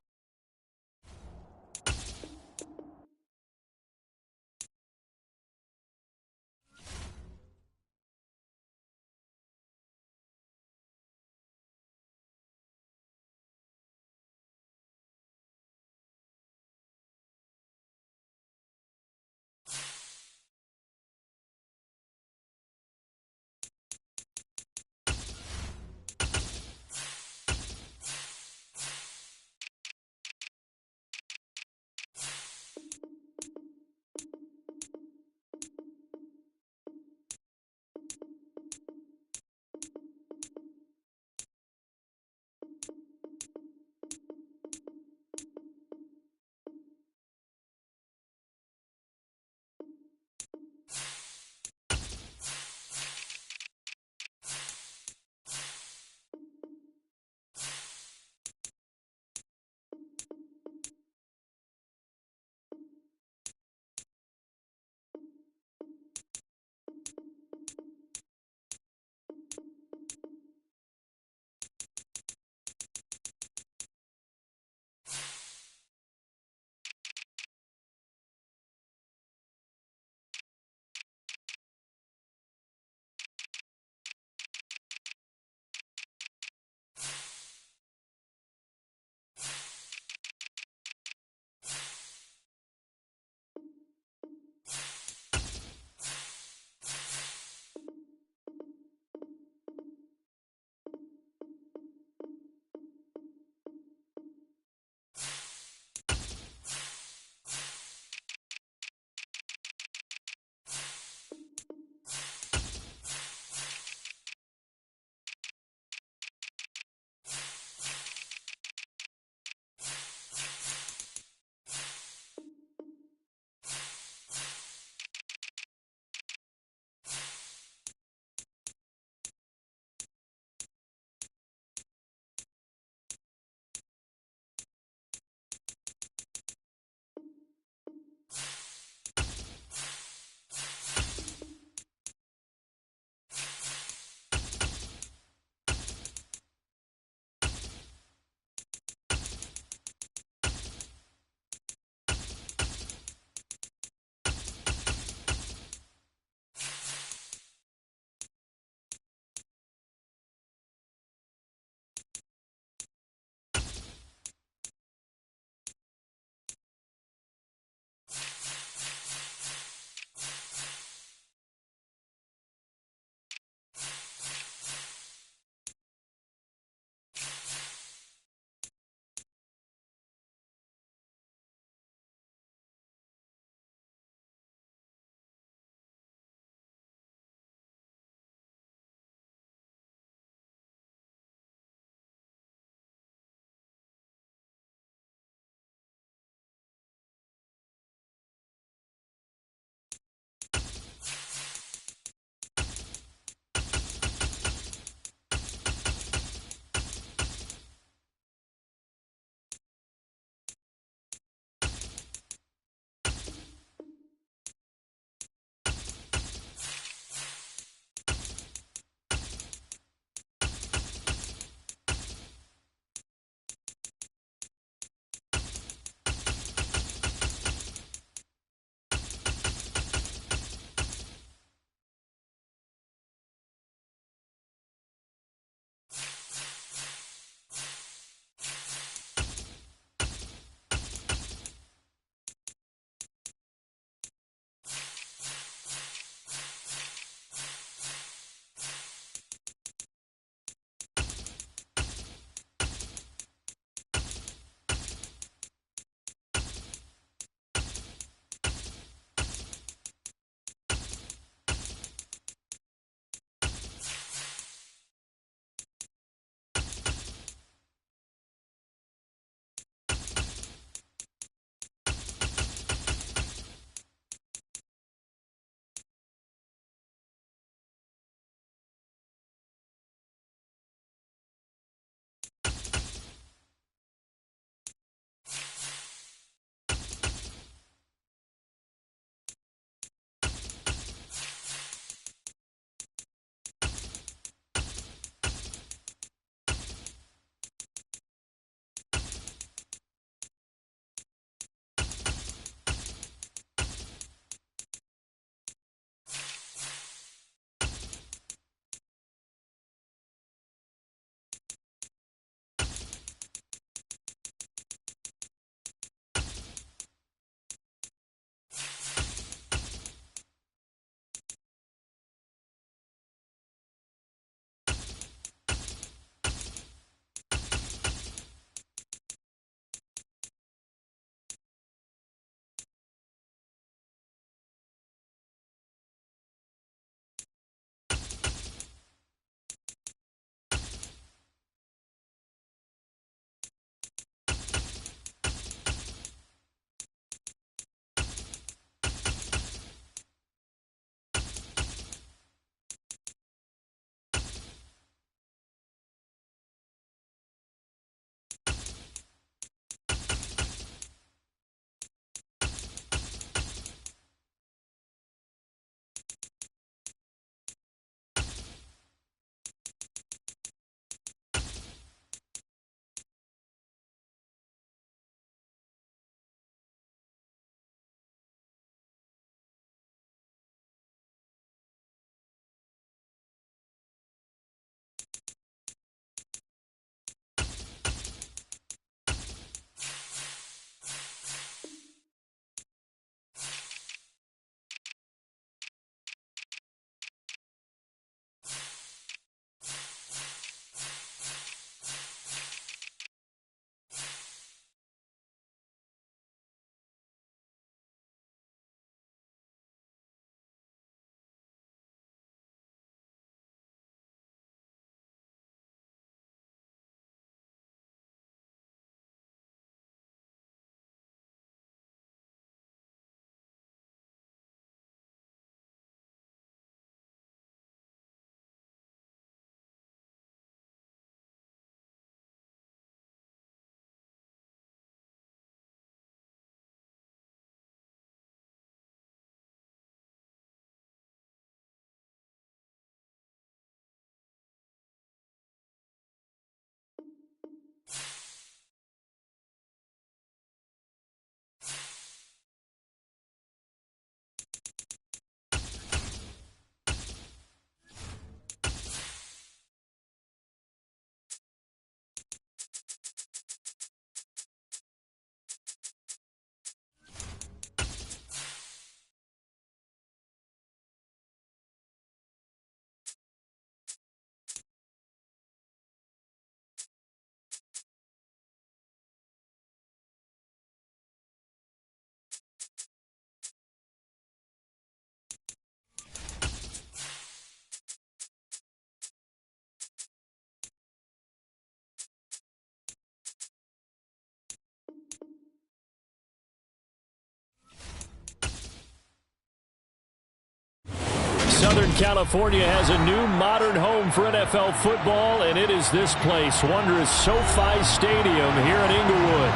Southern California has a new modern home for NFL football, and it is this place, wondrous SoFi Stadium here in Inglewood.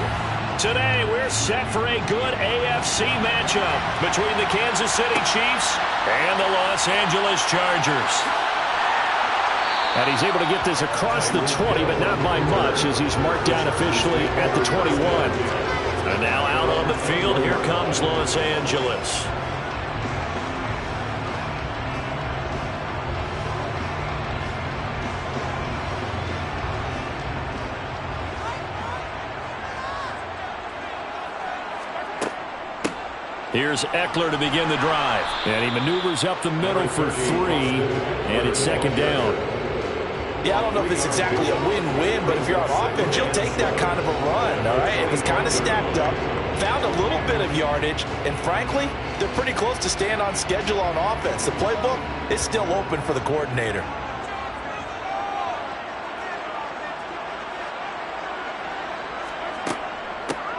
Today, we're set for a good AFC matchup between the Kansas City Chiefs and the Los Angeles Chargers. And he's able to get this across the 20, but not by much, as he's marked down officially at the 21. And now out on the field, here comes Los Angeles. Here's Eckler to begin the drive. And he maneuvers up the middle for 3, and it's second down. Yeah, I don't know if it's exactly a win-win, but if you're on offense, you'll take that kind of a run, all right? It was kind of stacked up, found a little bit of yardage, and frankly, they're pretty close to staying on schedule on offense. The playbook is still open for the coordinator.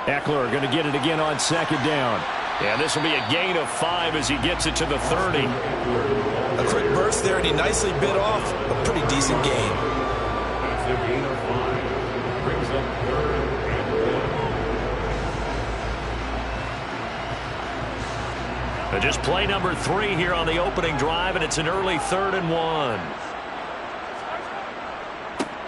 Eckler going to get it again on second down. And this will be a gain of 5 as he gets it to the 30. A quick burst there, and he nicely bit off a pretty decent gain. That's a gain of 5. Brings up 3rd and 1. Just play number 3 here on the opening drive, and it's an early 3rd and 1.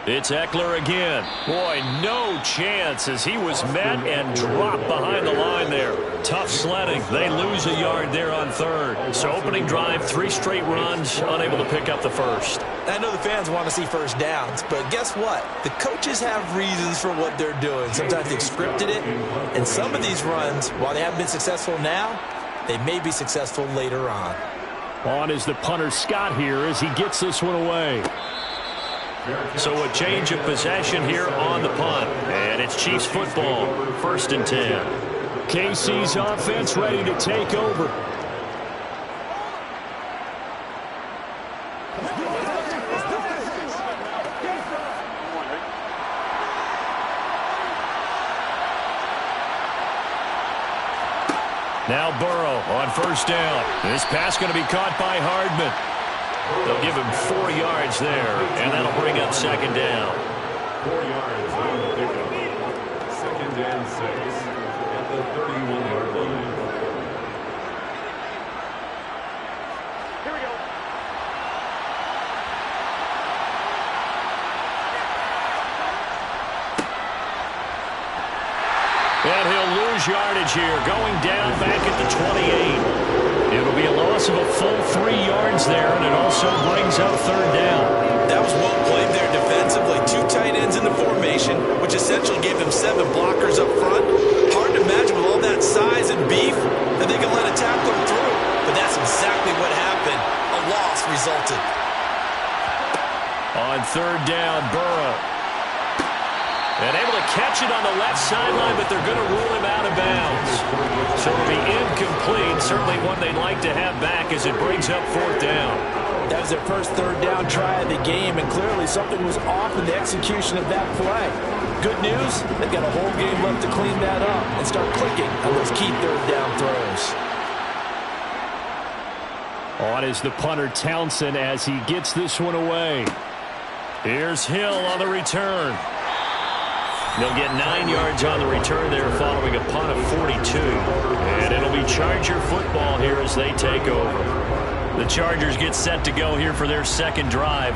It's Eckler again. Boy, no chance as he was met and dropped behind the line there. Tough sledding. They lose a yard there on 3rd. So opening drive, 3 straight runs, unable to pick up the first. I know the fans want to see first downs, but guess what? The coaches have reasons for what they're doing. Sometimes they've scripted it, and some of these runs, while they haven't been successful now, they may be successful later on. On is the punter Scott here as he gets this one away. So a change of possession here on the punt. And it's Chiefs football, 1st and 10. KC's offense ready to take over. Now Burrow on 1st down. This pass going to be caught by Hardman. They'll give him 4 yards there, and that'll bring up 2nd down. 4 yards on the pickup. 2nd and 6 at the 31-yard line. Here we go. And he'll lose yardage here, going down back at the 28. It'll be a loss of a full 3 yards there, and it also brings up 3rd down. That was well played there defensively. 2 tight ends in the formation, which essentially gave them 7 blockers up front. Hard to imagine with all that size and beef that they can let a tackler through. But that's exactly what happened. A loss resulted. On 3rd down, Burrow. And able to catch it on the left sideline, but they're going to rule him out of bounds. So it'll be incomplete. Certainly one they'd like to have back as it brings up 4th down. That was their first 3rd down try of the game, and clearly something was off in the execution of that play. Good news, they've got a whole game left to clean that up and start clicking on those key 3rd down throws. On is the punter Townsend as he gets this one away. Here's Hill on the return. They'll get 9 yards on the return there following a punt of 42. And it'll be Charger football here as they take over. The Chargers get set to go here for their 2nd drive.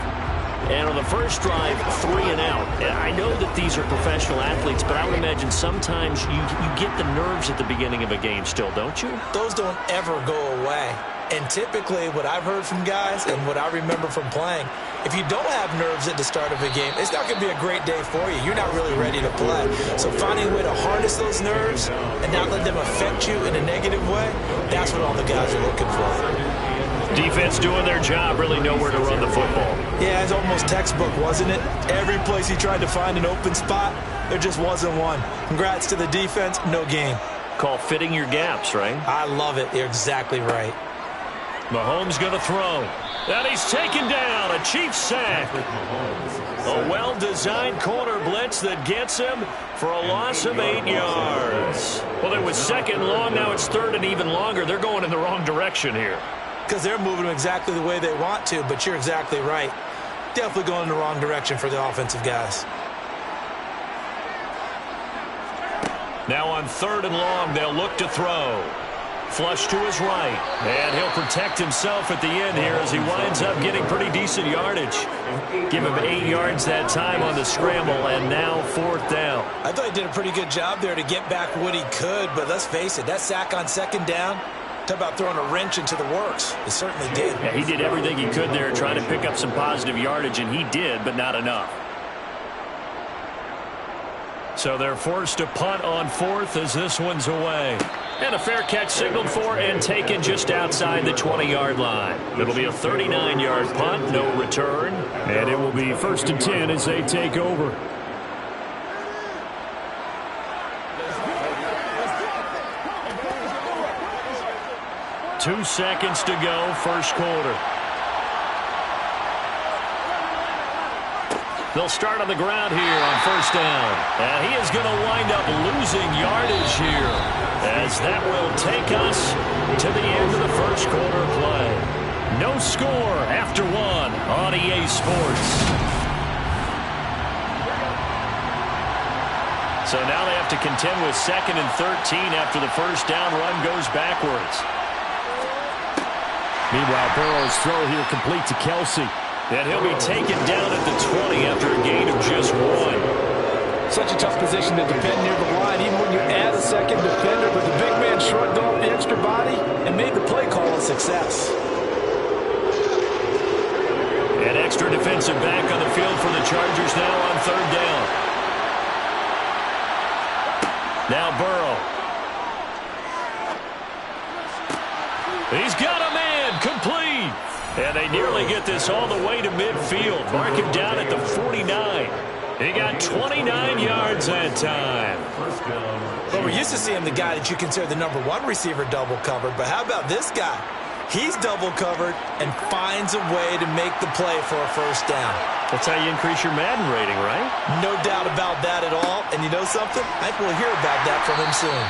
And on the first drive, 3 and out. I know that these are professional athletes, but I would imagine sometimes you get the nerves at the beginning of a game still, don't you? Those don't ever go away. And typically what I've heard from guys and what I remember from playing, if you don't have nerves at the start of a game, it's not going to be a great day for you. You're not really ready to play. So finding a way to harness those nerves and not let them affect you in a negative way, that's what all the guys are looking for. Defense doing their job, really know where to run the football. Yeah, it's almost textbook, wasn't it? Every place he tried to find an open spot, there just wasn't one. Congrats to the defense, no gain. Call fitting your gaps, right? I love it. You're exactly right. Mahomes going to throw. And he's taken down. A Chiefs sack. A well-designed corner blitz that gets him for a loss of 8 yards. Well, it was 2nd long. Now it's 3rd and even longer. They're going in the wrong direction here. because they're moving them exactly the way they want to, but you're exactly right. Definitely going in the wrong direction for the offensive guys. Now on 3rd and long, they'll look to throw. Flush to his right. And he'll protect himself at the end here as he winds up getting pretty decent yardage. Give him 8 yards that time on the scramble, and now 4th down. I thought he did a pretty good job there to get back what he could, but let's face it, that sack on 2nd down, talk about throwing a wrench into the works. It certainly did. Yeah, he did everything he could there trying to pick up some positive yardage, and he did, but not enough. So they're forced to punt on 4th as this one's away. And a fair catch signaled for and taken just outside the 20-yard line. It'll be a 39-yard punt, no return. And it will be 1st and 10 as they take over. Two seconds to go, first quarter. They'll start on the ground here on 1st down. And he is going to wind up losing yardage here, as that will take us to the end of the first quarter play. No score after 1 on EA Sports. So now they have to contend with 2nd and 13 after the first down run goes backwards. Meanwhile, Burrow's throw here complete to Kelsey. And he'll be taken down at the 20 after a gain of just 1. Such a tough position to defend near the line, even when you add a second defender, but the big man shrugged off the extra body and made the play call a success. An extra defensive back on the field for the Chargers now on 3rd down. Now Burrow. He's got a man, complete. And they nearly get this all the way to midfield. Mark him down at the 49. He got 29 yards that time. Well, we're used to seeing the guy that you consider the #1 receiver double covered, but how about this guy? He's double covered and finds a way to make the play for a 1st down. That's how you increase your Madden rating, right? No doubt about that at all. And you know something? I think we'll hear about that from him soon.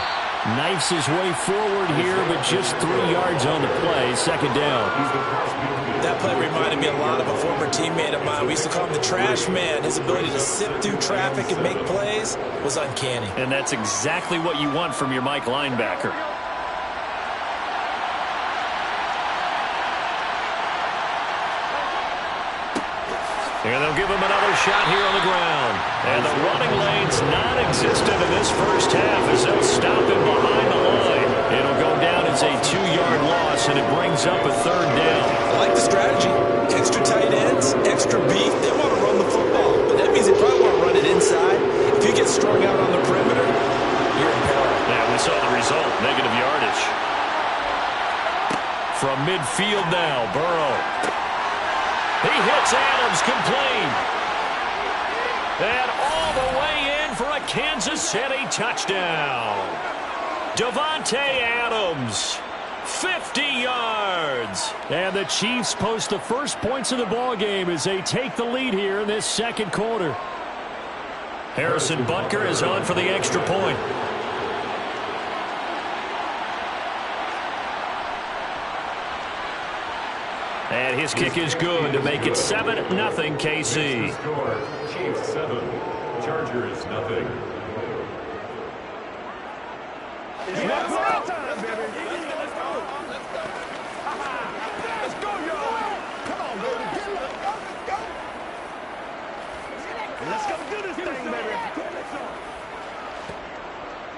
Knifes his way forward here, but just 3 yards on the play. 2nd down. That play reminded me a lot of a former teammate of mine. We used to call him the trash man. His ability to sift through traffic and make plays was uncanny. And that's exactly what you want from your Mike linebacker. And they'll give him another shot here on the ground. And the running lane's non-existent in this first half as they'll stop him behind the line. It'll go down as a 2-yard loss, and it brings up a 3rd down. I like the strategy. Extra tight ends, extra beef. They want to run the football, but that means they probably want to run it inside. If you get strung out on the perimeter, you're in peril. Yeah, we saw the result, negative yardage. From midfield now, Burrow. He hits Adams, complete. And all the way in for a Kansas City touchdown. Davante Adams, 50 yards. And the Chiefs post the first points of the ball game as they take the lead here in this 2nd quarter. Harrison Butker is on for the extra point. And his kick is good to make it 7-0 KC. Chiefs 7, Chargers 0. It's not for time, baby. Let's go. Let's go, y'all. Come on, baby. Get it. Let's go. Let's go do this thing, baby.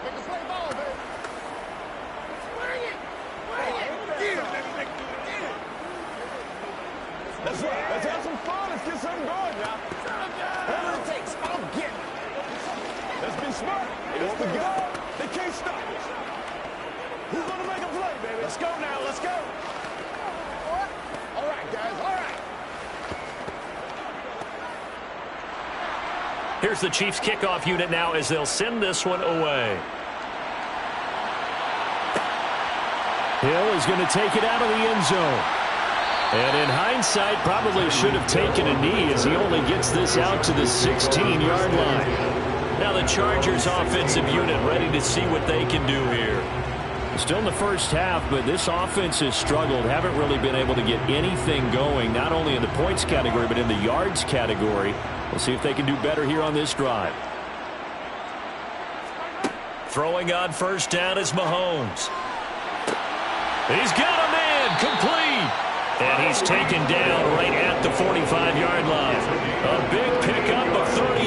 Make a play ball, baby. Bring it. Get it, baby. Get it. That's right. Let's have some fun. Let's get something going, y'all. Whatever it takes, I'll get it. Let's be smart. It's the goal. They can't stop us. Who's going to make a play, baby? Let's go now. Let's go. All right, guys. All right. Here's the Chiefs kickoff unit now as they'll send this one away. Hill is going to take it out of the end zone. And in hindsight, probably should have taken a knee as he only gets this out to the 16-yard line. Now the Chargers offensive unit ready to see what they can do here. Still in the first half, but this offense has struggled. Haven't really been able to get anything going, not only in the points category, but in the yards category. We'll see if they can do better here on this drive. Throwing on first down is Mahomes. He's got a man complete. And he's taken down right at the 45-yard line. A big pickup of 38.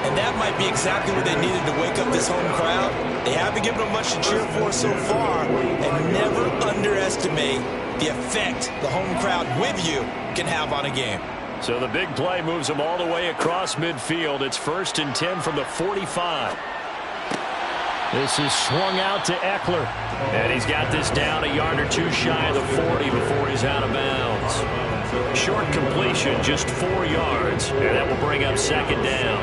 And that might be exactly what they needed to wake up this home crowd. They haven't given them much to cheer for so far. And never underestimate the effect the home crowd with you can have on a game. So the big play moves them all the way across midfield. It's 1st and 10 from the 45. This is swung out to Eckler. And he's got this down a yard or two shy of the 40 before he's out of bounds. Short completion, just 4 yards. And that will bring up 2nd down.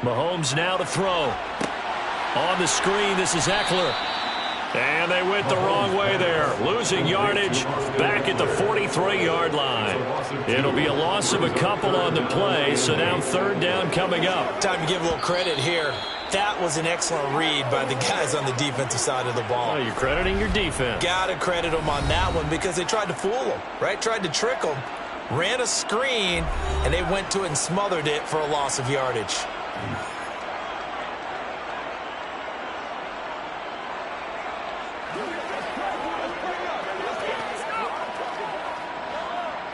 Mahomes now to throw. On the screen, this is Eckler. And they went the wrong way there. Losing yardage back at the 43-yard line. It'll be a loss of a couple on the play, so now 3rd down coming up. Time to give a little credit here. That was an excellent read by the guys on the defensive side of the ball. Oh, you're crediting your defense. Got to credit them on that one because they tried to fool them, right? Tried to trick them. Ran a screen, and they went to it and smothered it for a loss of yardage.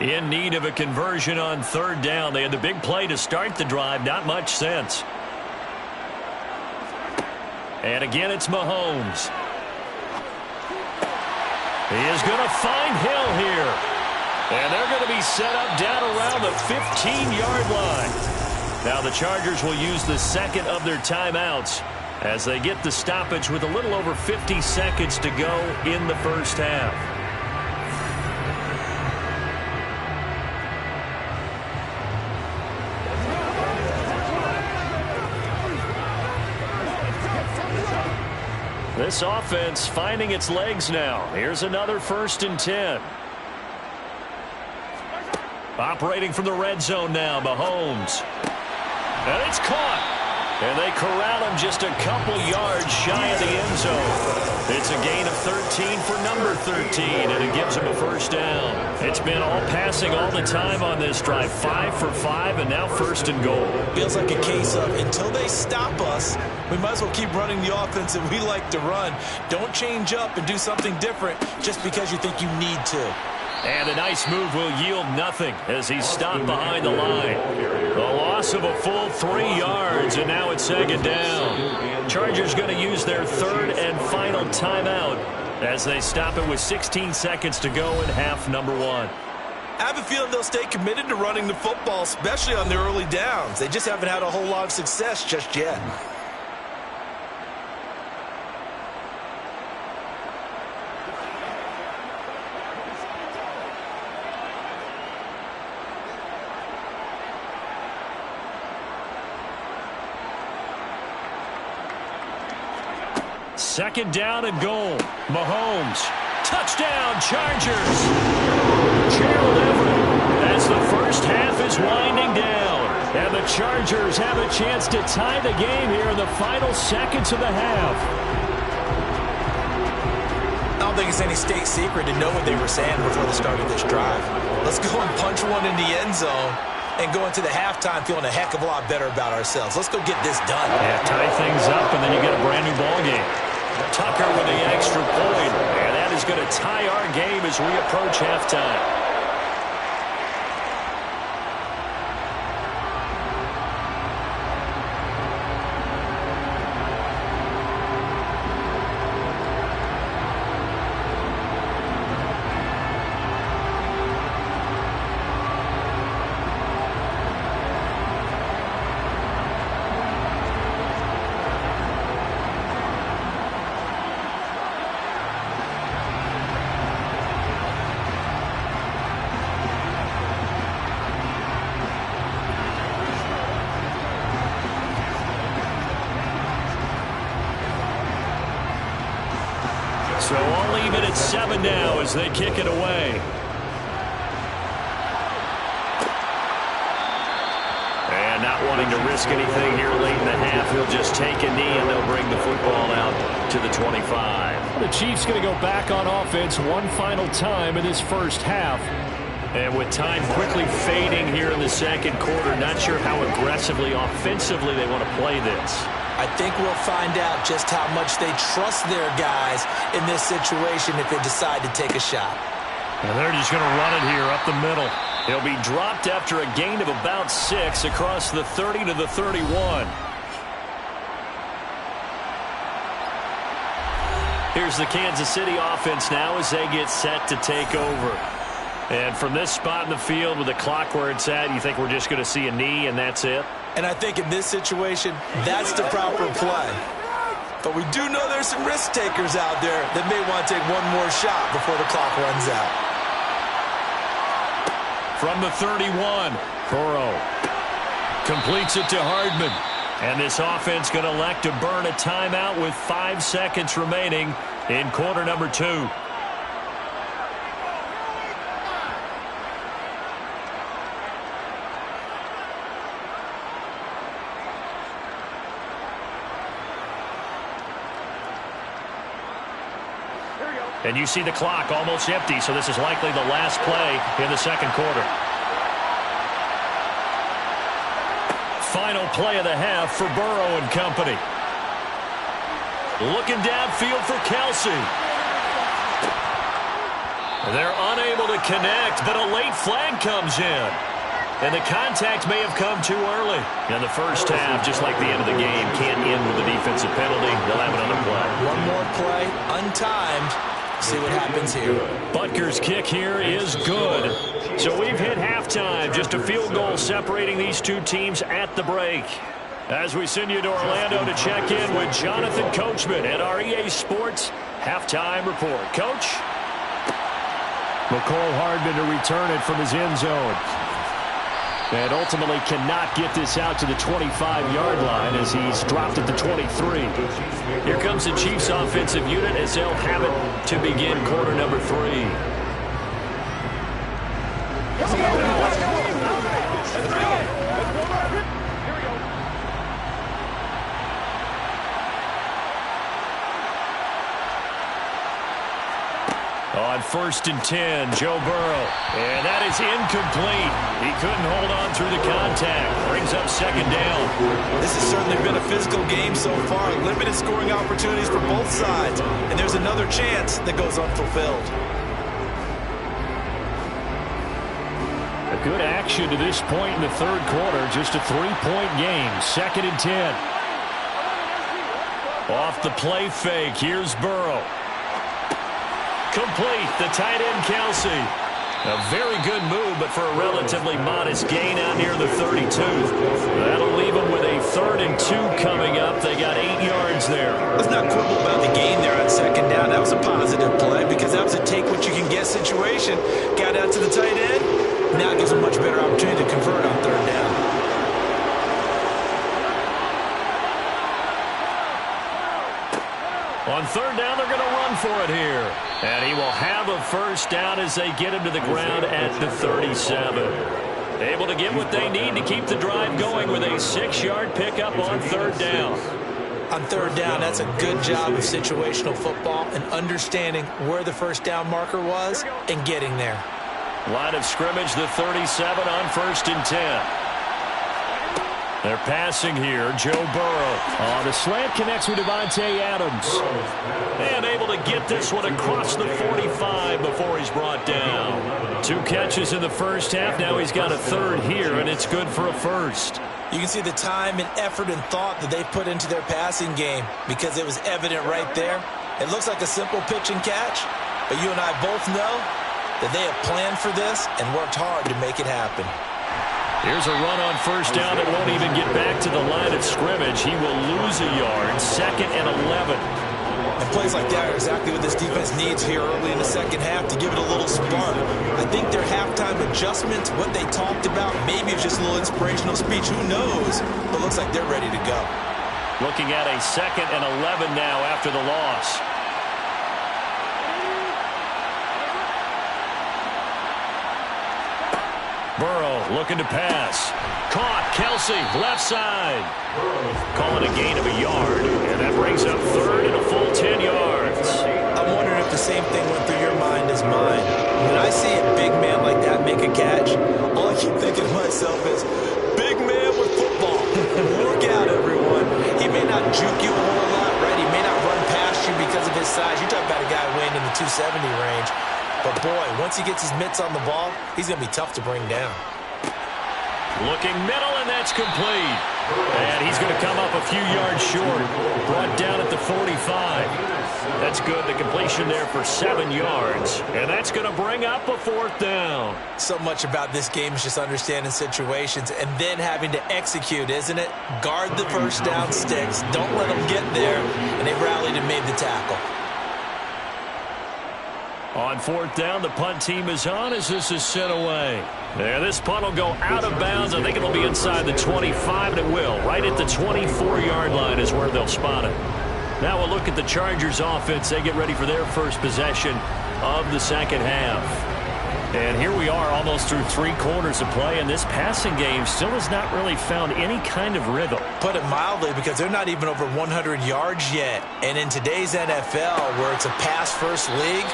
In need of a conversion on 3rd down. They had the big play to start the drive. Not much sense. And again, it's Mahomes. He is going to find Hill here. And they're going to be set up down around the 15-yard line. Now the Chargers will use the 2nd of their timeouts as they get the stoppage with a little over 50 seconds to go in the first half. This offense finding its legs now. Here's another 1st and 10. Operating from the red zone now, Mahomes. And it's caught. And they corral him just a couple yards shy of the end zone. It's a gain of 13 for number 13, and it gives him a 1st down. It's been all passing all the time on this drive. 5 for 5, and now 1st and goal. Feels like a case of until they stop us, we might as well keep running the offense that we like to run. Don't change up and do something different just because you think you need to. And a nice move will yield nothing as he's stopped behind the line. A loss of a full 3 yards, and now it's 2nd down. Chargers going to use their 3rd and final timeout as they stop it with 16 seconds to go in half number 1. I have a feeling they'll stay committed to running the football, especially on the early downs. They just haven't had a whole lot of success just yet. Second down and goal. Mahomes. Touchdown, Chargers. Gerald Everett as the first half is winding down. And the Chargers have a chance to tie the game here in the final seconds of the half. I don't think it's any state secret to know what they were saying before the start of this drive. Let's go and punch one in the end zone and go into the halftime feeling a heck of a lot better about ourselves. Let's go get this done. Yeah, tie things up, and then you get a brand new ball game. Tucker with the extra point, and that is going to tie our game as we approach halftime. So all even at 7 now as they kick it away. And not wanting to risk anything here late in the half, he'll just take a knee and they'll bring the football out to the 25. The Chiefs going to go back on offense one final time in this first half. And with time quickly fading here in the second quarter, not sure how aggressively, offensively they want to play this. I think we'll find out just how much they trust their guys in this situation if they decide to take a shot. And they're just going to run it here up the middle. He'll be dropped after a gain of about 6 across the 30 to the 31. Here's the Kansas City offense now as they get set to take over. And from this spot in the field with the clock where it's at, you think we're just going to see a knee and that's it? And I think in this situation, that's the proper play. But we do know there's some risk takers out there that may want to take one more shot before the clock runs out. From the 31, Burrow completes it to Hardman. And this offense going to elect to burn a timeout with 5 seconds remaining in quarter number 2. And you see the clock almost empty, so this is likely the last play in the second quarter. Final play of the half for Burrow and company. Looking downfield for Kelsey. They're unable to connect, but a late flag comes in. And the contact may have come too early. In the first half, just like the end of the game, can't end with a defensive penalty. They'll have another play. One more play, untimed. See what happens here. Butker's kick here is good. So we've hit halftime. Just a field goal separating these two teams at the break. As we send you to Orlando to check in with Jonathan Coachman at our EA Sports Halftime Report. Coach? McCole Hardman to return it from his end zone. And ultimately cannot get this out to the 25-yard line as he's dropped at the 23. Here comes the Chiefs offensive unit as they'll have it to begin quarter number 3. On 1st and 10, Joe Burrow. And that is incomplete. He couldn't hold on through the contact. Brings up second down. This has certainly been a physical game so far. Limited scoring opportunities for both sides. And there's another chance that goes unfulfilled. A good action to this point in the third quarter. Just a 3-point game. 2nd and 10. Off the play fake. Here's Burrow. Complete, the tight end Kelsey. A very good move, but for a relatively modest gain out near the 32. That'll leave them with a 3rd and 2 coming up. They got 8 yards there. Let's not quibble about the gain there on second down. That was a positive play because that was a take-what-you-can-get situation. Got out to the tight end. Now it gives them a much better opportunity to convert on 3rd down. On 3rd down, they're going to run for it here. And he will have a first down as they get him to the ground at the 37. Able to get what they need to keep the drive going with a 6-yard pickup on 3rd down. On 3rd down, that's a good job of situational football and understanding where the first down marker was and getting there. Line of scrimmage, the 37 on 1st and 10. They're passing here, Joe Burrow. The slant connects with Davante Adams. And able to get this one across the 45 before he's brought down. 2 catches in the first half. Now he's got a 3rd here, and it's good for a 1st. You can see the time and effort and thought that they put into their passing game because it was evident right there. It looks like a simple pitch and catch, but you and I both know that they have planned for this and worked hard to make it happen. Here's a run on 1st down that won't even get back to the line of scrimmage. He will lose a yard. 2nd and 11. And plays like that are exactly what this defense needs here early in the second half to give it a little spark. I think their halftime adjustments, what they talked about, maybe it's just a little inspirational speech. Who knows? But looks like they're ready to go. Looking at a 2nd and 11 now after the loss. Burrow looking to pass. Caught. Kelsey, left side. Calling a gain of a yard. And that brings up third and a full 10 yards. I'm wondering if the same thing went through your mind as mine. When I see a big man like that make a catch, all I keep thinking to myself is, big man with football. Look out, everyone. He may not juke you a whole lot, right? He may not run past you because of his size. You're talking about a guy weighing in the 270 range. But, boy, once he gets his mitts on the ball, he's going to be tough to bring down. Looking middle, and that's complete. And he's going to come up a few yards short. Brought down at the 45. That's good. The completion there for 7 yards. And that's going to bring up a fourth down. So much about this game is just understanding situations and then having to execute, isn't it? Guard the first down sticks. Don't let them get there. And they rallied and made the tackle. On fourth down, the punt team is on as this is sent away. There, this punt will go out of bounds. I think it'll be inside the 25, and it will. Right at the 24-yard line is where they'll spot it. Now we'll look at the Chargers offense. They get ready for their first possession of the second half. And here we are almost through 3 quarters of play, and this passing game still has not really found any kind of rhythm. Put it mildly, because they're not even over 100 yards yet. And in today's NFL, where it's a pass-first league,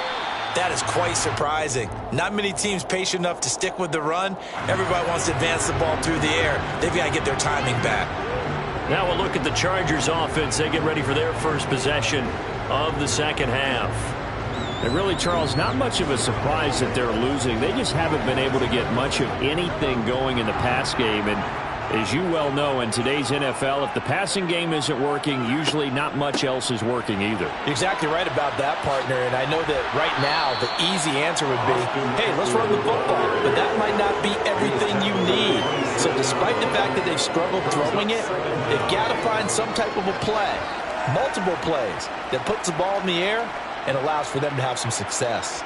that is quite surprising. Not many teams patient enough to stick with the run. Everybody wants to advance the ball through the air. They've got to get their timing back. Now we'll look at the Chargers offense. They get ready for their first possession of the second half. And really, Charles, not much of a surprise that they're losing. They just haven't been able to get much of anything going in the pass game. And as you well know, in today's NFL, if the passing game isn't working, usually not much else is working either. You're exactly right about that, partner. And I know that right now the easy answer would be, hey, let's run the football. But that might not be everything you need. So despite the fact that they've struggled throwing it, they've got to find some type of a play, multiple plays, that puts the ball in the air and allows for them to have some success.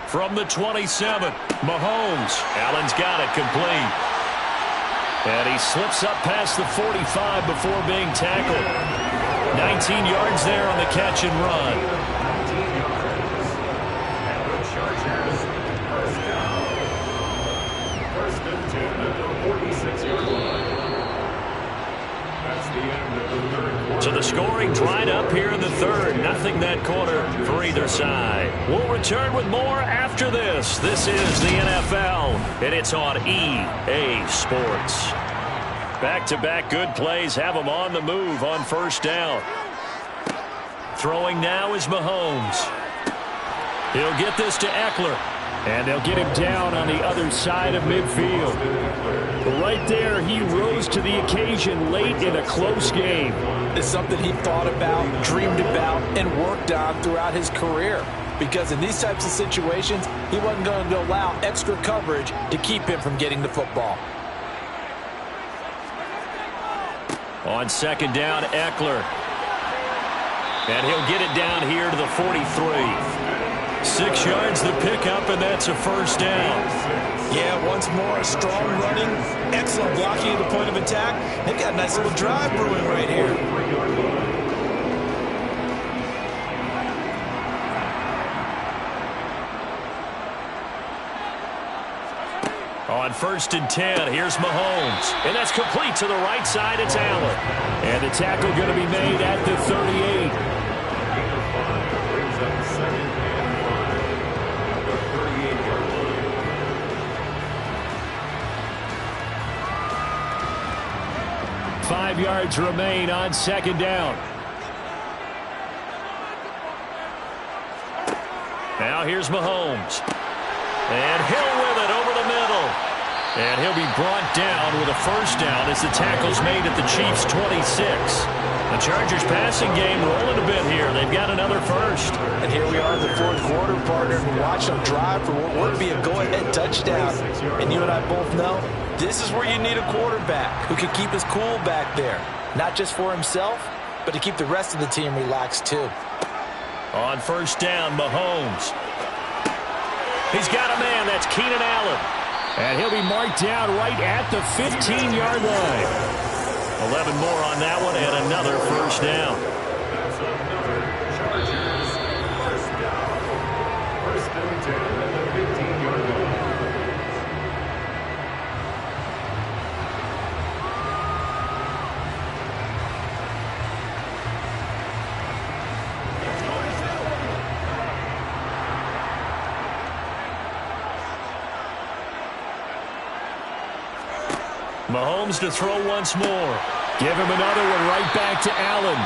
From the 27, Mahomes. Allen's got it complete. And he slips up past the 45 before being tackled. 19 yards there on the catch and run. First and 10 at the 46-yard line. That's the end of the third quarter. So the scoring dried up here in the third. Nothing that quarter for either side. We'll return with more after this. This is the NFL, and it's on EA Sports. Back-to-back good plays have them on the move on first down. Throwing now is Mahomes. He'll get this to Eckler. And they'll get him down on the other side of midfield. But right there, he rose to the occasion late in a close game. It's something he thought about, dreamed about, and worked on throughout his career. Because in these types of situations, he wasn't going to allow extra coverage to keep him from getting the football. On second down, Eckler. And he'll get it down here to the 43. 6 yards the pickup, and that's a first down. Yeah, once more, strong running, excellent blocking at the point of attack. They've got a nice little drive brewing right here. On first and 10, here's Mahomes. And that's complete to the right side. It's Allen. And the tackle going to be made at the 38. Brings up second and 5 at the 38-yard line. 5 yards remain on second down. Now here's Mahomes. And Hill with it over the middle. And he'll be brought down with a first down as the tackle's made at the Chiefs' 26. The Chargers passing game rolling a bit here. They've got another first. And here we are in the fourth quarter, partner. Watch them drive for what would be a go-ahead touchdown. And you and I both know this is where you need a quarterback who can keep his cool back there. Not just for himself, but to keep the rest of the team relaxed too. On first down, Mahomes. He's got a man. That's Keenan Allen. And he'll be marked down right at the 15-yard line. 11 more on that one and another first down. That's another Mahomes to throw once more. Give him another one right back to Allen.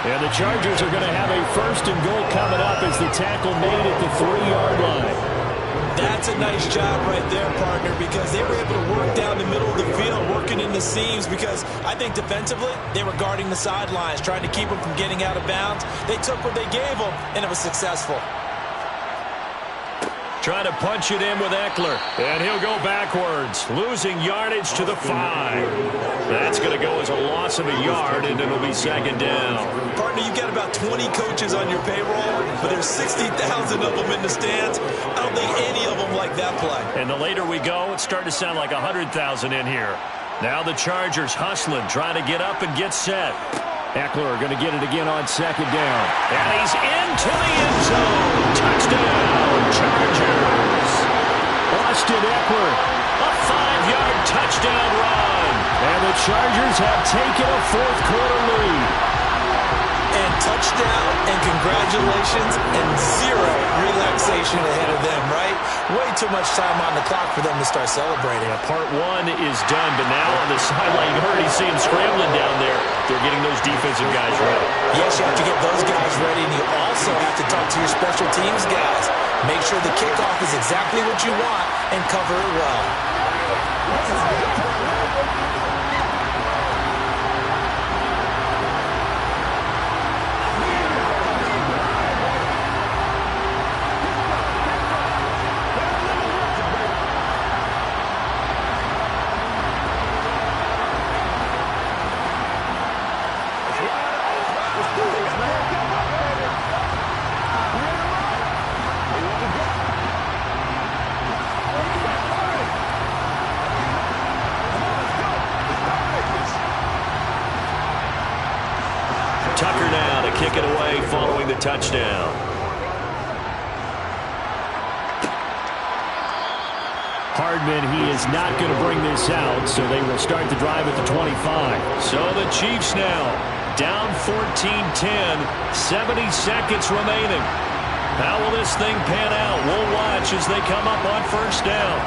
And the Chargers are going to have a 1st and goal coming up as the tackle made at the 3-yard line. That's a nice job right there, partner, because they were able to work down the middle of the field, working in the seams, because I think defensively they were guarding the sidelines, trying to keep them from getting out of bounds. They took what they gave them, and it was successful. Trying to punch it in with Eckler. And he'll go backwards, losing yardage to the 5. That's going to go as a loss of a yard, and it'll be 2nd down. Partner, you've got about 20 coaches on your payroll, but there's 60,000 of them in the stands. I don't think any of them like that play. And the later we go, it's starting to sound like 100,000 in here. Now the Chargers hustling, trying to get up and get set. Eckler going to get it again on 2nd down. And he's into the end zone. Touchdown, Chargers. Austin Eckler. A 5-yard touchdown run. And the Chargers have taken a 4th quarter lead. And touchdown and congratulations and 0 relaxation ahead of them, right? Way too much time on the clock for them to start celebrating. Yeah, part 1 is done, but now on the sideline, you heard you see him scrambling down there. They're getting those defensive guys ready. Yes, you have to get those guys ready, and you also have to talk to your special teams guys. Make sure the kickoff is exactly what you want and cover it well. Tucker now to kick it away following the touchdown. Hardman, he is not going to bring this out, so they will start the drive at the 25. So the Chiefs now down 14-10, 70 seconds remaining. How will this thing pan out? We'll watch as they come up on 1st down.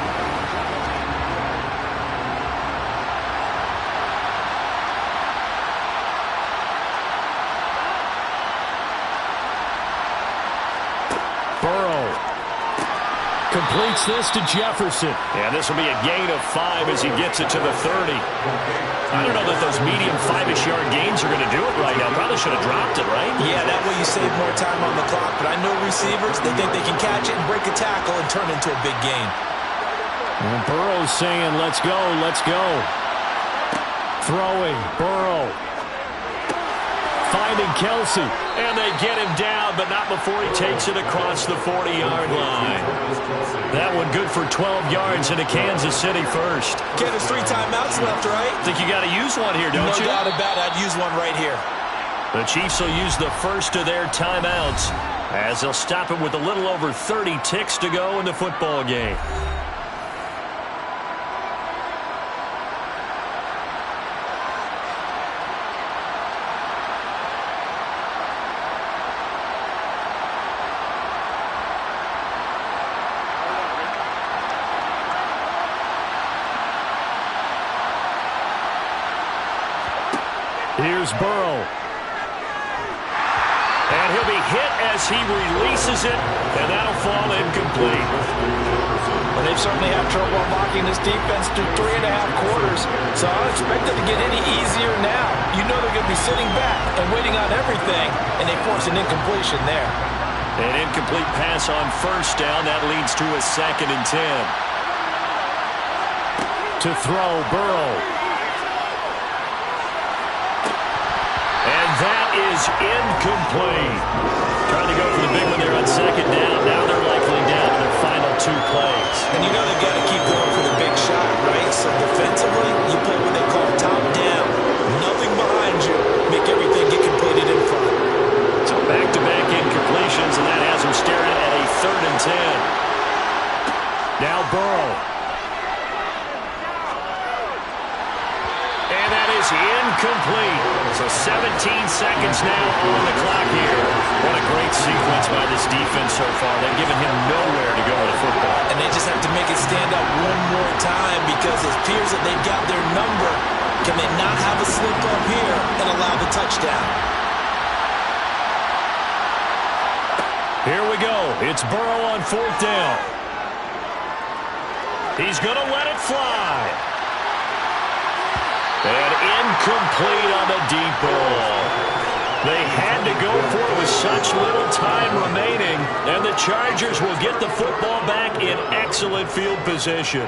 Completes this to Jefferson. And this will be a gain of 5 as he gets it to the 30. I don't know that those medium 5-ish yard gains are going to do it right now. Probably should have dropped it, right? Yeah, that way you save more time on the clock. But I know receivers, they think they can catch it and break a tackle and turn into a big gain. And Burrow's saying, let's go, let's go. Throwing, Burrow. Finding Kelsey. And they get him down, but not before he takes it across the 40-yard line. That one good for 12 yards into Kansas City first. Ken, there's 3 timeouts left, right? Think you got to use one here, don't you? No doubt about it. I'd use one right here. The Chiefs will use the first of their timeouts as they'll stop it with a little over 30 ticks to go in the football game. Here's Burrow. And he'll be hit as he releases it, and that'll fall incomplete. Well, they've certainly had trouble unlocking this defense through 3.5 quarters, so I don't expect it to get any easier now. You know they're going to be sitting back and waiting on everything, and they force an incompletion there. An incomplete pass on 1st down. That leads to a 2nd and 10. To throw, Burrow. And that is incomplete. Trying to go for the big one there on 2nd down. Now they're likely down to their final 2 plays. And you know they've got to keep going for the big shot, right? So defensively, you play what they call top down. Nothing behind you. Make everything get completed in front. So back-to-back incompletions, and that has them staring at a 3rd and 10. Now Burrow. And that is incomplete. So 17 seconds now on the clock here. What a great sequence by this defense so far. They've given him nowhere to go with the football. And they just have to make it stand up one more time because it appears that they've got their number. down. Here we go. It's Burrow on 4th down. He's going to let it fly. And incomplete on the deep ball. They had to go for it with such little time remaining, and the Chargers will get the football back in excellent field position.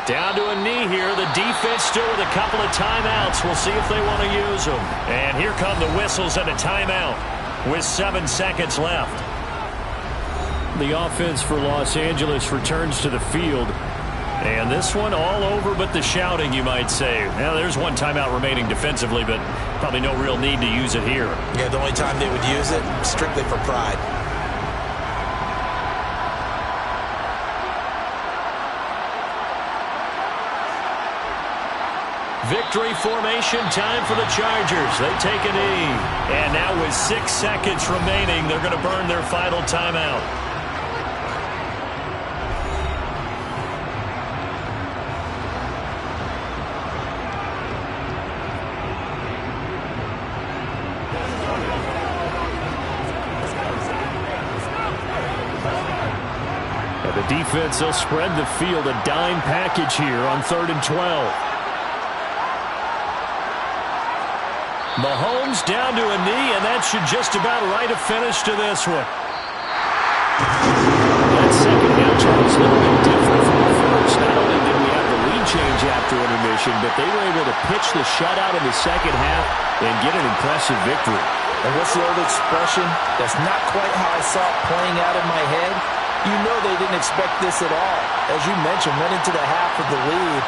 Down to a knee here. The defense still with a couple of timeouts. We'll see if they want to use them. And here come the whistles and a timeout with 7 seconds left. The offense for Los Angeles returns to the field. And this one all over but the shouting, you might say. Now, there's one timeout remaining defensively, but probably no real need to use it here. Yeah, the only time they would use it, strictly for pride. Victory formation time for the Chargers. They take a knee. And now with 6 seconds remaining, they're going to burn their final timeout. And the defense, they'll spread the field, a dime package here on 3rd and 12. Mahomes down to a knee, and that should just about write a finish to this one. That second half, Charles, a little bit different from the first. Not only did we have the lead change after intermission, but they were able to pitch the shutout in the second half and get an impressive victory. And what's the old expression? That's not quite how I saw it playing out in my head. You know they didn't expect this at all. As you mentioned, went into the half with the lead.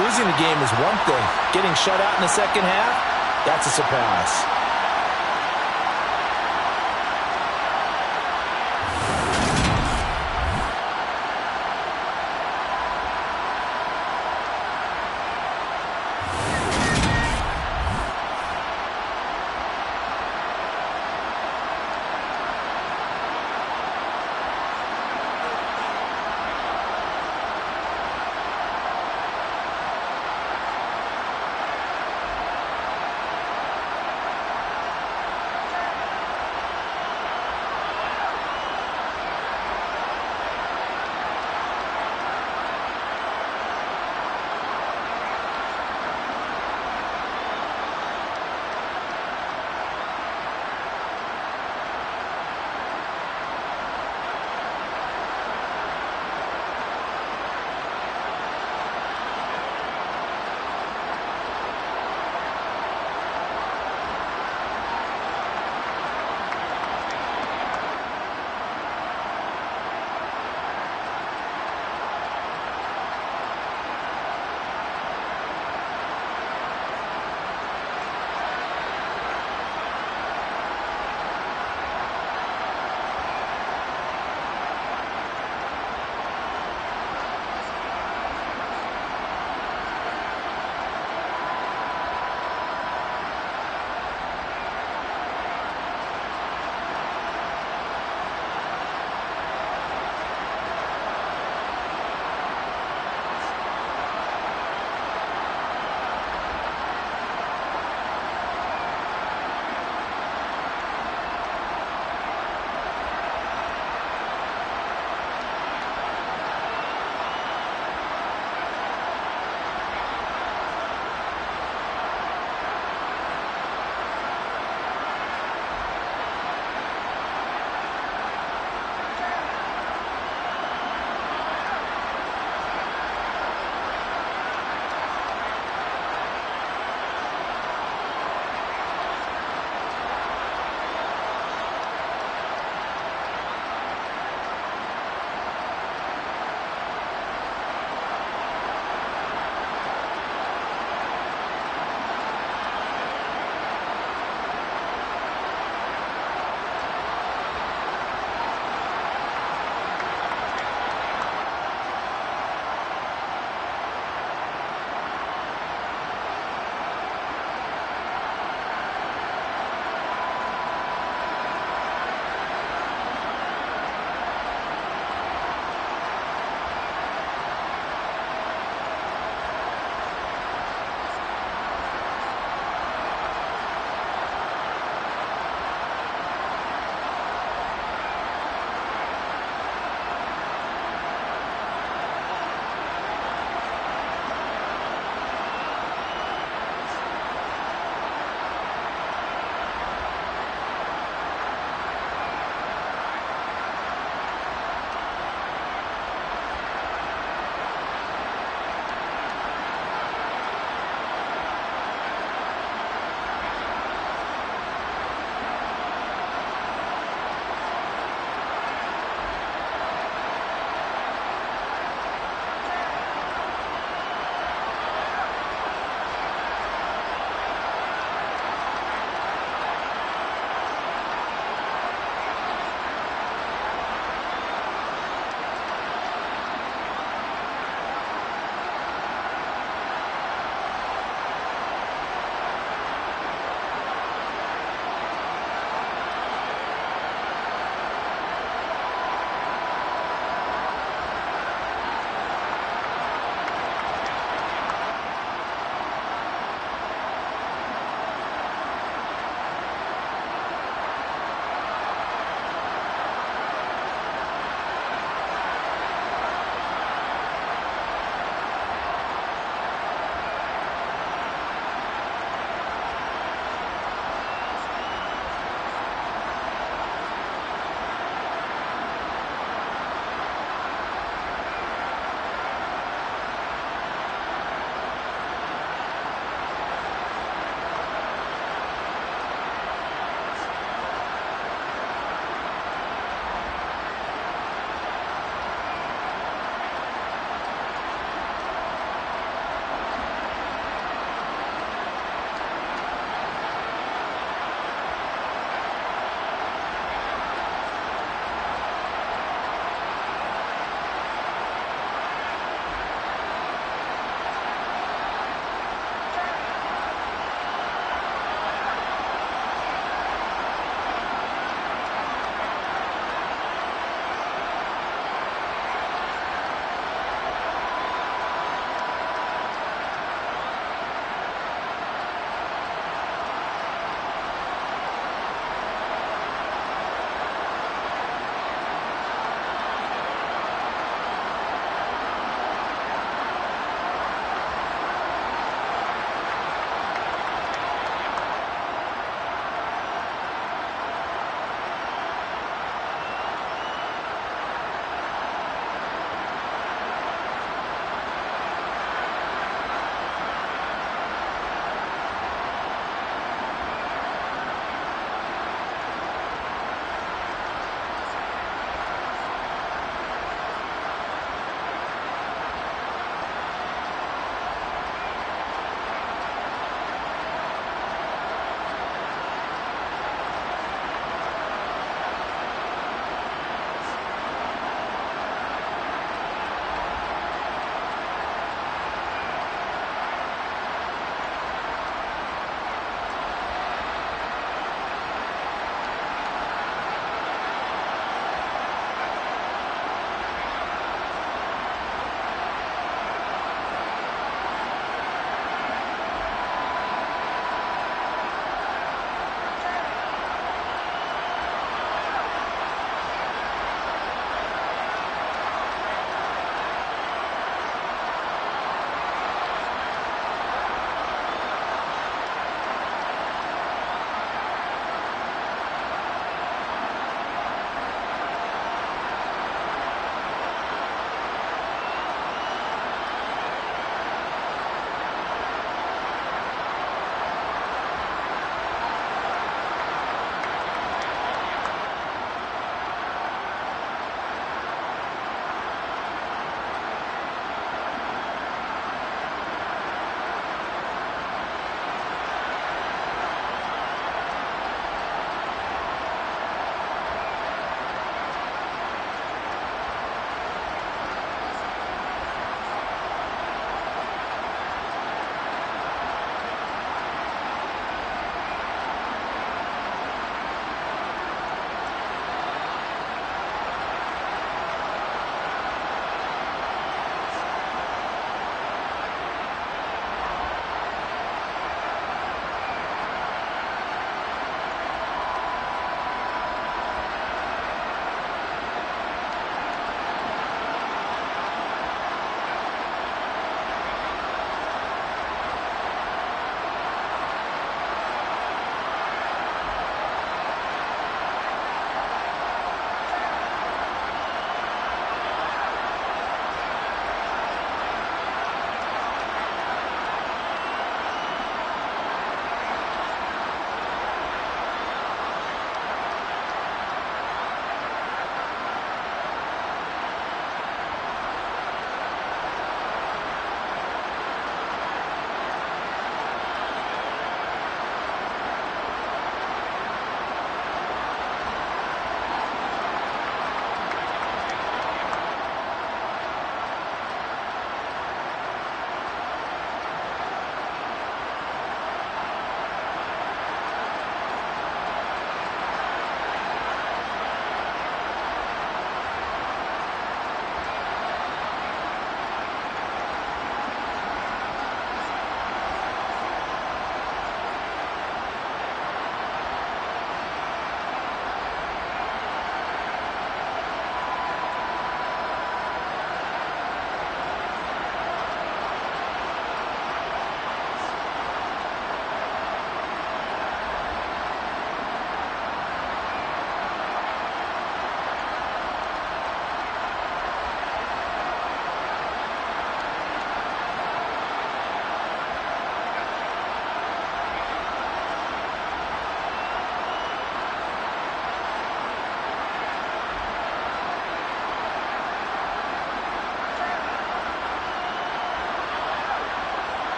Losing the game is one thing. Getting shut out in the second half, that's a surprise.